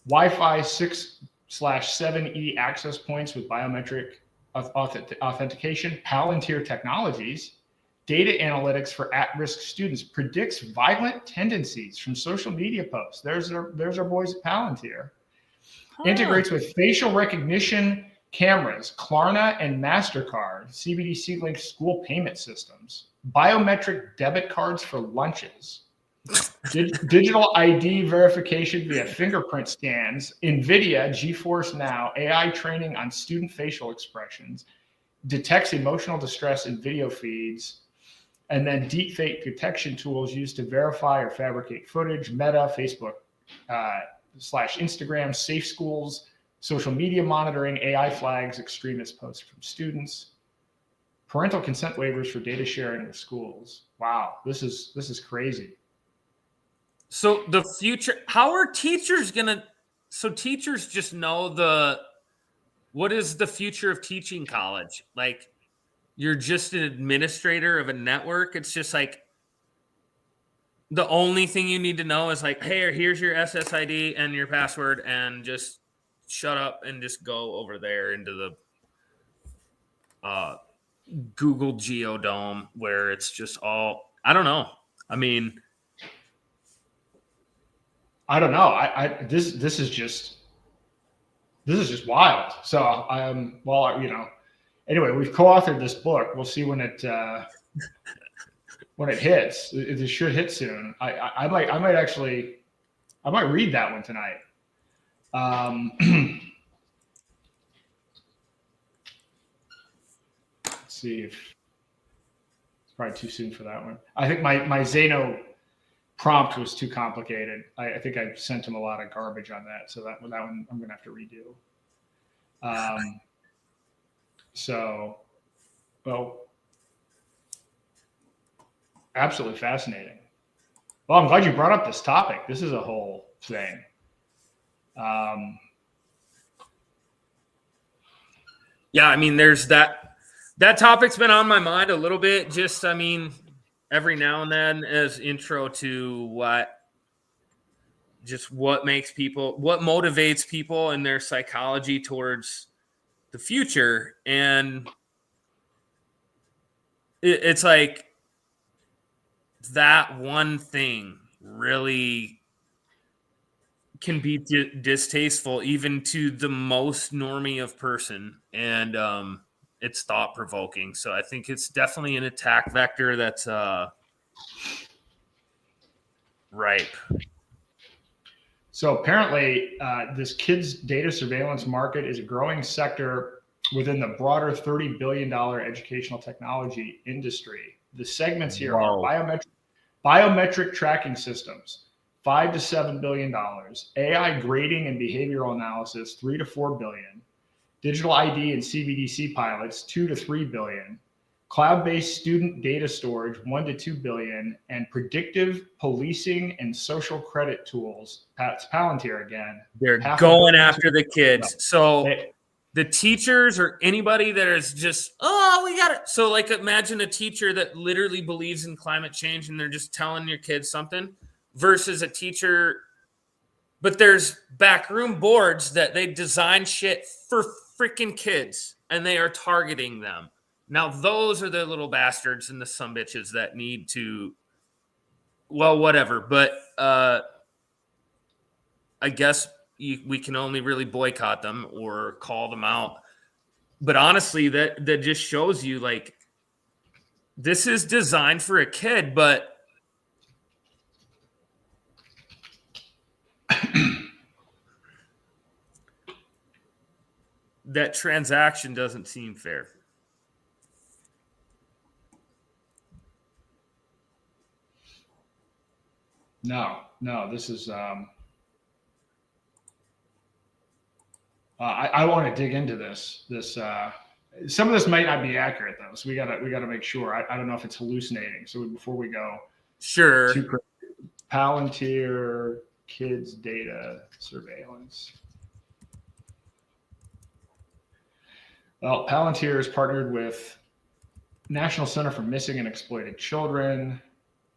Wi-Fi 6/7E access points with biometric authentication, Palantir Technologies, data analytics for at-risk students, predicts violent tendencies from social media posts. There's our boys at Palantir. Integrates with facial recognition cameras, Klarna and MasterCard, CBDC linked school payment systems, biometric debit cards for lunches, digital ID verification via fingerprint scans, NVIDIA GeForce Now, AI training on student facial expressions, detects emotional distress in video feeds, and then deepfake detection tools used to verify or fabricate footage, Meta, Facebook /Instagram, safe schools, social media monitoring, AI flags, extremist posts from students, parental consent waivers for data sharing with schools. Wow, this is crazy. So the future, how are teachers gonna so teachers just know what is the future of teaching college? Like, you're just an administrator of a network. It's just like the only thing you need to know is like, hey, here's your SSID and your password, and just shut up and just go over there into the Google Geodome where it's just all, I don't know. I mean, I don't know. This is just wild. So well, anyway, we've co-authored this book. We'll see when it hits. It should hit soon. I might read that one tonight. Let's see if it's probably too soon for that one. I think my Zano prompt was too complicated. I think I sent him a lot of garbage on that. So that one I'm going to have to redo. So, well, absolutely fascinating. Well, I'm glad you brought up this topic. This is a whole thing. yeah, I mean, there's that topic's been on my mind a little bit. Just, I mean, every now and then as intro to what motivates people and their psychology towards the future. And it's like that one thing really can be distasteful even to the most normie of person. And it's thought provoking. So I think it's definitely an attack vector that's ripe. So apparently, this kids data surveillance market is a growing sector within the broader $30 billion educational technology industry. The segments here are biometric tracking systems, $5 to $7 billion, AI grading and behavioral analysis, $3 to $4 billion, digital ID and CBDC pilots, $2 to $3 billion, cloud-based student data storage, $1 to $2 billion, and predictive policing and social credit tools. It's Palantir again. They're going after the kids. So the teachers or anybody that is just, oh, we got it. So like, imagine a teacher that literally believes in climate change and they're just telling your kids something versus a teacher, but there's backroom boards that they design shit for freaking kids and they are targeting them. Now, those are the little bastards and the sumbitches that need to, well, whatever. But I guess we can only really boycott them or call them out. But honestly, that just shows you, like, this is designed for a kid, but that transaction doesn't seem fair. No, this is, I want to dig into this, some of this might not be accurate though. So we gotta make sure. I don't know if it's hallucinating. So before we go, sure. to Palantir kids data surveillance. Well, Palantir is partnered with National Center for Missing and Exploited Children.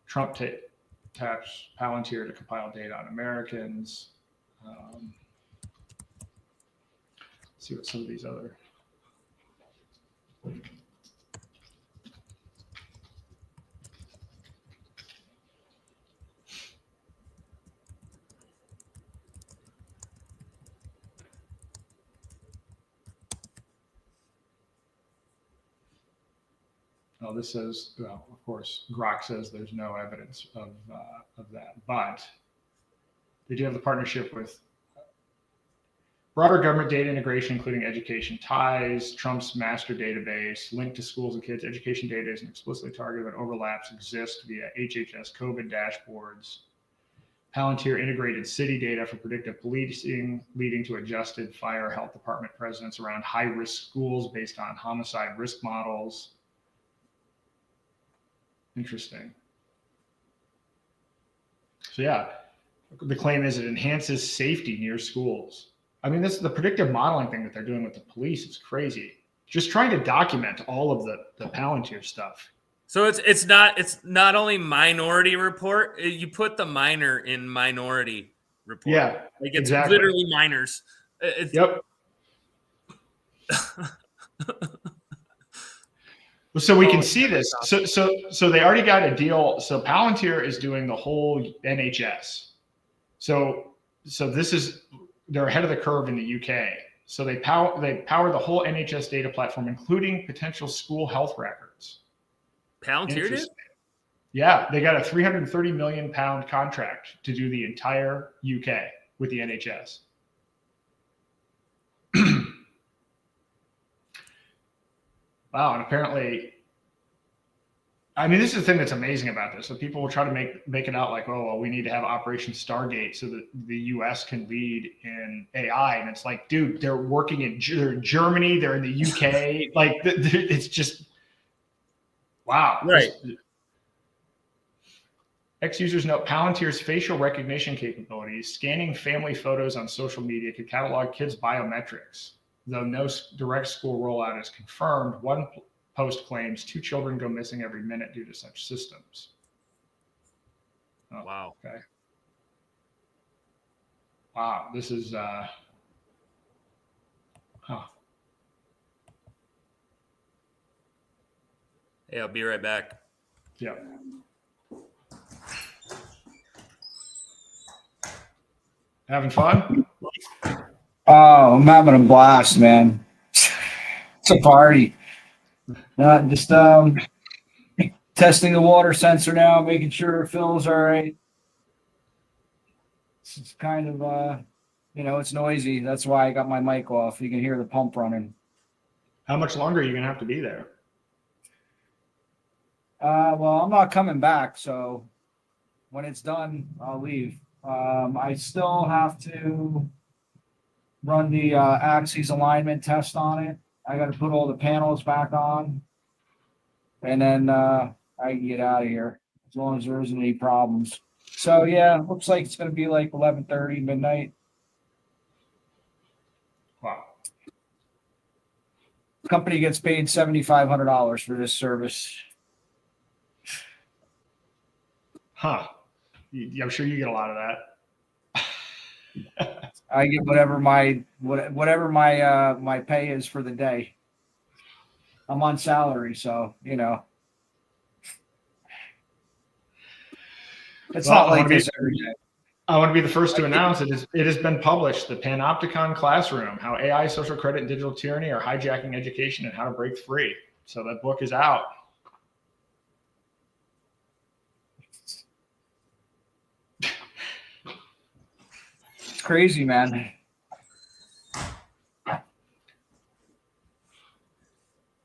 Trump taps Palantir to compile data on Americans. Let's see what some of these other. Well, this says, well, of course, Grok says there's no evidence of that, but they do have the partnership with broader government data integration, including education ties, Trump's master database, linked to schools and kids. Education data isn't explicitly targeted, but overlaps exist via HHS COVID dashboards. Palantir integrated city data for predictive policing, leading to adjusted fire health department presence around high-risk schools based on homicide risk models. Interesting. So yeah, the claim is it enhances safety near schools. I mean, this is the predictive modeling thing that they're doing with the police is crazy. Just trying to document all of the Palantir stuff. So it's not only Minority Report. You put the minor in Minority Report. Yeah, like it's exactly. literally minors. Yep. So we can see this. So they already got a deal. So Palantir is doing the whole NHS. So this is, they're ahead of the curve in the UK. So they power the whole NHS data platform, including potential school health records. Palantir did? Yeah, they got a £330 million contract to do the entire UK with the NHS. Wow, and apparently, I mean, this is the thing that's amazing about this. So people will try to make it out like, oh, well, we need to have Operation Stargate so that the U.S. can lead in AI, and it's like, dude, they're working in Germany, they're in the UK, like it's just wow, right? Ex-users note Palantir's facial recognition capabilities, scanning family photos on social media, could catalog kids' biometrics. Though no direct school rollout is confirmed, one post claims 2 children go missing every minute due to such systems. Oh, wow. Okay. Wow. This is, Hey, I'll be right back. Yeah. Having fun? Oh, I'm having a blast, man. It's a party. Just testing the water sensor now, making sure it fills all right. It's kind of it's noisy. That's why I got my mic off. You can hear the pump running. How much longer are you gonna have to be there? Well, I'm not coming back, so when it's done, I'll leave. I still have to run the axis alignment test on it. I got to put all the panels back on, and then I can get out of here as long as there isn't any problems. So yeah, looks like it's going to be like 11:30 midnight. Wow. Company gets paid $7,500 for this service. Huh. I'm sure you get a lot of that. I get whatever my pay is for the day. I'm on salary, so it's Well, not like this every day. I want to be the first to announce it has been published, The Panopticon Classroom, How AI, Social Credit, and Digital Tyranny Are Hijacking Education and How to Break Free. So that book is out. It's crazy, man.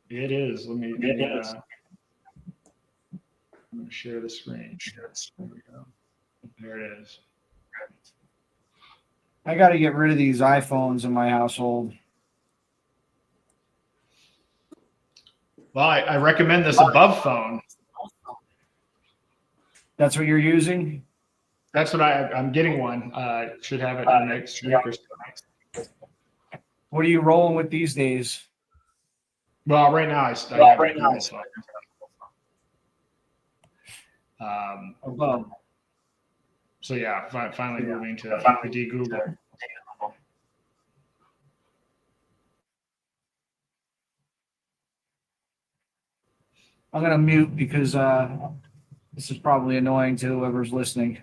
It is. Let me I'm going to share the screen. There we go. There it is. I got to get rid of these iPhones in my household. Well, I recommend this above phone. That's what you're using? That's what I'm getting one. Should have it in the next week or so. What are you rolling with these days? Well, right now I have a Google phone. Above. So yeah, finally moving to Degoogle. I'm going to mute because this is probably annoying to whoever's listening.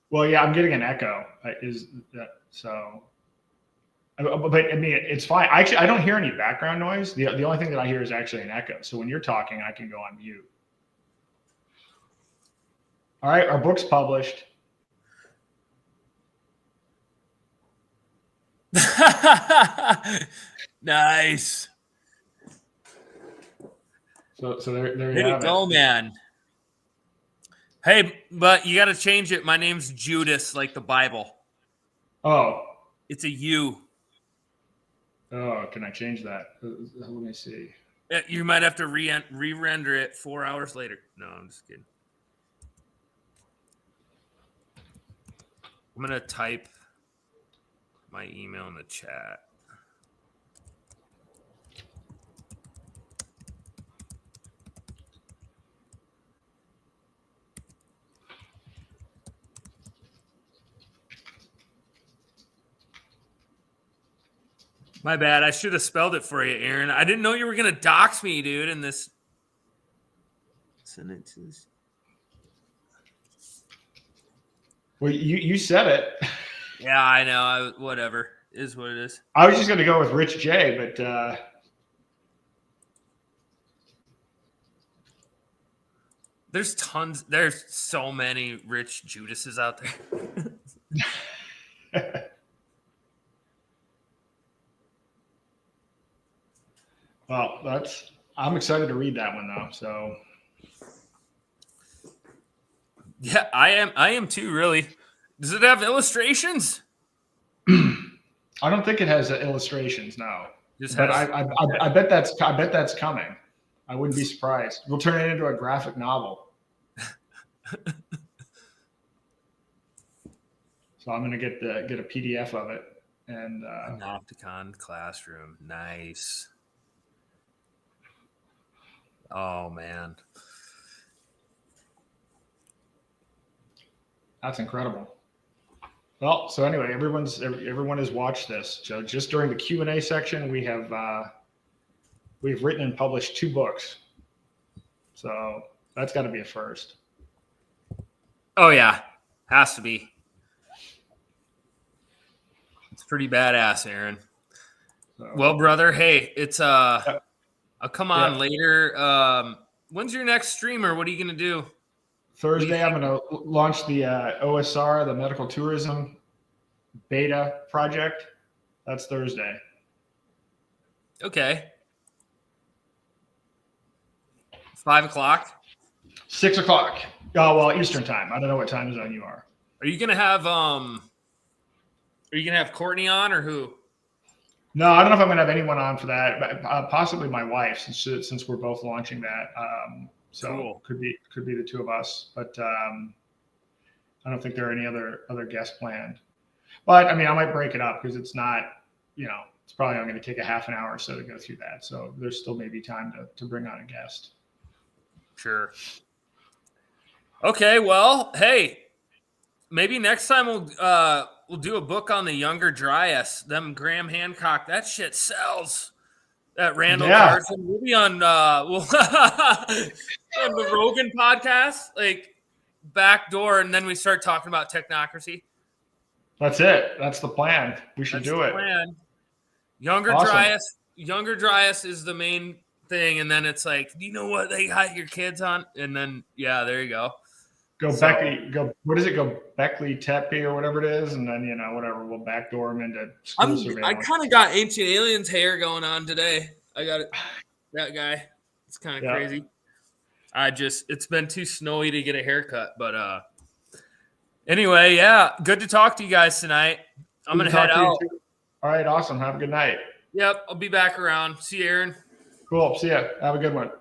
Well, yeah, I'm getting an echo. Is that so? But I mean, it's fine. Actually, I don't hear any background noise. The only thing that I hear is actually an echo. So when you're talking, I can go on mute. All right, our book's published. Nice. So there you There you have go, it. man. Hey, but you got to change it. My name's Judas, like the Bible. Oh. It's a U. Oh, can I change that? Let me see. You might have to re-render it 4 hours later. No, I'm just kidding. I'm going to type my email in the chat. My bad. I should have spelled it for you, Aaron. I didn't know you were going to dox me, dude, in this. Send it to this. Well, you said it. Yeah, I know. Whatever. Is what it is. I was just going to go with Rich J, but there's tons. There's so many Rich Judases out there. Well, I'm excited to read that one though. So yeah, I am too. Really. Does it have illustrations? I don't think it has illustrations. No, but I bet that's coming. I wouldn't be surprised. We'll turn it into a graphic novel. So I'm gonna get a PDF of it and Panopticon Classroom. Nice. Oh man, that's incredible. Well, so anyway, everyone has watched this. So just during the Q&A section, we've written and published 2 books. So that's got to be a first. Oh yeah, has to be. It's pretty badass, Aaron. So, well, brother, hey, it's I'll come on later. When's your next streamer? What are you gonna do? Thursday, I'm gonna launch the OSR, the Medical Tourism Beta project. That's Thursday. Okay. 5 o'clock. 6 o'clock. Oh well, Eastern time. I don't know what time zone you are. Are you gonna have Courtney on or who? No, I don't know if I'm gonna have anyone on for that. But, possibly my wife, since we're both launching that. So cool. could be the 2 of us, but I don't think there are any other guests planned. But I mean, I might break it up because it's not, it's probably only going to take a half an hour or so to go through that. So there's still maybe time to bring on a guest. Sure. Okay. Well, hey, maybe next time we'll do a book on the younger Dryas. Them Graham Hancock. That shit sells. That Randall Carson. We'll be on on the Rogan podcast, like backdoor, and then we start talking about technocracy. That's it. That's the plan. We should do it. Plan. Younger Dryas is the main thing, and then it's like, do you know what they got your kids on? And then there you go. What does it go? Beckley Tepe or whatever it is, and then whatever, we'll backdoor them into school surveillance. I kind of got Ancient Aliens hair going on today. I got it. That guy. It's kind of crazy. It's been too snowy to get a haircut, but anyway, good to talk to you guys tonight. I'm gonna head out. All right, awesome. Have a good night. Yep, I'll be back around. See you, Aaron. Cool. See ya. Have a good one.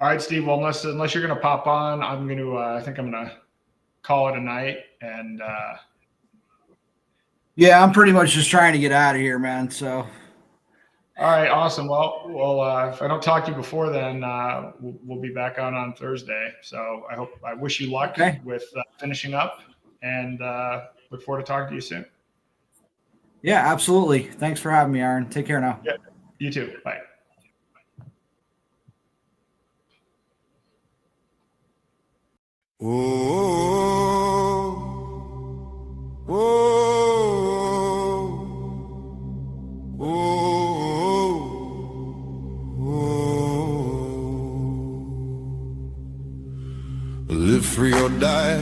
All right, Steve. Well, unless you're going to pop on, I'm going to. I think I'm going to call it a night. And yeah, I'm pretty much just trying to get out of here, man. So. All right, awesome. Well, if I don't talk to you before then, we'll be back on Thursday. So I wish you luck with finishing up, and look forward to talking to you soon. Yeah, absolutely. Thanks for having me, Aaron. Take care now. Yeah, you too. Bye. Whoa, whoa, whoa, whoa. Live free or die,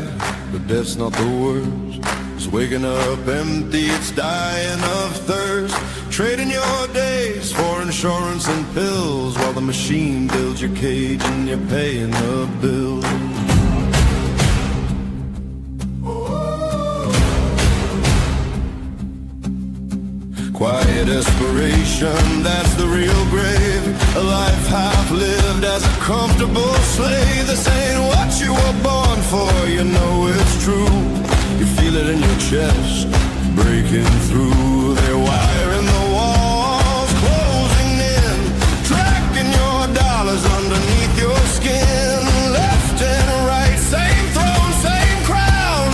but that's not the worst. It's waking up empty, it's dying of thirst. Trading your days for insurance and pills, while the machine builds your cage and you're paying the bill. Quiet sheer desperation, that's the real grave. A life half lived as a comfortable slave. This ain't what you were born for, you know it's true. You feel it in your chest, breaking through. They're wiring the walls, closing in, tracking your dollars underneath your skin. Left and right, same throne, same crown.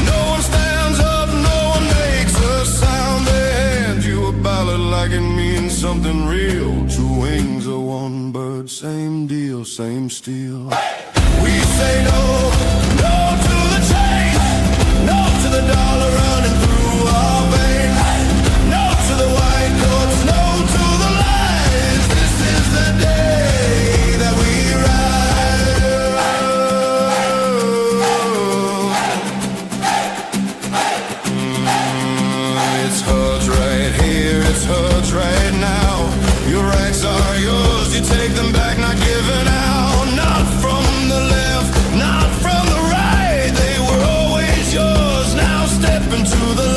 No one stands up, no one makes a sound. They hand you a ballot like it means something real. Two wings of one bird, same deal, same steel. We say no, no to the change, no to the dollar running through our veins, no to the white coats, no to the lies. This is the day that we rise. It's hers right here, it's hers right now. Your rights are yours, you take them back, not giving out. Not from the left, not from the right. They were always yours, now step into the